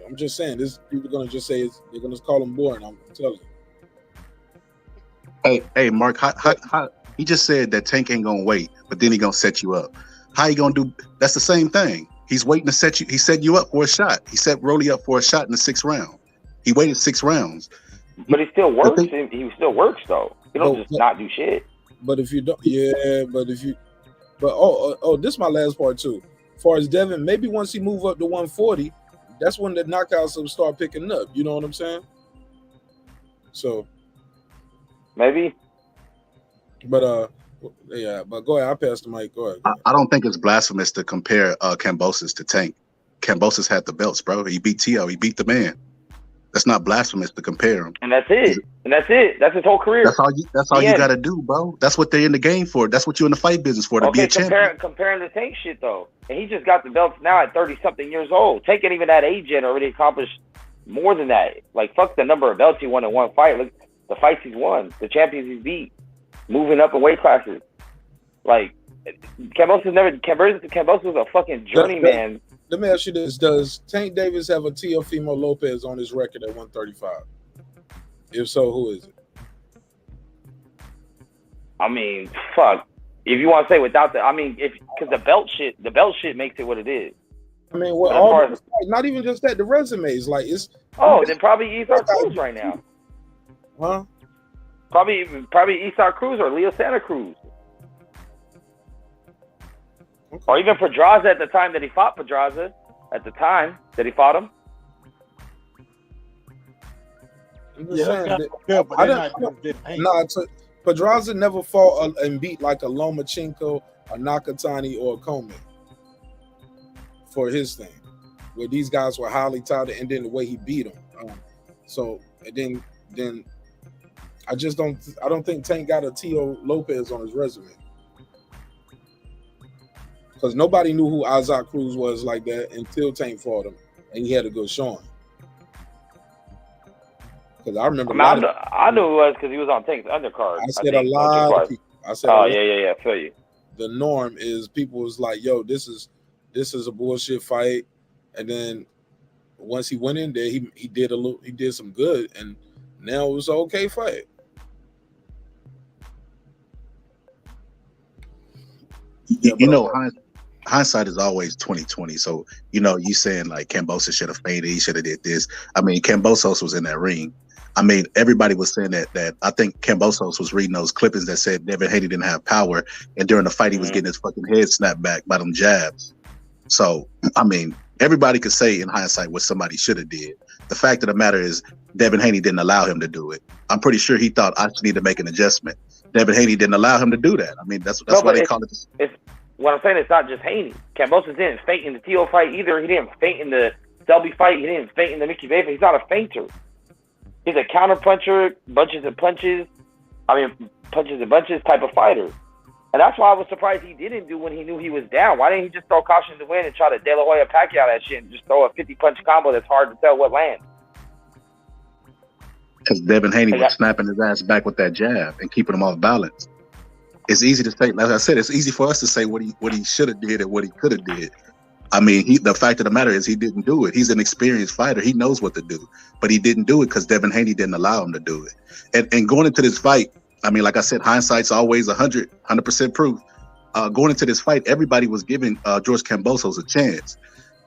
[SPEAKER 1] I'm just saying, this people gonna just say they're gonna call him boring. I'm telling you.
[SPEAKER 4] Hey, Mark, how he just said that Tank ain't gonna wait, but then he gonna set you up. How you gonna do? That's the same thing. He's waiting to set you. He set you up for a shot. He set Rolly up for a shot in the 6th round. He waited 6 rounds.
[SPEAKER 20] But he still works. He still works though. He don't just not do shit.
[SPEAKER 1] But if you don't, this is my last part too. As far as Devin, maybe once he move up to 140, that's when the knockouts will start picking up. You know what I'm saying? So
[SPEAKER 20] maybe.
[SPEAKER 1] But but go ahead. I passed the mic. Go ahead.
[SPEAKER 4] I don't think it's blasphemous to compare Kambosos to Tank. Kambosos had the belts, bro. He beat Teo. He beat the man. That's not blasphemous to compare him.
[SPEAKER 20] And that's it. That's his whole career.
[SPEAKER 4] That's all you got to do, bro. That's what they're in the game for. That's what you're in the fight business for, to be a champion.
[SPEAKER 20] Comparing the Tank shit, though. And he just got the belts now at 30-something years old. Tank ain't even that age yet, already accomplished more than that. Like, fuck the number of belts he won in one fight. Look, the fights he's won, the champions he's beat, moving up in weight classes. Like, Kambosos was a fucking journeyman.
[SPEAKER 1] Let me ask you this: does Tank Davis have a Teofimo Lopez on his record at 135? If so, who is it?
[SPEAKER 20] I mean, fuck. If you want to say without because the belt shit makes it what it is.
[SPEAKER 1] I mean, not even just that, the resumes, like it's.
[SPEAKER 20] Then probably Isaac Cruz right now.
[SPEAKER 1] Huh?
[SPEAKER 20] Probably Isaac Cruz or Leo Santa Cruz. Okay. Or even Pedraza at the time that he fought Pedraza. At the time that he fought him.
[SPEAKER 1] Pedraza never fought and beat like a Lomachenko, a Nakatani, or a Coleman for his thing, where these guys were highly touted, and then the way he beat them. Then I don't think Tank got a Teo Lopez on his resume. Because nobody knew who Isaac Cruz was like that until Tank fought him, and he had a good showing. Because I remember,
[SPEAKER 20] I knew it was because he was on Tank's undercard.
[SPEAKER 1] I said a lot of people.
[SPEAKER 20] Yeah, I feel you.
[SPEAKER 1] The norm is people was like, "Yo, this is a bullshit fight," and then once he went in there, he did some good, and now it was an okay fight.
[SPEAKER 4] Hindsight is always 20/20. So, you saying like Kambosos should have fainted, he should have did this. I mean, Kambosos was in that ring. I mean, everybody was saying that I think Kambosos was reading those clippings that said Devin Haney didn't have power, and during the fight he was getting his fucking head snapped back by them jabs. So, I mean, everybody could say in hindsight what somebody should have did. The fact of the matter is Devin Haney didn't allow him to do it. I'm pretty sure he thought I just need to make an adjustment. Devin Haney didn't allow him to do that. I mean, that's why they call it.
[SPEAKER 20] What I'm saying is not just Haney. Kambosos didn't faint in the Teo fight either. He didn't faint in the Selby fight. He didn't faint in the Mickey Bay fight. He's not a fainter. He's a counter puncher, bunches of punches. I mean, punches and bunches type of fighter. And that's why I was surprised he didn't do when he knew he was down. Why didn't he just throw caution to win and try to De La Hoya Pacquiao that shit and just throw a 50-punch combo that's hard to tell what lands?
[SPEAKER 4] Because Devin Haney was snapping his ass back with that jab and keeping him off balance. It's easy to say, like I said, it's easy for us to say what he should have did and what he could have did. I mean, the fact of the matter is he didn't do it. He's an experienced fighter. He knows what to do. But he didn't do it because Devin Haney didn't allow him to do it. And going into this fight, I mean, like I said, hindsight's always 100% proof. Going into this fight, everybody was giving George Kambosos a chance.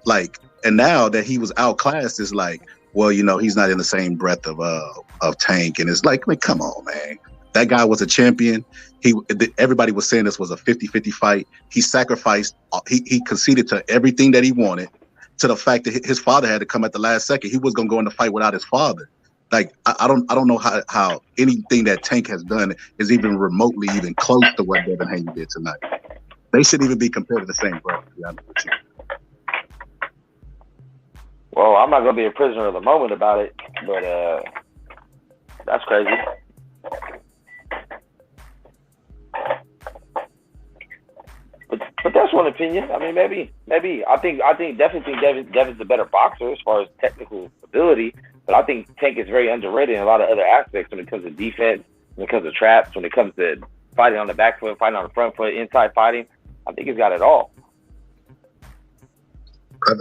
[SPEAKER 4] Like, and now that he was outclassed, it's like, well, you know, he's not in the same breath of Tank. And it's like, come on, man. That guy was a champion. Everybody was saying this was a 50-50 fight. He sacrificed. He conceded to everything that he wanted, to the fact that his father had to come at the last second. He was going to go in the fight without his father. Like, I don't know how anything that Tank has done is even remotely even close to what Devin Haney did tonight. They shouldn't even be compared to the same breath, to be honest with you.
[SPEAKER 20] Well, I'm not going to be a prisoner of the moment about it, but that's crazy. But that's one opinion. I mean, maybe. I definitely think Devin's a better boxer as far as technical ability. But I think Tank is very underrated in a lot of other aspects when it comes to defense, when it comes to traps, when it comes to fighting on the back foot, fighting on the front foot, inside fighting. I think he's got it all.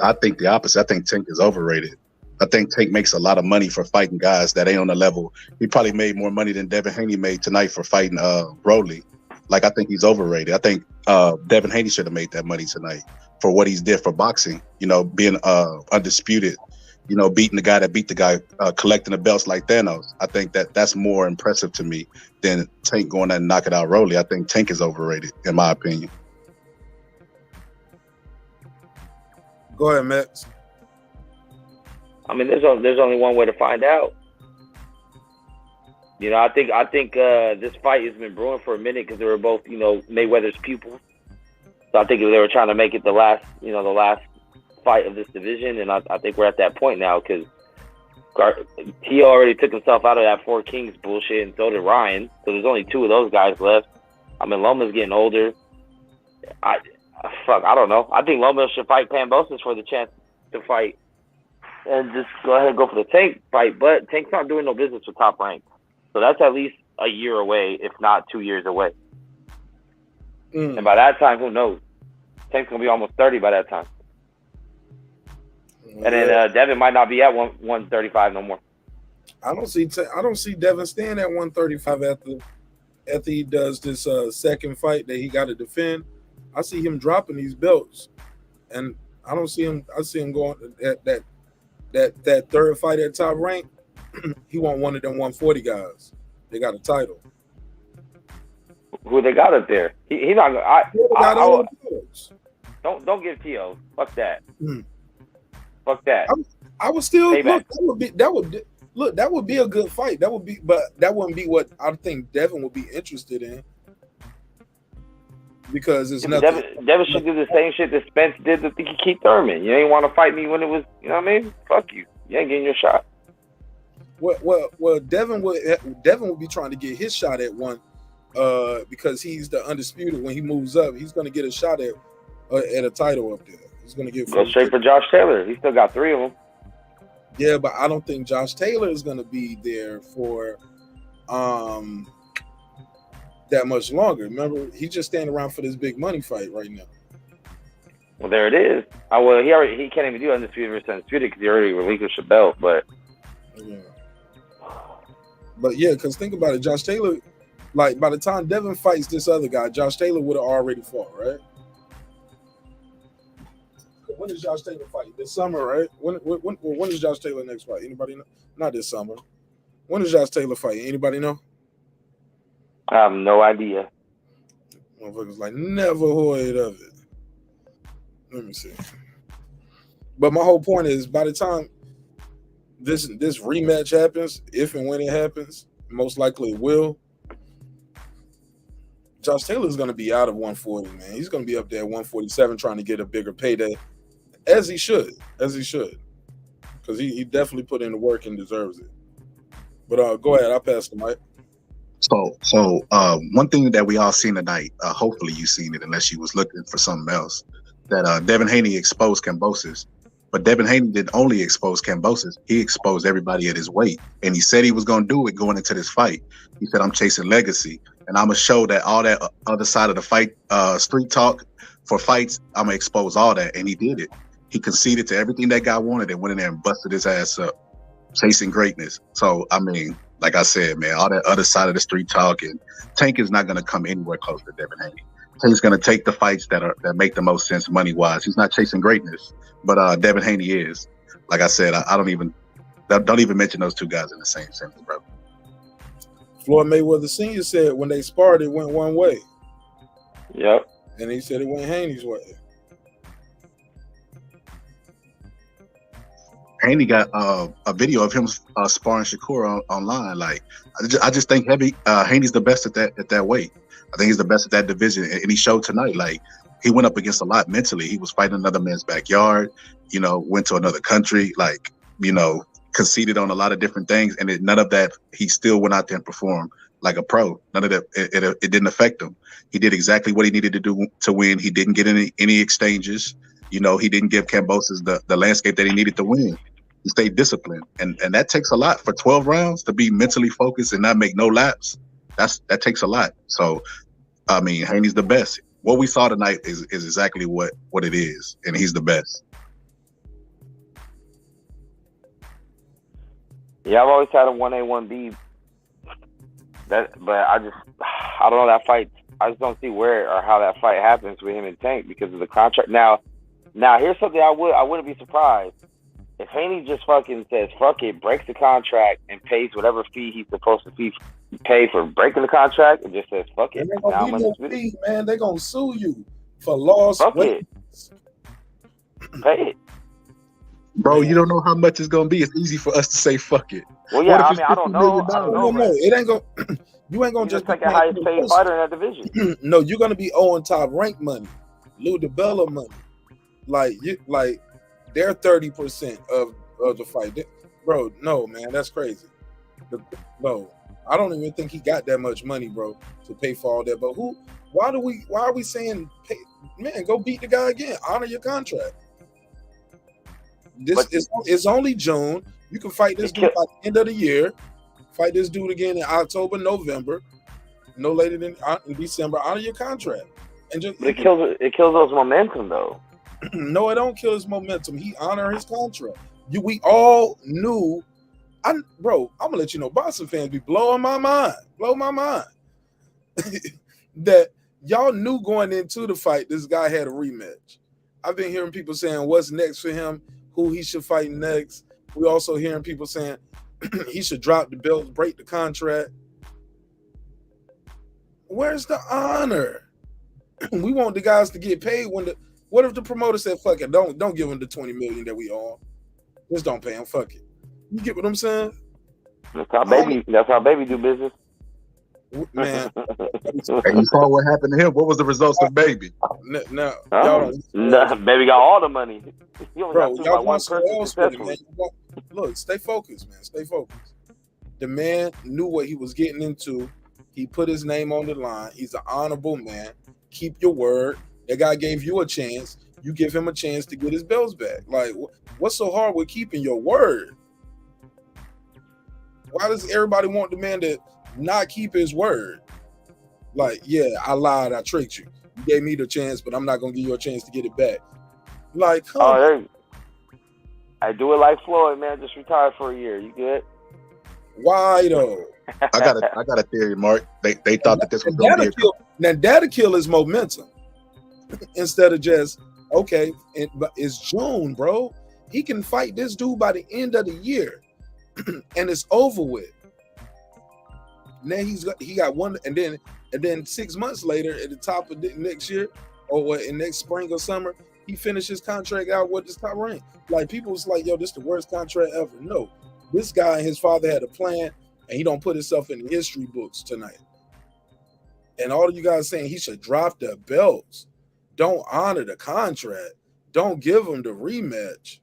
[SPEAKER 4] I think the opposite. I think Tank is overrated. I think Tank makes a lot of money for fighting guys that ain't on the level. He probably made more money than Devin Haney made tonight for fighting Broly. Like, I think he's overrated. I think Devin Haney should have made that money tonight for what he's did for boxing. You know, being undisputed. You know, beating the guy that beat the guy, collecting the belts like Thanos. I think that's more impressive to me than Tank going and knocking out Rolly. I think Tank is overrated, in my opinion.
[SPEAKER 1] Go ahead, Max.
[SPEAKER 20] I mean, there's only one way to find out. You know, I think this fight has been brewing for a minute because they were both, you know, Mayweather's pupils. So I think they were trying to make it the last fight of this division, and I think we're at that point now because Teo already took himself out of that Four Kings bullshit, and so did Ryan. So there's only two of those guys left. I mean, Loma's getting older. I don't know. I think Loma should fight Kambosos for the chance to fight, and just go ahead and go for the Tank fight. But Tank's not doing no business with Top Rank, so that's at least a year away, if not 2 years away. And by that time, who knows? Tank's gonna be almost 30 by that time. And then Devin might not be at 135 no more.
[SPEAKER 1] I don't see Devin staying at 135 after he does this second fight that he got to defend. I see him dropping these belts, and I don't see him. I see him going at that third fight at Top Rank. He want one of them 140 guys. They got a title.
[SPEAKER 20] Who they got up there? He's not. Don't give Teo. Fuck that. Fuck that.
[SPEAKER 1] I would still look. That would be a good fight. That would be, but that wouldn't be what I think Devin would be interested in. Because it's nothing.
[SPEAKER 20] Devin should do the same shit that Spence did to Keith Thurman. You ain't want to fight me when it was, you know what I mean? Fuck you. You ain't getting your shot.
[SPEAKER 1] Well, Devin would be trying to get his shot at one, because he's the undisputed. When he moves up, he's going to get a shot at a title up there. He's going to get
[SPEAKER 20] go straight for Josh Taylor. He still got 3 of them.
[SPEAKER 1] Yeah, but I don't think Josh Taylor is going to be there for that much longer. Remember, he's just standing around for this big money fight right now.
[SPEAKER 20] Well, there it is. He can't even do undisputed versus undisputed because he already relinquished the belt. But
[SPEAKER 1] yeah, because think about it, Josh Taylor. Like, by the time Devin fights this other guy, Josh Taylor would have already fought, right? When does Josh Taylor fight? This summer, right? When is Josh Taylor next fight? Anybody know? Not this summer. When does Josh Taylor fight? Anybody know?
[SPEAKER 20] I have no idea.
[SPEAKER 1] Motherfuckers like never heard of it. Let me see. But my whole point is, by the time this rematch happens, if and when it happens, most likely it will. Josh Taylor's going to be out of 140, man. He's going to be up there at 147 trying to get a bigger payday, as he should, because he definitely put in the work and deserves it. But go ahead, I'll pass the mic.
[SPEAKER 4] So one thing that we all seen tonight, hopefully you seen it unless you was looking for something else, that Devin Haney exposed Kambosos. But Devin Haney didn't only expose Kambosos, he exposed everybody at his weight. And he said he was going to do it going into this fight. He said, I'm chasing legacy. And I'm going to show that all that other side of the fight, street talk for fights, I'm going to expose all that. And he did it. He conceded to everything that guy wanted and went in there and busted his ass up, chasing greatness. So, I mean, like I said, man, all that other side of the street talk, and Tank is not going to come anywhere close to Devin Haney. Tank's going to take the fights that make the most sense money-wise. He's not chasing greatness, but Devin Haney is. Like I said, I don't even mention those two guys in the same sentence, bro.
[SPEAKER 1] Floyd Mayweather Sr. said when they sparred, it went one way.
[SPEAKER 20] Yep.
[SPEAKER 1] And he said it went Haney's way.
[SPEAKER 4] Haney got a video of him sparring Shakur online. Like, I just think Haney's the best at that weight. I think he's the best at that division, and he showed tonight. Like, he went up against a lot mentally. He was fighting another man's backyard. You know, went to another country. Like, you know, conceded on a lot of different things, and none of that. He still went out there and performed like a pro. None of that. It didn't affect him. He did exactly what he needed to do to win. He didn't get any exchanges. You know, he didn't give Kambosos the landscape that he needed to win. He stayed disciplined, and that takes a lot for 12 rounds to be mentally focused and not make no laps. That takes a lot. So, I mean, Haney's the best. What we saw tonight is exactly what it is, and he's the best.
[SPEAKER 20] Yeah, I've always had a 1A, 1B. But I don't know that fight. I just don't see where or how that fight happens with him and Tank because of the contract. Now here's something I wouldn't be surprised if Haney just fucking says fuck it, breaks the contract, and pays whatever fee he's supposed to pay for breaking the contract, and just says fuck it.
[SPEAKER 1] Now no fee, man. They're gonna sue you for lost.
[SPEAKER 20] Fuck it. Pay it.
[SPEAKER 4] Bro, you don't know how much it's gonna be. It's easy for us to say fuck it.
[SPEAKER 20] Well, yeah, I mean, I don't know.
[SPEAKER 1] No, it ain't gonna. You ain't gonna
[SPEAKER 20] just take a highest paid fighter in that division.
[SPEAKER 1] No, you're gonna be owing top rank money, Lou DiBella money. Like they're 30% of the fight. Bro, no, man, that's crazy. No, I don't even think he got that much money, bro, to pay for all that. But why are we saying, pay, man, go beat the guy again? Honor your contract. It's only June. You can fight this dude by the end of the year. Fight this dude again in October, November, no later than in December. Honor your contract. And just
[SPEAKER 20] it kills those momentum though.
[SPEAKER 1] No, it don't kill his momentum. He honor his contract. We all knew. Bro, I'm gonna let you know, boxing fans be blowing my mind. Blow my mind. That y'all knew going into the fight this guy had a rematch. I've been hearing people saying what's next for him, who he should fight next. We also hearing people saying he should drop the belt, break the contract. Where's the honor? We want the guys to get paid what if the promoter said, fuck it, don't give him the $20 million that we owe him. Just don't pay him, fuck it. You get what I'm saying?
[SPEAKER 20] That's how baby do business.
[SPEAKER 1] Man.
[SPEAKER 4] And you saw what happened to him. What was the results of Baby?
[SPEAKER 1] Now,
[SPEAKER 20] Baby got all the money.
[SPEAKER 1] Bro, y'all want somewhere else with it, man. Look, stay focused, man. Stay focused. The man knew what he was getting into. He put his name on the line. He's an honorable man. Keep your word. That guy gave you a chance. You give him a chance to get his belts back. Like, what's so hard with keeping your word? Why does everybody want the man to not keep his word? Like, yeah, I lied. I tricked you. You gave me the chance, but I'm not going to give you a chance to get it back. Like, come on.
[SPEAKER 20] I do it like Floyd, man. Just retire for a year. You good?
[SPEAKER 1] Why though?
[SPEAKER 4] I got a theory, Mark. They thought that this was going to be
[SPEAKER 1] now that'll kill his momentum. Instead of just okay, but it's June, bro. He can fight this dude by the end of the year, and it's over with. Now he got one, and then 6 months later, at the top of the next year, or in next spring or summer, he finished his contract out with his top rank. Like, people was like, yo, this is the worst contract ever. No, this guy and his father had a plan, and he don't put himself in the history books tonight. And all of you guys saying he should drop the belts. Don't honor the contract. Don't give him the rematch.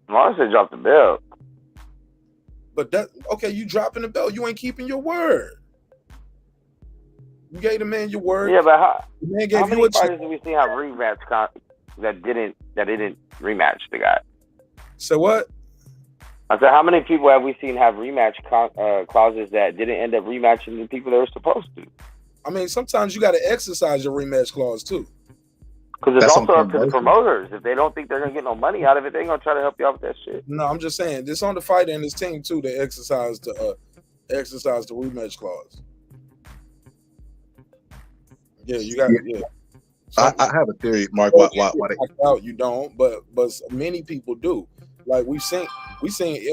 [SPEAKER 20] I said drop the belt.
[SPEAKER 1] But you dropping the belt. You ain't keeping your word. You gave the man your word.
[SPEAKER 20] Yeah, but how
[SPEAKER 1] The man gave you
[SPEAKER 20] many
[SPEAKER 1] a
[SPEAKER 20] fighters
[SPEAKER 1] chance.
[SPEAKER 20] do we see have rematch that didn't rematch the guy?
[SPEAKER 1] So what?
[SPEAKER 20] I said, how many people have we seen have rematch clauses that didn't end up rematching the people they were supposed to?
[SPEAKER 1] I mean, sometimes you got to exercise your rematch clause too.
[SPEAKER 20] Because it's
[SPEAKER 1] That's
[SPEAKER 20] also
[SPEAKER 1] on
[SPEAKER 20] up to the
[SPEAKER 1] Kambosos.
[SPEAKER 20] promoters. If they don't think they're gonna get no money out of it, they're gonna try to help you out with that shit.
[SPEAKER 1] No, I'm just saying this on the fighter and his team too. They exercise the rematch clause. Yeah, you got yeah.
[SPEAKER 4] I have a theory, Mark.
[SPEAKER 1] Well,
[SPEAKER 4] Why
[SPEAKER 1] if you're
[SPEAKER 4] they,
[SPEAKER 1] knocked out, you don't, but many people do. Like we seen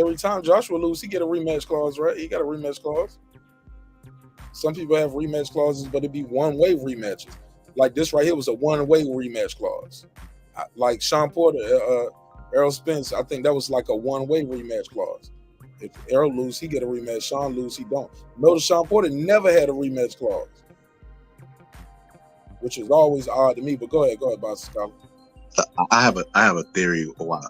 [SPEAKER 1] every time Joshua lose, he get a rematch clause, right? He got a rematch clause. Some people have rematch clauses, but it'd be one-way rematches. Like this right here was a one-way rematch clause. Like Sean Porter, Errol Spence, I think that was like a one-way rematch clause. If Errol lose, he get a rematch. Sean lose, he don't. Notice Sean Porter never had a rematch clause, which is always odd to me. But go ahead, Boss Scholar.
[SPEAKER 4] I have a theory of why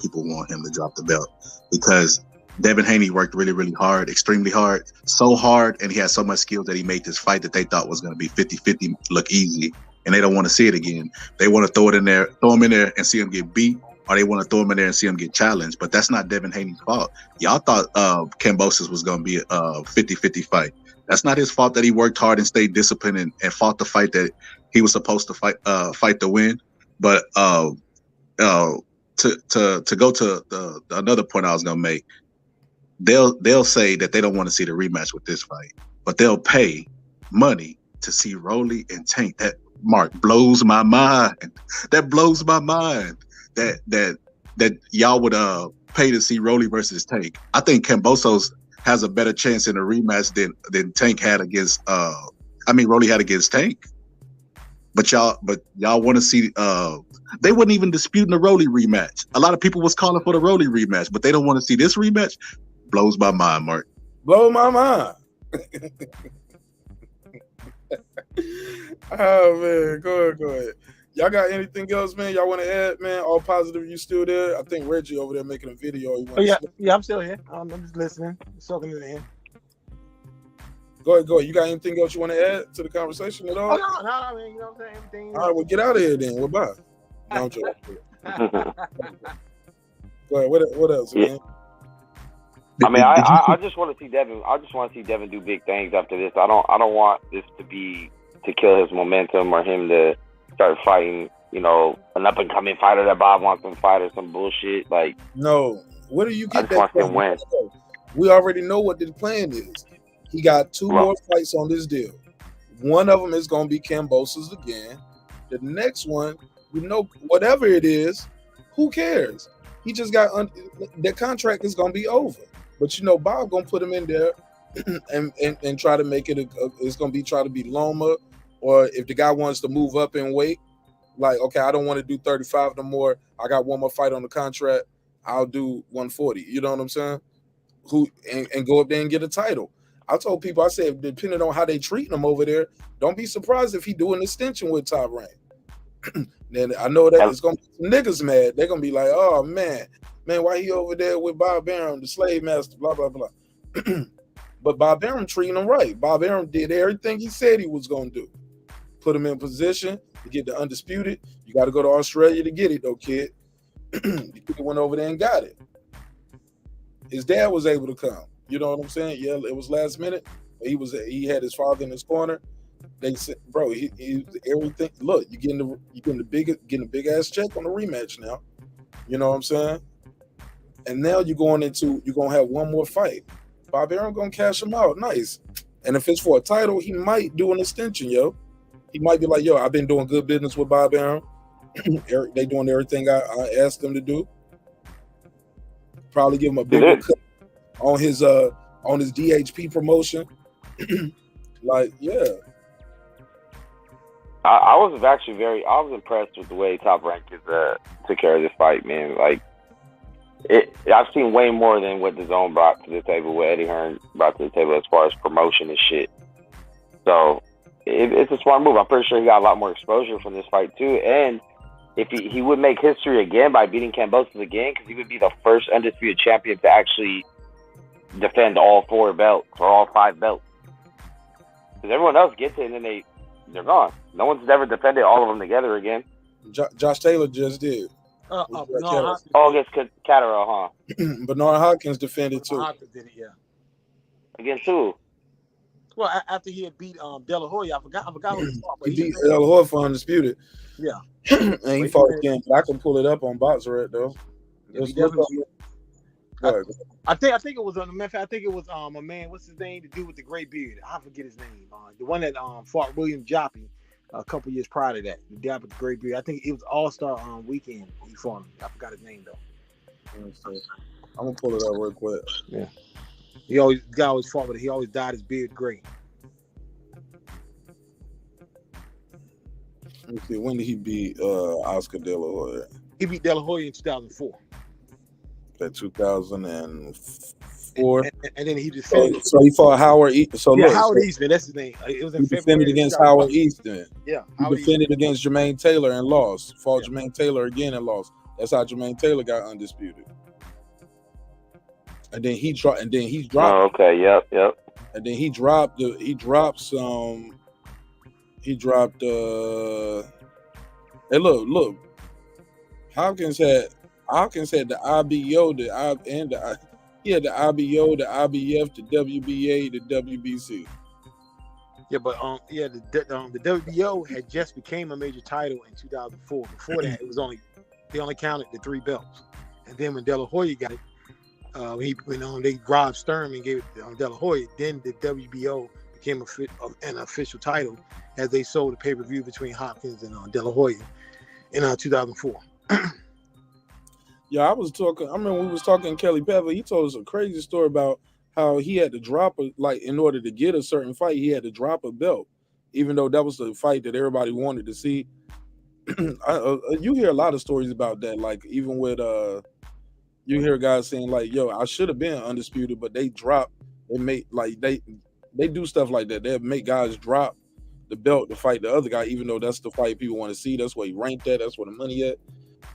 [SPEAKER 4] people want him to drop the belt, because Devin Haney worked really, really hard, extremely hard, so hard, and he had so much skill that he made this fight that they thought was going to be 50-50 look easy, and they don't want to see it again. They want to throw him in there and see him get beat, or they want to throw him in there and see him get challenged. But that's not Devin Haney's fault. Y'all thought Kambosos was going to be a 50-50 fight. That's not his fault that he worked hard and stayed disciplined and fought the fight that he was supposed to fight to win. But to go to another point I was gonna make, they'll say that they don't want to see the rematch with this fight, but they'll pay money to see Rolly and Tank. That Mark blows my mind. That blows my mind. That y'all would pay to see Rolly versus Tank. I think Kambosos has a better chance in a rematch than Tank had against. Rolly had against Tank. But y'all want to see. They wasn't even disputing the Rolly rematch. A lot of people was calling for the Rolly rematch, but they don't want to see this rematch. Blows my mind, Mark.
[SPEAKER 1] Blow my mind. Oh man, go ahead. Y'all got anything else, man? Y'all want to add, man? All positive, you still there? I think Reggie over there making a video.
[SPEAKER 2] Yeah, I'm still here. I'm just listening, soaking it in.
[SPEAKER 1] Go ahead. You got anything else you want to add to the conversation at all?
[SPEAKER 2] Oh, no, I mean, you know what I'm saying? Everything.
[SPEAKER 1] All right, well, get out of here then. Well, bye. No, I'm joking. Go ahead. What else, man?
[SPEAKER 20] I mean, I just want to see Devin. I just want to see Devin do big things after this. I don't want this to kill his momentum or him to start fighting, an up and coming fighter that Bob wants him to fight or some bullshit. Like,
[SPEAKER 1] no, where do you get
[SPEAKER 20] I just want to see him win.
[SPEAKER 1] We already know what the plan is. He got two more fights on this deal. One of them is going to be Kambosos again. The next one, whatever it is, who cares? He just got their contract is going to be over. But Bob going to put him in there and try to make it. It's going to try to be Loma, or if the guy wants to move up and weight, like, okay, I don't want to do 35 no more. I got one more fight on the contract. I'll do 140. You know what I'm saying? And go up there and get a title. I told people, I said, depending on how they treating him over there, don't be surprised if he do an extension with Top Rank. Then I know that it's gonna be some niggas mad. They're gonna be like, oh man, why he over there with Bob Arum, the slave master, blah blah blah. But Bob Arum treating him right. Bob Arum did everything he said he was gonna do. Put him in position to get the Undisputed. You got to go to Australia to get it, though, kid. He went over there and got it. His dad was able to come. You know what I'm saying? Yeah, it was last minute. But he had his father in his corner. They said, bro, he everything. Look, you're getting a big ass check on the rematch now. You know what I'm saying? And now you're gonna have one more fight. Bob Arum gonna cash him out, nice. And if it's for a title, he might do an extension, yo. He might be like, yo, I've been doing good business with Bob Arum. They doing everything I asked them to do. Probably give him a bigger cut on his DHP promotion. Like, yeah.
[SPEAKER 20] I was impressed with the way Top Rank took care of this fight, man. Like, I've seen way more than what the Zone brought to the table, what Eddie Hearn brought to the table as far as promotion and shit. So it's a smart move. I'm pretty sure he got a lot more exposure from this fight too. And if he would make history again by beating Kambosos again, because he would be the first undisputed champion to actually defend all 4 belts or all 5 belts. Because everyone else gets it and then they're gone. No one's ever defended all of them together again.
[SPEAKER 1] Josh Taylor just did.
[SPEAKER 20] Against Catterall, huh?
[SPEAKER 1] Bernard Hopkins defended too.
[SPEAKER 2] Hopkins did it, yeah.
[SPEAKER 20] Against who?
[SPEAKER 2] Well, after he had beat De La Hoya, I forgot who he fought. But
[SPEAKER 1] he beat De La Hoya for Undisputed.
[SPEAKER 2] Yeah.
[SPEAKER 1] And he fought again. But I can pull it up on Boxer though.
[SPEAKER 2] I think it was on the I think it was a man. What's his name? The dude with the gray beard. I forget his name. The one that fought William Joppy a couple years prior to that. The guy with the gray beard. I think it was All-Star weekend. He fought him. I forgot his name though.
[SPEAKER 1] I'm gonna pull it up real quick.
[SPEAKER 2] Yeah. The guy always fought with it. He always dyed his beard gray.
[SPEAKER 1] Let me see. When did he beat Oscar De La Hoya?
[SPEAKER 2] He beat De La Hoya in 2004.
[SPEAKER 1] That 2004.
[SPEAKER 2] And then he defended.
[SPEAKER 1] So he fought Howard Eastman.
[SPEAKER 2] Howard Eastman. That's his name. It was in
[SPEAKER 1] he defended against Howard Eastman.
[SPEAKER 2] Yeah.
[SPEAKER 1] He defended against Jermaine Taylor and lost. Fought Jermaine Taylor again and lost. That's how Jermaine Taylor got undisputed. And then he dropped.
[SPEAKER 20] Oh, okay. Yep.
[SPEAKER 1] And then he dropped. Hey, look. Hopkins had the IBO, the IBO, the IBF, the WBA, the WBC.
[SPEAKER 2] Yeah, but the WBO had just became a major title in 2004. Before that, they only counted the 3 belts. And then when De La Hoya got it, when they robbed Sturm and gave it to De La Hoya, then the WBO became an official title as they sold the pay-per-view between Hopkins and De La Hoya in 2004.
[SPEAKER 1] Yeah, I remember we was talking to Kelly Pepper. He told us a crazy story about how he had to drop in order to get a certain fight, he had to drop a belt, even though that was the fight that everybody wanted to see. You hear a lot of stories about that, like even with you hear guys saying like, "Yo, I should have been undisputed," but they drop. They make they do stuff like that. They make guys drop the belt to fight the other guy, even though that's the fight people want to see. That's where he ranked at. That's where the money at.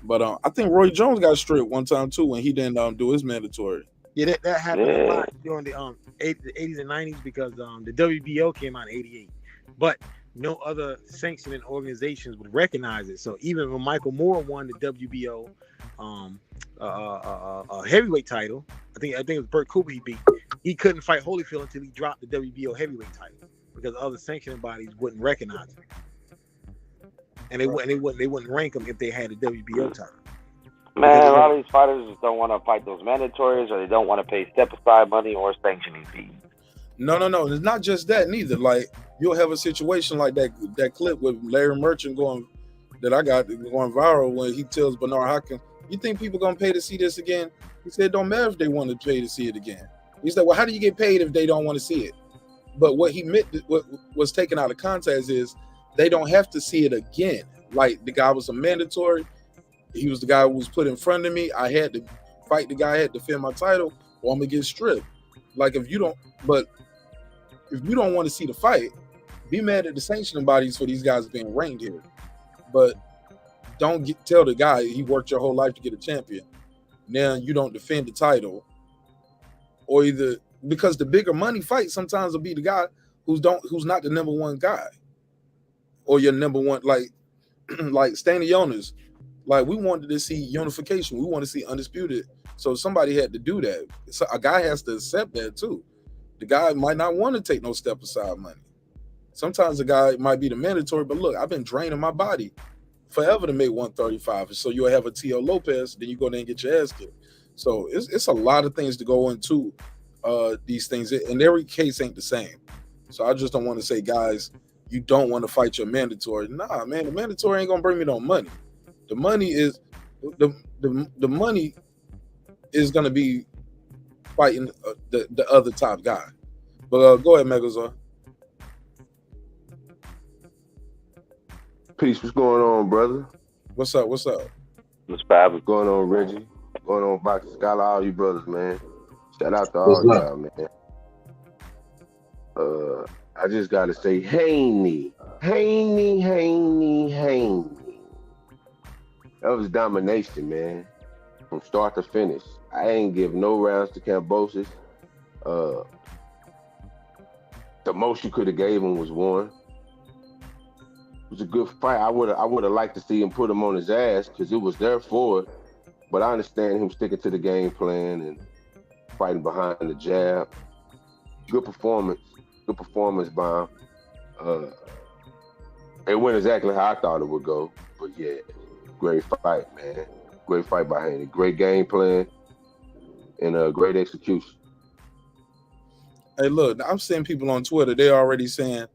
[SPEAKER 1] But I think Roy Jones got stripped one time too when he didn't do his mandatory.
[SPEAKER 2] Yeah, that happened a lot during the 80s and 90s because the WBO came out in 88, but no other sanctioning organizations would recognize it. So even when Michael Moore won the WBO heavyweight title, I think it was Burt Cooper he beat. He couldn't fight Holyfield until he dropped the WBO heavyweight title because other sanctioning bodies wouldn't recognize it. And they wouldn't rank them if they had a WBO title.
[SPEAKER 20] Man, a lot of these fighters just don't want to fight those mandatories, or they don't want to pay step-aside money or sanctioning fees.
[SPEAKER 1] No. It's not just that neither. Like you'll have a situation like that clip with Larry Merchant that I got going viral when he tells Bernard Hopkins, "You think people gonna pay to see this again?" He said, "It don't matter if they want to pay to see it again." He said, "Well, how do you get paid if they don't want to see it?" But what he meant, what was taken out of context is they don't have to see it again. Like the guy was a mandatory. He was the guy who was put in front of me. I had to fight the guy. I had to defend my title, or I'm gonna get stripped. Like if you don't want to see the fight, be mad at the sanctioning bodies for these guys being ranked here. But don't tell the guy he worked your whole life to get a champion. Now you don't defend the title, or either because the bigger money fight sometimes will be the guy who's not the number one guy, or your number one like Stanionis. Like we wanted to see unification. We want to see undisputed. So somebody had to do that. So a guy has to accept that too. The guy might not want to take no step aside money. Sometimes the guy might be the mandatory, but look, I've been draining my body forever to make 135. So you'll have a Teo Lopez, then you go there and get your ass kicked. So it's a lot of things to go into these things. And every case ain't the same. So I just don't want to say, guys, you don't want to fight your mandatory. Nah, man, the mandatory ain't gonna bring me no money. The money is the money is gonna be fighting the other top guy. But go ahead, Megazord.
[SPEAKER 5] Peace, what's going on, brother?
[SPEAKER 1] What's up?
[SPEAKER 5] What's going on, Reggie? What's going on, Boxer Scholar, all you brothers, man. Shout out to all y'all, man. I just gotta say, Haney. That was domination, man. From start to finish. I ain't give no rounds to Kambosos. the most you could have gave him was 1. It was a good fight. I would have liked to see him put him on his ass because it was there for it. But I understand him sticking to the game plan and fighting behind the jab. Good performance. Good performance by him. It went exactly how I thought it would go. But yeah, great fight, man. Great fight by Haney. Great game plan and great execution.
[SPEAKER 1] Hey, look, I'm seeing people on Twitter. They already saying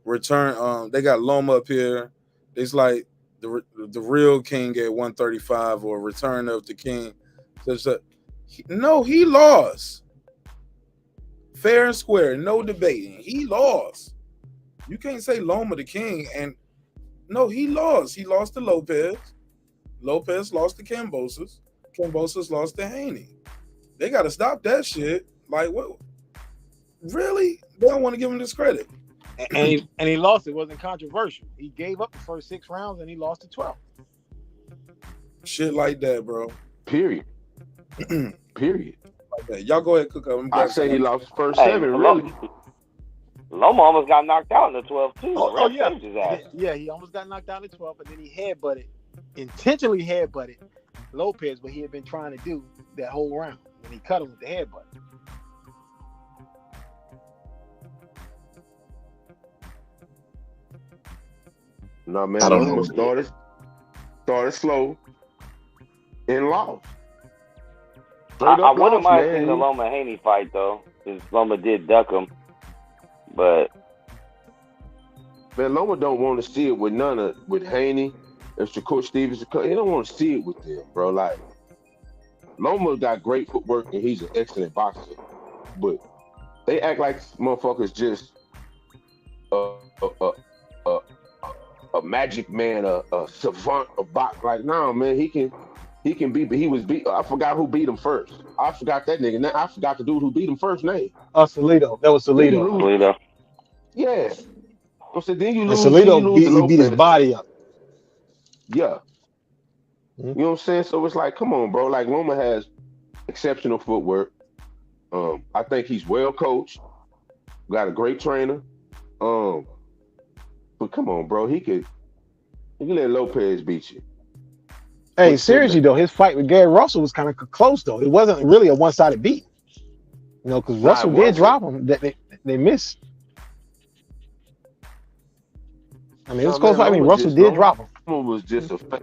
[SPEAKER 1] return. They got Loma up here. It's like the real king at 135 or return of the king. No, he lost. Fair and square, no debating. He lost. You can't say Loma the king and no, he lost. He lost to Lopez. Lopez lost to Kambosos. Kambosos lost to Haney. They got to stop that shit. Like, what? Really? They don't want to give him this credit.
[SPEAKER 2] And he lost. It wasn't controversial. He gave up the first 6 rounds and he lost the 12th.
[SPEAKER 1] Shit like that, bro.
[SPEAKER 5] Period. Period.
[SPEAKER 1] Like that. Y'all go ahead, cook up.
[SPEAKER 5] I say he lost the first 7, really.
[SPEAKER 20] Loma almost got knocked out in the 12th too.
[SPEAKER 2] Oh yeah. Yeah, he almost got knocked out in the 12th, and then he intentionally headbutted Lopez, what he had been trying to do that whole round when he cut him with the headbutt.
[SPEAKER 5] No, man,
[SPEAKER 16] I don't
[SPEAKER 5] Loma
[SPEAKER 16] know.
[SPEAKER 5] started slow and lost.
[SPEAKER 20] I wouldn't mind seeing the Loma Haney fight though, because Loma did duck him. But
[SPEAKER 5] man, Loma don't want to see it with with Haney and Shakur Stevens. He don't want to see it with them, bro. Like Loma got great footwork and he's an excellent boxer, but they act like motherfuckers just a magic man, a savant, a box. Like, no, man, he can beat, but he was beat. I forgot who beat him first. I forgot that nigga. I forgot the dude who beat him first name.
[SPEAKER 16] Salido. That was Salido.
[SPEAKER 20] Salido.
[SPEAKER 5] Yeah. So then you
[SPEAKER 16] And
[SPEAKER 5] lose.
[SPEAKER 16] Salido he beat his body up.
[SPEAKER 5] Yeah. You know what I'm saying? So it's like, come on, bro. Like Loma has exceptional footwork. I think he's well coached. Got a great trainer. But come on, bro. He can let Lopez beat you.
[SPEAKER 16] Hey, seriously though, his fight with Gary Russell was kind of close though. It wasn't really a one-sided beat. You know, because Russell did drop him. They missed. I mean, it was close fight. I mean, Russell did drop him.
[SPEAKER 5] Loma was just a face.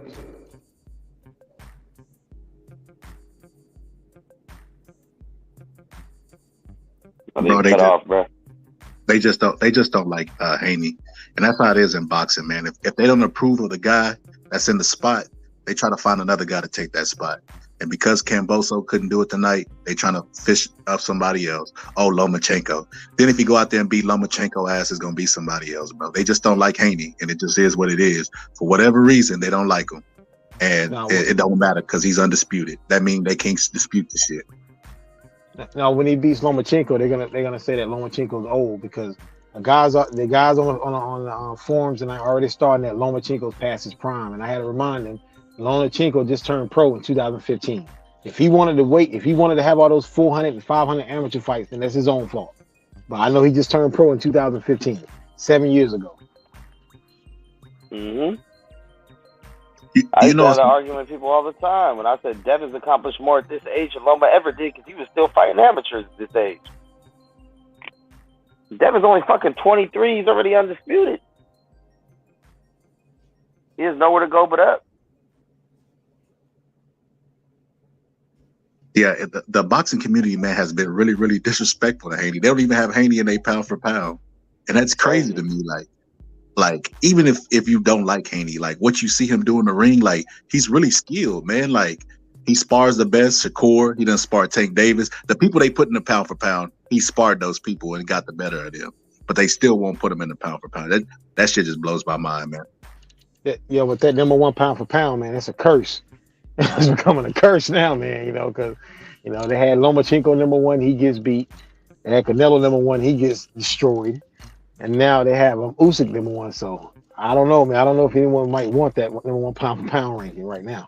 [SPEAKER 20] Bro,
[SPEAKER 4] they just don't like Haney, and that's how it is in boxing, man. If they don't approve of the guy that's in the spot, they try to find another guy to take that spot. And because Kambosos couldn't do it tonight, they trying to fish up somebody else. Oh, Lomachenko. Then if you go out there and beat Lomachenko ass, it's gonna be somebody else, bro. They just don't like Haney, and it just is what it is. For whatever reason, they don't like him, and it don't matter because he's undisputed. That means they can't dispute the shit.
[SPEAKER 16] Now, when he beats Lomachenko, they're gonna say that Lomachenko's old because the guys on the forums and I already starting that Lomachenko's past his prime, and I had to remind them Lomachenko just turned pro in 2015. If he wanted to wait, if he wanted to have all those 400 and 500 amateur fights, then that's his own fault. But I know he just turned pro in 2015, 7 years ago.
[SPEAKER 20] Mm-hmm. I used to have that argument with people all the time when I said Devin's accomplished more at this age than Loma ever did because he was still fighting amateurs at this age. Devin's only fucking 23. He's already undisputed. He has nowhere to go but up.
[SPEAKER 4] Yeah, the boxing community, man, has been really, really disrespectful to Haney. They don't even have Haney in a pound for pound, and that's crazy to me. Like even if you don't like Haney, like what you see him do in the ring, like he's really skilled, man. Like he spars the best. Shakur, he done spar Tank Davis. The people they put in the pound for pound, he sparred those people and got the better of them. But they still won't put him in the pound for pound. That shit just blows my mind, man.
[SPEAKER 16] Yeah, with that number one pound for pound, man, it's a curse. It's becoming a curse now, man. You know, because they had Lomachenko number one, he gets beat. They had Canelo number one, he gets destroyed. And now they have Usyk number one. So I don't know, man. I don't know if anyone might want that number one pound for pound ranking right now.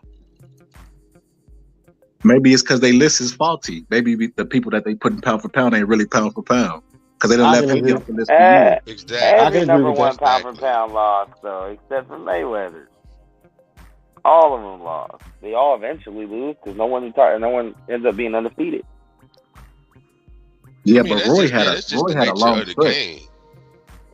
[SPEAKER 4] Maybe it's because they list is faulty. Maybe the people that they put in pound for pound ain't really pound for pound. because they done
[SPEAKER 16] I
[SPEAKER 4] left
[SPEAKER 16] can
[SPEAKER 4] Haney
[SPEAKER 16] agree.
[SPEAKER 4] off the list for years.
[SPEAKER 20] Exactly.
[SPEAKER 16] I
[SPEAKER 20] Every
[SPEAKER 16] can agree
[SPEAKER 20] number
[SPEAKER 16] with
[SPEAKER 20] one
[SPEAKER 16] that.
[SPEAKER 20] pound for pound lost, though, except for Mayweather. All of them lost. They all eventually lose because no one ends up being undefeated.
[SPEAKER 4] Yeah,
[SPEAKER 3] I mean,
[SPEAKER 4] but Roy had
[SPEAKER 3] that's just the
[SPEAKER 4] a
[SPEAKER 3] nature
[SPEAKER 4] long
[SPEAKER 3] of the
[SPEAKER 4] stretch.
[SPEAKER 3] game.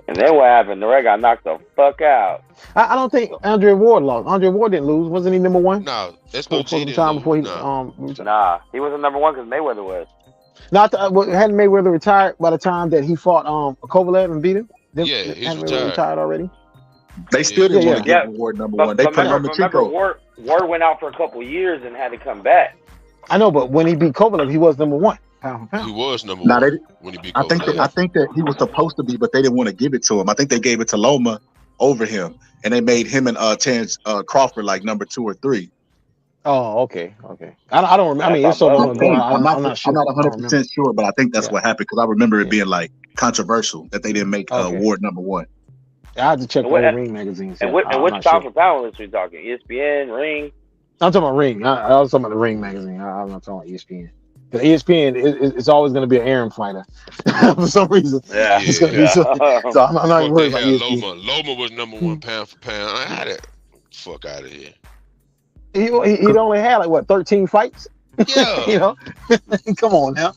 [SPEAKER 20] And then what happened? Roy got knocked the fuck out.
[SPEAKER 16] I don't think Andre Ward lost. Andre Ward didn't lose. Wasn't he number one?
[SPEAKER 3] No,
[SPEAKER 16] For
[SPEAKER 3] SOG
[SPEAKER 16] some
[SPEAKER 3] didn't
[SPEAKER 16] time
[SPEAKER 3] lose.
[SPEAKER 16] before he
[SPEAKER 3] No.
[SPEAKER 16] retired.
[SPEAKER 20] Nah, he wasn't number one because Mayweather was.
[SPEAKER 16] Not hadn't Mayweather retired by the time that he fought Kovalev and beat him?
[SPEAKER 3] Yeah, he's
[SPEAKER 16] Hadn't Mayweather
[SPEAKER 3] retired.
[SPEAKER 16] retired already?
[SPEAKER 4] They still didn't want to
[SPEAKER 20] Yeah.
[SPEAKER 4] give Ward number
[SPEAKER 20] But
[SPEAKER 4] one. They put
[SPEAKER 20] remember,
[SPEAKER 4] Lomachenko.
[SPEAKER 20] Ward went out for a couple years and had to come back.
[SPEAKER 16] I know, but when he beat Kovalev, he was number one, pound for pound.
[SPEAKER 3] He was number
[SPEAKER 4] Nah,
[SPEAKER 3] one when he beat Kovalev.
[SPEAKER 4] I think that he was supposed to be, but they didn't want to give it to him. I think they gave it to Loma over him, and they made him and Terrence Crawford like number 2 or 3.
[SPEAKER 16] Oh, okay. I don't remember. I mean, it's so long ago. I'm not sure.
[SPEAKER 4] I'm not
[SPEAKER 16] I don't
[SPEAKER 4] 100% sure, but I think that's what happened because I remember it being like controversial that they didn't make
[SPEAKER 16] Okay.
[SPEAKER 4] Ward number 1.
[SPEAKER 16] I had to check
[SPEAKER 20] And
[SPEAKER 16] all
[SPEAKER 20] what-
[SPEAKER 16] Ring magazines.
[SPEAKER 20] And
[SPEAKER 16] I'm
[SPEAKER 20] which
[SPEAKER 16] not
[SPEAKER 20] pound
[SPEAKER 16] sure.
[SPEAKER 20] for pound list we talking? ESPN, Ring?
[SPEAKER 16] I'm talking about Ring. I was talking about the Ring magazine. I'm not talking about ESPN. Because ESPN, it's always going to be an Aaron fighter for some reason.
[SPEAKER 20] Yeah.
[SPEAKER 16] It's going to be so I'm not even
[SPEAKER 3] Fuck,
[SPEAKER 16] worried
[SPEAKER 3] they
[SPEAKER 16] about
[SPEAKER 3] had
[SPEAKER 16] ESPN.
[SPEAKER 3] Loma was number one pound for pound. I had it. Fuck out of here.
[SPEAKER 16] He'd only had like what 13 fights.
[SPEAKER 3] Yeah.
[SPEAKER 16] You know, come on now.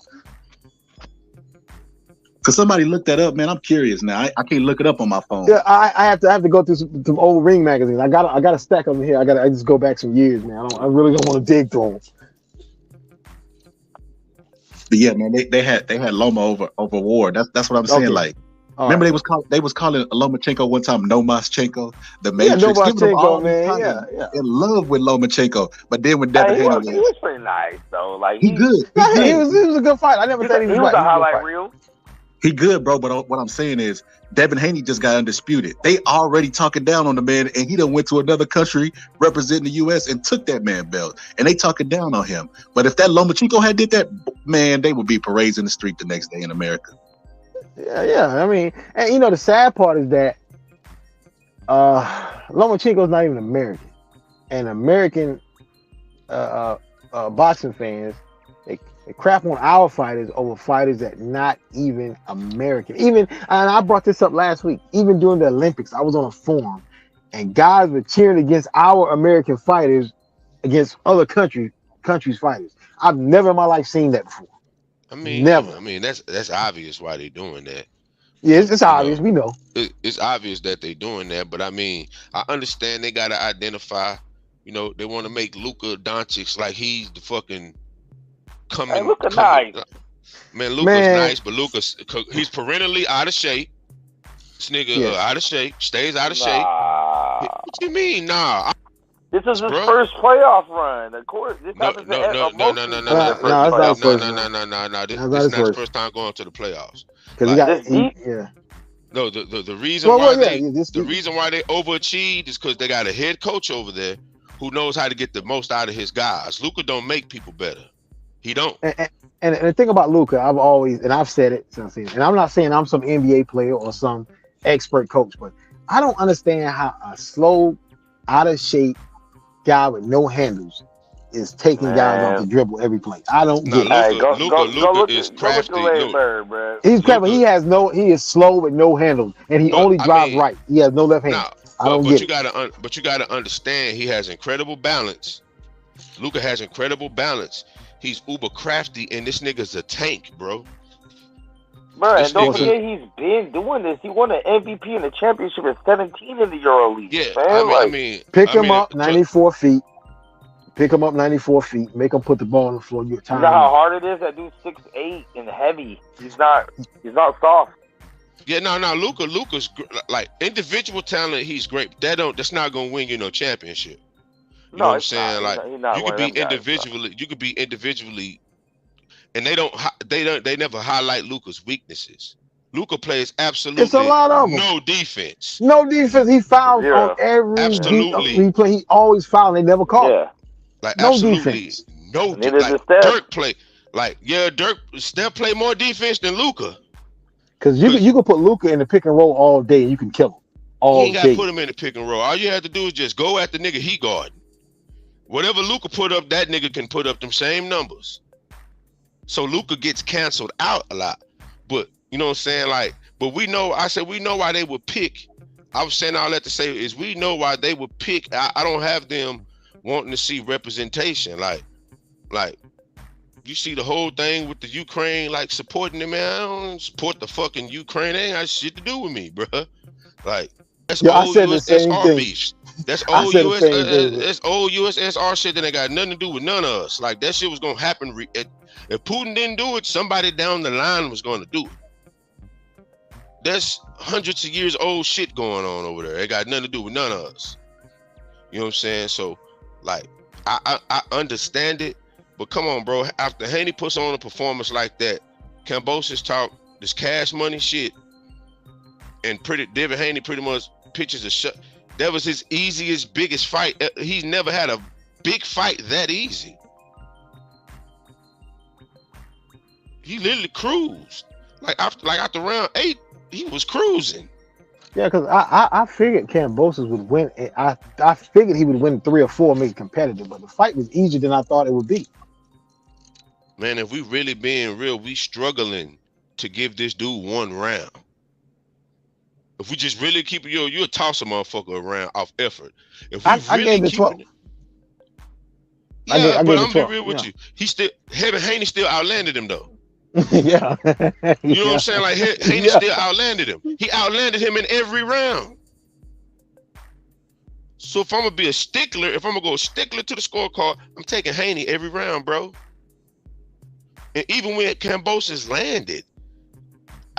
[SPEAKER 4] Because somebody looked that up, man. I'm curious now. I can't look it up on my phone.
[SPEAKER 16] Yeah, I have to go through some old Ring magazines. I got a stack of them here. I just go back some years, man. I really don't want to dig through them.
[SPEAKER 4] But yeah, man, they had Loma over Ward. That's what I'm saying.
[SPEAKER 16] Okay.
[SPEAKER 4] Like,
[SPEAKER 16] All
[SPEAKER 4] remember
[SPEAKER 16] right.
[SPEAKER 4] they was calling Lomachenko one time Nomaschenko, the Matrix.
[SPEAKER 16] Nomaschenko,
[SPEAKER 4] Giving them all these
[SPEAKER 16] man.
[SPEAKER 4] titles
[SPEAKER 16] Yeah.
[SPEAKER 4] in love with Lomachenko. But then when Devin
[SPEAKER 20] He
[SPEAKER 4] Haney
[SPEAKER 20] was pretty nice though. Like
[SPEAKER 4] he good.
[SPEAKER 16] He was a good fight. I never said he was
[SPEAKER 20] a
[SPEAKER 16] bad.
[SPEAKER 20] highlight reel.
[SPEAKER 4] He good, bro. But what I'm saying is, Devin Haney just got undisputed. They already talking down on the man, and he done went to another country representing the U.S. and took that man belt, and they talking down on him. But if that Lomachenko had did that, man, they would be parades in the street the next day in America.
[SPEAKER 16] Yeah. I mean, and you know the sad part is that Lomachenko's not even American, and American boxing fans they crap on our fighters over fighters that not even American. Even, and I brought this up last week, even during the Olympics, I was on a forum and guys were cheering against our American fighters against other countries' fighters. I've never in my life seen that before.
[SPEAKER 3] I mean,
[SPEAKER 16] never.
[SPEAKER 3] I mean, that's obvious why they're doing that.
[SPEAKER 16] Yeah, it's obvious. We know.
[SPEAKER 3] It's obvious that they're doing that, but I mean, I understand they got to identify. You know, they want to make Luka Doncic like he's the fucking coming.
[SPEAKER 20] Nice.
[SPEAKER 3] Man, Luka's nice, but he's perennially out of shape. This nigga out of shape, stays out of shape. What you mean? Nah.
[SPEAKER 20] This is his first playoff run. Of course, this happens
[SPEAKER 3] No. This is not his first time going to the playoffs.
[SPEAKER 16] Because he got
[SPEAKER 3] No, the reason the reason why they overachieved is because they got a head coach over there who knows how to get the most out of his guys. Luka don't make people better. He don't.
[SPEAKER 16] And the thing about Luka, I've said it since, and I'm not saying I'm some NBA player or some expert coach, but I don't understand how a slow, out of shape guy with no handles is taking guys off the dribble every play. I don't get it.
[SPEAKER 3] Luka is crafty.
[SPEAKER 16] He's crafty. He is slow with no handles, and he only drives right. He has no left hand. I don't get it.
[SPEAKER 3] But you gotta understand, he has incredible balance. Luka has incredible balance. He's uber crafty, and this nigga's a tank, bro.
[SPEAKER 20] Bro, and don't forget he's been doing this. He won an MVP in the championship at 17 in the Euro League.
[SPEAKER 3] Yeah,
[SPEAKER 20] man.
[SPEAKER 16] Pick him up 94 feet. Pick him up 94 feet. Make him put the ball on the floor.
[SPEAKER 20] You know how hard it is? That dude's 6'8" and heavy. He's not soft.
[SPEAKER 3] Yeah, no. Luka's like individual talent. He's great. That's not gonna win you no championship. You know what I'm saying? Like you could be individually. You could be individually, and they never highlight Luka's weaknesses. Luka plays absolutely
[SPEAKER 16] it's a lot of them.
[SPEAKER 3] No defense.
[SPEAKER 16] No defense. He fouls on every replay. He always fouls. They never call.
[SPEAKER 20] Yeah.
[SPEAKER 3] Like
[SPEAKER 16] no
[SPEAKER 3] absolutely
[SPEAKER 16] defense.
[SPEAKER 3] No. Like Dirk play. Like Steph play more defense than Luka.
[SPEAKER 16] Because you can put Luka in the pick and roll all day and you can kill him. All
[SPEAKER 3] you ain't got
[SPEAKER 16] day.
[SPEAKER 3] to put him in the pick and roll. All you have to do is just go at the nigga he guarding. Whatever Luka put up, that nigga can put up them same numbers. So Luka gets canceled out a lot. But You know what I'm saying? Like, but we know. I said we know why they would pick. I was saying all that to say is we know why they would pick. I don't have them wanting to see representation. Like you see the whole thing with the Ukraine, like supporting them, man. I don't support the fucking Ukraine. They ain't got shit to do with me, bro. Like that's old USSR beefs. That's old that's old USSR shit that ain't got nothing to do with none of us. Like that shit was gonna happen. If Putin didn't do it, somebody down the line was gonna do it. That's hundreds of years old shit going on over there. It got nothing to do with none of us. You know what I'm saying? So, like, I understand it, but come on, bro. After Haney puts on a performance like that, Kambosos talk this cash money shit, and Devin Haney pretty much pitches a shot. That was his easiest, biggest fight. He's never had a big fight that easy. He literally cruised. Like after round 8. He was cruising.
[SPEAKER 16] Yeah, because I figured Kambosos would win. I figured he would win 3 or 4, make it competitive, but the fight was easier than I thought it would be.
[SPEAKER 3] Man, if we really being real, we struggling to give this dude 1 round. If we just really keep you'll toss a motherfucker around off effort. If we really keep it. Yeah, but I'm gonna be real with you. Devin Haney still outlanded him though.
[SPEAKER 16] Yeah.
[SPEAKER 3] You know what I'm saying? Like Haney still outlanded him. He outlanded him in every round. So if I'm gonna be a stickler, if I'm gonna go stickler to the scorecard, I'm taking Haney every round, bro. And even when Kambosos landed,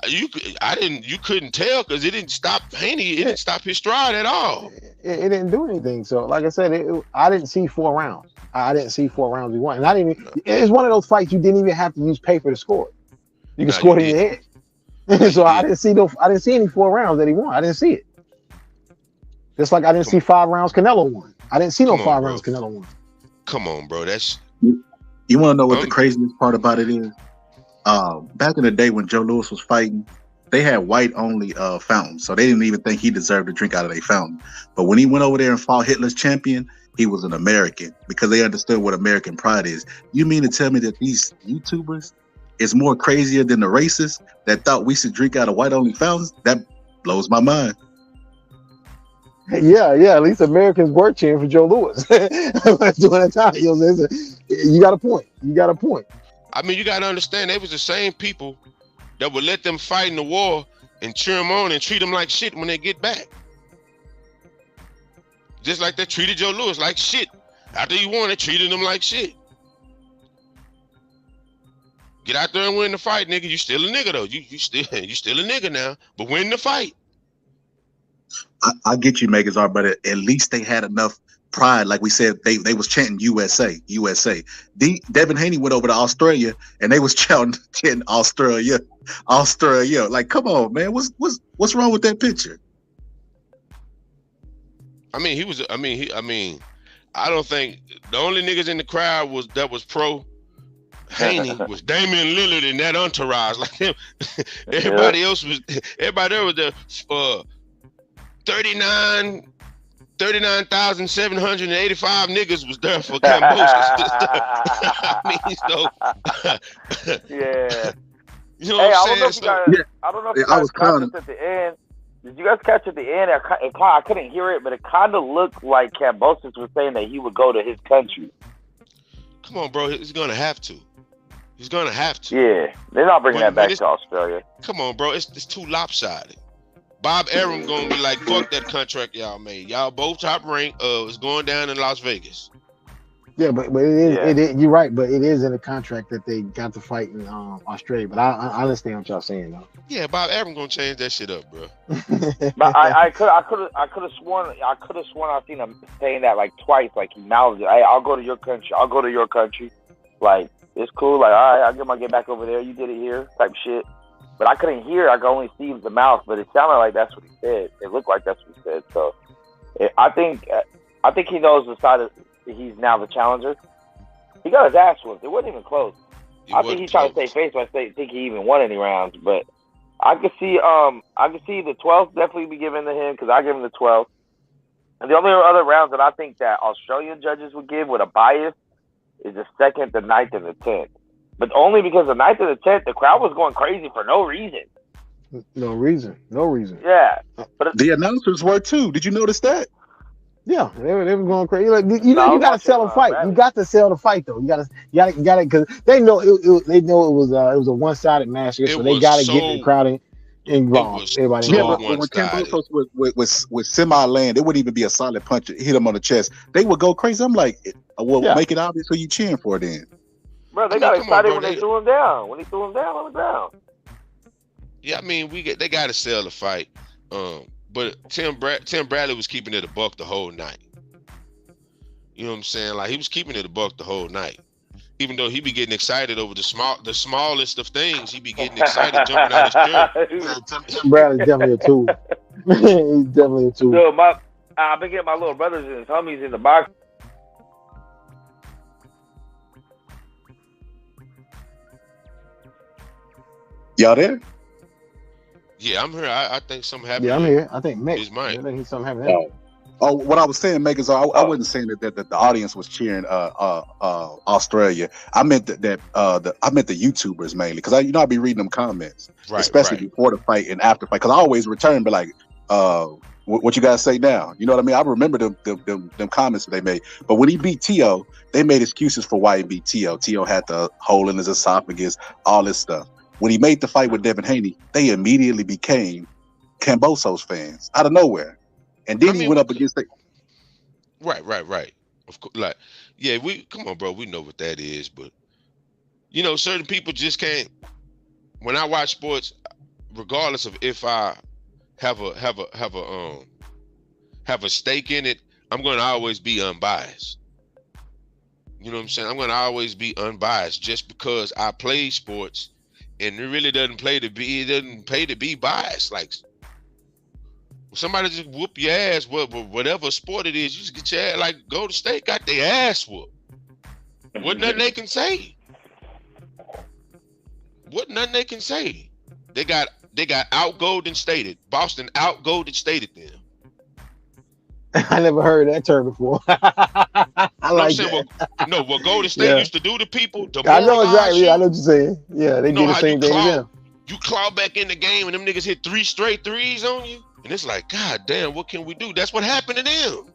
[SPEAKER 3] you couldn't tell because it didn't stop Haney. It didn't stop his stride at all.
[SPEAKER 16] It didn't do anything. So, like I said, I didn't see 4 rounds. I didn't see 4 rounds he won, and I didn't even. It's one of those fights you didn't even have to use paper to score it. You can score it in your head. So I didn't see any 4 rounds that he won. I didn't see it. Just like I didn't see 5 rounds Canelo won. I didn't see no 5 rounds Canelo won.
[SPEAKER 3] Come on, bro. That's
[SPEAKER 4] you want to know what the craziest part about it is? Back in the day when Joe Louis was fighting, they had white only fountains, so they didn't even think he deserved to drink out of their fountain. But when he went over there and fought Hitler's champion, he was an American because they understood what American pride is. You mean to tell me that these YouTubers is more crazier than the racists that thought we should drink out of white only fountains? That blows my mind.
[SPEAKER 16] Yeah. At least Americans were cheering for Joe Louis during that time. You got a point.
[SPEAKER 3] I mean, you got to understand, they was the same people that would let them fight in the war and cheer them on and treat them like shit when they get back. Just like they treated Joe Louis like shit. After he won, they treated him like shit. Get out there and win the fight, nigga. You still a nigga though. You still a nigga now, but win the fight.
[SPEAKER 4] I get you, Megazar, but at least they had enough pride. Like we said, they was chanting USA, USA. Devin Haney went over to Australia and they was chanting Australia, Australia. Like, come on, man. What's wrong with that picture?
[SPEAKER 3] I don't think the only niggas in the crowd that was pro Haney was Damian Lillard and that entourage. Like him, everybody else was there. 39,785 niggas was there for Kambosos. I mean, so
[SPEAKER 20] yeah.
[SPEAKER 3] You know what I'm saying?
[SPEAKER 20] I don't know if you guys caught this at the end. Did you guys catch at the end? I couldn't hear it, but it kind of looked like Kambosos was saying that he would go to his country.
[SPEAKER 3] Come on, bro. He's gonna have to. He's gonna have to.
[SPEAKER 20] Yeah, they're not bringing that back to Australia.
[SPEAKER 3] Come on, bro. It's too lopsided. Bob Arum gonna be like, fuck that contract y'all made. Y'all both top rank. It's going down in Las Vegas.
[SPEAKER 16] Yeah, but it is. Yeah. It is. You're right, but it is in the contract that they got to fight in Australia. But I understand what y'all saying though.
[SPEAKER 3] Yeah, Bob Arum gonna change that shit up, bro.
[SPEAKER 20] But I could have sworn I've seen him saying that like twice. Like he mouthed it. Hey, I'll go to your country. I'll go to your country. Like it's cool. Like all right, I'll get back over there. You did it here, type shit. But I couldn't hear. I could only see the mouth. But it sounded like that's what he said. It looked like that's what he said. So I think he knows the side of. He's now the challenger. He got his ass whooped. It wasn't even close. I think he's trying to save face by saying think he even won any rounds. But I could see the 12th definitely be given to him because I give him the 12th. And the only other rounds that I think that Australian judges would give with a bias is the 2nd, the 9th, and the 10th. But only because the 9th and the 10th, the crowd was going crazy for no reason.
[SPEAKER 16] No reason. No reason.
[SPEAKER 11] Yeah, but
[SPEAKER 4] The announcers were too. Did you notice that?
[SPEAKER 16] Yeah, they were going crazy. Like, you got to sell a fight. You got to sell the fight though. You got to, because they know it was a one-sided massacre, so they got to get the crowd involved. Everybody
[SPEAKER 4] But
[SPEAKER 16] involved.
[SPEAKER 4] when Kambosos with semi land, it wouldn't even be a solid punch. Hit him on the chest. They would go crazy. I'm like, well, make it obvious who you cheering for then.
[SPEAKER 11] Bro, they got excited when they threw him down. When he threw him down on the ground.
[SPEAKER 3] Yeah, I mean, they got to sell the fight. But Tim Bradley was keeping it a buck the whole night. You know what I'm saying? Like, he was keeping it a buck the whole night. Even though he be getting excited over the smallest of things, he be getting excited jumping out his chair.
[SPEAKER 16] Tim Bradley's definitely a tool. He's definitely a tool.
[SPEAKER 11] So I've been getting my little brothers and his homies in the box.
[SPEAKER 4] Y'all there?
[SPEAKER 3] Yeah, I'm here. I think something happened.
[SPEAKER 16] Yeah, I'm here. I think Mick.
[SPEAKER 3] He's mine.
[SPEAKER 16] I think something happened.
[SPEAKER 4] Oh, what I was saying, Meg, is I wasn't saying that the audience was cheering Australia. I meant that I meant the YouTubers mainly, because I be reading them comments, especially before the fight and after fight, because I always return, but like, what you guys say now? You know what I mean? I remember them comments that they made. But when he beat Teo, they made excuses for why he beat Teo. Teo had the hole in his esophagus, all this stuff. When he made the fight with Devin Haney, they immediately became Kambosos fans out of nowhere. And then he went up against the
[SPEAKER 3] Right. Of course, like, yeah, come on, bro. We know what that is, but certain people just can't. When I watch sports, regardless of if I have a stake in it, I'm going to always be unbiased. You know what I'm saying? I'm going to always be unbiased just because I play sports, and it really doesn't pay to be biased. Like, somebody just whoop your ass, whatever sport it is, you just get your ass, like Golden State got their ass whooped. What nothing they can say. They got out Golden Stated. Boston out Golden Stated them.
[SPEAKER 16] I never heard that term before. I like that.
[SPEAKER 3] What Golden State used to do to people.
[SPEAKER 16] I know exactly. I know what you're saying. Yeah, they do the same thing to them.
[SPEAKER 3] You claw back in the game and them niggas hit 3 straight threes on you. And it's like, God damn, what can we do? That's what happened to them.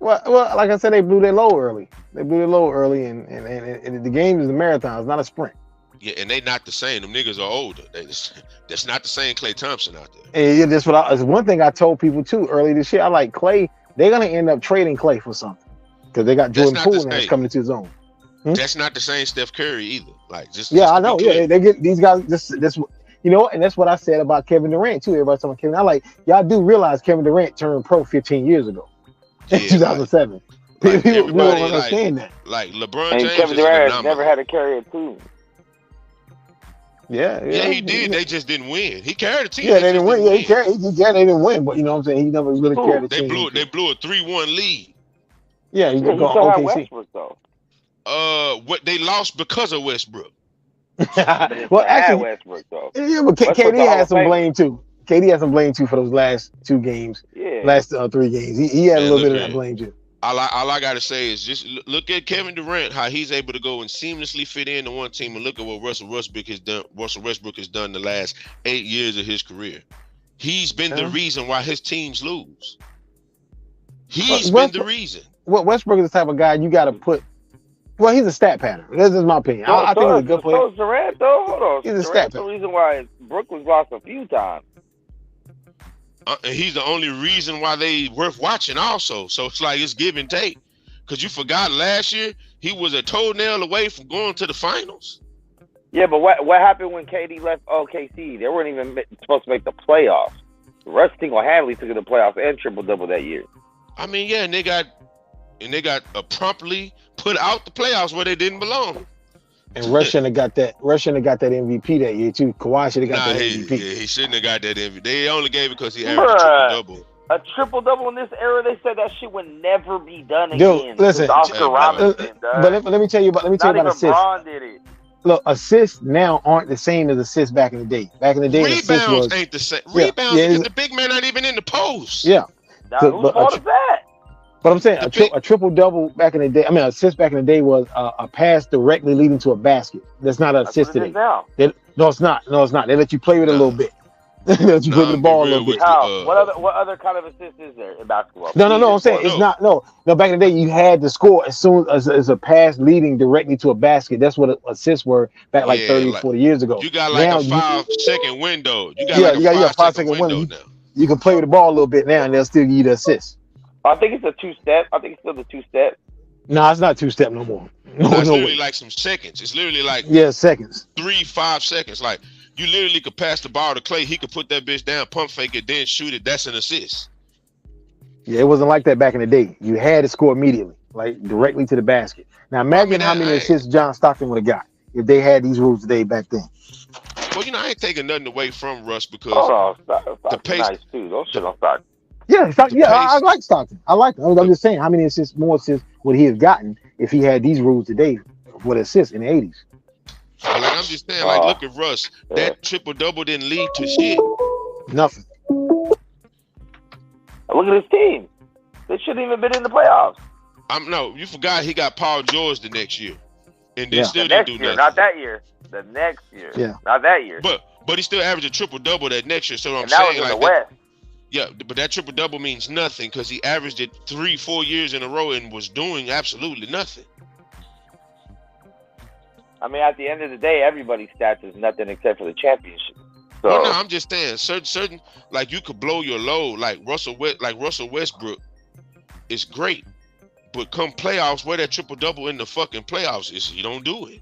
[SPEAKER 16] Well, like I said, they blew their low early. And the game is a marathon. It's not a sprint.
[SPEAKER 3] Yeah, and they not the same. Them niggas are older. That's not the same Klay Thompson out there.
[SPEAKER 16] And yeah, that's one thing I told people too early this year. I like Klay. They're gonna end up trading Klay for something because they got Jordan Poole that's coming into his own.
[SPEAKER 3] That's not the same Steph Curry either. Like
[SPEAKER 16] I know. Yeah, they get these guys. This and that's what I said about Kevin Durant too. Everybody's talking about Kevin. I like y'all do realize Kevin Durant turned pro 15 years ago, in 2007. People don't understand that.
[SPEAKER 3] Like LeBron
[SPEAKER 11] and
[SPEAKER 3] James,
[SPEAKER 11] Kevin Durant never had to carry a team.
[SPEAKER 16] Yeah,
[SPEAKER 3] he did. They just didn't win. He carried a team.
[SPEAKER 16] Yeah, they didn't win. Yeah, he carried. They didn't win, but you know what I'm saying. He never really carried a team.
[SPEAKER 3] They blew a 3-1 lead.
[SPEAKER 16] Yeah, he
[SPEAKER 11] still had Westbrook though.
[SPEAKER 3] What they lost because of Westbrook.
[SPEAKER 16] Well, actually,
[SPEAKER 11] Westbrook though.
[SPEAKER 16] Yeah, but KD had some blame too. KD had some blame too for those last 2 games.
[SPEAKER 11] Yeah.
[SPEAKER 16] Last 3 games. He had a little bit of that blame too.
[SPEAKER 3] All I gotta say is just look at Kevin Durant, how he's able to go and seamlessly fit into one team, and look at what Russell Westbrook has done the last 8 years of his career. He's been the reason why his teams lose. He's been the reason.
[SPEAKER 16] Well, Westbrook is the type of guy you got to put. Well, he's a stat pattern. This is my opinion. I think he's a good player.
[SPEAKER 11] So Durant, though, hold on.
[SPEAKER 16] He's a stat pattern.
[SPEAKER 11] The reason why Brooklyn's lost a few times.
[SPEAKER 3] And he's the only reason why they worth watching also. So it's like it's give and take. Because you forgot last year, he was a toenail away from going to the finals.
[SPEAKER 11] Yeah, but what happened when KD left OKC? They weren't even supposed to make the playoffs. Russ single-handedly took it to the playoffs and triple-double that year.
[SPEAKER 3] I mean, yeah, and they got promptly put out the playoffs where they didn't belong.
[SPEAKER 16] And Russ shouldn't have got that. Russ shouldn't have got that MVP that year too. Kawhi should have got that MVP.
[SPEAKER 3] Yeah, he shouldn't have got that MVP. They only gave it because he averaged a triple-double.
[SPEAKER 11] A triple-double in this era, they said that shit would never be done
[SPEAKER 16] Dude,
[SPEAKER 11] again.
[SPEAKER 16] listen,
[SPEAKER 11] Oscar Robinson,
[SPEAKER 16] but let me tell you about assists.
[SPEAKER 11] LeBron did it.
[SPEAKER 16] Look, assists now aren't the same as assists back in the day. Back in the day,
[SPEAKER 3] rebounds ain't the same. Rebounds, because the big man not even in the post.
[SPEAKER 16] Yeah.
[SPEAKER 11] Whose fault is that?
[SPEAKER 16] But I'm saying a triple-double back in the day. I mean, assist back in the day was a pass directly leading to a basket. That's not an assist today.
[SPEAKER 11] Now.
[SPEAKER 16] No, it's not. They let you play with it a little bit. That you flipping the ball a little bit.
[SPEAKER 11] How? What other kind of assist is there in basketball?
[SPEAKER 16] No. I'm saying it's not. No. Back in the day, you had to score as soon as a pass leading directly to a basket. That's what assists were back like 30 or 40 years ago.
[SPEAKER 3] You got like
[SPEAKER 16] now
[SPEAKER 3] a 5-second window. You got
[SPEAKER 16] you
[SPEAKER 3] like a
[SPEAKER 16] got
[SPEAKER 3] 5-second window now.
[SPEAKER 16] You can play with the ball a little bit now, and they'll still give you the assist.
[SPEAKER 11] I think it's a two-step. I think it's still the two-step.
[SPEAKER 16] No, it's not two-step no more.
[SPEAKER 3] No, it's literally like some seconds. It's literally like
[SPEAKER 16] seconds.
[SPEAKER 3] 3-5 seconds. Like you literally could pass the ball to Clay. He could put that bitch down, pump fake it, then shoot it. That's an assist.
[SPEAKER 16] Yeah, it wasn't like that back in the day. You had to score immediately, like directly to the basket. Now imagine how many assists John Stockton would have got if they had these rules today back then.
[SPEAKER 3] Well, I ain't taking nothing away from Russ because
[SPEAKER 11] the pace nice too. Don't shit on Stockton.
[SPEAKER 16] Yeah, I like Stockton. I like him. I'm just saying, how many more assists would he have gotten if he had these rules today for the assists in the 80s?
[SPEAKER 3] Like I'm just saying, look at Russ. That triple-double didn't lead to shit.
[SPEAKER 16] Nothing.
[SPEAKER 11] Look at his team. They shouldn't even been in the playoffs.
[SPEAKER 3] No, you forgot he got Paul George the next year, and then still
[SPEAKER 11] the
[SPEAKER 3] didn't
[SPEAKER 11] next
[SPEAKER 3] do
[SPEAKER 11] year,
[SPEAKER 3] nothing.
[SPEAKER 11] not that year. The next year.
[SPEAKER 16] Yeah.
[SPEAKER 11] Not that year.
[SPEAKER 3] But he still averaged a triple-double that next year. So I'm
[SPEAKER 11] and that
[SPEAKER 3] saying
[SPEAKER 11] was in
[SPEAKER 3] like
[SPEAKER 11] the West.
[SPEAKER 3] Yeah, but that triple-double means nothing because he averaged it 3-4 years in a row and was doing absolutely nothing.
[SPEAKER 11] I mean, at the end of the day, everybody's stats is nothing except for the championship. So,
[SPEAKER 3] well, no, I'm just saying certain like you could blow your load like Russell Westbrook is great, but come playoffs, where that triple-double in the fucking playoffs is, you don't do it.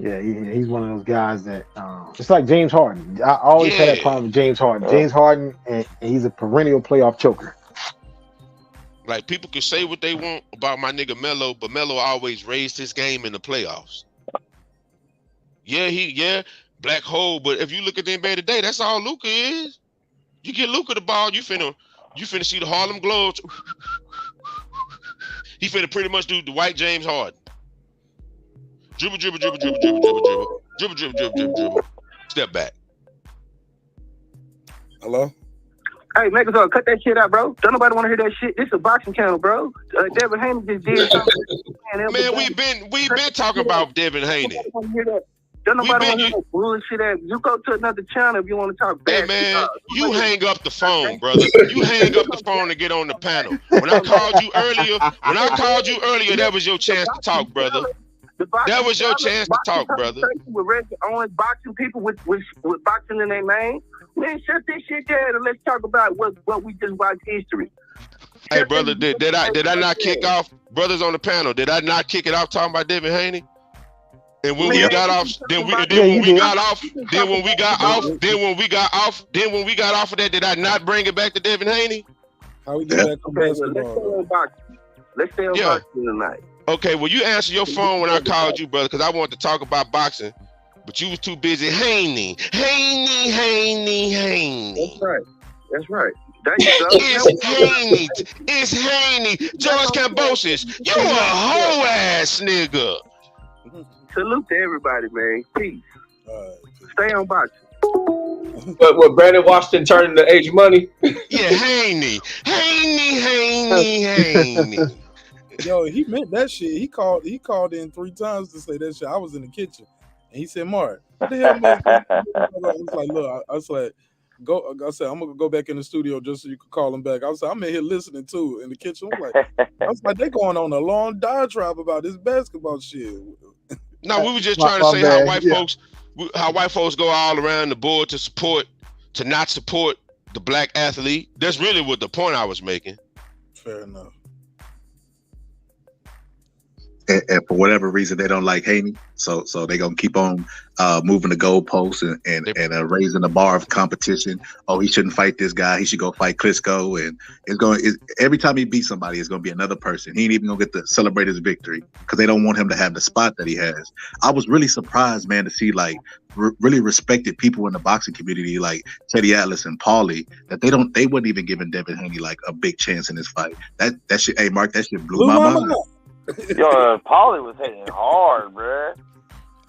[SPEAKER 16] Yeah, he's one of those guys that it's like James Harden. I always had that problem with James Harden. James Harden, and he's a perennial playoff choker.
[SPEAKER 3] Like people can say what they want about my nigga Melo, but Melo always raised his game in the playoffs. Yeah, black hole. But if you look at the NBA today, that's all Luka is. You get Luka the ball, you finna see the Harlem Gloves. He finna pretty much do the white James Harden. Dribble. Step back.
[SPEAKER 1] Hello?
[SPEAKER 8] Hey, make us all cut that shit out, bro. Don't nobody want to hear that shit. This is a boxing channel, bro. Devin Haney just did something.
[SPEAKER 3] Man, we've been talking about Devin Haney.
[SPEAKER 8] Don't nobody want to hear that bullshit ass. You go to another channel if you want to talk bad.
[SPEAKER 3] Hey man, you hang up the phone, brother. You hang up the phone to get on the panel. When I called you earlier, that was your chance to talk, brother. That was your chance to talk, brother.
[SPEAKER 8] With Reggie Owens boxing people with boxing in their name. Man, shut this shit down and let's talk about what we just watched history.
[SPEAKER 3] Hey, brother, did I not kick off, brothers on the panel? Did I not kick it off talking about Devin Haney? And when we got off, then when we got off of that, did I not bring it back to Devin Haney?
[SPEAKER 1] How we get back to basketball?
[SPEAKER 8] Let's stay on boxing tonight.
[SPEAKER 3] Okay, well, you answer your phone when I called you, brother, because I wanted to talk about boxing, but you was too busy. Haney.
[SPEAKER 8] That's right.
[SPEAKER 3] It's Haney. George Kambosos, you a hoe ass nigga.
[SPEAKER 8] Salute to everybody, man. Peace. Stay on boxing.
[SPEAKER 9] What Brandon Washington turned into Age Money?
[SPEAKER 3] Yeah, Haney.
[SPEAKER 1] Yo, he meant that shit. He called in 3 times to say that shit. I was in the kitchen, and he said, "Mark, what the hell, man?" I was like, "Look," I was like, "Go." I said, "I'm gonna go back in the studio just so you can call him back." I was like, "I'm in here listening too in the kitchen." I was like, "They going on a long diatribe about this basketball shit."
[SPEAKER 3] No, we were just trying to say how white folks go all around the board to not support the black athlete. That's really what the point I was making.
[SPEAKER 1] Fair enough.
[SPEAKER 4] And for whatever reason, they don't like Haney, so they're gonna keep on moving the goalposts and raising the bar of competition. Oh, he shouldn't fight this guy. He should go fight Klitschko. And every time he beats somebody, it's gonna be another person. He ain't even gonna get to celebrate his victory because they don't want him to have the spot that he has. I was really surprised, man, to see like really respected people in the boxing community like Teddy Atlas and Paulie that they wasn't even giving Devin Haney like a big chance in this fight. That shit, hey Mark, that shit blew my mind.
[SPEAKER 11] Yo, Paulie was hitting hard, bruh.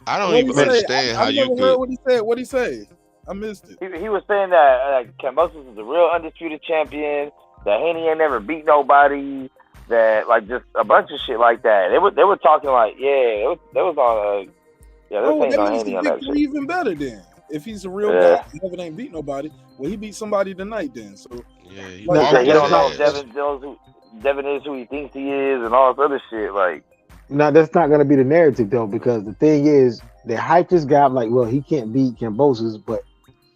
[SPEAKER 3] I don't even understand how you could.
[SPEAKER 1] What'd he say? I missed it.
[SPEAKER 11] He was saying that Kambosos is the real undisputed champion. That Haney ain't never beat nobody. That like just a bunch of shit like that. They were talking like, they was on this ain't on Haney on that shit.
[SPEAKER 1] Even better then. If he's a real guy, Devin ain't beat nobody. Well, he beat somebody tonight then. So
[SPEAKER 3] yeah, he
[SPEAKER 11] he don't know if Devin is who he thinks he is and all this other shit. Like,
[SPEAKER 16] no, that's not gonna be the narrative though, because the thing is, they hype this guy up like, well, he can't beat Kambosos, but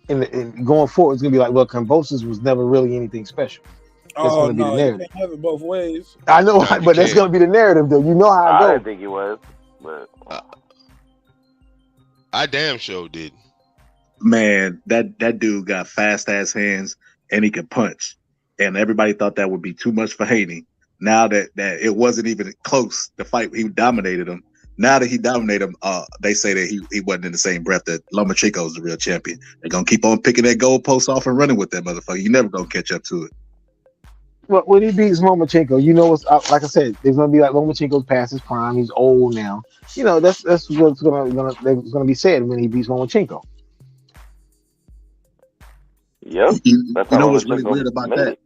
[SPEAKER 16] in going forward, it's gonna be like, well, Kambosos was never really anything special. That's gonna be the
[SPEAKER 1] no, you
[SPEAKER 16] narrative.
[SPEAKER 1] can't have it both ways.
[SPEAKER 16] I know, but that's gonna be the narrative though. You know how it
[SPEAKER 11] I
[SPEAKER 16] goes.
[SPEAKER 11] didn't think he was, but
[SPEAKER 3] I damn sure did.
[SPEAKER 4] Man, that dude got fast ass hands and he could punch, and everybody thought that would be too much for Haney. Now that it wasn't even close, the fight, he dominated him. Now that he dominated him, they say that he wasn't in the same breath that Lomachenko is the real champion. They're gonna keep on picking that goalpost off and running with that motherfucker. You never gonna catch up to it.
[SPEAKER 16] Well, when he beats Lomachenko, you know what's like I said, there's gonna be like Lomachenko's past his prime. He's old now. You know that's what's gonna be said when he beats Lomachenko.
[SPEAKER 11] Yep.
[SPEAKER 4] You know what's really weird about that?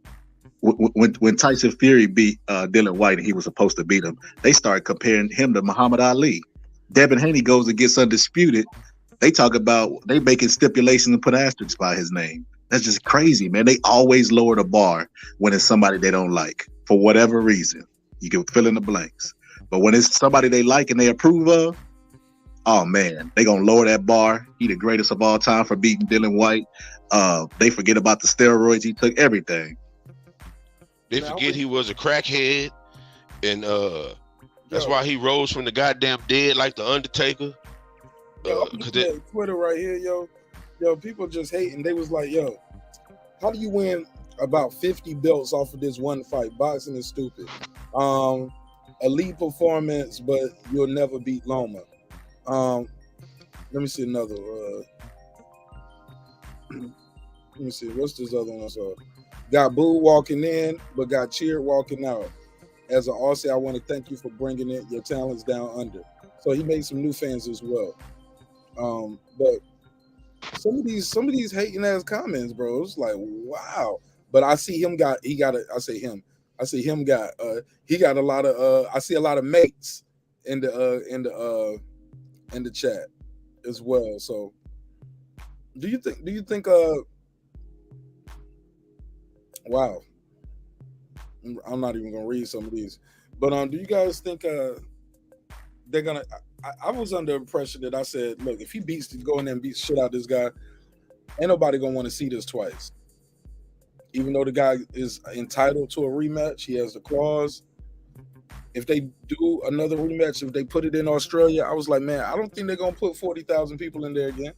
[SPEAKER 4] When Tyson Fury beat Dylan White and he was supposed to beat him, they started comparing him to Muhammad Ali. Devin Haney goes and gets Undisputed. They talk about they making stipulations and put asterisks by his name. That's just crazy, man. They always lower the bar when it's somebody they don't like for whatever reason. You can fill in the blanks. But when it's somebody they like and they approve of, oh man, they gonna lower that bar. He the greatest of all time for beating Dylan White. They forget about the steroids he took, everything.
[SPEAKER 3] They forget he was a crackhead, and that's why he rose from the goddamn dead like the Undertaker.
[SPEAKER 1] Twitter right here, yo, people just hating. They was like, yo, how do you win about 50 belts off of this one fight? Boxing is stupid. Elite performance, but you'll never beat Loma. Let me see another. Let me see. What's this other one I saw? Got booed walking in, but got cheered walking out. As an Aussie, I want to thank you for bringing it. Your talent's down under. So he made some new fans as well. But some of these hating ass comments, bro, it's like, wow. But I see him got he got a lot of I see a lot of mates in the chat as well. So do you think wow, I'm not even gonna read some of these, but do you guys think they're gonna? I was under the impression that I said, look, if he go in there and beats shit out this guy, ain't nobody gonna want to see this twice. Even though the guy is entitled to a rematch, he has the clause. If they do another rematch, if they put it in Australia, I was like, man, I don't think they're gonna put 40,000 people in there again.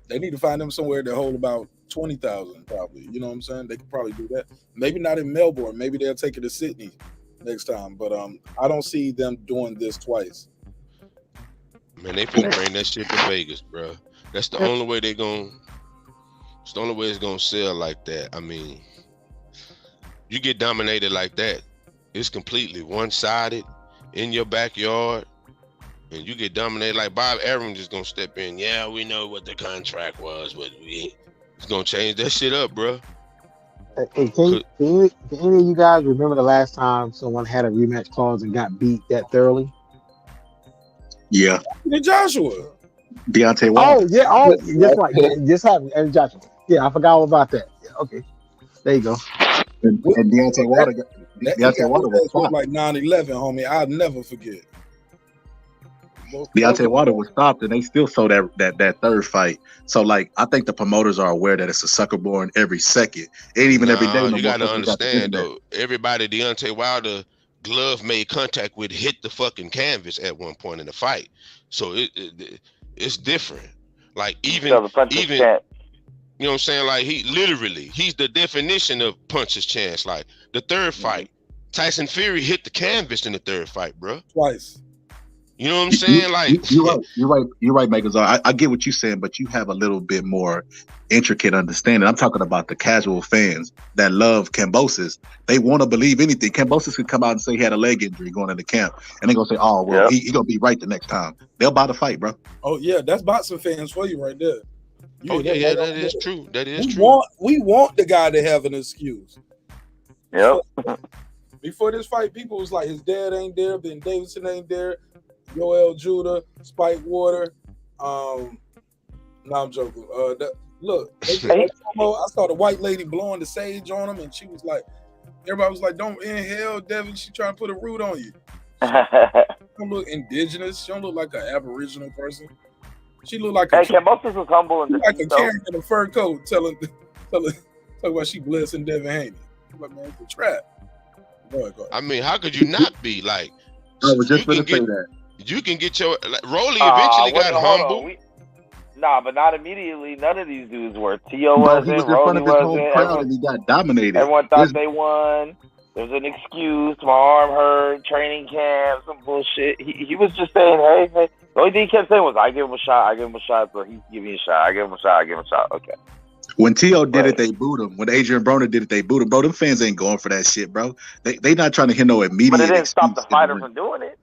[SPEAKER 1] They need to find them somewhere that hold about 20,000, probably. You know what I'm saying? They could probably do that. Maybe not in Melbourne. Maybe they'll take it to Sydney next time. But I don't see them doing this twice.
[SPEAKER 3] Man, they finna bring that shit to Vegas, bro. That's the only way it's the only way it's gonna sell like that. I mean, you get dominated like that, it's completely one-sided in your backyard, and you get dominated like Bob Arum just gonna step in. Yeah, we know what the contract was, but it's gonna change that shit up, bro.
[SPEAKER 16] Hey, can any of you guys remember the last time someone had a rematch clause and got beat that thoroughly?
[SPEAKER 4] Yeah.
[SPEAKER 1] Joshua.
[SPEAKER 4] Deontay Wilder.
[SPEAKER 16] Oh, yeah. Oh, just like it just happened. And Joshua. Yeah, I forgot all about that. Yeah, okay. There you go.
[SPEAKER 4] And Deontay Wilder was stopped.
[SPEAKER 1] Like 9/11, homie. I'll never forget.
[SPEAKER 4] Deontay Wilder was stopped, and they still sold that third fight. So, like, I think the promoters are aware that it's a sucker born every second, and even every day.
[SPEAKER 3] You got to understand, though. Everybody Deontay Wilder glove made contact with hit the fucking canvas at one point in the fight, so it's different. Like even you know what I'm saying? Like he's the definition of puncher's chance. Like the third fight, Tyson Fury hit the canvas in the third fight, bro.
[SPEAKER 1] Twice.
[SPEAKER 3] You know what I'm saying?
[SPEAKER 4] You're right, Megazar. I get what you're saying, but you have a little bit more intricate understanding. I'm talking about the casual fans that love Kambosos. They want to believe anything. Kambosos could come out and say he had a leg injury going into camp, and they're gonna say, "Oh, well, he gonna be right the next time." They'll buy the fight, bro.
[SPEAKER 1] Oh yeah, that's boxing fans for you right there.
[SPEAKER 3] That is true. That is true.
[SPEAKER 1] We want the guy to have an excuse.
[SPEAKER 11] Yep.
[SPEAKER 1] Before this fight, people was like, his dad ain't there, Ben Davidson ain't there. Yoel Judah, Spike Water, No, I'm joking. Look, I saw the white lady blowing the sage on him, and she was like, everybody was like, "Don't inhale, Devin. She trying to put a root on you." She don't look indigenous. She don't look like an Aboriginal person. She look like
[SPEAKER 11] Kambosos was humble and
[SPEAKER 1] like a Karen in a fur coat, talking about she blessing Devin Haney. Like, man, it's a trap. Go ahead.
[SPEAKER 3] I mean, how could you not be like?
[SPEAKER 5] I was just gonna say that.
[SPEAKER 3] You can get your Rolly eventually got humble.
[SPEAKER 11] But not immediately. None of these dudes were. Tio wasn't.
[SPEAKER 4] He was in front
[SPEAKER 11] Rolly
[SPEAKER 4] of his whole
[SPEAKER 11] wasn't.
[SPEAKER 4] crowd and he got dominated.
[SPEAKER 11] Everyone thought they won. There was an excuse. My arm hurt. Training camp. Some bullshit. He was just saying, hey. The only thing he kept saying was, I give him a shot. So he give me a shot. I give him a shot. Okay.
[SPEAKER 4] When Tio did it, they booed him. When Adrian Broner did it, they booed him. Bro, them fans ain't going for that shit, bro. They not trying to hear no immediate.
[SPEAKER 11] But it didn't stop the fighter from doing it.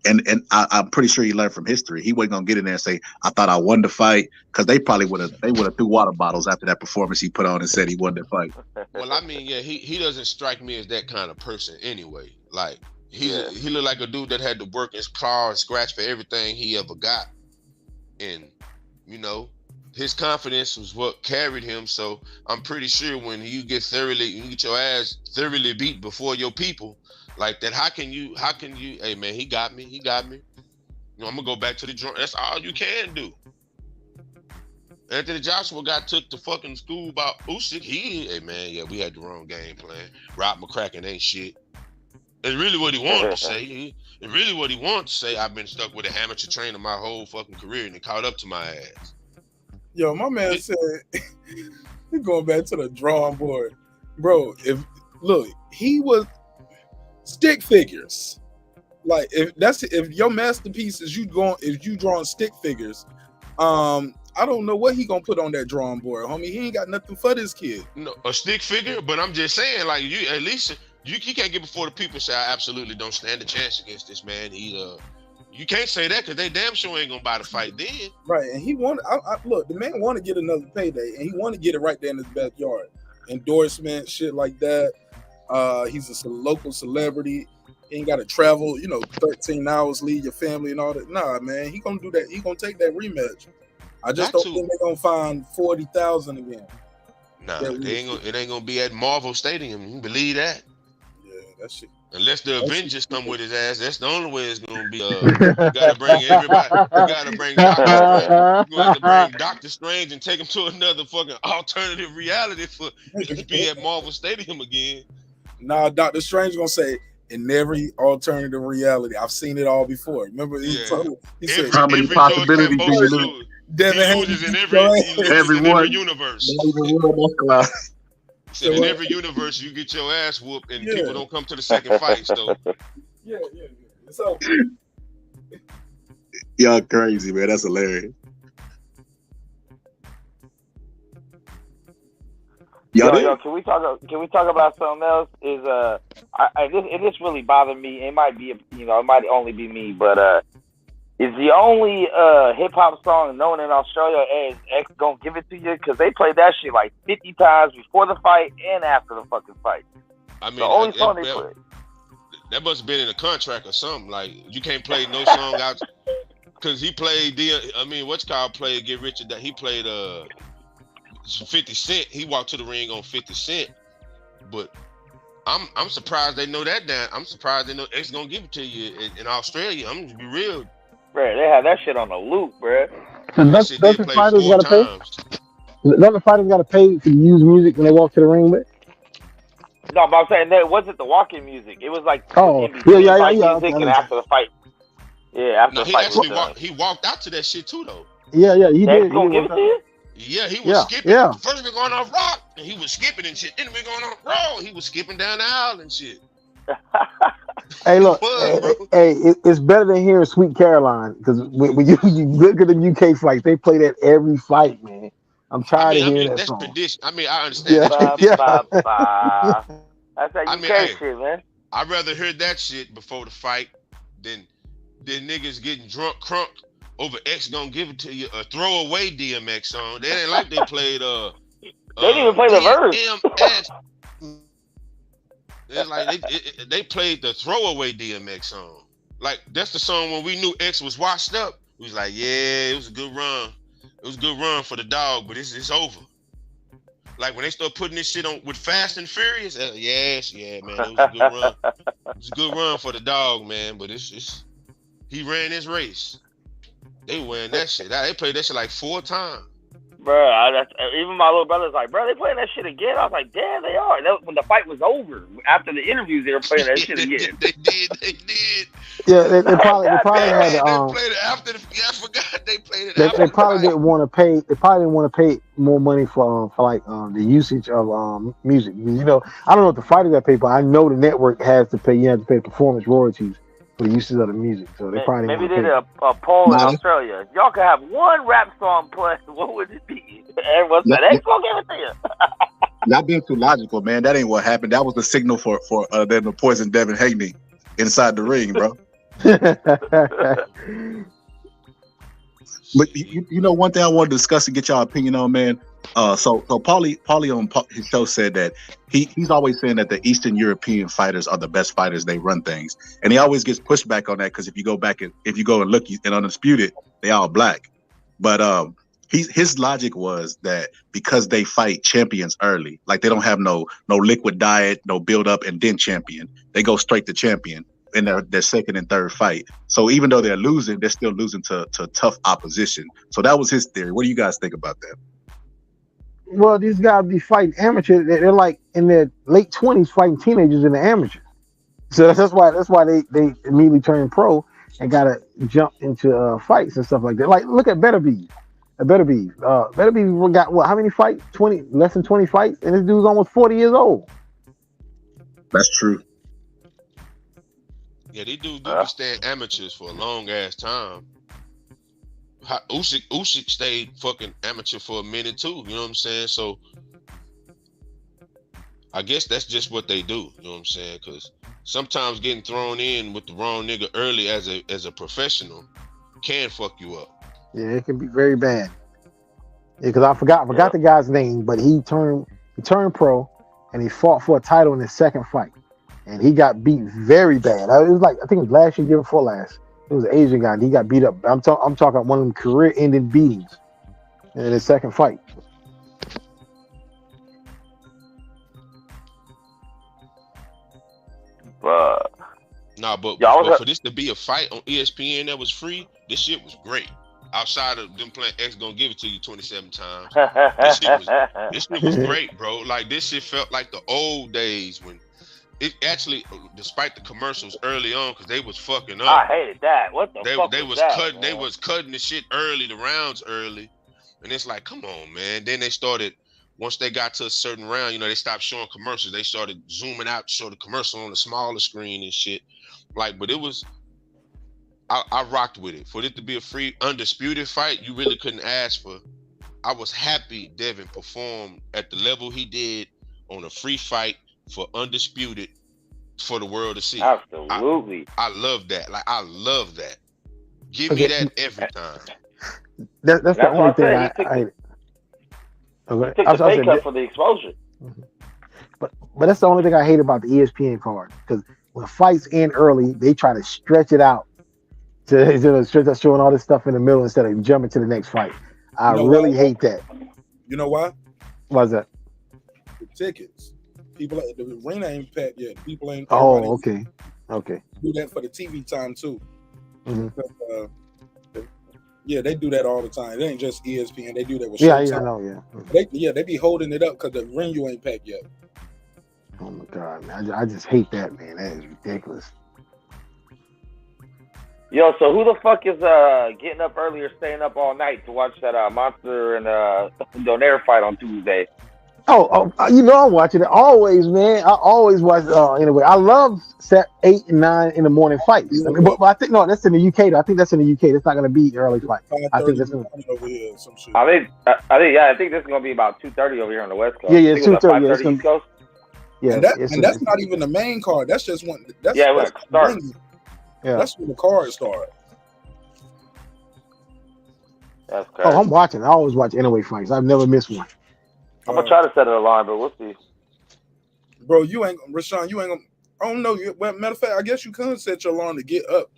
[SPEAKER 4] And I'm pretty sure he learned from history. He wasn't gonna get in there and say, "I thought I won the fight," because they would have threw water bottles after that performance he put on and said he won the fight.
[SPEAKER 3] Well, I mean, yeah, he doesn't strike me as that kind of person anyway. Like he looked like a dude that had to work his claw and scratch for everything he ever got, and his confidence was what carried him. So I'm pretty sure when you get your ass thoroughly beat before your people like that, how can you, hey man, he got me. I'm gonna go back to the drum. That's all you can do. Anthony Joshua took to fucking school about Usyk. Hey man, yeah, we had the wrong game plan. Rob McCracken ain't shit. It's really what he wanted to say. I've been stuck with a amateur trainer my whole fucking career and it caught up to my ass.
[SPEAKER 1] Yo, my man said he's going back to the drawing board. Bro, he was stick figures. Like if your masterpiece is you drawing stick figures, I don't know what he gonna put on that drawing board, homie. He ain't got nothing for this kid.
[SPEAKER 3] No, a stick figure, but I'm just saying, like, you at least you can't get before the people and say I absolutely don't stand a chance against this man. You can't say that because they damn sure ain't gonna buy the fight then.
[SPEAKER 1] Right, and he wanted. Look, the man want to get another payday, and he want to get it right there in his backyard. Endorsement, shit like that. He's a local celebrity. He ain't got to travel, 13 hours, leave your family and all that. Nah, man, he gonna do that. He gonna take that rematch. I just don't think they're gonna find 40,000 again.
[SPEAKER 3] Nah, it ain't gonna be at Marvel Stadium. You can believe that.
[SPEAKER 1] Yeah, that shit.
[SPEAKER 3] Unless the Avengers come with his ass, that's the only way it's gonna be. You gotta bring everybody. You gotta bring Doctor Strange. You have to bring Doctor Strange and take him to another fucking alternative reality for it to be at Marvel Stadium again.
[SPEAKER 1] Nah, Doctor Strange gonna say, in every alternative reality, I've seen it all before. Remember, he said,
[SPEAKER 4] "How many possibilities do you lose?"
[SPEAKER 1] Devin Haney
[SPEAKER 3] in every universe. So in every universe, you get your ass whooped, and people don't come to the second fight. So
[SPEAKER 1] yeah. So
[SPEAKER 4] y'all crazy, man. That's hilarious.
[SPEAKER 11] Yo, can we talk about something else? It just really bothered me. It might be, it might only be me, but is the only hip hop song known in Australia as X Gon' Give It To You? Because they played that shit like 50 times before the fight and after the fucking fight.
[SPEAKER 3] I mean,
[SPEAKER 11] the only song they played.
[SPEAKER 3] That must have been in a contract or something. Like, you can't play no song out. Because he played, played Get Rich or Die. He played 50 Cent. He walked to the ring on 50 Cent. But I'm surprised they know that down. I'm surprised they know X Gonna Give It To You in Australia. I'm gonna be real.
[SPEAKER 11] Bro, they have that shit on the loop, bro.
[SPEAKER 16] Don't the fighters gotta pay? Don't the fighters gotta pay to use music when they walk to the ring with?
[SPEAKER 11] No, but I'm saying that wasn't the walking music. It was like music and after the fight. Yeah, after the fight.
[SPEAKER 3] He walked out to that shit too, though.
[SPEAKER 16] Yeah, he did.
[SPEAKER 11] Gonna give it to you?
[SPEAKER 3] Yeah, he was skipping.
[SPEAKER 16] Yeah.
[SPEAKER 3] First we going off rock, and he was skipping and shit. Then we going on roll. He was skipping down the aisle and shit.
[SPEAKER 16] Hey, look, it's better than hearing Sweet Caroline, because when you look at the UK fights, they play that every fight, man. I'm tired of hearing that song.
[SPEAKER 3] Tradition. I mean, I understand.
[SPEAKER 11] That's that UK shit, man.
[SPEAKER 3] I'd rather hear that shit before the fight than niggas getting drunk crunk over X Gonna Give It To You, a throwaway DMX song. They ain't like they played
[SPEAKER 11] they didn't even play the verse.
[SPEAKER 3] They played the throwaway DMX song. Like, that's the song when we knew X was washed up. We was like, yeah, it was a good run. it was a good run for the dog, but it's over. Like when they start putting this shit on with Fast and Furious, man, it was a good run. It was a good run for the dog, man. But it's he ran his race. They win that shit. They played that shit like 4 times.
[SPEAKER 11] Bro, even my little brother's like, bro, they playing that shit again. I was like, damn, they are. When the fight was over, after the interviews, they were playing that shit again.
[SPEAKER 3] They did.
[SPEAKER 16] Yeah, they probably had
[SPEAKER 3] They played it after the. Yeah, I forgot they played it.
[SPEAKER 16] They probably didn't want to pay. They probably didn't want to pay more money for like the usage of music. You know, I don't know if the fighters got paid, but I know the network has to pay. You have to pay performance royalties for the usage of the music. So they probably
[SPEAKER 11] maybe they did a poll in Australia. If y'all could have one rap song play, what would it be? Everyone said, "Hey, go give it to you."
[SPEAKER 4] Y'all being too logical, man. That ain't what happened. That was the signal for them to poison Devin Haney inside the ring, bro. But you know, one thing I want to discuss and get y'all opinion on, man. So Paulie on his show said that he's always saying that the Eastern European fighters are the best fighters. They run things, and he always gets pushed back on that because if you go and look in Undisputed, they all black. But his logic was that because they fight champions early, like they don't have no liquid diet, no build up and then champion. They go straight to champion in their second and third fight. So even though they're losing, they're still losing to tough opposition. So that was his theory. What do you guys think about that?
[SPEAKER 16] Well, these guys be fighting amateurs. They're like in their late 20s fighting teenagers in the amateur. So that's why they immediately turned pro and got to jump into fights and stuff like that. Like look at Beterbiev. Beterbiev got what? How many fights? 20, less than 20 fights, and this dude's almost 40 years old.
[SPEAKER 4] That's true.
[SPEAKER 3] Yeah, they do be staying amateurs for a long ass time. Usyk stayed fucking amateur for a minute too. You know what I'm saying? So I guess that's just what they do. You know what I'm saying? Because sometimes getting thrown in with the wrong nigga early as a professional can fuck you up.
[SPEAKER 16] Yeah, it can be very bad. Yeah, because I forgot the guy's name, but he turned pro and he fought for a title in his second fight, and he got beat very bad. It was like I think it was last year, year before last. It was an Asian guy, and he got beat up. I'm talking one of them career-ending beatings in his second fight.
[SPEAKER 3] But for this to be a fight on ESPN that was free, this shit was great. Outside of them playing X gonna give it to you 27 times. This shit was great, bro. Like this shit felt like the old days when it actually, despite the commercials early on, because they was fucking up.
[SPEAKER 11] I hated that. What the fuck was that?
[SPEAKER 3] Cutting. They was cutting the shit early, the rounds early, and it's like, come on, man. Then they started. Once they got to a certain round, you know, they stopped showing commercials. They started zooming out to show the commercial on the smaller screen and shit. Like, but it was. I rocked with it. For it to be a free Undisputed fight, you really couldn't ask for. I was happy Devin performed at the level he did on a free fight for Undisputed for the world to see.
[SPEAKER 11] Absolutely.
[SPEAKER 3] I love that. Like, I love that. Give me that every time.
[SPEAKER 16] That's the only thing I
[SPEAKER 11] took the pay cut for the exposure.
[SPEAKER 16] But that's the only thing I hate about the ESPN card. Because when fights end early, they try to stretch it out. To stretch out showing all this stuff in the middle instead of jumping to the next fight. I really hate that.
[SPEAKER 1] You know why?
[SPEAKER 16] Why's that?
[SPEAKER 1] The tickets. People, the arena ain't packed yet. People ain't.
[SPEAKER 16] Oh, okay.
[SPEAKER 1] Do that for the TV time too.
[SPEAKER 16] Mm-hmm.
[SPEAKER 1] Yeah, they do that all the time. It ain't just ESPN. They do that with
[SPEAKER 16] Showtime.
[SPEAKER 1] Yeah, I know. Yeah. They be holding it up because the venue ain't packed yet.
[SPEAKER 16] Oh my god, man! I just hate that, man. That is ridiculous.
[SPEAKER 11] Yo, so who the fuck is getting up early or staying up all night to watch that Monster and Donaire fight on Tuesday?
[SPEAKER 16] Oh, you know I'm watching it always, man. I always watch. Anyway, I love 8 and 9 in the morning fights. I mean, but I think that's in the UK. Though. I think that's in the UK. That's not going to be early fight. I think that's
[SPEAKER 1] over here. Some shit.
[SPEAKER 11] I think this is going to be about 2:30 over here on the West Coast.
[SPEAKER 16] Yeah, 2:30.
[SPEAKER 11] East Coast.
[SPEAKER 16] Yeah,
[SPEAKER 1] and that's not even the main card. That's just one. That's
[SPEAKER 11] when it starts.
[SPEAKER 16] Yeah.
[SPEAKER 1] That's when the card starts.
[SPEAKER 11] That's crazy.
[SPEAKER 16] Oh, I'm watching. I always watch anyway fights. I've never missed one.
[SPEAKER 11] I'm gonna try to set an alarm, but we'll see.
[SPEAKER 1] Bro, you ain't Rashawn. You ain't gonna. I don't know. Matter of fact, I guess you could set your alarm to get up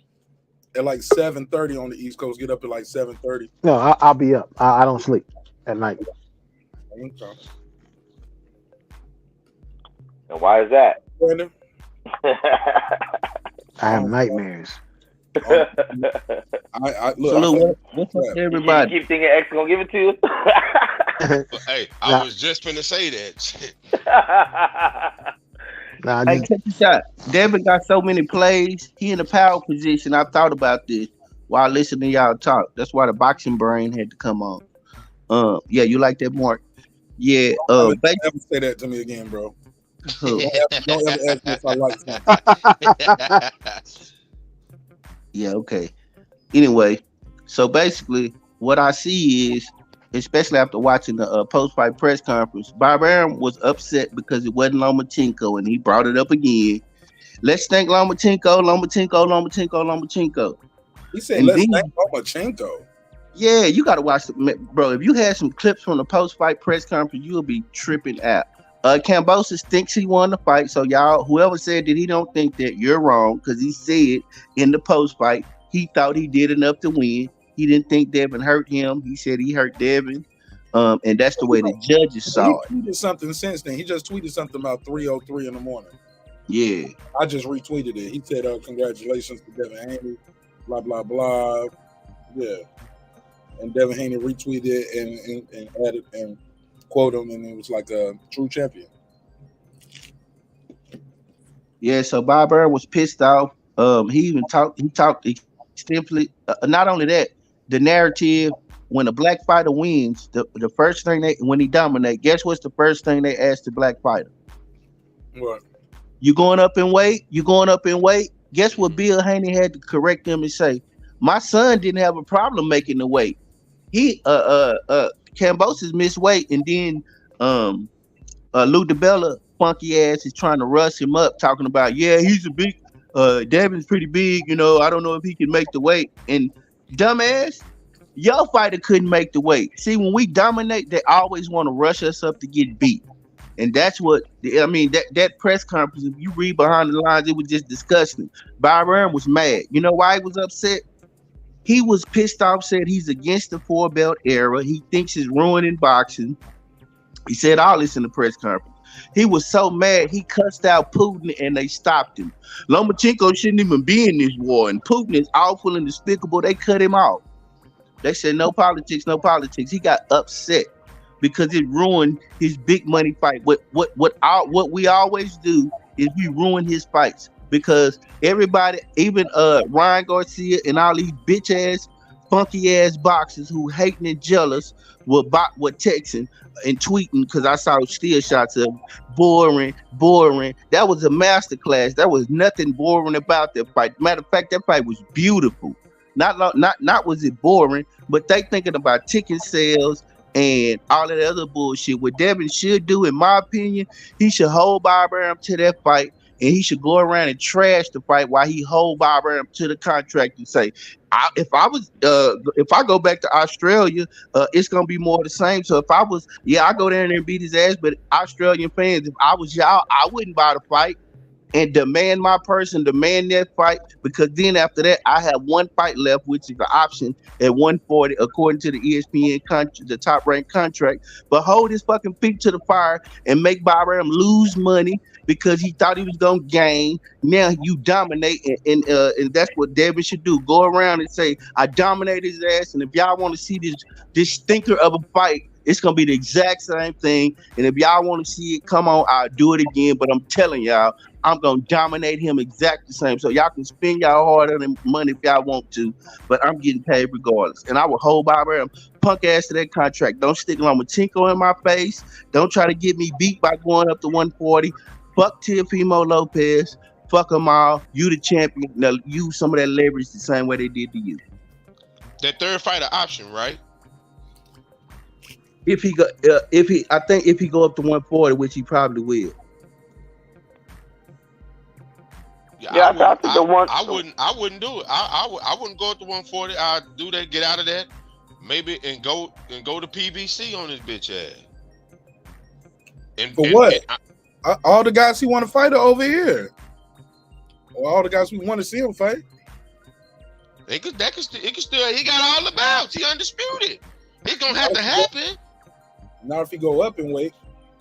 [SPEAKER 1] at like 7:30 on the East Coast. Get up at like 7:30.
[SPEAKER 16] No, I'll be up. I don't sleep at night.
[SPEAKER 1] Okay.
[SPEAKER 20] And why is that?
[SPEAKER 1] Brandon?
[SPEAKER 16] I have nightmares.
[SPEAKER 1] I look.
[SPEAKER 13] Salute, what's up, everybody?
[SPEAKER 20] You keep thinking X gonna give it to you?
[SPEAKER 3] Hey, I was just finna say that.
[SPEAKER 13] Hey, check this out. Devin got so many plays. He in a power position. I thought about this while listening to y'all talk. That's why the boxing brain had to come on. Yeah, you like that, Mark? Yeah.
[SPEAKER 1] Don't ever say that to me again, bro. Don't ever ask me if I like something.
[SPEAKER 13] Yeah, okay. Anyway, so basically, what I see is, especially after watching the post-fight press conference, Bob Arum was upset because it wasn't Lomachenko, and he brought it up again. Let's thank Lomachenko.
[SPEAKER 1] He said, let's thank Lomachenko.
[SPEAKER 13] Yeah, you got to watch bro. If you had some clips from the post-fight press conference, you'll be tripping out. Kambosos thinks he won the fight, so y'all, whoever said that he don't think that, you're wrong, because he said in the post-fight he thought he did enough to win. He didn't think Devin hurt him. He said he hurt Devin, and that's the way the judges saw it.
[SPEAKER 1] He tweeted something since then. He just tweeted something about 3:03 in the morning.
[SPEAKER 13] Yeah,
[SPEAKER 1] I just retweeted it. He said, "Congratulations to Devin Haney." Blah blah blah. Yeah, and Devin Haney retweeted it and added and quote him, and it was like a true champion.
[SPEAKER 13] Yeah, so Bob Arum was pissed off. He even talked extensively. Not only that, the narrative when a black fighter wins, the first thing when he dominates, guess what's the first thing they ask the black fighter?
[SPEAKER 1] What?
[SPEAKER 13] You going up in weight? You going up in weight? Guess what Bill Haney had to correct him and say? My son didn't have a problem making the weight. He Kambosos missed weight, and then Lou DiBella funky ass is trying to rush him up, talking about, yeah, he's a big Devin's pretty big, I don't know if he can make the weight. And dumbass, your fighter couldn't make the weight. See, when we dominate, they always want to rush us up to get beat. And that's what that press conference, if you read behind the lines, it was just disgusting. Bob Arum was mad. You know why he was upset? He was pissed off, said he's against the 4-belt era. He thinks it's ruining boxing. He said all this in the press conference. He was so mad, he cussed out Putin and they stopped him. Lomachenko shouldn't even be in this war, and Putin is awful and despicable. They cut him off. They said no politics, no politics. He got upset because it ruined his big money fight. What we always do is we ruin his fights, because everybody, even Ryan Garcia and all these bitch ass, funky ass boxers who hating and jealous were texting and tweeting, because I saw still shots of boring. That was a masterclass. There was nothing boring about that fight. Matter of fact, that fight was beautiful. Not was it boring, but they thinking about ticket sales and all of that other bullshit. What Devin should do, in my opinion, he should hold Bob Arum to that fight, and he should go around and trash the fight while he hold Bob Arum to the contract and say, if I go back to Australia, it's gonna be more of the same. So if I was, I go down there and beat his ass. But Australian fans, if I was y'all, I wouldn't buy the fight and demand my person, demand that fight, because then after that, I have one fight left, which is the option at 140, according to the ESPN the top ranked contract. But hold his fucking feet to the fire and make Bob Arum lose money because he thought he was gonna gain. Now you dominate, and that's what Devin should do. Go around and say, I dominated his ass, and if y'all want to see this stinker of a fight, it's gonna be the exact same thing. And if y'all want to see it, come on, I'll do it again. But I'm telling y'all, I'm gonna dominate him exactly the same. So y'all can spend y'all hard-earned money if y'all want to, but I'm getting paid regardless. And I will hold Bob Arum punk ass to that contract. Don't stick Lomachenko in my face. Don't try to get me beat by going up to 140. Fuck Teofimo Lopez. Fuck them all. You the champion. Now use some of that leverage the same way they did to you.
[SPEAKER 3] That third fighter option, right?
[SPEAKER 13] If he go up to 140, which he probably will.
[SPEAKER 3] Yeah, I wouldn't do it. I wouldn't go up to 140. I'd do that, get out of that, maybe, and go to PBC on his bitch ass.
[SPEAKER 1] All the guys he want to fight are over here. Or all the guys we want to see him fight.
[SPEAKER 3] It can still. He got all the belts. He undisputed. It's gonna have to happen.
[SPEAKER 1] Not if he go up in weight.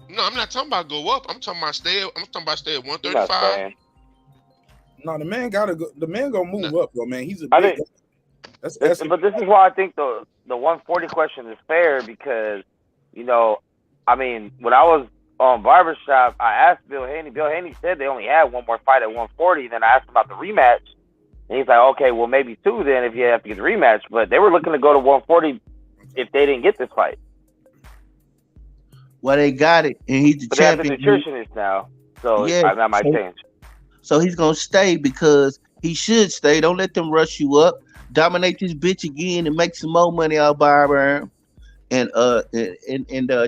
[SPEAKER 3] No, I'm not talking about go up. I'm talking about stay at 135.
[SPEAKER 1] No, the man gotta go. The man gonna move up, though, man. He's a
[SPEAKER 11] I
[SPEAKER 1] big
[SPEAKER 11] think,
[SPEAKER 1] That's
[SPEAKER 11] but this is why I think the 140 question is fair because, you know, I mean, when I was on Barbershop, I asked Bill Haney. Bill Haney said they only had one more fight at 140. Then I asked him about the rematch, and he's like, okay, well, maybe two then if you have to get the rematch. But they were looking to go to 140 if they didn't get this fight.
[SPEAKER 13] Well, they got it, and he's the champion.
[SPEAKER 11] They have the nutritionist now, so that might change.
[SPEAKER 13] So he's gonna stay because he should stay. Don't let them rush you up. Dominate this bitch again and make some more money out Barber and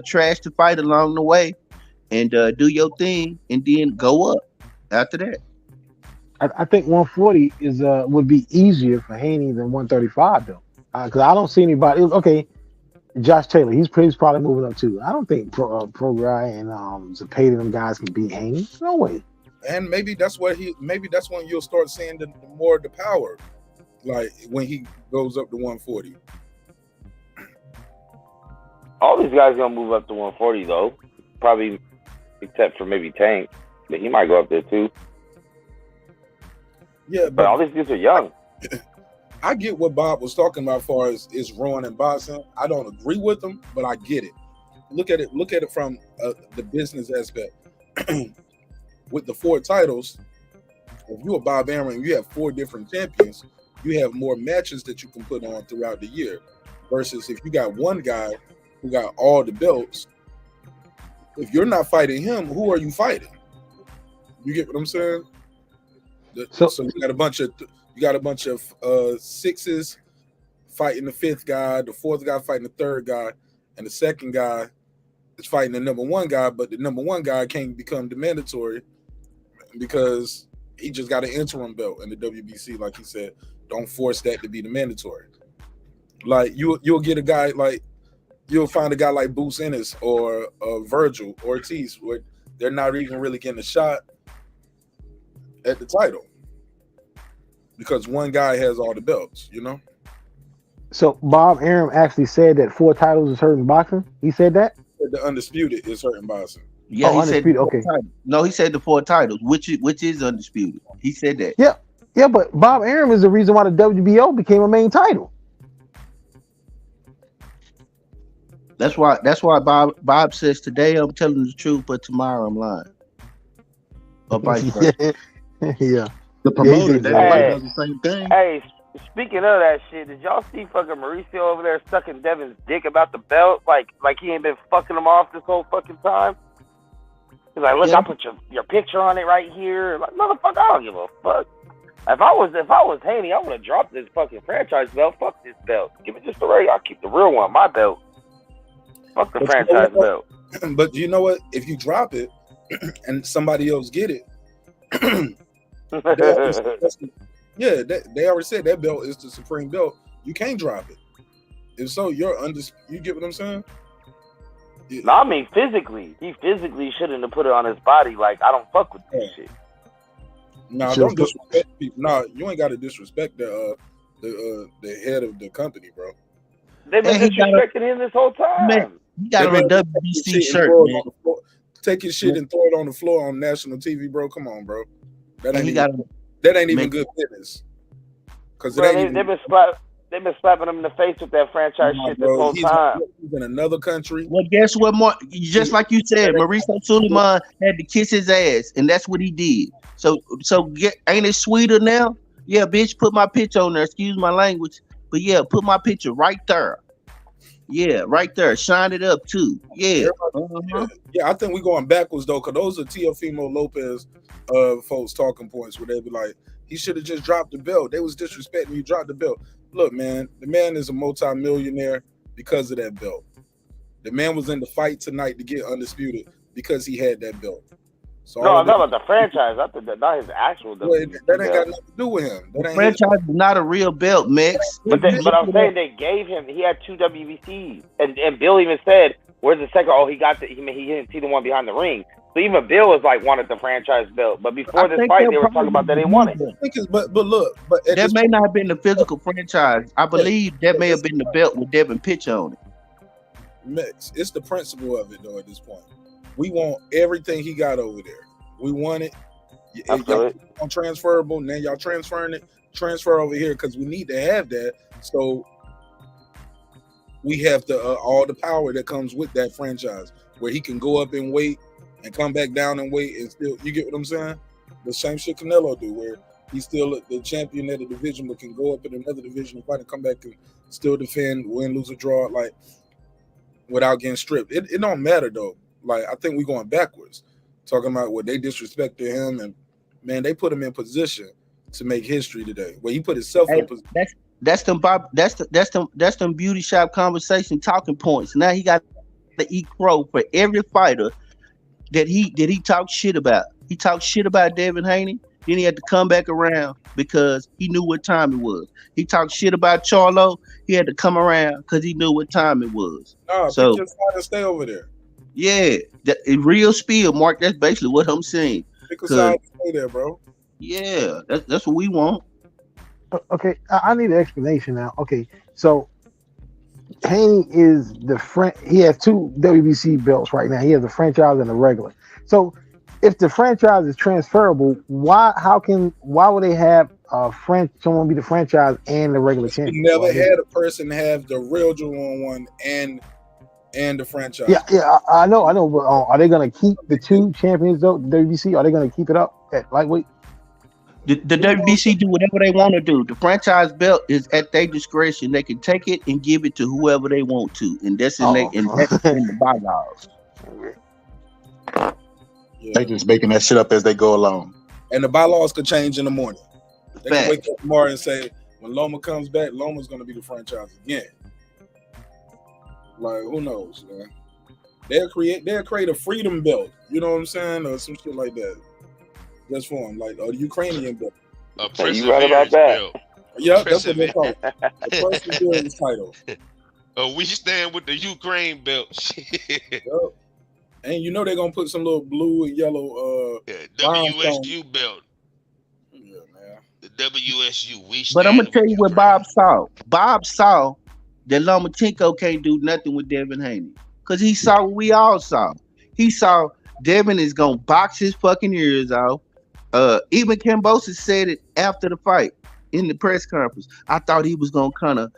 [SPEAKER 13] trash the fight along the way and do your thing and then go up after that.
[SPEAKER 16] I think 140 is would be easier for Haney than 135 though, because I don't see anybody. Okay, Josh Taylor, he's probably moving up too. I don't think Pro Guy and Zepeda, them guys can beat Haney. No way.
[SPEAKER 1] And maybe that's when you'll start seeing the more of the power, like when he goes up to 140.
[SPEAKER 11] All these guys gonna move up to 140 though, probably except for maybe Tank, but he might go up there too.
[SPEAKER 1] Yeah,
[SPEAKER 11] but all these dudes are young.
[SPEAKER 1] I get what Bob was talking about as far as is ruining boxing. I don't agree with him, but I get it. Look at it from the business aspect. With the 4 titles, if you're a Bob Arum and you have 4 different champions, you have more matches that you can put on throughout the year. Versus if you got one guy who got all the belts, if you're not fighting him, who are you fighting? You get what I'm saying? So you got a bunch of 6s fighting the 5th guy, the 4th guy fighting the 3rd guy, and the 2nd guy is fighting the number 1 guy, but the number 1 guy can't become the mandatory because he just got an interim belt in the WBC, like he said. Don't force that to be the mandatory. Like you'll get a guy like you'll find a guy like Boots Ennis or Virgil Ortiz where they're not even really getting a shot at the title because one guy has all the belts, you know.
[SPEAKER 16] So Bob Arum actually said that 4 titles is hurting boxing. He said that
[SPEAKER 1] the Undisputed is hurting boxing.
[SPEAKER 13] Yeah, he
[SPEAKER 16] Undisputed.
[SPEAKER 13] said
[SPEAKER 16] Okay.
[SPEAKER 13] No, he said the 4 titles, which is Undisputed. He said that.
[SPEAKER 16] Yeah, but Bob Arum is the reason why the WBO became a main title.
[SPEAKER 13] That's why Bob says today I'm telling the truth, but tomorrow I'm lying. Or vice versa.
[SPEAKER 16] Yeah.
[SPEAKER 4] The promoter
[SPEAKER 11] Hey,
[SPEAKER 4] does the same thing.
[SPEAKER 11] Hey, speaking of that shit, did y'all see fucking Mauricio over there sucking Devin's dick about the belt? Like he ain't been fucking him off this whole fucking time? He's like, look, I put your picture on it right here. Like, motherfucker, I don't give a fuck. If I was Haney, I would have dropped this fucking franchise belt. Fuck this belt. Give me just the right. I'll keep the real one, my belt. Fuck the franchise belt.
[SPEAKER 1] But you know what? If you drop it and somebody else get it, they already said that belt is the supreme belt. You can't drop it. If so, you're you get what I'm saying?
[SPEAKER 11] Yeah. No, I mean physically. He physically shouldn't have put it on his body. Like, I don't fuck with this shit.
[SPEAKER 1] No, don't disrespect people. No, you ain't got to disrespect the head of the company, bro.
[SPEAKER 11] They've been disrespecting him this whole time.
[SPEAKER 13] Man, you got on a WBC shirt, man.
[SPEAKER 1] Take your shit and throw it on the floor on national TV, bro. Come on, bro. That ain't even good business. Because
[SPEAKER 11] they've been slapping him in the face with that franchise shit this whole time.
[SPEAKER 1] He's in another country.
[SPEAKER 13] Well, guess what? Just like you said, Mauricio Suleiman had to kiss his ass, and that's what he did. So ain't it sweeter now? Yeah, bitch, put my picture on there. Excuse my language, but yeah, put my picture right there. Yeah, right there. Shine it up too. Yeah.
[SPEAKER 1] Yeah, I think we're going backwards though, because those are Teofimo Lopez folks talking points where they be like, he should have just dropped the belt. They was disrespecting you, dropped the belt. Look, man, the man is a multi-millionaire because of that belt. The man was in the fight tonight to get Undisputed because he had that belt. So
[SPEAKER 11] no, I'm talking about the franchise. I think that not his actual belt.
[SPEAKER 1] That ain't got nothing to do with him.
[SPEAKER 13] The franchise is not a real belt, Max.
[SPEAKER 11] But I'm saying they gave him. He had 2 WBCs, and Bill even said, "Where's the second? Oh, he got he didn't see the one behind the ring. So even Bill was like wanted the franchise belt, but before this fight, they were talking about that they wanted.
[SPEAKER 1] But look, but
[SPEAKER 13] that may not have been the physical franchise. I believe that may have been the belt with Devin Pitch on it.
[SPEAKER 1] It's the principle of it, though. At this point, we want everything he got over there. We want it. Y'all on transferable. Now y'all transferring it. Transfer over here because we need to have that. So we have all the power that comes with that franchise, where he can go up in weight and come back down in weight and still. You get what I'm saying? The same shit Canelo do, where he's still the champion of the division, but can go up in another division and fight and come back and still defend, win, lose, or draw, like without getting stripped. It don't matter though. Like I think we're going backwards, talking about what they disrespected him, and man, they put him in position to make history today. Where he put himself in position.
[SPEAKER 13] That's them beauty shop conversation talking points. Now he got to eat crow for every fighter that he talked shit about. He talked shit about Devin Haney. Then he had to come back around because he knew what time it was. He talked shit about Charlo. He had to come around because he knew what time it was.
[SPEAKER 1] So just trying to stay over there.
[SPEAKER 13] Yeah, real spiel, Mark. That's basically what I'm saying.
[SPEAKER 1] Pick a side to stay there, bro.
[SPEAKER 13] Yeah, that's what we want.
[SPEAKER 16] Okay, I need an explanation now. Okay, so Haney is he has two WBC belts right now. He has a franchise and a regular. So if the franchise is transferable, why would they have someone be the franchise and the regular champion?
[SPEAKER 1] You never had a person have the real one and the franchise.
[SPEAKER 16] Yeah, I know, but are they gonna keep the two champions though? The WBC, are they gonna keep it up at lightweight?
[SPEAKER 13] The WBC do whatever they want to do. The franchise belt is at their discretion. They can take it and give it to whoever they want to, and that's in the bylaws.
[SPEAKER 1] Yeah.
[SPEAKER 4] They just making that shit up as they go along.
[SPEAKER 1] And the bylaws could change in the morning. They can wake up tomorrow and say, when Loma comes back, Loma's going to be the franchise again. Like, who knows, man? They'll create a freedom belt. You know what I'm saying? Or some shit like that. Just for them. Like, the Ukrainian belt.
[SPEAKER 11] You right about that.
[SPEAKER 1] Yeah, that's what they call it. The perseverance title.
[SPEAKER 3] We stand with the Ukraine belt.
[SPEAKER 1] Yep. And you know they're gonna put some little blue and yellow
[SPEAKER 3] WSU belt. Yeah, man. The WSU.
[SPEAKER 13] But I'm gonna tell you what Bob saw. Bob saw that Lomachenko can't do nothing with Devin Haney. Cause he saw what we all saw. He saw Devin is gonna box his fucking ears off. Even Kambosos said it after the fight in the press conference. I thought he was gonna kind of,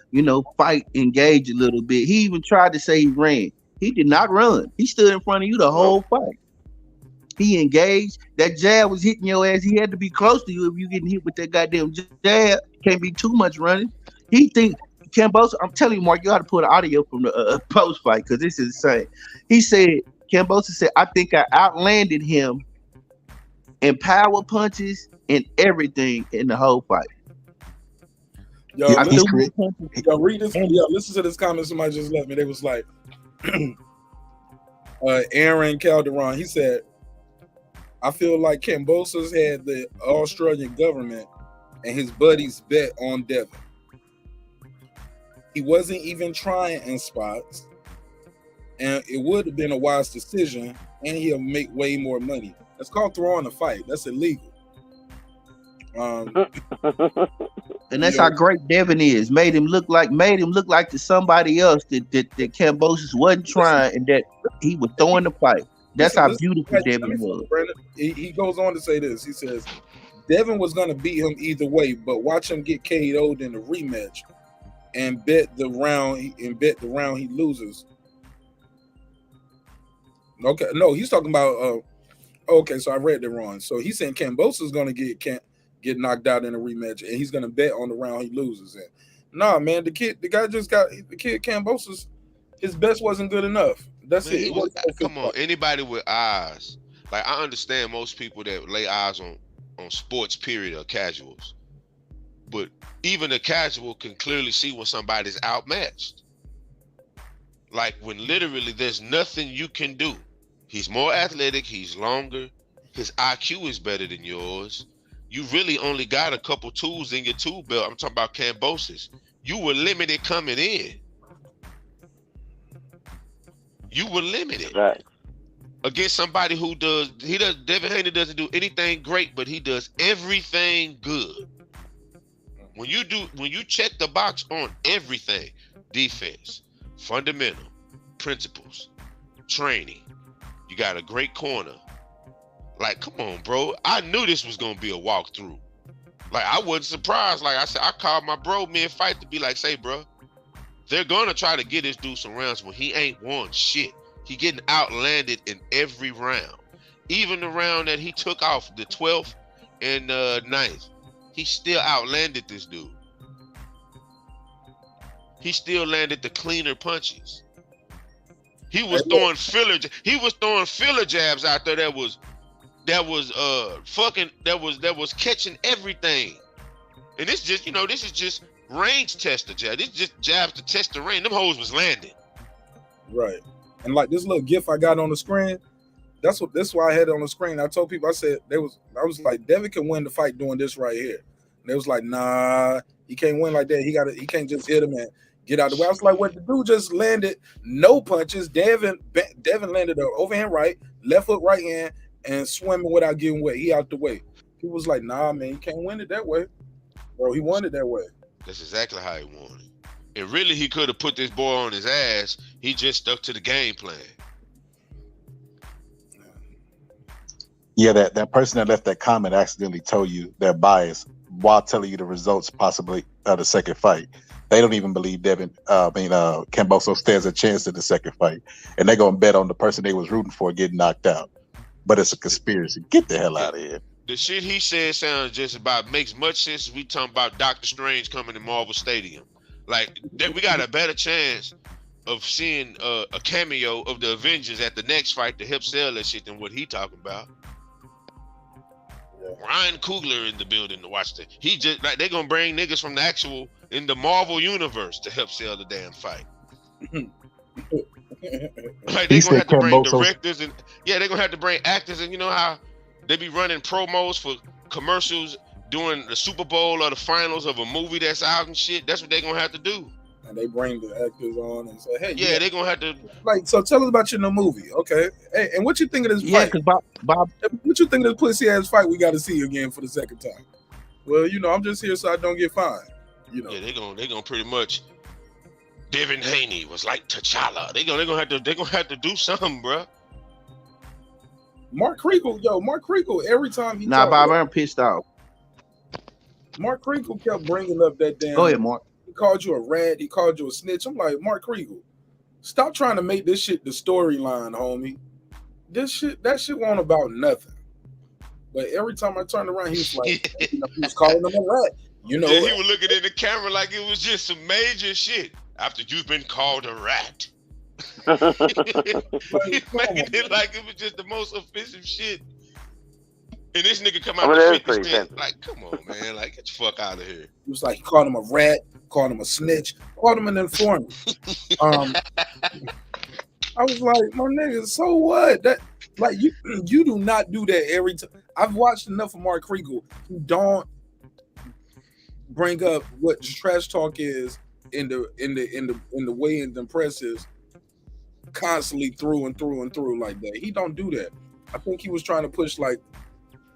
[SPEAKER 13] fight, engage a little bit. He even tried to say he ran. He did not run. He stood in front of you the whole fight. He engaged. That jab was hitting your ass. He had to be close to you if you getting hit with that goddamn jab. Can't be too much running. He think Kambosos, I'm telling you, Mark, you got to put an audio from the post fight because this is insane. He said, Kambosos said, I think I outlanded him in power punches and everything in the whole fight.
[SPEAKER 1] Yo, read this. Listen to this comment somebody just left me. They was like, Aaron Calderon, he said, I feel like Kambosos had the Australian government and his buddies bet on Devin. He wasn't even trying in spots, and it would have been a wise decision, and he'll make way more money. That's called throwing a fight. That's illegal.
[SPEAKER 13] And that's how great Devin is. Made him look like to somebody else that Kambosos wasn't trying and that he was throwing the fight. That's how beautiful Devin was.
[SPEAKER 1] Brandon, he goes on to say this. He says, Devin was going to beat him either way, but watch him get KO'd in the rematch and bet the round he loses. Okay, no, he's talking about okay, so I read that wrong. So he's saying Kambosos is going to get knocked out in a rematch, and he's gonna bet on the round he loses in. Nah, man, the kid Kambosos, his best wasn't good enough. That's it.
[SPEAKER 3] Come on, anybody with eyes. Like I understand most people that lay eyes on sports, period, are casuals. But even a casual can clearly see when somebody's outmatched. Like when literally there's nothing you can do. He's more athletic, he's longer, his IQ is better than yours. You really only got a couple tools in your tool belt. I'm talking about Kambosos. You were limited coming in. You were limited.
[SPEAKER 11] Right.
[SPEAKER 3] against somebody who Devin Haney doesn't do anything great, but he does everything good. When you check the box on everything, defense, fundamental, principles, training, you got a great corner. Like, come on, bro. I knew this was gonna be a walkthrough. Like, I wasn't surprised. Like I said, I called my bro mid-fight to be like, say, bro, they're gonna try to get this dude some rounds when he ain't won shit. He getting outlanded in every round. Even the round that he took off, the 12th and 9th, he still outlanded this dude. He still landed the cleaner punches. He was throwing filler jabs out there that was catching everything. And this just, this is just range tester jab. This is just jabs to test the range. Them hoes was landing.
[SPEAKER 1] Right. And like this little gif I got on the screen, that's why I had it on the screen. I told people, I was like, Devin can win the fight doing this right here. And they was like, nah, he can't win like that. He can't just hit him and get out of the way. I was like, what the dude just landed no punches. Devin landed an overhand right, left hook right hand, and swimming without getting wet. He out the way. He was like, nah, man, you can't win it that way. Bro, he won it that way.
[SPEAKER 3] That's exactly how he won it. And really, he could have put this boy on his ass. He just stuck to the game plan.
[SPEAKER 4] Yeah, that person that left that comment accidentally told you their bias while telling you the results possibly of the second fight. They don't even believe Kambosos stands a chance in the second fight. And they're going to bet on the person they was rooting for getting knocked out. But it's a conspiracy. Get the hell out of here.
[SPEAKER 3] The shit he said sounds just about makes much sense as we talking about Doctor Strange coming to Marvel Stadium. Like, we got a better chance of seeing a cameo of the Avengers at the next fight to help sell that shit than what he talking about. Yeah. Ryan Coogler in the building to watch that. He just like they're gonna bring niggas from the actual in the Marvel universe to help sell the damn fight. Like they're gonna have to bring directors and they're gonna have to bring actors, and you know how they be running promos for commercials during the Super Bowl or the finals of a movie that's out and shit. That's what they're gonna have to do.
[SPEAKER 1] And they bring the actors on and say, hey,
[SPEAKER 3] yeah, they're gonna have to
[SPEAKER 1] like. So tell us about your new movie, okay? Hey, and what you think of this fight?
[SPEAKER 13] Because Bob,
[SPEAKER 1] what you think of this pussy ass fight we got to see again for the second time? Well, I'm just here so I don't get fined.
[SPEAKER 3] Yeah, they're gonna pretty much. Devin Haney was like T'Challa. They're gonna have to do something, bro.
[SPEAKER 1] Mark Kriegel, every time he
[SPEAKER 13] Bob, I'm pissed off.
[SPEAKER 1] Mark Kriegel kept bringing up that damn.
[SPEAKER 13] Go ahead, Mark.
[SPEAKER 1] He called you a rat. He called you a snitch. I'm like, Mark Kriegel, stop trying to make this shit the storyline, homie. That shit wasn't about nothing. But every time I turned around, he was like, he was calling him a rat.
[SPEAKER 3] He was looking at the camera like it was just some major shit. After you've been called a rat. Making it like it was just the most offensive shit. And this nigga come out to 50 Cent. Like, come on, man. Like, get the fuck out of here.
[SPEAKER 1] He was like, he called him a rat, called him a snitch, called him an informant. I was like, my nigga, so what? That like you do not do that every time. I've watched enough of Mark Kriegel who don't bring up what trash talk is in the way in the presses constantly through and through like that. He don't do that. I think he was trying to push like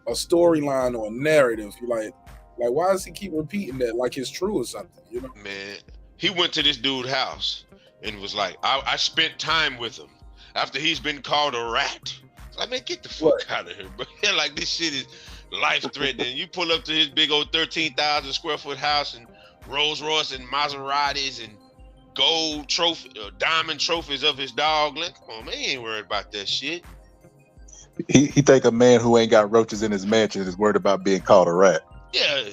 [SPEAKER 1] a storyline or a narrative. Like why does he keep repeating that like it's true or something?
[SPEAKER 3] Man, he went to this dude's house and was like, I spent time with him after he's been called a rat. Like, man, get the fuck out of here, bro. Like, this shit is life-threatening. You pull up to his big old 13,000 square foot house and Rolls Royce and Maseratis and gold trophy, diamond trophies of his dog. Like, come on, man, he ain't worried about that shit.
[SPEAKER 4] He think a man who ain't got roaches in his mansion is worried about being called a rat.
[SPEAKER 3] Yeah,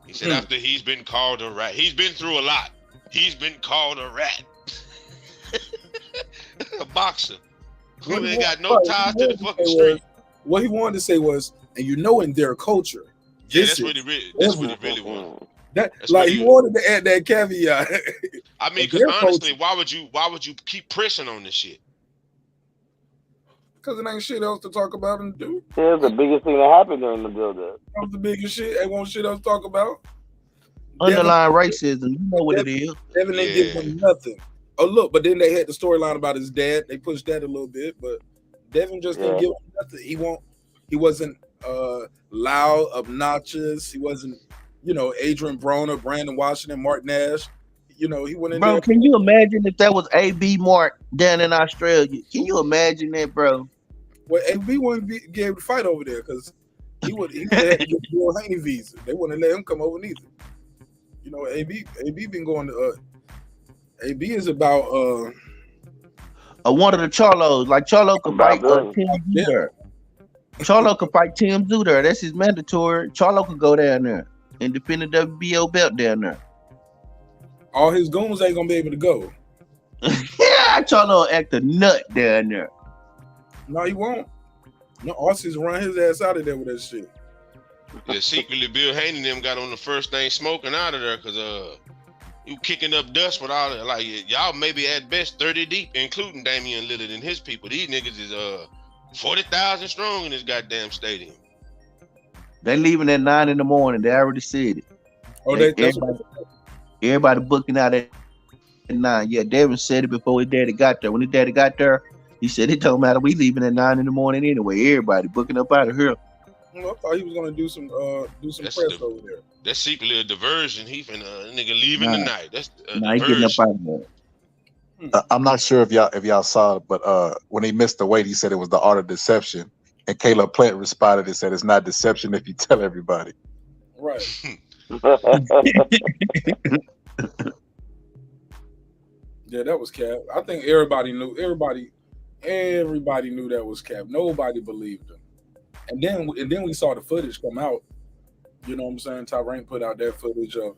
[SPEAKER 3] he said after he's been called a rat, he's been through a lot. He's been called a rat. A boxer who ain't got no ties to the fucking street.
[SPEAKER 1] What he wanted to say was, and in their culture,
[SPEAKER 3] that's what he really wanted.
[SPEAKER 1] He wanted to add that caveat.
[SPEAKER 3] I mean, because honestly, why would you keep pressing on this shit?
[SPEAKER 1] Because it ain't shit else to talk about and do.
[SPEAKER 20] Yeah, it's the biggest thing that happened during the build-up.
[SPEAKER 1] That's the biggest shit. Ain't want shit else to talk about.
[SPEAKER 13] Underlying racism, you know what it is.
[SPEAKER 1] Devin ain't give him nothing. Oh look, but then they had the storyline about his dad. They pushed that a little bit, but Devin just didn't give him nothing. He wasn't loud, obnoxious. He wasn't, Adrian Broner, Brandon Washington, Mark Nash. He went in there.
[SPEAKER 13] Bro, can you imagine if that was AB Mark down in Australia? Can you imagine that, bro?
[SPEAKER 1] Well, AB wouldn't be able to fight over there because he would have had to get Bill Haney visa. They wouldn't let him come over neither. AB been going to AB is about
[SPEAKER 13] one of the Charlos. Like Charlo could fight Tim Zuder. Charlo could fight Tim Zuder. That's his mandatory. Charlo could go down there and defend the WBO belt down there.
[SPEAKER 1] All his goons ain't gonna be able to go.
[SPEAKER 13] Yeah, Charlo act a nut down there.
[SPEAKER 1] No, he won't. No, Aussie's run his ass out of there with that shit.
[SPEAKER 3] Yeah, secretly, Bill Haney and them got on the first thing smoking out of there because you kicking up dust with all that. Like, y'all maybe at best 30 deep, including Damian Lillard and his people. These niggas is 40,000 strong in this goddamn stadium.
[SPEAKER 13] They leaving at 9 in the morning. They already said it.
[SPEAKER 1] Oh,
[SPEAKER 13] everybody booking out at 9. Yeah, Devin said it before his daddy got there. When his daddy got there, he said it don't matter. We leaving at 9 in the morning anyway. Everybody booking up out of here.
[SPEAKER 1] I thought he was gonna do some press over there.
[SPEAKER 3] That's secretly a diversion. He finna nigga leaving tonight. That's
[SPEAKER 13] he getting up out of there.
[SPEAKER 4] I'm not sure if y'all saw it, but when he missed the weight, he said it was the art of deception. And Caleb Plant responded and said it's not deception if you tell everybody.
[SPEAKER 1] Right. Yeah, that was cap. I think everybody knew. Everybody knew that was cap. Nobody believed him. And then we saw the footage come out. You know what I'm saying? Tyrank put out that footage of,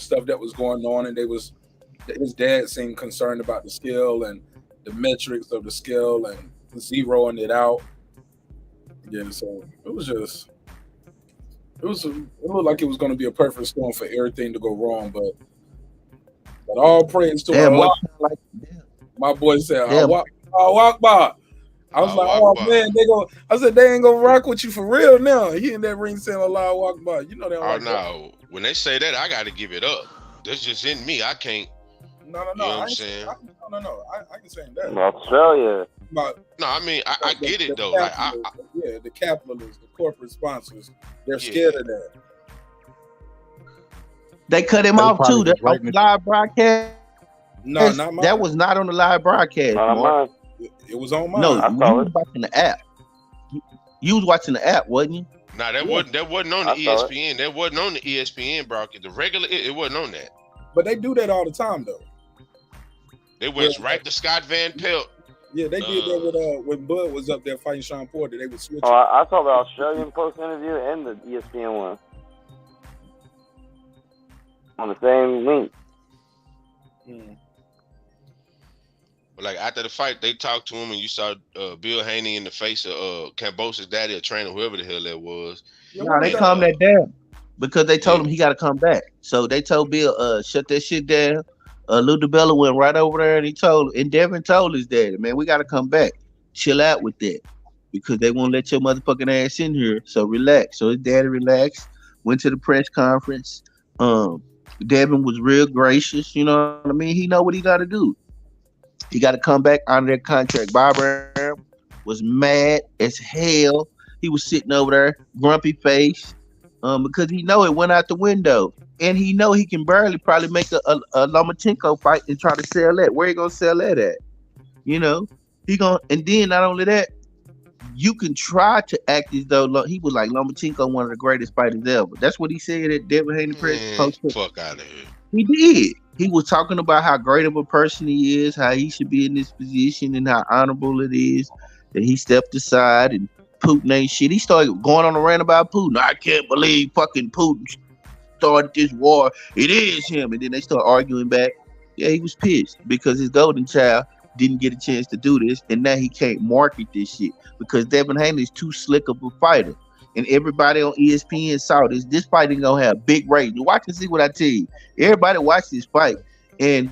[SPEAKER 1] stuff that was going on, and his dad seemed concerned about the skill and the metrics of the skill and zeroing it out. Yeah, so it looked like it was going to be a perfect storm for everything to go wrong, but all praise to Allah. My boy said, walk by. I was like, oh man, I said they ain't gonna rock with you for real now. He in that ring saying Allah Akbar. They don't like
[SPEAKER 3] no. When they say that, I gotta give it up. That's just in me. I can't.
[SPEAKER 1] No.
[SPEAKER 3] You know what I'm saying?
[SPEAKER 1] No. I can say that.
[SPEAKER 11] Australia.
[SPEAKER 3] No, I mean I get it though.
[SPEAKER 1] The capitalists, the corporate sponsors, they're scared of that.
[SPEAKER 13] They cut him off too. That live broadcast.
[SPEAKER 1] No, not mine.
[SPEAKER 13] That was not on the live broadcast. Mark.
[SPEAKER 1] It was on mine.
[SPEAKER 13] No, you was watching the app. You was watching the app, wasn't you?
[SPEAKER 3] Nah, that wasn't on the ESPN. That wasn't on the ESPN broadcast. The regular, it wasn't on that.
[SPEAKER 1] But they do that all the time, though.
[SPEAKER 3] They went right to Scott Van Pelt.
[SPEAKER 1] Yeah, they did that with when Bud was up there fighting Sean Porter. They would switch.
[SPEAKER 11] Oh, I saw the Australian Post interview and the ESPN one on the same link.
[SPEAKER 3] But like after the fight, they talked to him, and you saw Bill Haney in the face of Kambosos' daddy or trainer, whoever the hell that was.
[SPEAKER 13] No, they calmed that down because they told him he got to come back. So they told Bill, shut that shit down. Lou DiBella went right over there and Devin told his daddy, man, we got to come back. Chill out with that because they won't let your motherfucking ass in here. So relax. So his daddy relaxed, went to the press conference. Devin was real gracious. You know what I mean? He know what he got to do. He got to come back under that contract. Bob Arum was mad as hell. He was sitting over there, grumpy face, because he know it went out the window. And he know he can barely probably make a Lomachenko fight and try to sell that. Where he gonna sell that at? He gonna, and then not only that, you can try to act as though he was like Lomachenko, one of the greatest fighters ever. That's what he said at Devin Haney press.
[SPEAKER 3] Fuck out of here.
[SPEAKER 13] He did. He was talking about how great of a person he is, how he should be in this position, and how honorable it is that he stepped aside and Putin ain't shit. He started going on a rant about Putin. I can't believe fucking Putin started this war. It is him. And then they start arguing back. Yeah, he was pissed because his golden child didn't get a chance to do this, and now he can't market this shit because Devin Haney is too slick of a fighter. And everybody on ESPN saw this. This fight ain't gonna have big ratings. Watch and see what I tell you. Everybody watch this fight. And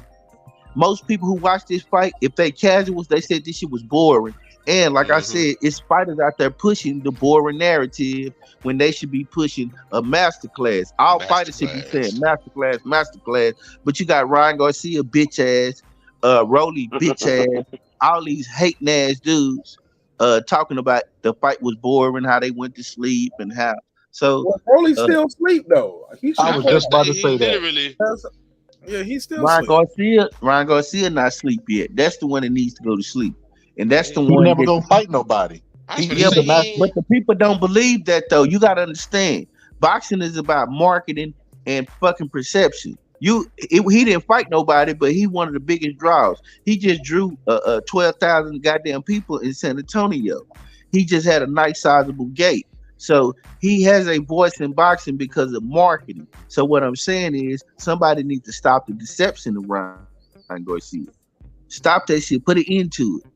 [SPEAKER 13] most people who watch this fight, if they casuals, they said this shit was boring. And like I said, it's fighters out there pushing the boring narrative when they should be pushing a masterclass. All fighters should be saying masterclass. But you got Ryan Garcia, bitch ass, Rolly, bitch ass, all these hating ass dudes talking about the fight was boring, how they went to sleep, and how
[SPEAKER 1] Well, Broly still asleep though.
[SPEAKER 17] I was just about to say that.
[SPEAKER 3] Literally.
[SPEAKER 1] Yeah, he's still
[SPEAKER 13] Ryan
[SPEAKER 1] asleep.
[SPEAKER 13] Garcia not sleep yet. That's the one that needs to go to sleep, and that's the
[SPEAKER 4] He
[SPEAKER 13] one
[SPEAKER 4] never
[SPEAKER 13] that
[SPEAKER 4] gonna fight nobody.
[SPEAKER 13] yeah, but the people don't believe that though. You gotta understand, boxing is about marketing and fucking perception. He didn't fight nobody, but he one of the biggest draws. He just drew 12,000 goddamn people in San Antonio. He just had a nice sizable gate. So he has a voice in boxing because of marketing. So what I'm saying is somebody needs to stop the deception of Ryan Garcia. Stop that shit. Put it into it.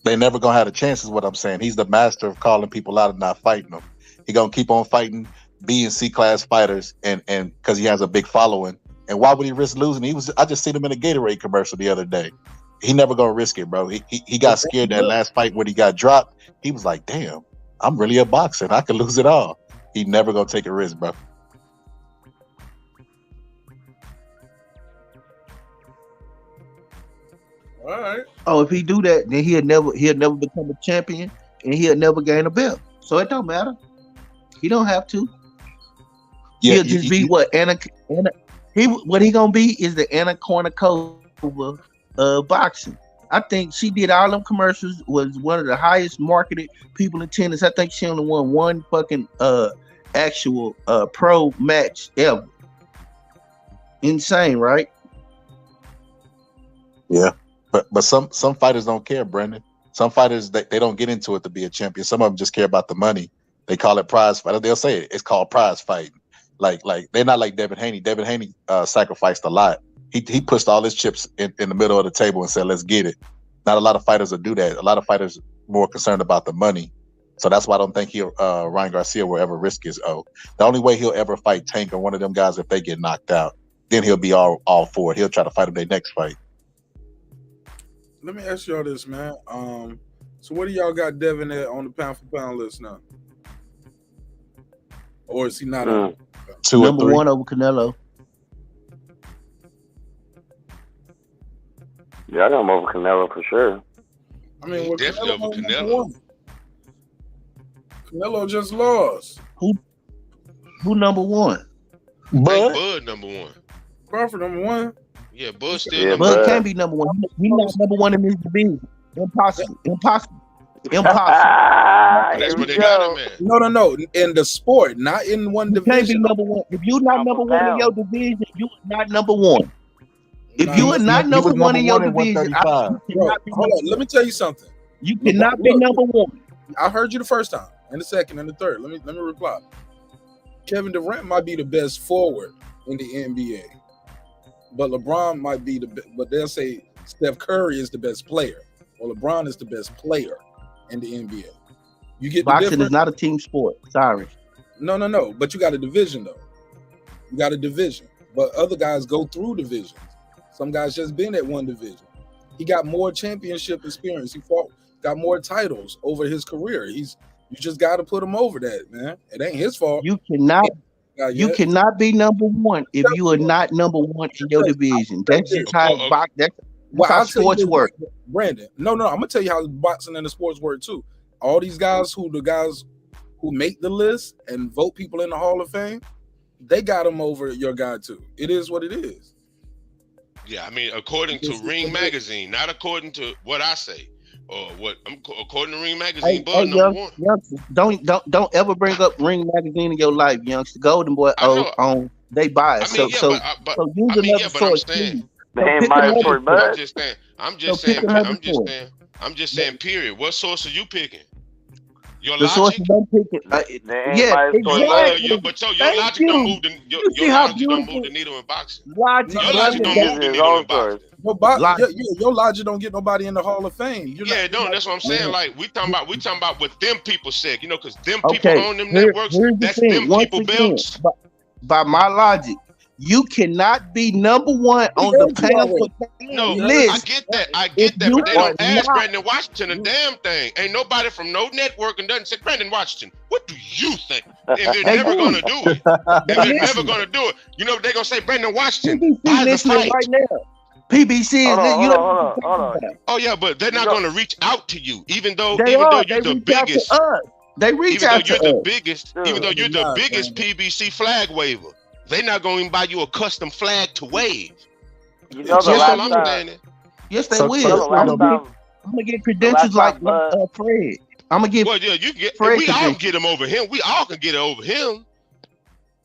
[SPEAKER 4] They never gonna have a chance, is what I'm saying. He's the master of calling people out and not fighting them. He gonna keep on fighting B and C class fighters, and because he has a big following. And why would he risk losing? I just seen him in a Gatorade commercial the other day. He never gonna risk it, bro. He got scared that last fight when he got dropped. He was like, damn, I'm really a boxer. I could lose it all. He never gonna take a risk, bro.
[SPEAKER 1] All right.
[SPEAKER 13] Oh, if he do that, then he'll never become a champion, and he'll never gain a belt. So it don't matter. He don't have to.
[SPEAKER 4] Yeah,
[SPEAKER 13] He'll just be what what he gonna be is the Anna Kournikova of boxing. I think she did all them commercials, was one of the highest marketed people in tennis. I think she only won one fucking actual pro match ever. Insane, right?
[SPEAKER 4] Yeah. But some fighters don't care, Brendan. Some fighters they don't get into it to be a champion. Some of them just care about the money. They call it prize fight. They'll say it's called prize fighting. Like they're not like Devin Haney. Devin Haney sacrificed a lot. He pushed all his chips in the middle of the table and said, let's get it. Not a lot of fighters will do that. A lot of fighters more concerned about the money. So that's why I don't think Ryan Garcia will ever risk his O. The only way he'll ever fight Tank or one of them guys if they get knocked out. Then he'll be all for it. He'll try to fight them their next fight.
[SPEAKER 1] Let me ask y'all this, man. So what do y'all got Devin at on the pound for pound list now? Or is he not on?
[SPEAKER 13] Number 1 over Canelo.
[SPEAKER 20] Yeah, I got him over Canelo for sure.
[SPEAKER 1] I mean, well,
[SPEAKER 3] definitely over Canelo.
[SPEAKER 1] Canelo just lost.
[SPEAKER 13] Who number 1?
[SPEAKER 3] Bud number 1.
[SPEAKER 1] Crawford number 1.
[SPEAKER 3] Yeah, Bud still.
[SPEAKER 13] Bud can't be number 1. He's not number 1 in this division. Impossible.
[SPEAKER 3] That's what they got him at.
[SPEAKER 1] No. In the sport, not in one division.
[SPEAKER 13] Can't be number 1. If you're not number 1 in your division, you are not number 1. If you are not number 1 in your division,
[SPEAKER 1] hold on. Let me tell you something.
[SPEAKER 13] You cannot be number 1.
[SPEAKER 1] I heard you the first time, and the second, and the third. Let me reply. Kevin Durant might be the best forward in the NBA, but LeBron might be but they'll say Steph Curry is the best player, or LeBron is the best player in the NBA. You get
[SPEAKER 13] boxing is not a team sport. Sorry.
[SPEAKER 1] No. But you got a division though. You got a division, but other guys go through divisions. Some guys just been at one division. He got more championship experience. He got more titles over his career. You just got to put him over that, man. It ain't his fault.
[SPEAKER 13] You cannot be number 1 if you are not number 1 in your division. That's just how how sports work.
[SPEAKER 1] Brandon, no, I'm gonna tell you how boxing and the sports work too. All these guys who make the list and vote people in the Hall of Fame, they got them over your guy too. It is what it is.
[SPEAKER 3] Yeah, I mean, according to Ring Magazine, not according to what I say, or according to Ring Magazine. Bud number 1.
[SPEAKER 13] Youngsters, don't ever bring up Ring Magazine in your life, youngster. Golden Boy on they bias.
[SPEAKER 3] I mean,
[SPEAKER 13] So use another source.
[SPEAKER 3] I'm just saying. Period. What source are you picking? Your
[SPEAKER 13] the
[SPEAKER 3] logic.
[SPEAKER 13] Sources I'm picking. Yeah, exactly.
[SPEAKER 3] But your logic don't move the don't move the needle in boxing. Your logic don't move the needle in boxing.
[SPEAKER 1] Your logic don't get nobody in the Hall of Fame.
[SPEAKER 3] It don't. That's what I'm saying. Like we talking about what them people said. Because them people on them networks. That's them people belts.
[SPEAKER 13] By my logic, you cannot be number 1 on the pound for pound list.
[SPEAKER 3] I get that. But they don't ask Brandon Washington a damn thing. Ain't nobody from no network and doesn't say, Brandon Washington, what do you think? And they're never gonna do it. They're gonna do it. You know they're gonna say, Brandon Washington, buy the fight.
[SPEAKER 13] Right now. PBC is
[SPEAKER 11] Hold on.
[SPEAKER 3] Oh yeah, but they're not going to reach out to you, even though
[SPEAKER 13] They
[SPEAKER 3] you're
[SPEAKER 13] are.
[SPEAKER 3] the
[SPEAKER 13] They reach
[SPEAKER 3] biggest.
[SPEAKER 13] out to us. They reach
[SPEAKER 3] Even though
[SPEAKER 13] out
[SPEAKER 3] you're
[SPEAKER 13] to
[SPEAKER 3] the
[SPEAKER 13] us.
[SPEAKER 3] biggest, even though you're the biggest PBC flag waver, they're not going to buy you a custom flag to wave.
[SPEAKER 11] You know the
[SPEAKER 3] That's all
[SPEAKER 11] last
[SPEAKER 3] I'm
[SPEAKER 11] time.
[SPEAKER 3] saying.
[SPEAKER 13] Yes, they
[SPEAKER 4] So-
[SPEAKER 13] will.
[SPEAKER 4] so-
[SPEAKER 13] I'm gonna get credentials like Fred. I'm gonna get.
[SPEAKER 3] Well, yeah, you get.
[SPEAKER 13] Fred
[SPEAKER 3] We all
[SPEAKER 13] credentials.
[SPEAKER 3] get him over him. We all can get it over him.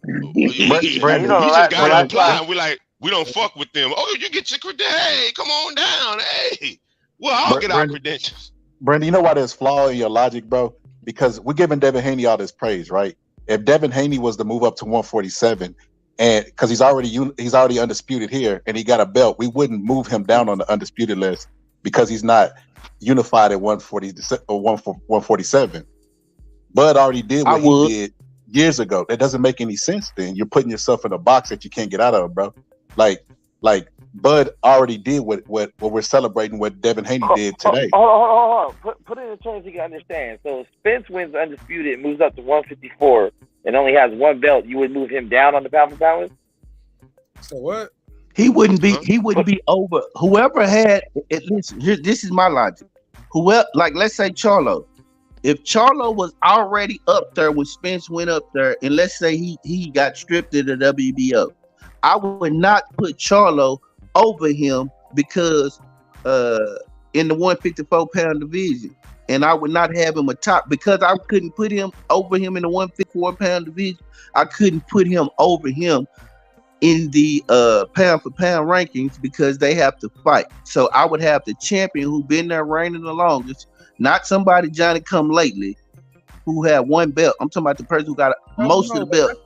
[SPEAKER 4] Brandon,
[SPEAKER 3] we just got to
[SPEAKER 11] last
[SPEAKER 3] apply.
[SPEAKER 11] time-
[SPEAKER 3] And we like, we don't fuck with them. Oh, you get your credentials. Hey, come on down. Hey, we'll all get our credentials.
[SPEAKER 4] Brandon, you know why there's flaw in your logic, bro? Because we're giving Devin Haney all this praise, right? If Devin Haney was to move up to 147, and because he's already undisputed here, and he got a belt, we wouldn't move him down on the undisputed list because he's not unified at 140 or 147. Bud already did what he did years ago. That doesn't make any sense. Then you're putting yourself in a box that you can't get out of, bro. Like Bud already did what we're celebrating. What Devin Haney did today.
[SPEAKER 11] Hold on. Put it in terms you can understand. So Spence wins undisputed, moves up to 154, and only has one belt. You would move him down on the pound for pound list?
[SPEAKER 1] So what?
[SPEAKER 13] He wouldn't be. He wouldn't be over. Whoever had. Listen, here. This is my logic. Whoever, like, let's say Charlo. If Charlo was already up there when Spence went up there, and let's say he got stripped of the WBO, I would not put Charlo over him because in the 154-pound division, and I would not have him atop because I couldn't put him over him in the 154-pound division. I couldn't put him over him in the pound for pound rankings because they have to fight. So I would have the champion who been there reigning the longest, not somebody Johnny come lately who had one belt. I'm talking about the person who got most of the belts.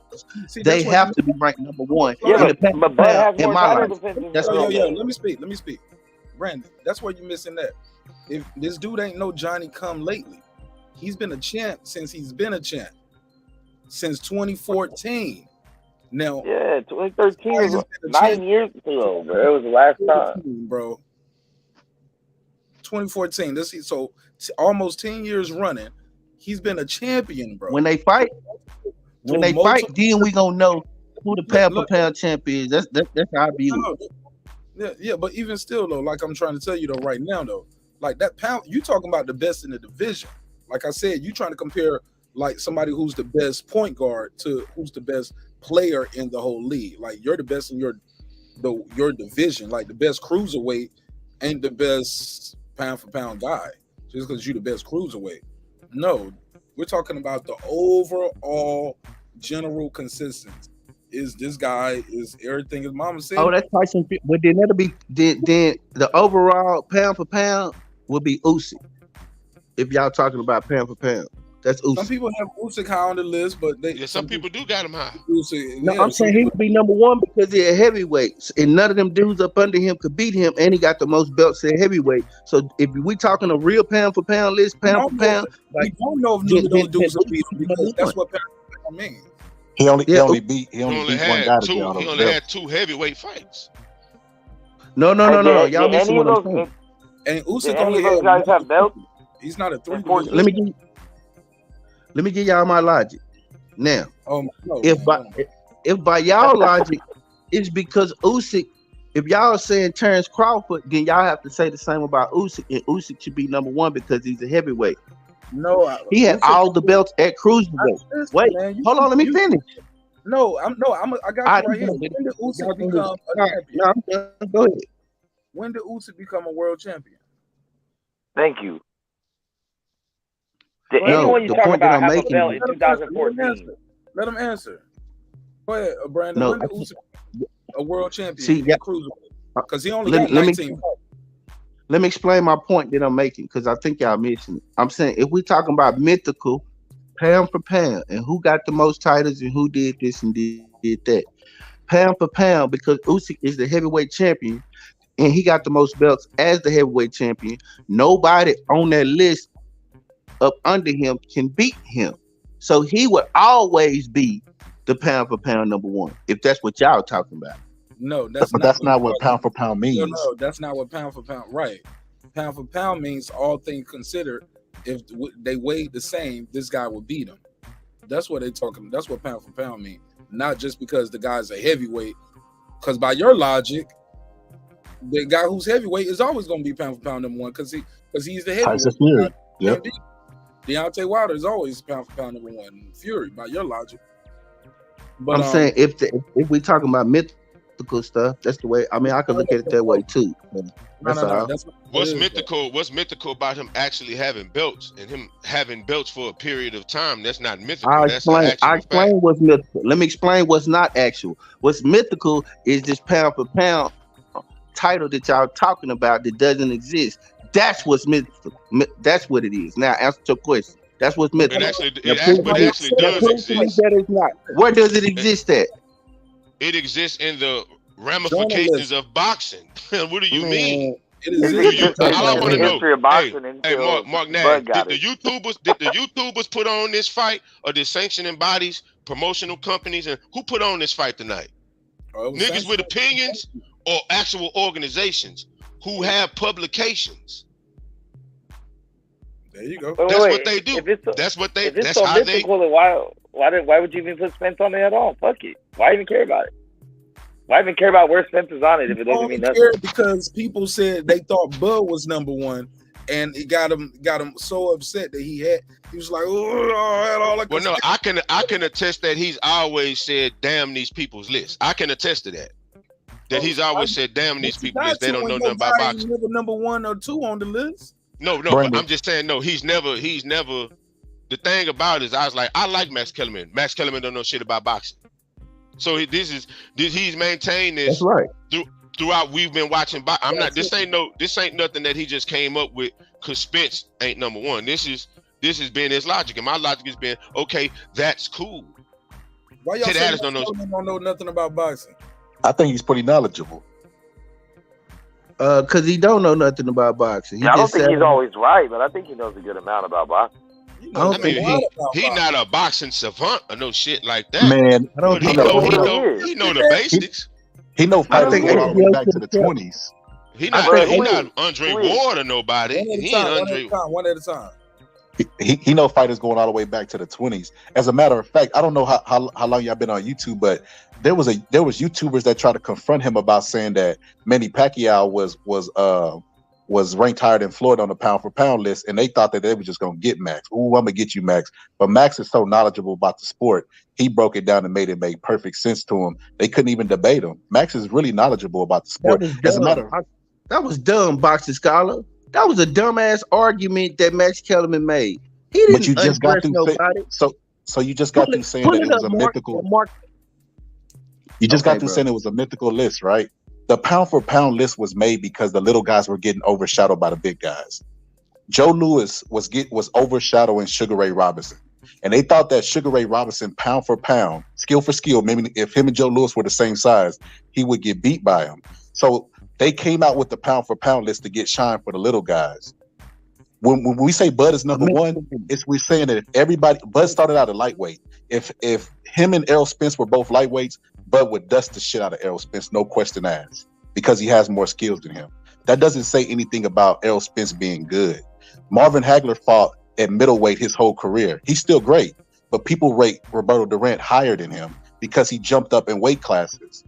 [SPEAKER 13] They have to be ranked number one.
[SPEAKER 1] Yeah,
[SPEAKER 11] but Bud has more title defenses.
[SPEAKER 13] That's
[SPEAKER 1] Let me speak. Brandon, that's where you're missing that. If this dude ain't no Johnny come lately, he's been a champ since he's been a champ. Since 2014. Now,
[SPEAKER 11] yeah, 2013 was 9 years ago, bro. It was the last time,
[SPEAKER 1] bro. 2014. So almost 10 years running. He's been a champion, bro.
[SPEAKER 13] When they fight, then we gonna know who the pound for pound champ is. That's how I view it.
[SPEAKER 1] Yeah, but even still though, like I'm trying to tell you though, right now though, like that pound, you talking about the best in the division. Like I said, you trying to compare like somebody who's the best point guard to who's the best player in the whole league. Like you're the best in your division. Like the best cruiserweight ain't the best pound for pound guy just because you're the best cruiserweight. No, we're talking about the overall general consistency. Is this guy is everything his mama said?
[SPEAKER 13] Oh, that's Tyson. But then that'll be then the overall pound for pound will be Usyk. If y'all talking about pound for pound, that's Usyk.
[SPEAKER 1] Some people have Usyk high on the list, but
[SPEAKER 3] some people do got him high.
[SPEAKER 1] Usyk,
[SPEAKER 13] no, I'm saying he would be number one because he's a heavyweight, and none of them dudes up under him could beat him, and he got the most belts at heavyweight. So if we talking a real pound for pound list, pound for pound,
[SPEAKER 1] we don't know if none of those dudes will beat him because that's what pound for pound means.
[SPEAKER 4] He only beat one guy.
[SPEAKER 3] He only had two heavyweight fights.
[SPEAKER 13] No. Y'all missing what I'm saying.
[SPEAKER 1] And Usyk
[SPEAKER 11] only those guys have belts.
[SPEAKER 1] He's not a 3.
[SPEAKER 13] Let me give y'all my logic. Now,
[SPEAKER 1] no,
[SPEAKER 13] if by y'all logic, it's because Usyk. If y'all saying Terrence Crawford, then y'all have to say the same about Usyk, and Usyk should be number one because he's a heavyweight.
[SPEAKER 1] No,
[SPEAKER 13] he had all the belts at cruiserweight. Wait, hold on, let me finish.
[SPEAKER 1] I got you right here. When did Usyk become a champion?
[SPEAKER 13] Go ahead.
[SPEAKER 1] When did Usyk become a world champion?
[SPEAKER 11] Thank you. Did anyone you talk about have a belt in 2014?
[SPEAKER 1] Let him answer. Go ahead, Brandon.
[SPEAKER 13] No,
[SPEAKER 1] when did Usyk a world champion?
[SPEAKER 13] See,
[SPEAKER 1] cruiserweight? Because he only got 19.
[SPEAKER 13] Let me explain my point that I'm making because I think y'all missing it. I'm saying if we're talking about mythical, pound for pound, and who got the most titles and who did this and did that, pound for pound, because Usyk is the heavyweight champion and he got the most belts as the heavyweight champion. Nobody on that list up under him can beat him, so he would always be the pound for pound number one. If that's what y'all talking about.
[SPEAKER 1] No, that's
[SPEAKER 4] not what pound for pound means.
[SPEAKER 1] No, that's not what pound for pound. Right, pound for pound means all things considered. If they weighed the same, this guy would beat him. That's what they talking. That's what pound for pound means. Not just because the guy's a heavyweight. Because by your logic, the guy who's heavyweight is always going to be pound for pound number one because he's the heavyweight.
[SPEAKER 4] Tyson Fury. Yep.
[SPEAKER 1] Deontay Wilder is always pound for pound number one. Fury, by your logic.
[SPEAKER 13] But I'm saying if we talking about mythical stuff, that's the way. I mean, I could look at it that way too. That's all.
[SPEAKER 3] What's mythical? What's mythical about him actually having belts and him having belts for a period of time? That's not mythical.
[SPEAKER 13] I
[SPEAKER 3] explain
[SPEAKER 13] what's mythical. Let me explain what's not actual. What's mythical is this pound for pound title that y'all talking about that doesn't exist. That's what's mythical. That's what it is. Now answer your question. That's what's mythical.
[SPEAKER 3] It actually does exist.
[SPEAKER 13] That is not. Where does it exist at?
[SPEAKER 3] It exists in the ramifications of boxing. What do you mean?
[SPEAKER 11] All I want to know,
[SPEAKER 3] hey, Mark Nash, did the YouTubers put on this fight, or did sanctioning bodies, promotional companies, and who put on this fight tonight? Niggas with opinions or actual organizations who have publications?
[SPEAKER 1] There you go.
[SPEAKER 3] That's what they do. That's what they. That's
[SPEAKER 11] so
[SPEAKER 3] how
[SPEAKER 11] mythical, then why would you even put Spence on there at all? Fuck it. Why even care about it? Why even care about where Spence is on it if it doesn't mean nothing?
[SPEAKER 1] Because people said they thought Bud was number one, and it got him so upset that he was like, oh, I had all that.
[SPEAKER 3] Well, no, I can attest that he's always said, "Damn these people's list." I can attest to that. That he's always said, "Damn these people's list." They don't know nothing about boxing.
[SPEAKER 1] Never number 1 or 2 on the list.
[SPEAKER 3] No, but I'm just saying, no, he's never. The thing about it is, I was like, I like Max Kellerman. Max Kellerman don't know shit about boxing. So he's maintained this.
[SPEAKER 13] That's right.
[SPEAKER 3] Throughout we've been watching. This ain't nothing that he just came up with because Spence ain't number one. This has been his logic, and my logic has been, okay, that's cool.
[SPEAKER 1] Why y'all say don't know nothing about boxing?
[SPEAKER 4] I think he's pretty knowledgeable.
[SPEAKER 13] Because he don't know nothing about boxing.
[SPEAKER 11] I don't think he's always right, but I think he knows a good amount about boxing.
[SPEAKER 3] He's not a boxing savant or no shit like that.
[SPEAKER 4] Man,
[SPEAKER 3] he know the basics.
[SPEAKER 4] He know fighters going all the way back to the 20s.
[SPEAKER 3] He not Andre Ward or nobody.
[SPEAKER 1] One at a time.
[SPEAKER 4] He know fighters going all the way back to the 20s. As a matter of fact, I don't know how long y'all been on YouTube, but there was YouTubers that tried to confront him about saying that Manny Pacquiao was ranked higher than Floyd on the pound for pound list, and they thought that they were just gonna get Max. Ooh, I'm gonna get you, Max. But Max is so knowledgeable about the sport, he broke it down and made it make perfect sense to him. They couldn't even debate him. Max is really knowledgeable about the sport.
[SPEAKER 13] That was dumb, boxing scholar. That was a dumbass argument that Max Kellerman made. He didn't.
[SPEAKER 4] But you just got through so you just got through saying that it was a mythical. You just got through saying it was a mythical list, right? The pound for pound list was made because the little guys were getting overshadowed by the big guys. Joe Louis was overshadowing Sugar Ray Robinson. And they thought that Sugar Ray Robinson, pound for pound, skill for skill, maybe if him and Joe Louis were the same size, he would get beat by him. So they came out with the pound for pound list to get shine for the little guys. When we say Bud is number one, we're saying that Bud started out at lightweight. If him and Errol Spence were both lightweights, Bud would dust the shit out of Errol Spence, no question asked, because he has more skills than him. That doesn't say anything about Errol Spence being good. Marvin Hagler fought at middleweight his whole career. He's still great, but people rate Roberto Duran higher than him because he jumped up in weight classes.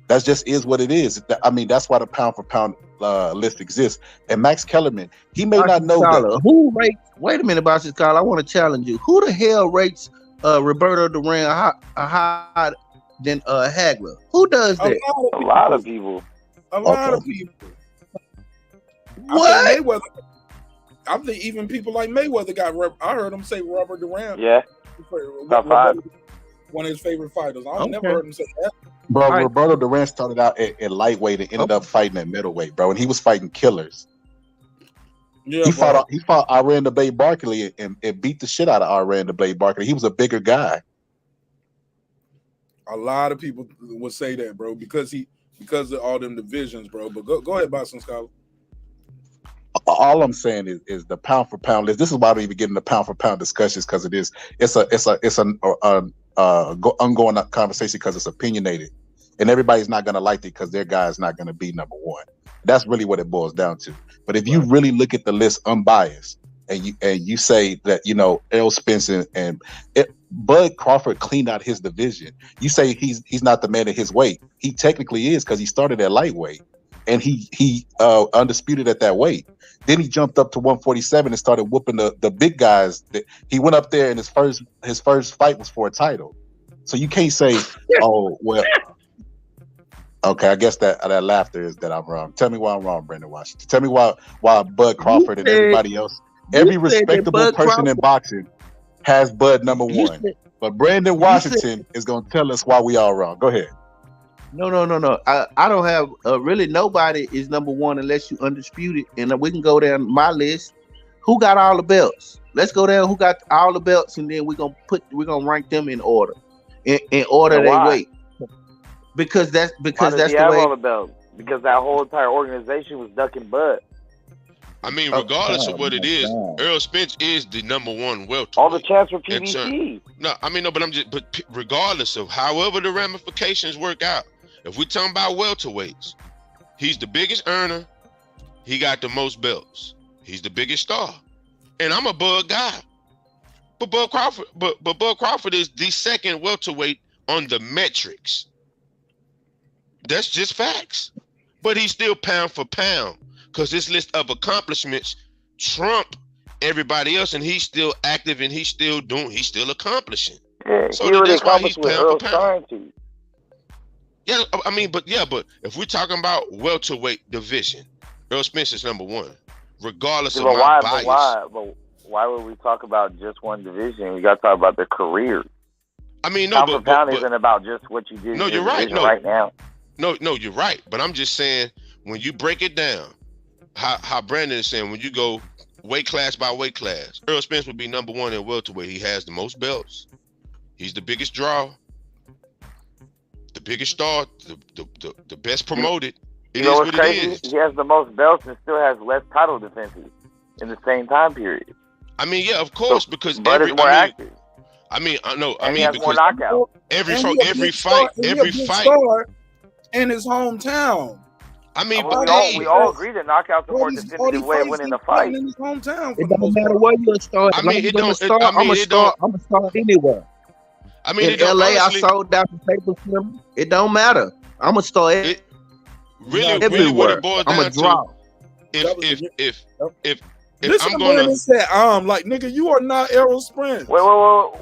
[SPEAKER 4] That just is what it is. I mean, that's why the pound for pound list exists. And Max Kellerman, he may not know that.
[SPEAKER 13] Who rates? Wait a minute, Bossy Scholar. I want to challenge you. Who the hell rates Roberto Duran higher than Hagler? Who does that?
[SPEAKER 11] A lot of people.
[SPEAKER 1] A lot of people.
[SPEAKER 13] What?
[SPEAKER 1] I think even people like Mayweather I heard him say Robert Duran.
[SPEAKER 11] Yeah. Top 5.
[SPEAKER 1] One of his favorite fighters. I've never heard him say that.
[SPEAKER 4] Bro, Roberto Duran started out at lightweight and ended up fighting at middleweight, bro. And he was fighting killers. Yeah, he fought Iran the Blade Barkley and beat the shit out of Iran the Blade Barkley. He was a bigger guy.
[SPEAKER 1] A lot of people would say that, bro, because of all them divisions, bro. But go ahead, Boston Scholar.
[SPEAKER 4] All I'm saying is the pound for pound list. This is why we even get into pound for pound discussions, because it's an ongoing conversation because it's opinionated, and everybody's not going to like it because their guy is not going to be number one. That's really what it boils down to. But if you really look at the list unbiased and you say that, you know, Errol Spence and Bud Crawford cleaned out his division, you say he's not the man at his weight. He technically is, because he started at lightweight. and he undisputed at that weight. Then he jumped up to 147 and started whooping the big guys. He went up there, and his first fight was for a title. So you can't say, oh well. Okay, I guess that laughter is that I'm wrong. Tell me why I'm wrong, Brandon Washington. Tell me why Bud Crawford and everybody else, every respectable person in boxing has Bud number one. But Brandon Washington is going to tell us why we all wrong. Go ahead.
[SPEAKER 13] No. I don't have really nobody is number one unless you undisputed. And we can go down my list. Who got all the belts? Let's go down. Who got all the belts, and then we're gonna rank them in order, in order they weight. Because that's the way.
[SPEAKER 11] All the belts? Because that whole entire organization was ducking Bud.
[SPEAKER 3] I mean, regardless of what it is, Errol Spence is the number one welterweight.
[SPEAKER 11] All the champs were PBC.
[SPEAKER 3] But regardless of however the ramifications work out, if we're talking about welterweights, he's the biggest earner. He got the most belts. He's the biggest star. And I'm a Bud guy. But Bud Crawford is the second welterweight on the metrics. That's just facts. But he's still pound for pound because this list of accomplishments trump everybody else, and he's still active and he's still accomplishing.
[SPEAKER 11] Yeah,
[SPEAKER 3] so
[SPEAKER 11] he already
[SPEAKER 3] that's why he's
[SPEAKER 11] accomplished what
[SPEAKER 3] pound
[SPEAKER 11] Earl's
[SPEAKER 3] for pound.
[SPEAKER 11] trying to.
[SPEAKER 3] Yeah, I mean, but if we're talking about welterweight division, Earl Spence is number one, regardless of my bias.
[SPEAKER 11] Why would we talk about just one division? We got to talk about their career.
[SPEAKER 3] I mean,
[SPEAKER 11] pound for pound isn't about just what you did.
[SPEAKER 3] No, you're right. No,
[SPEAKER 11] right now.
[SPEAKER 3] No, you're right. But I'm just saying, when you break it down, how Brandon is saying, when you go weight class by weight class, Earl Spence would be number one in welterweight. He has the most belts. He's the biggest draw, the biggest star, the best promoted.
[SPEAKER 11] You know what's crazy? He has the most belts and still has less title defenses in the same time period.
[SPEAKER 3] I mean, yeah, of course, because
[SPEAKER 11] Bud is more active.
[SPEAKER 3] I mean,
[SPEAKER 11] because
[SPEAKER 3] every fight
[SPEAKER 1] in his hometown.
[SPEAKER 3] I mean,
[SPEAKER 11] we all agree that knockouts are more definitive way of winning the fight.
[SPEAKER 1] In his hometown.
[SPEAKER 13] It don't matter where you start. I'm gonna start anywhere.
[SPEAKER 3] I mean,
[SPEAKER 13] in LA, honestly, I sold out the paper film. It don't matter. I'm gonna start
[SPEAKER 3] really
[SPEAKER 13] everywhere.
[SPEAKER 3] What it boils
[SPEAKER 13] I'm
[SPEAKER 3] down
[SPEAKER 13] a draw.
[SPEAKER 3] If
[SPEAKER 1] listen,
[SPEAKER 3] I'm gonna
[SPEAKER 1] say like nigga, you are not Errol Spence.
[SPEAKER 11] Wait a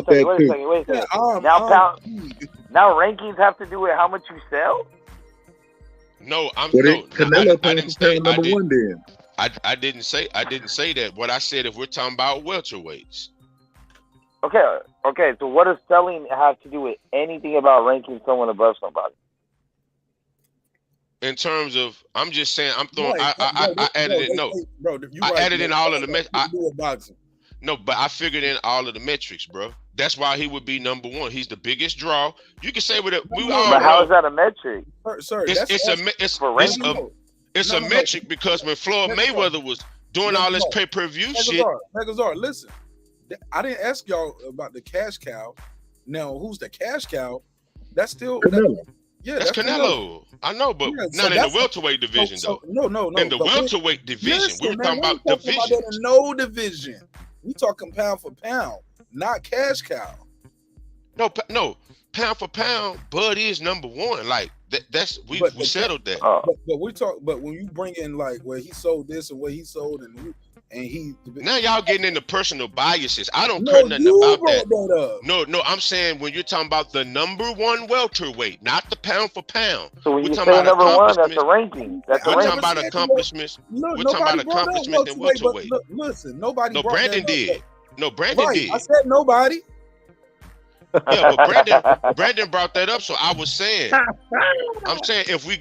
[SPEAKER 11] second. Now rankings have to do with how much you sell.
[SPEAKER 3] No, I didn't say that. What I said, if we're talking about welterweights.
[SPEAKER 11] Okay. So what does selling have to do with anything about ranking someone above somebody?
[SPEAKER 3] In terms of, I'm just saying, I'm throwing. I added it. No, bro, I added in all of the metrics. No, but I figured in all of the metrics, bro. That's why he would be number one. He's the biggest draw. You can say what we all.
[SPEAKER 11] But how is that a metric?
[SPEAKER 1] Sir,
[SPEAKER 3] it's a metric because when Floyd Mayweather was doing all this pay-per-view shit.
[SPEAKER 1] Megazord, listen, I didn't ask y'all about the cash cow. Now, who's the cash cow? That's still
[SPEAKER 3] Canelo. That's Canelo. I know, but not in the welterweight division, though.
[SPEAKER 1] No.
[SPEAKER 3] In the welterweight division, we were talking about division.
[SPEAKER 1] No division. We talking pound for pound, not cash cow.
[SPEAKER 3] No, pound for pound, Bud is number one. Like that's we settled that.
[SPEAKER 1] But we talk. But when you bring in like where he sold this and where he sold and he
[SPEAKER 3] now y'all getting into personal biases. I don't care nothing about that. No, I'm saying when you're talking about the number one welterweight, not the pound for pound.
[SPEAKER 11] So when you say number one, that's the ranking.
[SPEAKER 3] We're talking about accomplishments. We're talking about accomplishments in welterweight.
[SPEAKER 1] Listen, nobody.
[SPEAKER 3] No, Brandon did. No, Brandon did.
[SPEAKER 1] I said nobody.
[SPEAKER 3] Yeah, but Brandon brought that up, so I was saying, I'm saying if we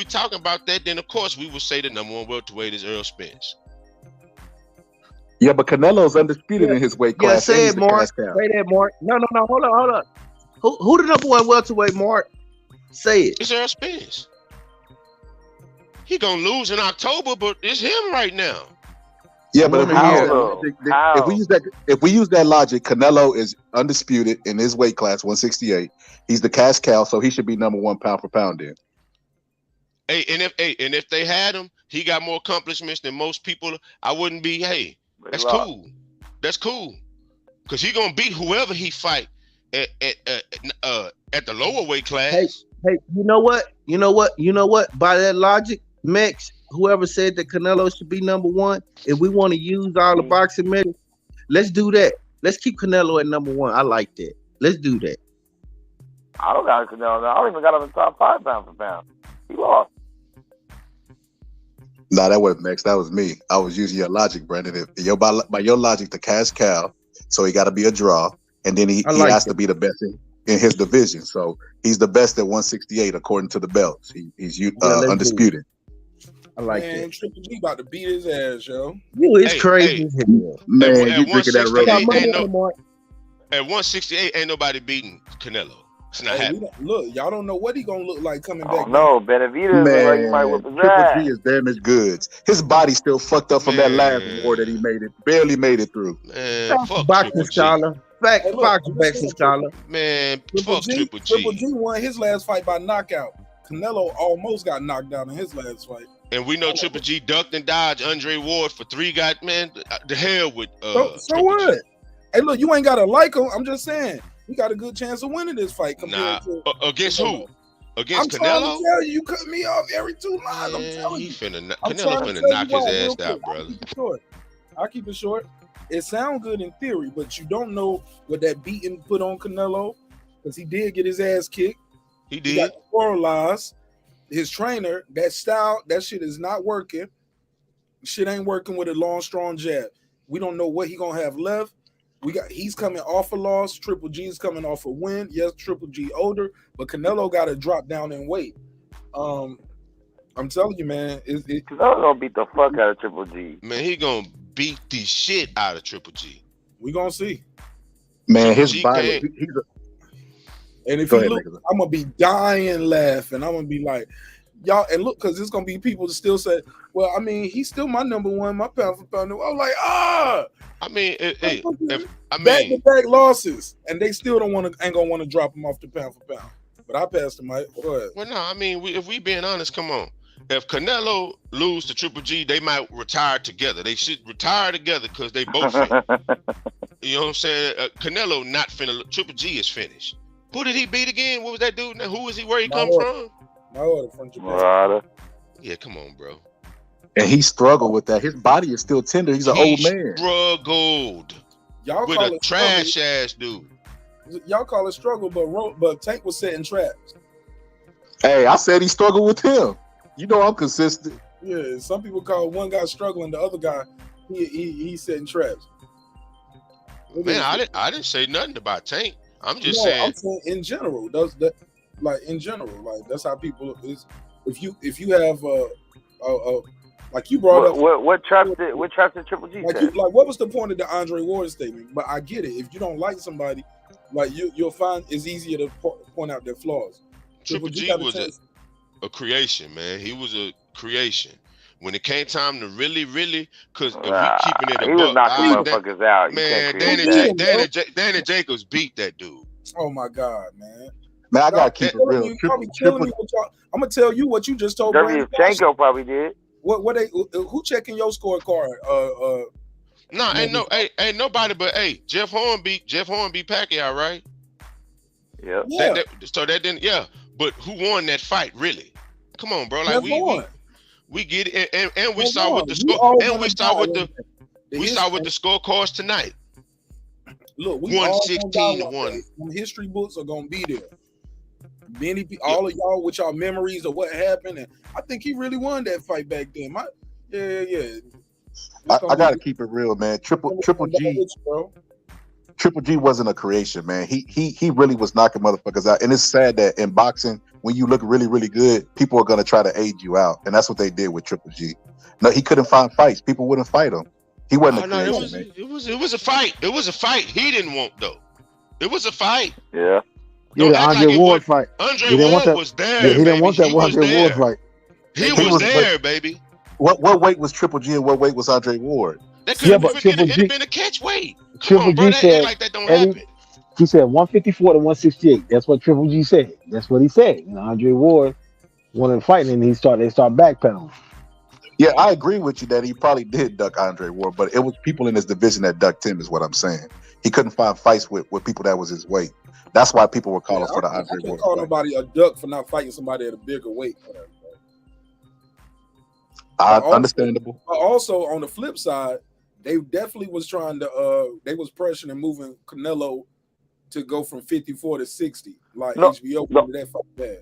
[SPEAKER 3] talking about that, then of course we would say the number one welterweight is Errol Spence.
[SPEAKER 4] Yeah, but Canelo's undisputed in his weight class.
[SPEAKER 13] Yeah, say it, Mark. Say that, Mark. No. Hold on. Who the number one welterweight, Mark? Say it.
[SPEAKER 3] It's Errol Spence. He gonna lose in October, but it's him right now.
[SPEAKER 4] Yeah, but if we use that logic, Canelo is undisputed in his weight class, 168. He's the cash cow, so he should be number one pound for pound then.
[SPEAKER 3] And if they had him, he got more accomplishments than most people. I wouldn't be. Hey, that's cool. That's cool, because he gonna beat whoever he fight at the lower weight class.
[SPEAKER 13] Hey, you know what? You know what? You know what? By that logic, Mex, whoever said that Canelo should be number one, if we want to use all the boxing metrics, let's do that. Let's keep Canelo at number one. I like that. Let's do that.
[SPEAKER 11] I don't got Canelo. I don't even got him in the top 5 pound for pound. He lost.
[SPEAKER 4] Nah, that wasn't Max. That was me. I was using your logic, Brandon. If by your logic, the cash cow, so he got to be a draw, and then he has to be the best in his division. So he's the best at 168 according to the belts. He's undisputed.
[SPEAKER 13] I like
[SPEAKER 1] man,
[SPEAKER 13] that.
[SPEAKER 1] Triple G about to beat his ass, yo.
[SPEAKER 13] You is crazy.
[SPEAKER 4] Man,
[SPEAKER 3] at
[SPEAKER 4] you drinking that
[SPEAKER 3] 168,
[SPEAKER 4] rubber.
[SPEAKER 3] At 168, ain't nobody beating Canelo. It's not happening.
[SPEAKER 1] Look, y'all don't know what he gonna look like coming back.
[SPEAKER 11] No, Benavidez look like he might whip his
[SPEAKER 4] Triple
[SPEAKER 11] ass.
[SPEAKER 4] G is damaged goods. His body's still fucked up from that last war that he barely made it through.
[SPEAKER 3] Man, fuck
[SPEAKER 13] boxing scholar. Fact, boxing scholar.
[SPEAKER 3] Man, fuck Triple G.
[SPEAKER 1] Triple G won his last fight by knockout. Canelo almost got knocked out in his last fight.
[SPEAKER 3] And we know Triple G ducked and dodged Andre Ward for 3. The hell with
[SPEAKER 1] So what? Hey, look, you ain't gotta like him. I'm just saying, he got a good chance of winning this fight.
[SPEAKER 3] Against who? Against
[SPEAKER 1] I'm trying
[SPEAKER 3] Canelo?
[SPEAKER 1] to tell you cut me off every 2 lines. I'm telling you.
[SPEAKER 3] Canelo finna knock his ass out, brother.
[SPEAKER 1] I'll keep it short. It sounds good in theory, but you don't know what that beating put on Canelo, because he did get his ass kicked.
[SPEAKER 3] He did.
[SPEAKER 1] He got demoralized. His trainer, that style, that shit is not working. Shit ain't working with a long, strong jab. We don't know what he gonna have left. He's coming off a loss. Triple G is coming off a win. Yes, Triple G older, but Canelo got to drop down in weight. I'm telling you, man.
[SPEAKER 11] Canelo gonna beat the fuck out of Triple G.
[SPEAKER 3] Man, he gonna beat the shit out of Triple G.
[SPEAKER 1] We gonna see.
[SPEAKER 4] Man,
[SPEAKER 3] Triple
[SPEAKER 4] his
[SPEAKER 3] G
[SPEAKER 4] body.
[SPEAKER 1] And if
[SPEAKER 4] Go
[SPEAKER 1] you
[SPEAKER 4] ahead,
[SPEAKER 1] look,
[SPEAKER 4] Nicholas.
[SPEAKER 1] I'm gonna be dying laughing. I'm gonna be like, y'all, and look, because there's gonna be people that still say, well, I mean, he's still my number one, my pound for pound. I'm like,
[SPEAKER 3] I mean,
[SPEAKER 1] back-to-back losses, and they still ain't gonna want to drop him off the pound for pound. But I passed him, Mike. Go ahead.
[SPEAKER 3] Well, no, I mean, if we being honest, come on. If Canelo lose to Triple G, they might retire together. They should retire together because they both fit. You know what I'm saying? Canelo not finna. Triple G is finished. Who did he beat again? What was that dude? Who is he? Where he come from?
[SPEAKER 1] From Japan.
[SPEAKER 3] Yeah, come on, bro.
[SPEAKER 4] And he struggled with that. His body is still tender. He's an old man.
[SPEAKER 3] Struggled
[SPEAKER 1] Y'all
[SPEAKER 3] with
[SPEAKER 1] call
[SPEAKER 3] a
[SPEAKER 1] it
[SPEAKER 3] trash ass dude.
[SPEAKER 1] Y'all call it struggle, but Tank was setting traps.
[SPEAKER 4] Hey, I said he struggled with him. You know I'm consistent.
[SPEAKER 1] Yeah, some people call one guy struggling, the other guy he's setting traps.
[SPEAKER 3] Man, I didn't say nothing about Tank. I'm just
[SPEAKER 1] I'm saying in general. In general, like that's how people is. If you have like you brought up
[SPEAKER 11] what traps did Triple G set?
[SPEAKER 1] Like what was the point of the Andre Ward statement? But I get it. If you don't like somebody, like you'll find it's easier to point out their flaws.
[SPEAKER 3] Triple G was a creation, man. He was a creation. When it came time to really, because if we keeping it
[SPEAKER 11] he was knocking motherfuckers out.
[SPEAKER 3] Man, Danny Jacobs beat that dude.
[SPEAKER 1] Oh my God, man.
[SPEAKER 4] Man, I gotta keep it real.
[SPEAKER 1] I'm gonna tell you what you just told.
[SPEAKER 11] Shevchenko probably did.
[SPEAKER 1] Who checking your scorecard?
[SPEAKER 3] No, ain't nobody but Jeff Horn beat Pacquiao, right?
[SPEAKER 11] Yeah.
[SPEAKER 3] So that didn't. Yeah, but who won that fight? Really? Come on, bro. Like we get it, and we saw what the score, and we saw what the scorecards tonight.
[SPEAKER 1] Look, we
[SPEAKER 3] 116 to 1.
[SPEAKER 1] History books are gonna be there. Many people, all of y'all with y'all memories of what happened, and I think he really won that fight back then.
[SPEAKER 4] I gotta keep it real, man. Triple G wasn't a creation, man. He really was knocking motherfuckers out, and it's sad that in boxing, when you look really, really good, people are gonna try to age you out, and that's what they did with Triple G. No, he couldn't find fights. People wouldn't fight him. He wasn't a creation, man.
[SPEAKER 3] It was a fight. It was a fight. He didn't want though. It was a fight.
[SPEAKER 11] Yeah.
[SPEAKER 16] Yeah, the Andre Ward fight.
[SPEAKER 3] Andre Ward was there.
[SPEAKER 16] Yeah, he didn't want that Andre Ward fight.
[SPEAKER 3] He was there, baby.
[SPEAKER 4] What weight was Triple G and what weight was Andre Ward?
[SPEAKER 3] That could have been a catch weight.
[SPEAKER 16] Triple G said like that don't happen. He said 154 to 168. That's what Triple G said. That's what he said. And Andre Ward wanted to fight, and they start backpedaling.
[SPEAKER 4] Yeah, I agree with you that he probably did duck Andre Ward, but it was people in his division that ducked him, is what I'm saying. He couldn't find fights with people that was his weight. That's why people were calling for the
[SPEAKER 1] I
[SPEAKER 4] Andre
[SPEAKER 1] can't
[SPEAKER 4] Ward
[SPEAKER 1] call
[SPEAKER 4] fight.
[SPEAKER 1] nobody a duck for not fighting somebody at a bigger weight. But
[SPEAKER 4] Understandable.
[SPEAKER 1] But also on the flip side, they definitely was trying to they was pressuring and moving Canelo to go from 54 to 60, like HBO wanted that fight bad.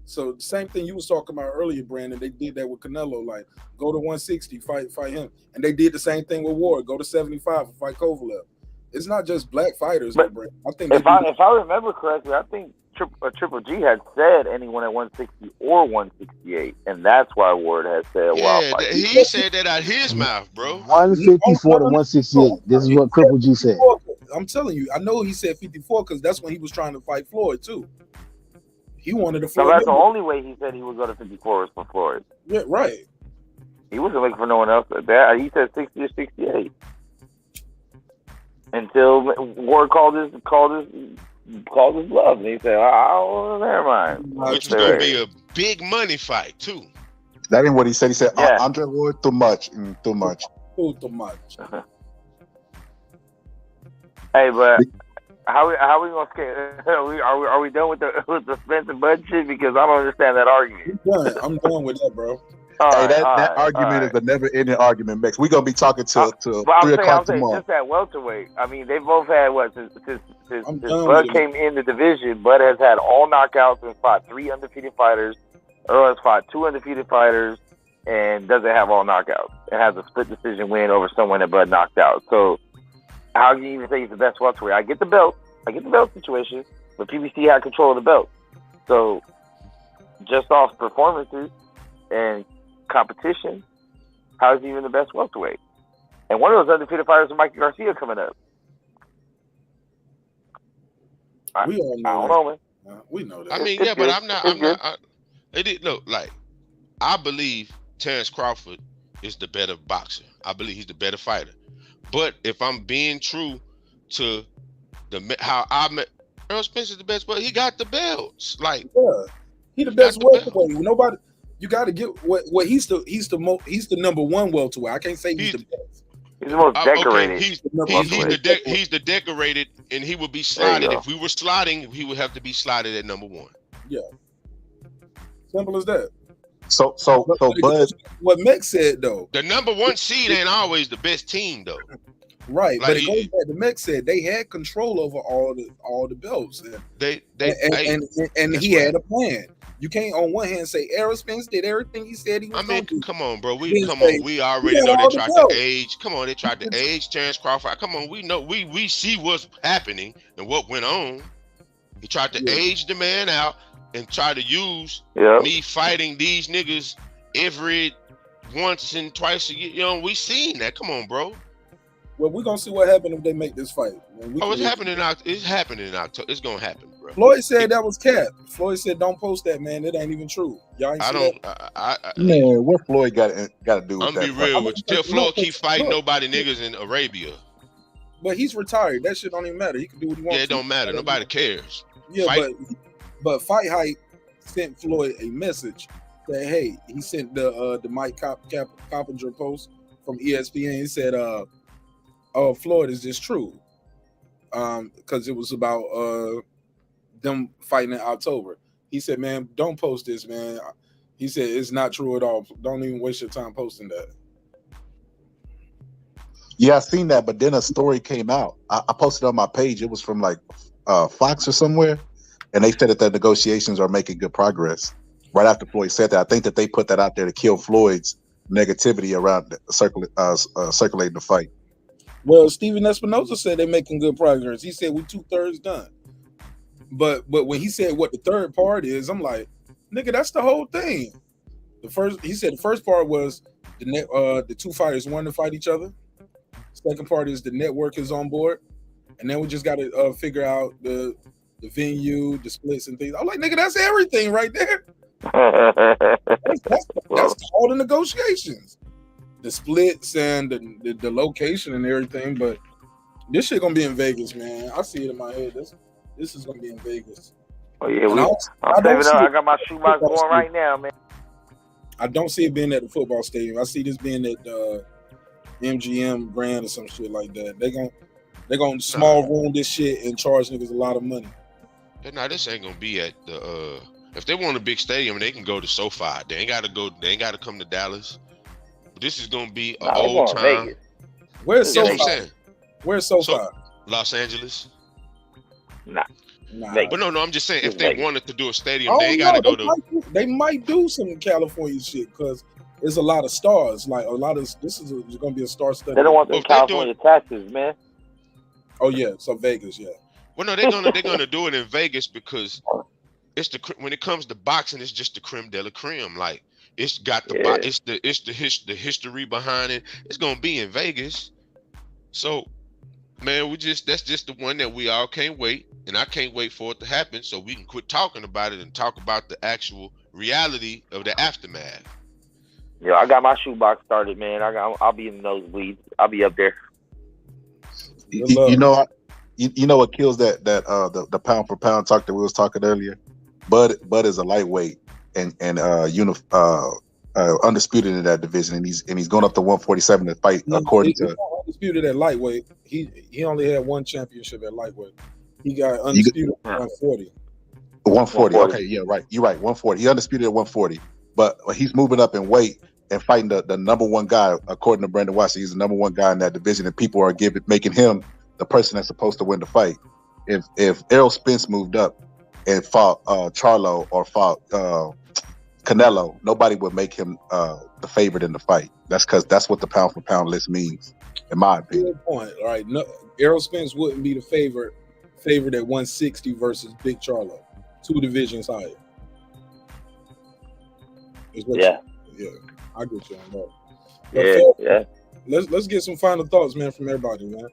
[SPEAKER 1] So the same thing you was talking about earlier, Brandon. They did that with Canelo, like go to 160, fight him, and they did the same thing with Ward. Go to 75 and fight Kovalev. It's not just black fighters, though, Brandon. I think
[SPEAKER 11] if I remember correctly, I think Triple G had said anyone at 160 or 168, and that's why Ward had said,
[SPEAKER 3] "Wow." Yeah, he said that out his mouth, bro.
[SPEAKER 16] 154 to 168. This is what Triple G said.
[SPEAKER 1] I'm telling you, I know he said 54 because that's when he was trying to fight Floyd too. He wanted to.
[SPEAKER 11] So that's the only way he said he would go to 54 was for Floyd.
[SPEAKER 1] Yeah, right.
[SPEAKER 11] He wasn't looking for no one else. That he said 60 or 68 until Ward called his bluff, and he said, "Oh, never mind."
[SPEAKER 3] Which is gonna be a big money fight too.
[SPEAKER 4] That ain't what he said. He said Andre Ward too much.
[SPEAKER 1] Too much.
[SPEAKER 11] Hey, but how we gonna scale? Are we done with the Spence and Bud shit? Because I don't understand that argument.
[SPEAKER 1] I'm done with that, bro.
[SPEAKER 4] That argument is a never-ending argument, Max. We're gonna be talking till 3 o'clock tomorrow.
[SPEAKER 11] Just that welterweight. I mean, they both had since Bud came in the division. Bud has had all knockouts and fought 3 undefeated fighters. Earl has fought 2 undefeated fighters and doesn't have all knockouts. It has a split decision win over someone that Bud knocked out. So how can you even say he's the best welterweight? I get the belt situation, but PBC had control of the belt. So just off performances and competition, how is he even the best welterweight? And one of those undefeated fighters is Mikey Garcia coming up.
[SPEAKER 1] We all know.
[SPEAKER 11] I don't know, man.
[SPEAKER 1] We know that.
[SPEAKER 3] I mean, yeah, but I'm not. It didn't look like. I believe Terrence Crawford is the better boxer. I believe he's the better fighter. But if I'm being true to how I met Earl Spence is the best, but he got the belts. Like,
[SPEAKER 1] yeah, he the best welterweight. Nobody. You got to get what he's the number one welterweight. I can't say he's the best.
[SPEAKER 11] He's the most decorated.
[SPEAKER 3] Okay. He's the decorated, and he would be slotted. If we were slotting, he would have to be slotted at number 1.
[SPEAKER 1] Yeah, simple as that.
[SPEAKER 4] So Bud,
[SPEAKER 1] what Mex said though,
[SPEAKER 3] the number 1 seed ain't always the best team though.
[SPEAKER 1] Right, like, but it goes back to Mex said they had control over all the belts. And he had a plan. You can't on one hand say Errol Spence did everything he said he was going to do.
[SPEAKER 3] Come on, bro. We already know they tried to age. Come on, they tried to age Terrence Crawford. Come on, we know we see what's happening and what went on. He tried to age the man out and try to use me fighting these niggas every once and twice a year. You know, we seen that. Come on, bro.
[SPEAKER 1] Well, we're gonna see what happens if they make this fight.
[SPEAKER 3] It's happening in October. It's gonna happen, bro.
[SPEAKER 1] Floyd said that was cap. Floyd said, "Don't post that, man. It ain't even true." Y'all ain't
[SPEAKER 4] man, what Floyd got to do with
[SPEAKER 3] I'm
[SPEAKER 4] that?
[SPEAKER 3] Be real with you. Tell Floyd keep fighting nobody niggas in Arabia.
[SPEAKER 1] But he's retired. That shit don't even matter. He can do what he wants.
[SPEAKER 3] Yeah, it don't matter. Nobody cares.
[SPEAKER 1] Yeah, but Fight Hype sent Floyd a message that hey, he sent the Mike Coppinger post from ESPN. He said, "Oh, Floyd, is this true?" Because it was about them fighting in October. He said, "Man, don't post this, man." He said it's not true at all. Don't even waste your time posting that.
[SPEAKER 4] Yeah, I seen that, but then a story came out. I posted on my page. It was from like Fox or somewhere, and they said that the negotiations are making good progress. Right after Floyd said that, I think that they put that out there to kill Floyd's negativity around circulating the fight.
[SPEAKER 1] Well, Steven Espinosa said they're making good progress. He said we're 2/3 done. But when he said what the third part is, I'm like, nigga, that's the whole thing. He said the first part was the two fighters wanting to fight each other. Second part is the network is on board, and then we just got to figure out the venue, the splits, and things. I'm like, nigga, that's everything right there. That's all the negotiations, the splits and the location and everything. But this shit gonna be in Vegas, man. I see it in my head. This is gonna be in Vegas.
[SPEAKER 11] Oh yeah, I'm saving up. I got my shoebox going right now, man.
[SPEAKER 1] I don't see it being at the football stadium. I see this being at MGM Grand or some shit like that. They're gonna small room this shit and charge niggas a lot of money.
[SPEAKER 3] Nah, this ain't gonna be at the. If they want a big stadium, they can go to SoFi. They ain't gotta go. They ain't gotta come to Dallas. But this is gonna be an old time.
[SPEAKER 11] Vegas.
[SPEAKER 1] Where's
[SPEAKER 3] That's
[SPEAKER 1] SoFi?
[SPEAKER 3] what I'm saying.
[SPEAKER 1] Where's SoFi?
[SPEAKER 3] Los Angeles.
[SPEAKER 11] Nah.
[SPEAKER 3] But no, I'm just saying if they wanted to do a stadium,
[SPEAKER 1] Oh,
[SPEAKER 3] they ain't gotta go to.
[SPEAKER 1] They might do some California shit because there's a lot of stars. Like a lot of this is going to be a star study.
[SPEAKER 11] They don't want the California taxes, man.
[SPEAKER 1] Oh yeah, so Vegas, yeah.
[SPEAKER 3] Well, no, they're gonna do it in Vegas because it's when it comes to boxing, it's just the creme de la creme. Like it's got the history behind it. It's gonna be in Vegas. So, man, that's just the one that we all can't wait, and I can't wait for it to happen so we can quit talking about it and talk about the actual reality of the aftermath.
[SPEAKER 11] Yeah, I got my shoebox started, man. I'll be in the nosebleeds. I'll be up there.
[SPEAKER 4] You know what kills the pound for pound talk that we was talking earlier. Bud is a lightweight and undisputed in that division, and he's going up to 147 to fight according to
[SPEAKER 1] undisputed at lightweight. He only had one championship at lightweight. He got undisputed at 140.
[SPEAKER 4] 140. Okay, yeah, right. You're right. 140. He undisputed at 140, but he's moving up in weight and fighting the number one guy according to Brandon Watson. He's the number one guy in that division, and people are making him the person that's supposed to win the fight. If Errol Spence moved up and fought Charlo or fought Canelo, nobody would make him the favorite in the fight. That's because that's what the pound for pound list means, in my opinion.
[SPEAKER 1] Good point. All right, no, Errol Spence wouldn't be the favorite at 160 versus Big Charlo, 2 divisions higher. Yeah, I get you on that.
[SPEAKER 11] Yeah.
[SPEAKER 1] Let's get some final thoughts, man, from everybody, man.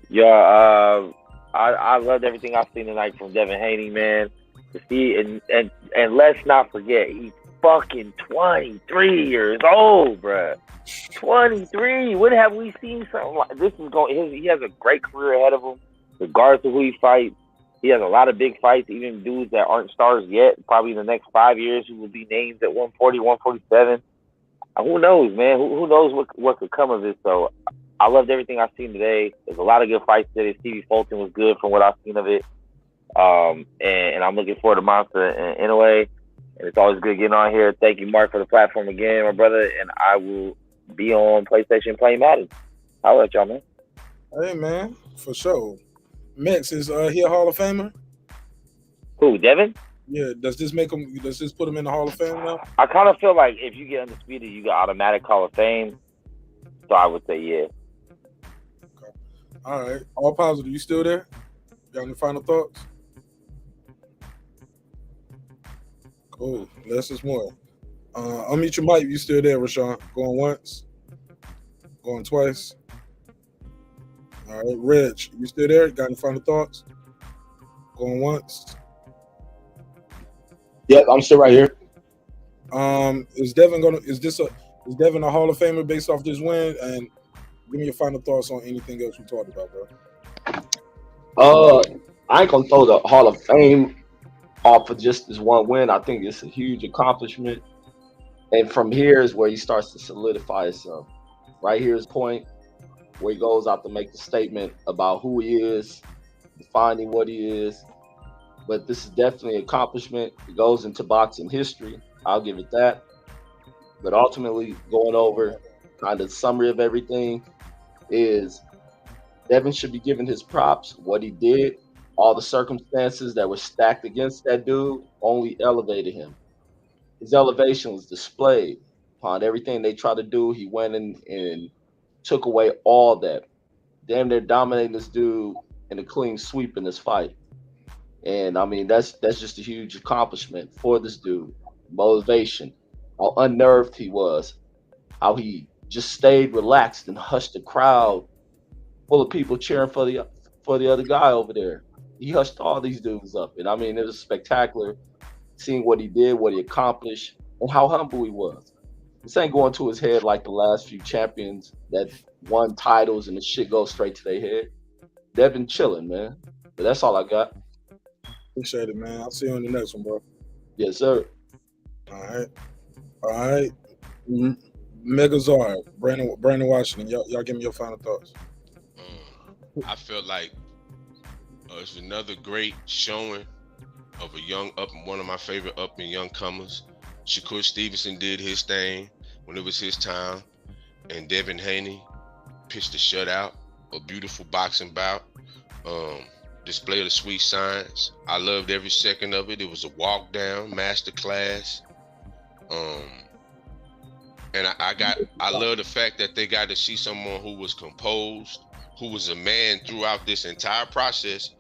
[SPEAKER 11] Yeah, I loved everything I've seen tonight from Devin Haney, man. To see and let's not forget, he's fucking 23 years old, bruh. 23. When have we seen something like this? He has a great career ahead of him, regardless of who he fights. He has a lot of big fights, even dudes that aren't stars yet. Probably in the next 5 years, who will be named at 140, 147. Who knows, man? Who knows what could come of it? So I loved everything I've seen today. There's a lot of good fights today. Stevie Fulton was good from what I've seen of it. And I'm looking forward to Monster and Inoue. And it's always good getting on here. Thank you, Mark, for the platform again, my brother. And I will be on PlayStation playing Madden. I'll let y'all, man.
[SPEAKER 1] Hey, man, for sure. Mex, is he a Hall of Famer?
[SPEAKER 11] Who, Devin?
[SPEAKER 1] Yeah, does this put him in the Hall of Fame now?
[SPEAKER 11] I kind of feel like if you get undisputed, you get automatic Hall of Fame. So I would say yeah.
[SPEAKER 1] Okay. All right. All positive. You still there? Got any final thoughts? Cool. Less is more. Unmute your mic. You still there, Rashawn? Going once? Going twice? All right. Reg, you still there? Got any final thoughts? Going once?
[SPEAKER 14] Yep, I'm still right here.
[SPEAKER 1] Is Devin is Devin a Hall of Famer based off this win? And give me your final thoughts on anything else we talked about, bro.
[SPEAKER 14] I ain't gonna throw the Hall of Fame off of just this one win. I think it's a huge accomplishment. And from here is where he starts to solidify himself. Right here is the point where he goes out to make the statement about who he is, defining what he is. But this is definitely an accomplishment. It goes into boxing history. I'll give it that. But ultimately, going over kind of the summary of everything is Devin should be given his props. What he did, all the circumstances that were stacked against that dude only elevated him. His elevation was displayed upon everything they tried to do. He went in and took away all that. Damn near dominating this dude in a clean sweep in this fight. And I mean, that's just a huge accomplishment for this dude. Motivation, how unnerved he was, how he just stayed relaxed and hushed the crowd full of people cheering for the other guy over there. He hushed all these dudes up. And I mean, it was spectacular seeing what he did, what he accomplished, and how humble he was. This ain't going to his head like the last few champions that won titles and the shit goes straight to their head. Devin chilling, man. But that's all I got.
[SPEAKER 1] Appreciate it, man. I'll see you on the next one, bro.
[SPEAKER 14] Yes, sir.
[SPEAKER 1] All right. Megazord, Brandon Washington. Y'all give me your final thoughts.
[SPEAKER 3] I felt like it's another great showing of one of my favorite up and young comers. Shakur Stevenson did his thing when it was his time, and Devin Haney pitched a shutout, a beautiful boxing bout. Displayed a sweet science. I loved every second of it. It was a walk down, masterclass. And I love the fact that they got to see someone who was composed, who was a man throughout this entire process,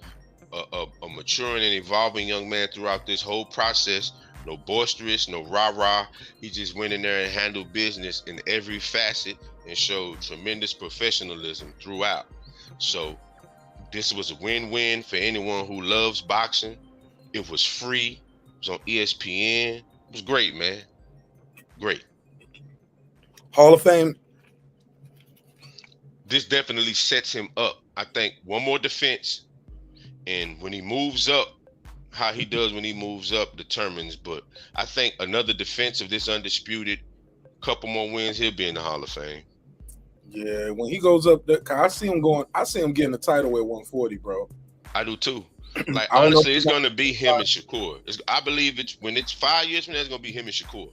[SPEAKER 3] a maturing and evolving young man throughout this whole process. No boisterous, no rah-rah. He just went in there and handled business in every facet and showed tremendous professionalism throughout. So this was a win-win for anyone who loves boxing. It was free. It was on ESPN. It was great, man. Great.
[SPEAKER 1] Hall of Fame.
[SPEAKER 3] This definitely sets him up. I think one more defense, and when he moves up, how he does when he moves up determines. But I think another defense of this Undisputed, couple more wins, he'll be in the Hall of Fame.
[SPEAKER 1] Yeah, when he goes up there, I see him getting the title at 140, bro.
[SPEAKER 3] I do too. Like honestly, it's gonna be him and Shakur. I believe when it's 5 years from now, it's gonna be him and Shakur.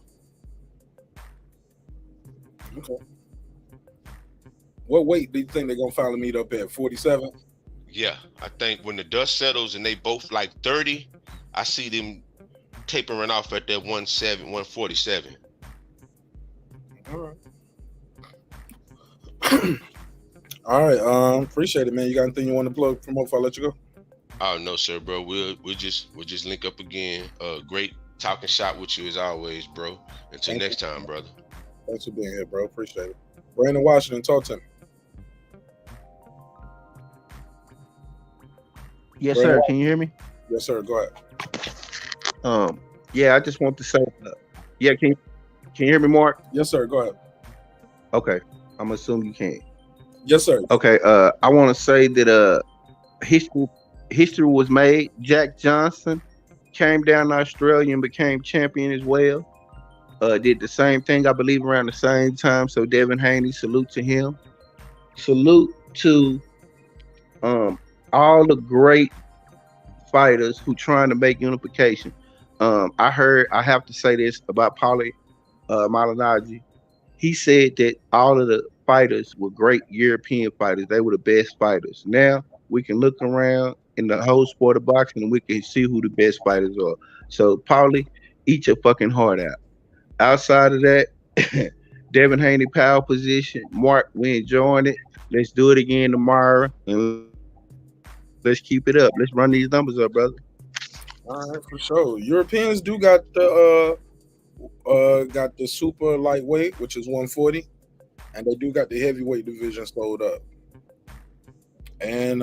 [SPEAKER 1] Okay. What weight do you think they're gonna finally meet up at? 47?
[SPEAKER 3] Yeah, I think when the dust settles and they both like 30, I see them tapering off at that 147.
[SPEAKER 1] All right. All right. Appreciate it, man. You got anything you want to promote before I let you go?
[SPEAKER 3] Oh no, sir, bro. We'll just link up again. Great talking shop with you as always, bro. Until next time, brother.
[SPEAKER 1] Thanks for being here, bro. Appreciate it. Brandon Washington, talk to me.
[SPEAKER 13] Yes, sir. Can you hear me?
[SPEAKER 1] Yes, sir. Go ahead.
[SPEAKER 13] Yeah, I just want to say, yeah, can you hear me, Mark?
[SPEAKER 1] Yes, sir. Go ahead.
[SPEAKER 13] Okay, I'm assuming you can.
[SPEAKER 1] Yes, sir.
[SPEAKER 13] Okay, I want to say that history was made. Jack Johnson came down to Australia and became champion as well. Did the same thing, I believe, around the same time. So Devin Haney, salute to him. Salute to all the great fighters who trying to make unification. I have to say this about Paulie Malignaggi. He said that all of the fighters were great European fighters. They were the best fighters. Now we can look around in the whole sport of boxing and we can see who the best fighters are. So Paulie, eat your fucking heart out. Outside of that, Devin Haney power position. Mark, we enjoying it. Let's do it again tomorrow and let's keep it up. Let's run these numbers up, brother.
[SPEAKER 1] All right, for sure. Europeans do got the super lightweight, which is 140, and they do got the heavyweight division sold up. And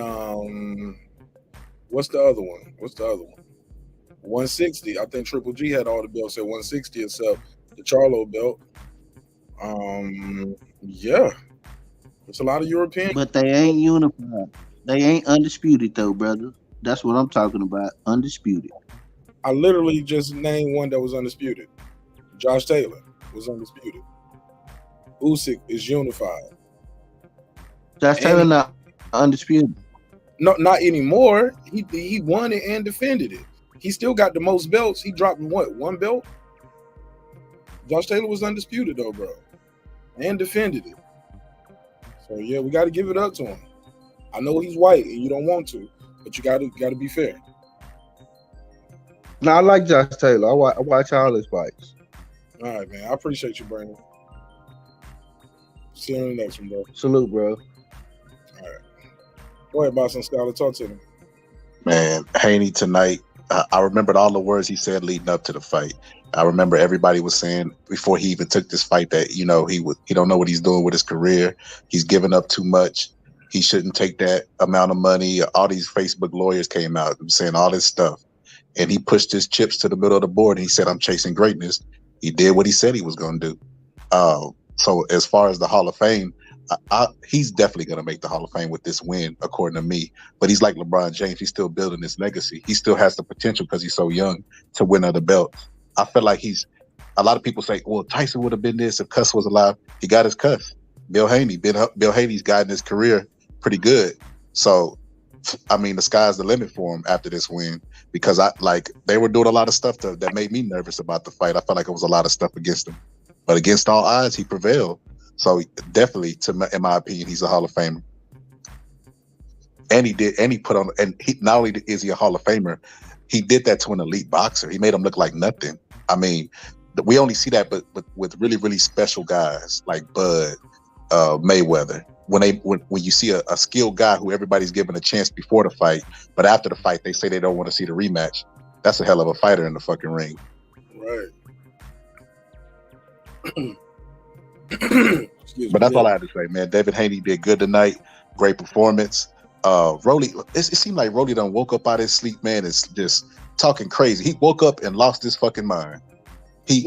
[SPEAKER 1] what's the other one? 160. I think Triple G had all the belts at 160 except the Charlo belt. Yeah, it's a lot of European,
[SPEAKER 13] but they ain't unified. They ain't undisputed though, brother. That's what I'm talking about. Undisputed.
[SPEAKER 1] I literally just named one that was undisputed. Josh Taylor was undisputed. Usyk is unified.
[SPEAKER 13] Josh Taylor not undisputed.
[SPEAKER 1] No, not anymore. He won it and defended it. He still got the most belts. He dropped one belt? Josh Taylor was undisputed though, bro. And defended it. So yeah, we got to give it up to him. I know he's white and you don't want to, but you got to be fair.
[SPEAKER 13] No, I like Josh Taylor. I watch all his fights.
[SPEAKER 1] All right, man. I appreciate you, Brandon. See you on the next one, bro.
[SPEAKER 13] Salute, bro.
[SPEAKER 1] All right. Go ahead, Boston Scholar. Talk to me.
[SPEAKER 4] Man, Haney tonight, I remembered all the words he said leading up to the fight. I remember everybody was saying before he even took this fight that, he don't know what he's doing with his career. He's giving up too much. He shouldn't take that amount of money. All these Facebook lawyers came out saying all this stuff. And he pushed his chips to the middle of the board and he said, I'm chasing greatness. He did what he said he was going to do. So as far as the Hall of Fame, he's definitely going to make the Hall of Fame with this win, according to me. But he's like LeBron James. He's still building his legacy. He still has the potential because he's so young to win other belts. I feel like he's a lot of people say, well, Tyson would have been this if Cuss was alive. He got his cuss. Bill Haney's gotten his career pretty good. So, I mean, the sky's the limit for him after this win, because they were doing a lot of stuff that made me nervous about the fight. I felt like it was a lot of stuff against him, but against all odds, he prevailed. So definitely, in my opinion, he's a Hall of Famer. And not only is he a Hall of Famer, he did that to an elite boxer. He made him look like nothing. I mean, we only see that, but with really, really special guys like Bud, Mayweather. When you see a skilled guy who everybody's given a chance before the fight, but after the fight they say they don't want to see the rematch, that's a hell of a fighter in the fucking ring.
[SPEAKER 1] Right.
[SPEAKER 4] But that's all I have to say, man. Devin Haney did good tonight. Great performance. Rolly, it seemed like Rolly done woke up out of his sleep, man. It's just talking crazy. He woke up and lost his fucking mind. He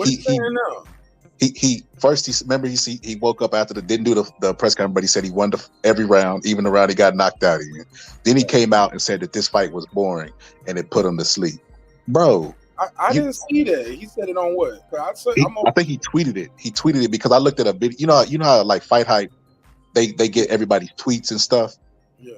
[SPEAKER 4] woke up after didn't do the press conference, but he said he won every round, even the round he got knocked out in. Then he came out and said that this fight was boring and it put him to sleep. Bro,
[SPEAKER 1] I didn't see that. He said it on what? I
[SPEAKER 4] think he tweeted it. He tweeted it because I looked at a video. You know how like Fight Hype, they get everybody's tweets and stuff.
[SPEAKER 1] Yeah.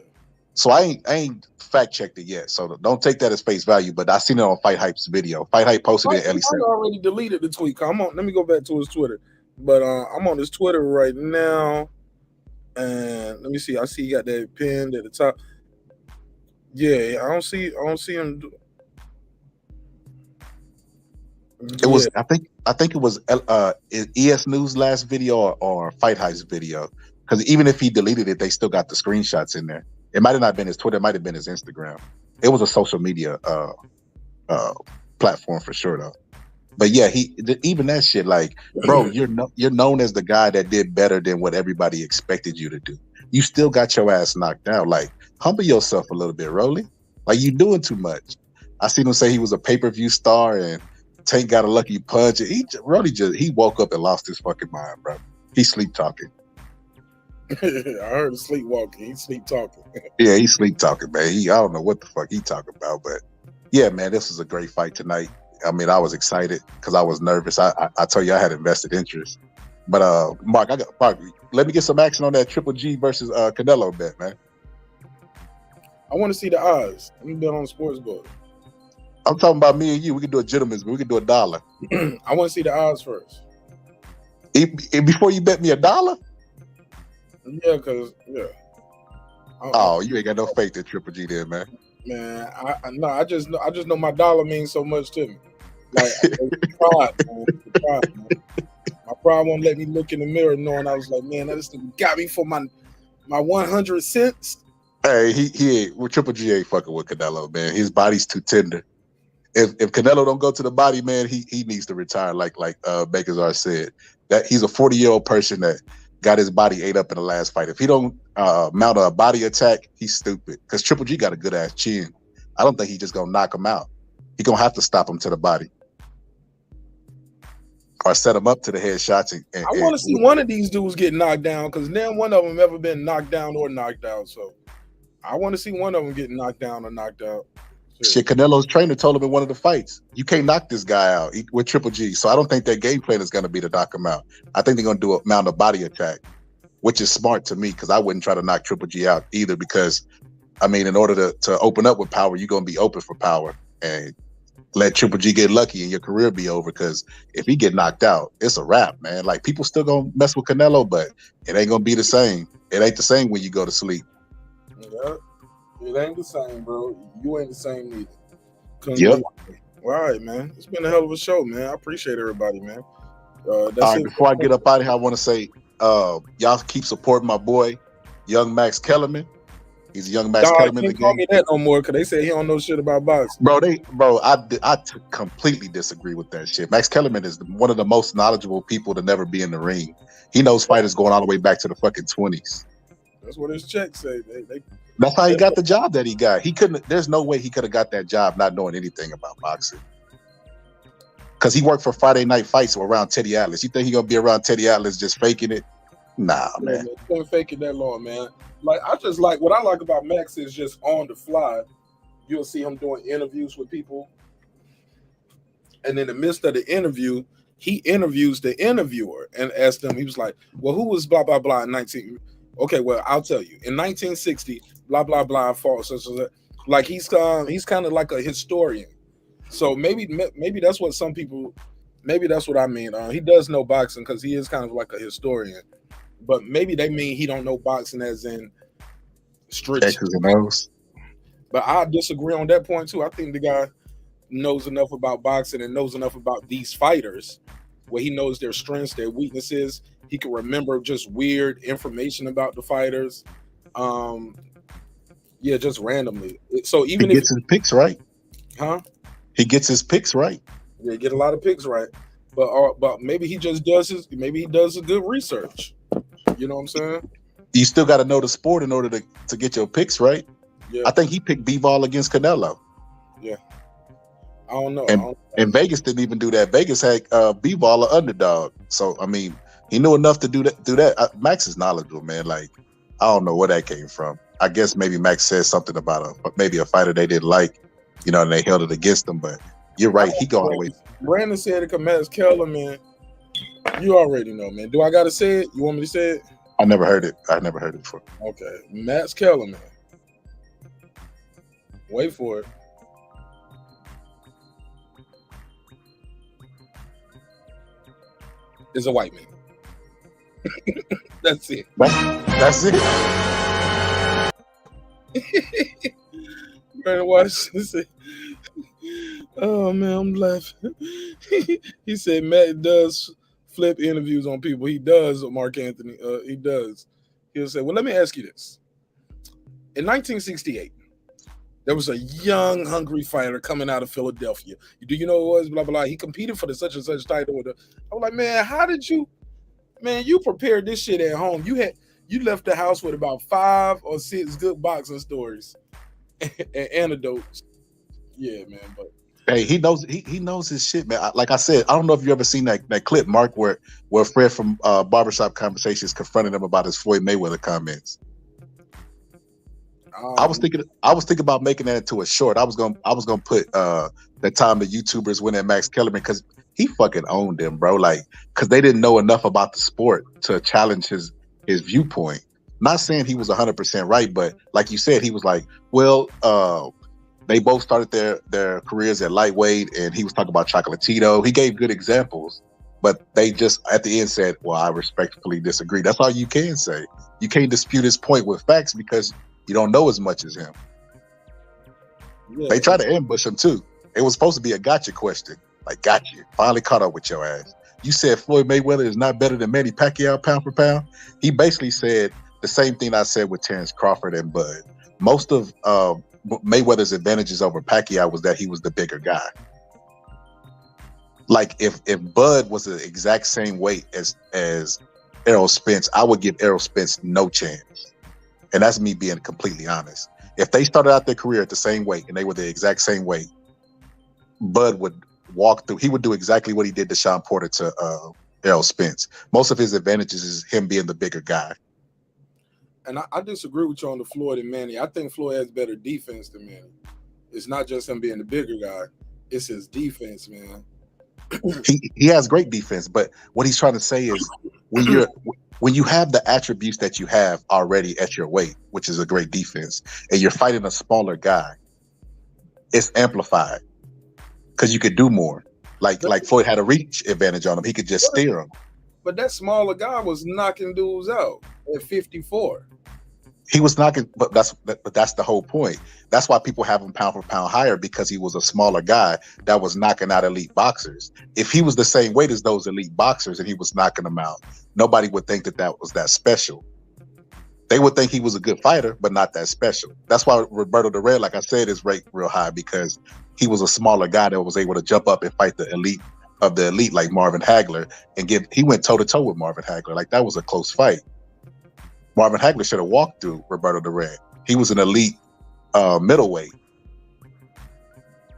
[SPEAKER 4] So I ain't fact checked it yet. So don't take that as face value. But I seen it on Fight Hype's video. Fight Hype posted it.
[SPEAKER 1] I already deleted the tweet. Let me go back to his Twitter. But I'm on his Twitter right now, and let me see. I see he got that pinned at the top. Yeah, I don't see him.
[SPEAKER 4] It was. I think it was ES News last video or Fight Hype's video. Because even if he deleted it, they still got the screenshots in there. It might have not been his Twitter. It might have been his Instagram. It was a social media platform for sure, though. But yeah, even that shit, like, bro, you're known as the guy that did better than what everybody expected you to do. You still got your ass knocked out. Like, humble yourself a little bit, Rolly. Like, you doing too much. I seen him say he was a pay-per-view star and Tank got a lucky punch. He woke up and lost his fucking mind, bro. He's sleep talking.
[SPEAKER 1] I heard him sleepwalking. He's sleep talking.
[SPEAKER 4] Yeah, he's sleep talking, man. I don't know what the fuck he talking about, but yeah, man, this was a great fight tonight. I mean, I was excited because I was nervous. I tell you, I had invested interest. But Mark, let me get some action on that Triple G versus Canelo bet, man.
[SPEAKER 1] I want to see the odds. Let me bet on the sports book.
[SPEAKER 4] I'm talking about me and you. We can do a gentleman's, but we can do $1.
[SPEAKER 1] I want to see the odds first.
[SPEAKER 4] Before you bet me $1?
[SPEAKER 1] Yeah, because
[SPEAKER 4] Oh, you ain't got no faith in Triple G then, man.
[SPEAKER 1] Man, I just know my dollar means so much to me. Like pride, man. My pride won't let me look in the mirror knowing I was like, man, this thing got me for my 100 cents.
[SPEAKER 4] Hey, he ain't. Well, Triple G ain't fucking with Canelo, man. His body's too tender. If Canelo don't go to the body, man, he needs to retire. Like Bakazar said, that he's a 40-year-old person that got his body ate up in the last fight. If he don't mount a body attack, he's stupid. Because Triple G got a good ass chin. I don't think he's just gonna knock him out. He gonna have to stop him to the body, or set him up to the headshots.
[SPEAKER 1] I want to see one of these dudes get knocked down because now one of them ever been knocked down or knocked out. So I want to see one of them get knocked down or knocked out.
[SPEAKER 4] Shit, Canelo's trainer told him in one of the fights, you can't knock this guy out with Triple G. So I don't think their game plan is going to be to knock him out. I think they're going to mount a body attack, which is smart to me because I wouldn't try to knock Triple G out either because, I mean, in order to open up with power, you're going to be open for power and let Triple G get lucky and your career be over because if he get knocked out, it's a wrap, man. Like, people still going to mess with Canelo, but it ain't going to be the same. It ain't the same when you go to sleep.
[SPEAKER 1] Yeah. It ain't the same, bro. You ain't the same either.
[SPEAKER 4] Yep.
[SPEAKER 1] All right, man. It's been a hell of a show, man. I appreciate everybody, man.
[SPEAKER 4] All right, before I get up out of here, I want to say, y'all keep supporting my boy, Young Max Kellerman. He's a Young Max Kellerman.
[SPEAKER 1] Can't call me that no more because they say he don't know shit about boxing.
[SPEAKER 4] I completely disagree with that shit. Max Kellerman is one of the most knowledgeable people to never be in the ring. He knows fighters going all the way back to the fucking 20s.
[SPEAKER 1] That's what his checks say.
[SPEAKER 4] That's how he got the job that he got. He couldn't. There's no way he could have got that job not knowing anything about boxing. Because he worked for Friday Night Fights around Teddy Atlas. You think he gonna be around Teddy Atlas just faking it? Nah, man.
[SPEAKER 1] He's been faking that long, man. Like what I like about Max is just on the fly. You'll see him doing interviews with people, and in the midst of the interview, he interviews the interviewer and asked them. He was like, "Well, who was blah blah blah in 19? Okay, well, I'll tell you. In 1960, blah blah blah fought such as that." Like he's kind of like a historian. So maybe that's what some people. Maybe that's what I mean. He does know boxing because he is kind of like a historian. But maybe they mean he don't know boxing as in strict.
[SPEAKER 4] X's and O's.
[SPEAKER 1] But I disagree on that point too. I think the guy knows enough about boxing and knows enough about these fighters where he knows their strengths, their weaknesses. He can remember just weird information about the fighters. Yeah, just randomly. So even
[SPEAKER 4] he gets his picks right.
[SPEAKER 1] Huh?
[SPEAKER 4] He gets his picks right.
[SPEAKER 1] Yeah, get a lot of picks right. But maybe he just does he does a good research. You know what I'm saying?
[SPEAKER 4] You still got to know the sport in order to get your picks right.
[SPEAKER 1] Yeah.
[SPEAKER 4] I think he picked Bivol against Canelo.
[SPEAKER 1] Yeah. I don't know.
[SPEAKER 4] And Vegas didn't even do that. Vegas had Bivol an underdog. So I mean, he knew enough to do that. Max is knowledgeable, man. Like, I don't know where that came from. I guess maybe Max said something about maybe a fighter they didn't like, and they held it against him. But you're right, he go all the way.
[SPEAKER 1] Brandon said it, Max Kellerman. You already know, man. Do I gotta say it? You want me to say it?
[SPEAKER 4] I never heard it. I never heard it before.
[SPEAKER 1] Okay, Max Kellerman. Wait for it. Is a white man. That's it.
[SPEAKER 4] That's it.
[SPEAKER 1] Brandon watch this. Oh man, I'm laughing. He said Matt does flip interviews on people. He does, Mark Anthony. He does. He'll say, well, let me ask you this. In 1968, there was a young, hungry fighter coming out of Philadelphia. Do you know who it was? Blah, blah, blah. He competed for the such and such title. I was like, man, how did you, man, you prepared this shit at home. You left the house with about 5 or 6 good boxing stories and anecdotes. Yeah, man, but
[SPEAKER 4] hey, he knows his shit, man. Like I said, I don't know if you ever seen that clip, Mark, where Fred from Barbershop Conversations confronted him about his Floyd Mayweather comments. I was thinking about making that into a short. I was gonna put the time the YouTubers went at Max Kellerman because he fucking owned them, bro. Like, because they didn't know enough about the sport to challenge his viewpoint. Not saying he was 100% right, but like you said, he was like, well, they both started their careers at lightweight, and he was talking about Chocolatito. He gave good examples, but they just at the end said, well, I respectfully disagree. That's all you can say. You can't dispute his point with facts because you don't know as much as him. Yeah. They try to ambush him too. It was supposed to be a gotcha question. Like, gotcha. Finally caught up with your ass. You said Floyd Mayweather is not better than Manny Pacquiao pound for pound. He basically said the same thing I said with Terrence Crawford and Bud. Most of Mayweather's advantages over Pacquiao was that he was the bigger guy. Like, if Bud was the exact same weight as Errol Spence, I would give Errol Spence no chance. And that's me being completely honest. If they started out their career at the same weight and they were the exact same weight, Bud would walk through. He would do exactly what he did to Sean Porter to Errol Spence. Most of his advantages is him being the bigger guy.
[SPEAKER 1] And I disagree with you on the Floyd and Manny. I think Floyd has better defense than Manny. It's not just him being the bigger guy. It's his defense, man.
[SPEAKER 4] He has great defense, but what he's trying to say is when you have the attributes that you have already at your weight, which is a great defense, and you're fighting a smaller guy, it's amplified because you could do more. Like Floyd had a reach advantage on him. He could just steer him.
[SPEAKER 1] But that smaller guy was knocking dudes out at 54.
[SPEAKER 4] He was knocking, but that's the whole point. That's why people have him pound for pound higher, because he was a smaller guy that was knocking out elite boxers. If he was the same weight as those elite boxers and he was knocking them out, nobody would think that was that special. They would think he was a good fighter, but not that special. That's why Roberto the Red, like I said, is ranked real high, because he was a smaller guy that was able to jump up and fight the elite of the elite, like Marvin Hagler, and he went toe to toe with Marvin Hagler. Like, that was a close fight. Marvin Hagler should have walked through Roberto the Red. He was an elite middleweight.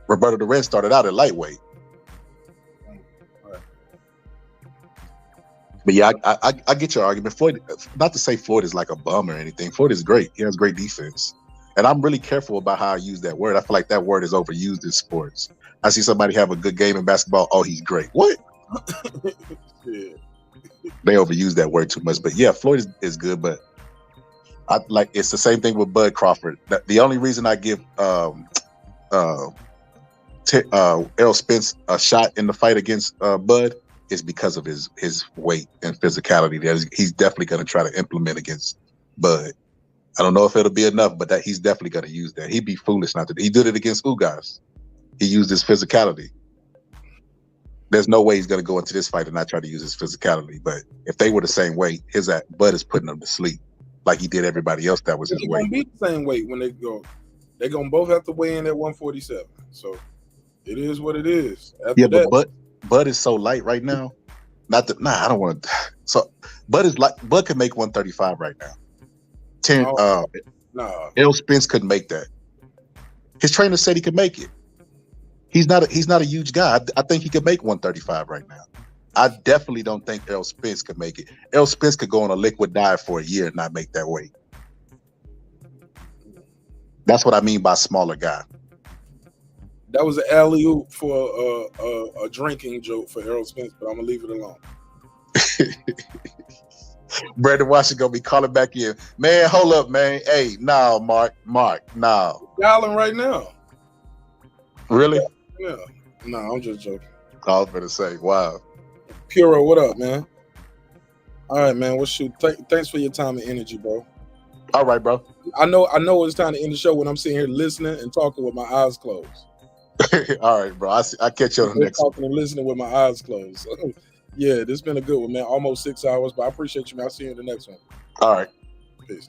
[SPEAKER 4] Roberto the Red started out at lightweight. But yeah, I get your argument. Floyd, not to say Floyd is like a bum or anything. Floyd is great. He has great defense. And I'm really careful about how I use that word. I feel like that word is overused in sports. I see somebody have a good game in basketball. Oh, he's great. What?
[SPEAKER 1] Yeah.
[SPEAKER 4] They overuse that word too much, but yeah, Floyd is good, but I like it's the same thing with Bud Crawford. The only reason I give Errol Spence a shot in the fight against Bud is because of his weight and physicality that he's definitely going to try to implement against Bud. I don't know if it'll be enough, but that he's definitely going to use that. He'd be foolish not to. He did it against Ugas. He used his physicality. There's no way he's going to go into this fight and not try to use his physicality. But if they were the same weight, Bud is putting him to sleep like he did everybody else that was his weight.
[SPEAKER 1] They're going to be the same weight when they go. They're going to both have to weigh in at 147. So it is what it is. After
[SPEAKER 4] but Bud is so light right now. I don't want to. So Bud can make 135 right now. Errol Spence couldn't make that. His trainer said he could make it. He's not a huge guy. I think he could make 135 right now. I definitely don't think Errol Spence could make it. Errol Spence could go on a liquid diet for a year and not make that weight. That's what I mean by smaller guy.
[SPEAKER 1] That was an alley-oop for a drinking joke for Errol Spence, but I'm gonna leave it alone.
[SPEAKER 4] Brandon Washington gonna be calling back in. Man, hold up, man. Hey, no, Mark, no.
[SPEAKER 1] Dialing right now.
[SPEAKER 4] Really?
[SPEAKER 1] Yeah. No, I'm just joking.
[SPEAKER 4] I was gonna say, wow.
[SPEAKER 1] Puro, what up, man? All right, man. Well, shoot. Thanks for your time and energy, bro.
[SPEAKER 4] All right, bro.
[SPEAKER 1] I know it's time to end the show when I'm sitting here listening and talking with my eyes closed.
[SPEAKER 4] All right, bro. I catch you on the next one.
[SPEAKER 1] Talking and listening with my eyes closed. Yeah, this has been a good one, man. Almost 6 hours, but I appreciate you, man. I'll see you in the next one.
[SPEAKER 4] All right.
[SPEAKER 1] Peace.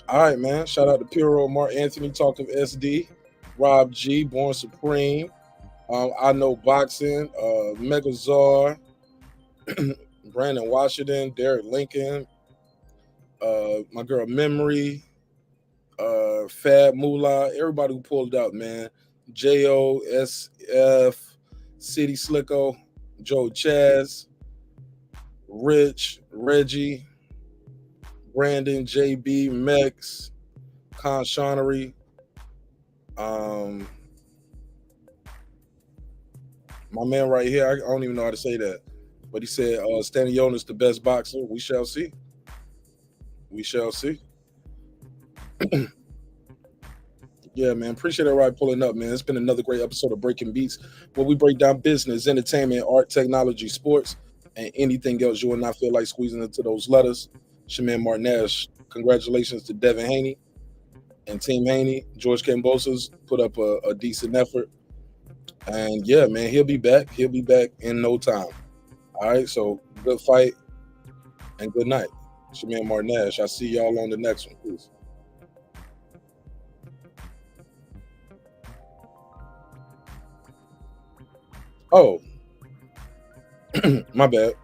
[SPEAKER 1] All right, man. Shout out to Puro, Mark Anthony, Talk of SD, Rob G, Born Supreme. I Know Boxing, Megazar, Brandon Washington, Derek Lincoln, my girl Memory, Fab Moolah, everybody who pulled it out, man. JOSF, City Slicko, Joe Chaz, Rich, Reggie, Brandon, JB, Mex, Con Shonery, my man right here, I don't even know how to say that, but he said Stanionis the best boxer. We shall see. We shall see. Yeah, man. Appreciate everybody pulling up, man. It's been another great episode of Breaking Beats, where we break down business, entertainment, art, technology, sports, and anything else you will not feel like squeezing into those letters. It's your man Martin Nash. Congratulations to Devin Haney and Team Haney. George Kambosos put up a decent effort. And yeah, man, he'll be back. He'll be back in no time. All right, so good fight and good night. It's your man Martin Nash. I'll see y'all on the next one. Peace. Oh, my bad.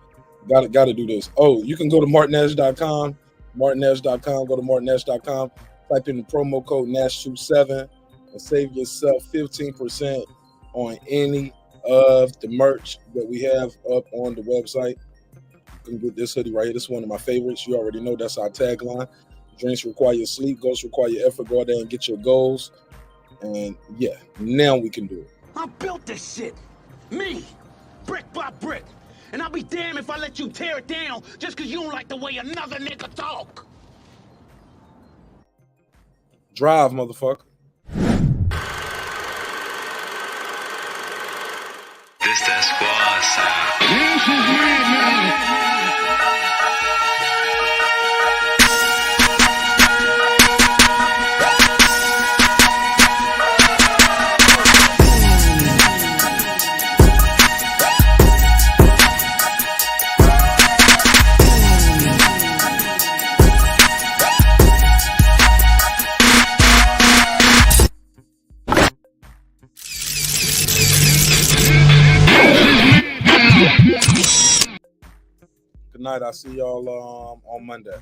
[SPEAKER 1] Got to do this. Oh, you can go to martinnash.com. Martinnash.com. Go to martinnash.com. Type in the promo code NASH27 and save yourself 15% on any of the merch that we have up on the website. You can get this hoodie right here. This is one of my favorites. You already know that's our tagline. Dreams require sleep. Goals require effort. Go out there and get your goals. And yeah, now we can do it.
[SPEAKER 15] I built this shit. Me. Brick by brick. And I'll be damned if I let you tear it down just because you don't like the way another nigga talk.
[SPEAKER 1] Drive, motherfucker.
[SPEAKER 22] This that squad side.
[SPEAKER 1] Good night. I'll see y'all on Monday.